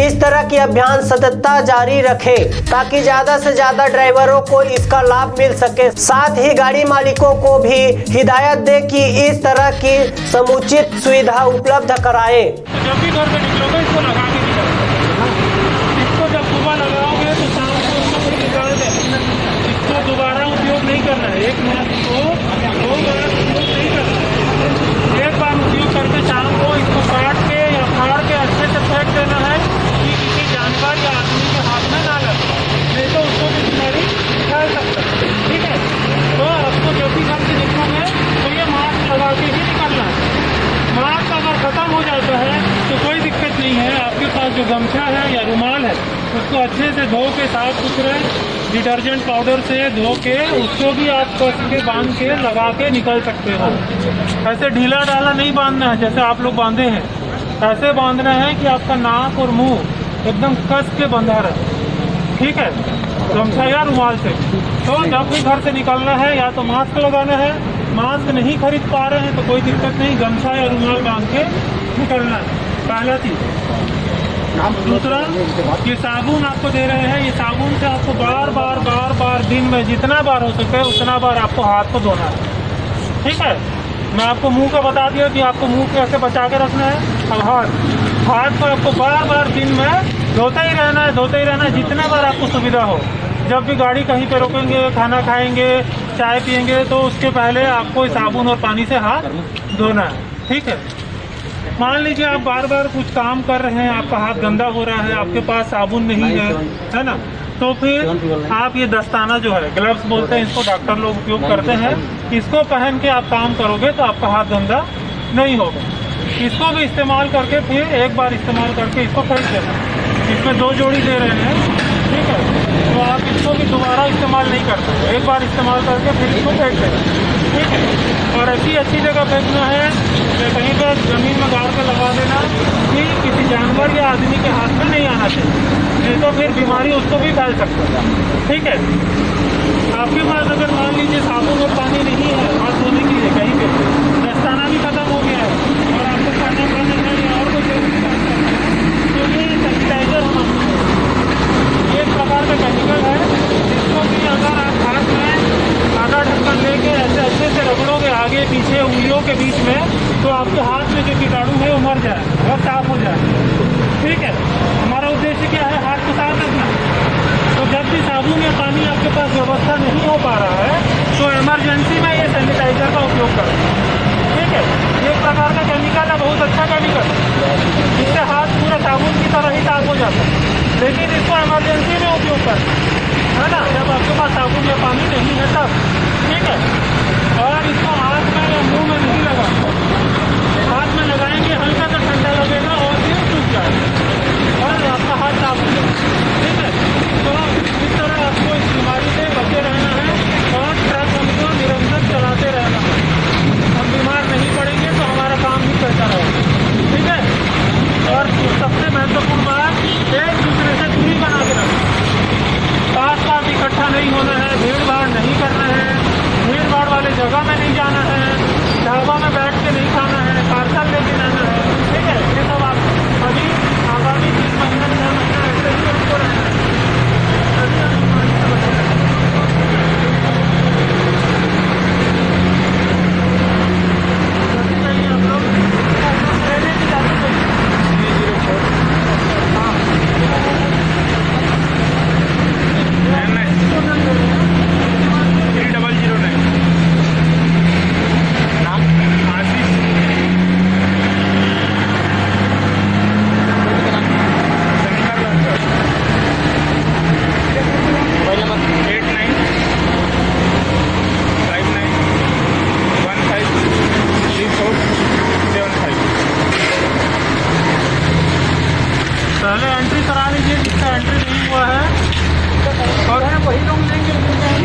इस तरह की अभियान सततता जारी रखे ताकि ज्यादा से ज्यादा ड्राइवरों को इसका लाभ मिल सके। साथ ही गाड़ी मालिकों को भी हिदायत दे कि इस तरह की समुचित सुविधा उपलब्ध कराए। जब भी घर से निकलोगे इसको लगा के निकलो। इसको जब सुबह लगाओगे तो शाम को उसको फिर निकाल देना। इसको दोबारा उपयोग नहीं करना है। एक मास्क को 2 बार उपयोग नहीं करना है। एक बार उपयोग करके शाम को इसको काट के या फाड़ के अच्छे से फेंक देना है कि किसी जानवर या आदमी के हाथ में ना लगे, नहीं तो उसको भी बीमारी फैल सकता है। ठीक है, तो आपको जब भी घर से निकलोगे तो ये मास्क लगा के ही निकलना है। मास्क अगर खत्म हो जाता है तो कोई दिक्कत नहीं है। आपके पास जो गमछा है या रुमाल है उसको अच्छे से धो के साफ सुथरे डिटर्जेंट पाउडर से धो के उसको भी आप कस के बांध के लगा के निकल सकते हो। ऐसे ढीला डाला नहीं बांधना है जैसे आप लोग बांधे हैं। ऐसे बांधना है कि आपका नाक और मुंह एकदम कस के बंधा रहे। ठीक है, गमछा या रुमाल से। तो जब भी घर से निकलना है या तो मास्क लगाना है। मास्क नहीं खरीद पा रहे हैं तो कोई दिक्कत नहीं, गमछा या रुमाल बांध के निकलना है, पहला चीज। दूसरा, ये साबुन आपको दे रहे हैं, ये साबुन से आपको बार बार दिन में जितना बार हो सके उतना बार आपको हाथ को धोना है। ठीक है, मैं आपको मुंह का बता दिया कि आपको मुंह कैसे बचा के रखना है। अब हाथ को आपको बार बार दिन में धोते ही रहना है जितना बार आपको सुविधा हो। जब भी गाड़ी कहीं पे रोकेंगे, खाना खाएंगे, चाय पियेंगे तो उसके पहले आपको साबुन और पानी से हाथ धोना है, ठीक है। मान लीजिए आप बार बार कुछ काम कर रहे हैं, आपका हाथ गंदा हो रहा है, आपके पास साबुन नहीं है ना, तो फिर आप ये दस्ताना जो है, ग्लव्स बोलते हैं इसको, डॉक्टर लोग उपयोग करते हैं, इसको पहन के आप काम करोगे तो आपका हाथ गंदा नहीं होगा। इसको भी इस्तेमाल करके फिर एक बार इस्तेमाल करके इसको फेंक देना। इसमें 2 जोड़ी दे रहे हैं, ठीक है, तो आप इसको भी दोबारा इस्तेमाल नहीं कर सकते, एक बार इस्तेमाल करके फिर इसको फेंक देना, ठीक है। और ऐसी अच्छी जगह फेंकना है कि कहीं पर ज़मीन में गाड़ के लगा देना कि किसी जानवर या आदमी के हाथ में नहीं आना चाहिए, नहीं तो फिर बीमारी उसको भी फैल सकती है, ठीक है। आपके पास अगर मान लीजिए साबुन और पानी नहीं है हाथ धोने के लिए, कहीं पे दस्ताना भी खत्म हो गया है और आपको खाना खाने या और कुछ तो ये सैनिटाइजर होना चाहिए। एक प्रकार का केमिकल है जिसको कि अगर आप हाथ में आधा ढक्कन लेके ऐसे अच्छे से रगड़ोगे आगे पीछे उंगलियों के बीच में, तो आपके हाथ में जो कीटाणु है वो मर जाए और साफ हो जाए, ठीक है। हमारा उद्देश्य क्या है? हाथ को साफ रखना। तो जब भी साबुन या पानी आपके पास व्यवस्था नहीं हो पा रहा है तो इमरजेंसी में ये सैनिटाइजर का उपयोग करें, ठीक है। एक प्रकार का केमिकल है, बहुत अच्छा केमिकल, जिससे हाथ पूरा साबुन की तरह ही साफ हो जाता है, लेकिन इसको इमरजेंसी में उपयोग करें, है ना, जब आपके पास साबुन या पानी नहीं है तब, ठीक है। और इसको हाथ में या मुंह में नहीं लगाना, हाथ में लगाएंगे हल्का सा ठंडा लगेगा और फिर सूख जाएगा और आपका हाथ साफ हो जाएगा, ठीक है। तो इस तरह आपको इस बीमारी से बचे रहना है और ट्रक हमको निरंतर चलाते रहना है। हम बीमार नहीं पड़ेंगे तो हमारा काम भी चलता रहेगा, ठीक है। और सबसे महत्वपूर्ण बात, एक दूसरे से दूरी बना के रखना, पास इकट्ठा नहीं होना है, भीड़ भाड़ नहीं करना है, भीड़ भाड़ वाले जगह में नहीं जाना है, ढाबा में बैठ के नहीं खाना है, पार्सल लेके जाना है, ठीक है। ये सब आप अभी आगामी 3 महीने 6 महीने ऐसे ही हमको रहना है। पहले एंट्री करा लीजिए जिसका एंट्री नहीं हुआ है, और वही लोग देंगे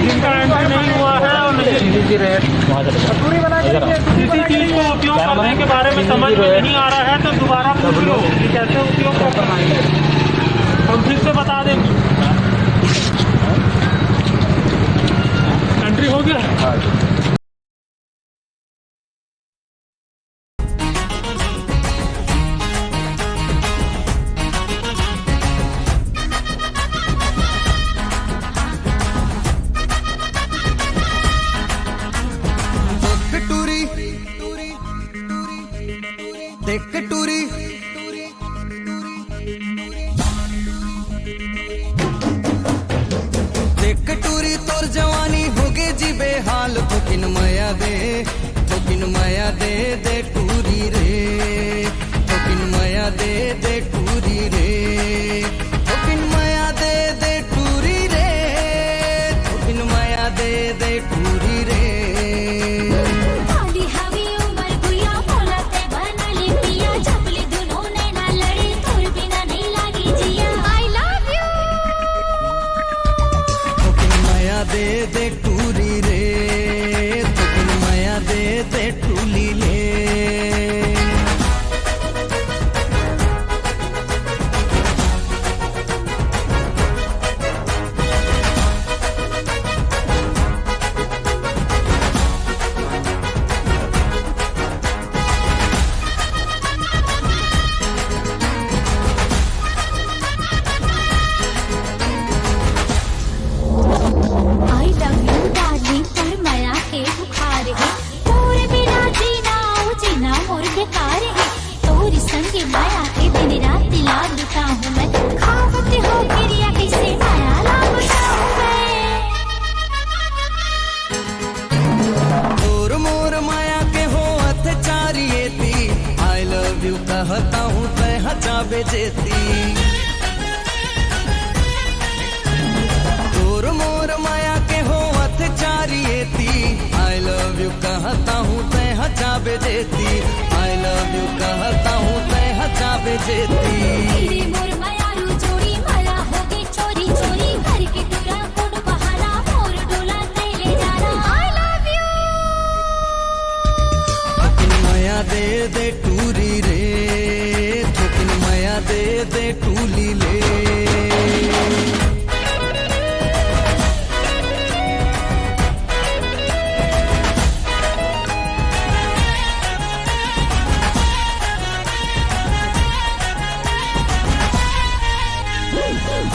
जिनका एंट्री नहीं हुआ है और नहीं किसी चीज़ को उपयोग करने के बारे में समझ में नहीं आ रहा है तो दोबारा पूछ लो कि कैसे उपयोग करना है, हम फिर से बता देंगे। एंट्री हो गया? कहता हूँ तय हजाबे देती, आई लव यू कहता हूँ तय हजाबे देती। मोर मायारू जोड़ी माला होगी चोरी चोरी करके तुरा कोड बहाना मोर डोला तैले जाना, आई लव यू। थोकिन माया दे दे टूरी रे, थोकिन माया दे दे टूली ले।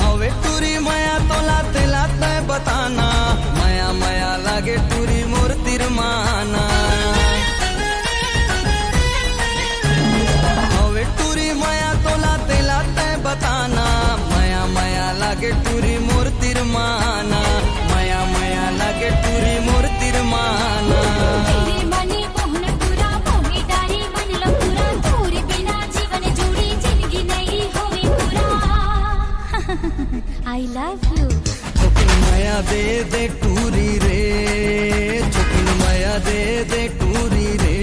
हवे टूरी माया तो लाते लाते बताना, माया माया लागे टूरी मोर तिरमाना। हवे टूरी माया तो लाते लाते बताना, माया माया लागे टूरी मोर तिरमाना, माया माया लागे टूरी मोर तिरमाना। मनी मोहन पूरा मोहे डारी मन लपूरा, तोरे बिना जीवन जोड़ी जिंदगी नहीं होवे पूरा, आई लव यू। थोकिन माया दे दे टूरी रे, थोकिन माया दे दे टूरी रे।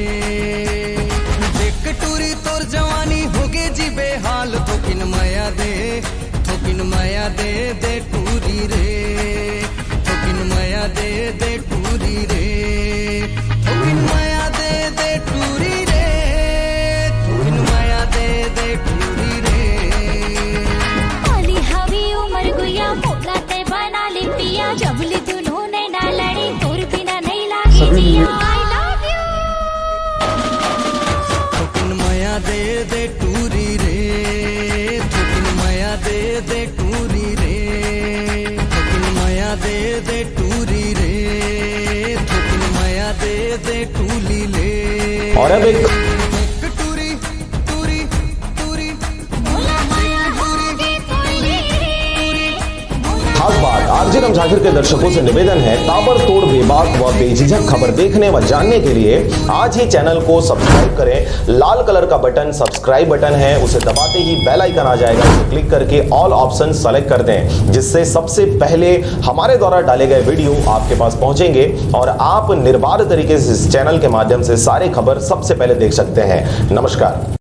देख टूरी तोर जवानी होगे जी बेहाल, थोकिन माया दे, थोकिन माया दे दे टूरी रे, थोकिन माया दे दे टूरी रे, थोकिन माया दे दे टूरी रे, थोकिन माया दे दे टूरी रे। अली हवी उमर गुया मोला ते बना ले पिया, जबली दोनों ने ना लड़ी तोर बिना नहीं लागी जिया, आई लव यू। थोकिन माया दे दे टूरी रे, थोकिन माया दे दे टूरी रे, थोकिन माया दे दे टूरी रे, थोकिन माया दे दे टूली ले। और अब एक टूरी टूरी टूरी खास बात आरजे रमझाझर के दर्शकों से निवेदन है, ताबड़तोड़ बेबाक व बेझिझक खबर देखने व जानने के लिए आज ही चैनल को सब्सक्राइब करें। लाल कलर का बटन सब्सक्राइब बटन है, उसे दबाते ही बेल आइकन आ जाएगा, उसे क्लिक करके ऑल ऑप्शन सेलेक्ट कर दें, जिससे सबसे पहले हमारे द्वारा डाले गए वीडियो आपके पास पहुंचेंगे और आप निर्बाध तरीके से इस चैनल के माध्यम से सारे खबर सबसे पहले देख सकते हैं। नमस्कार।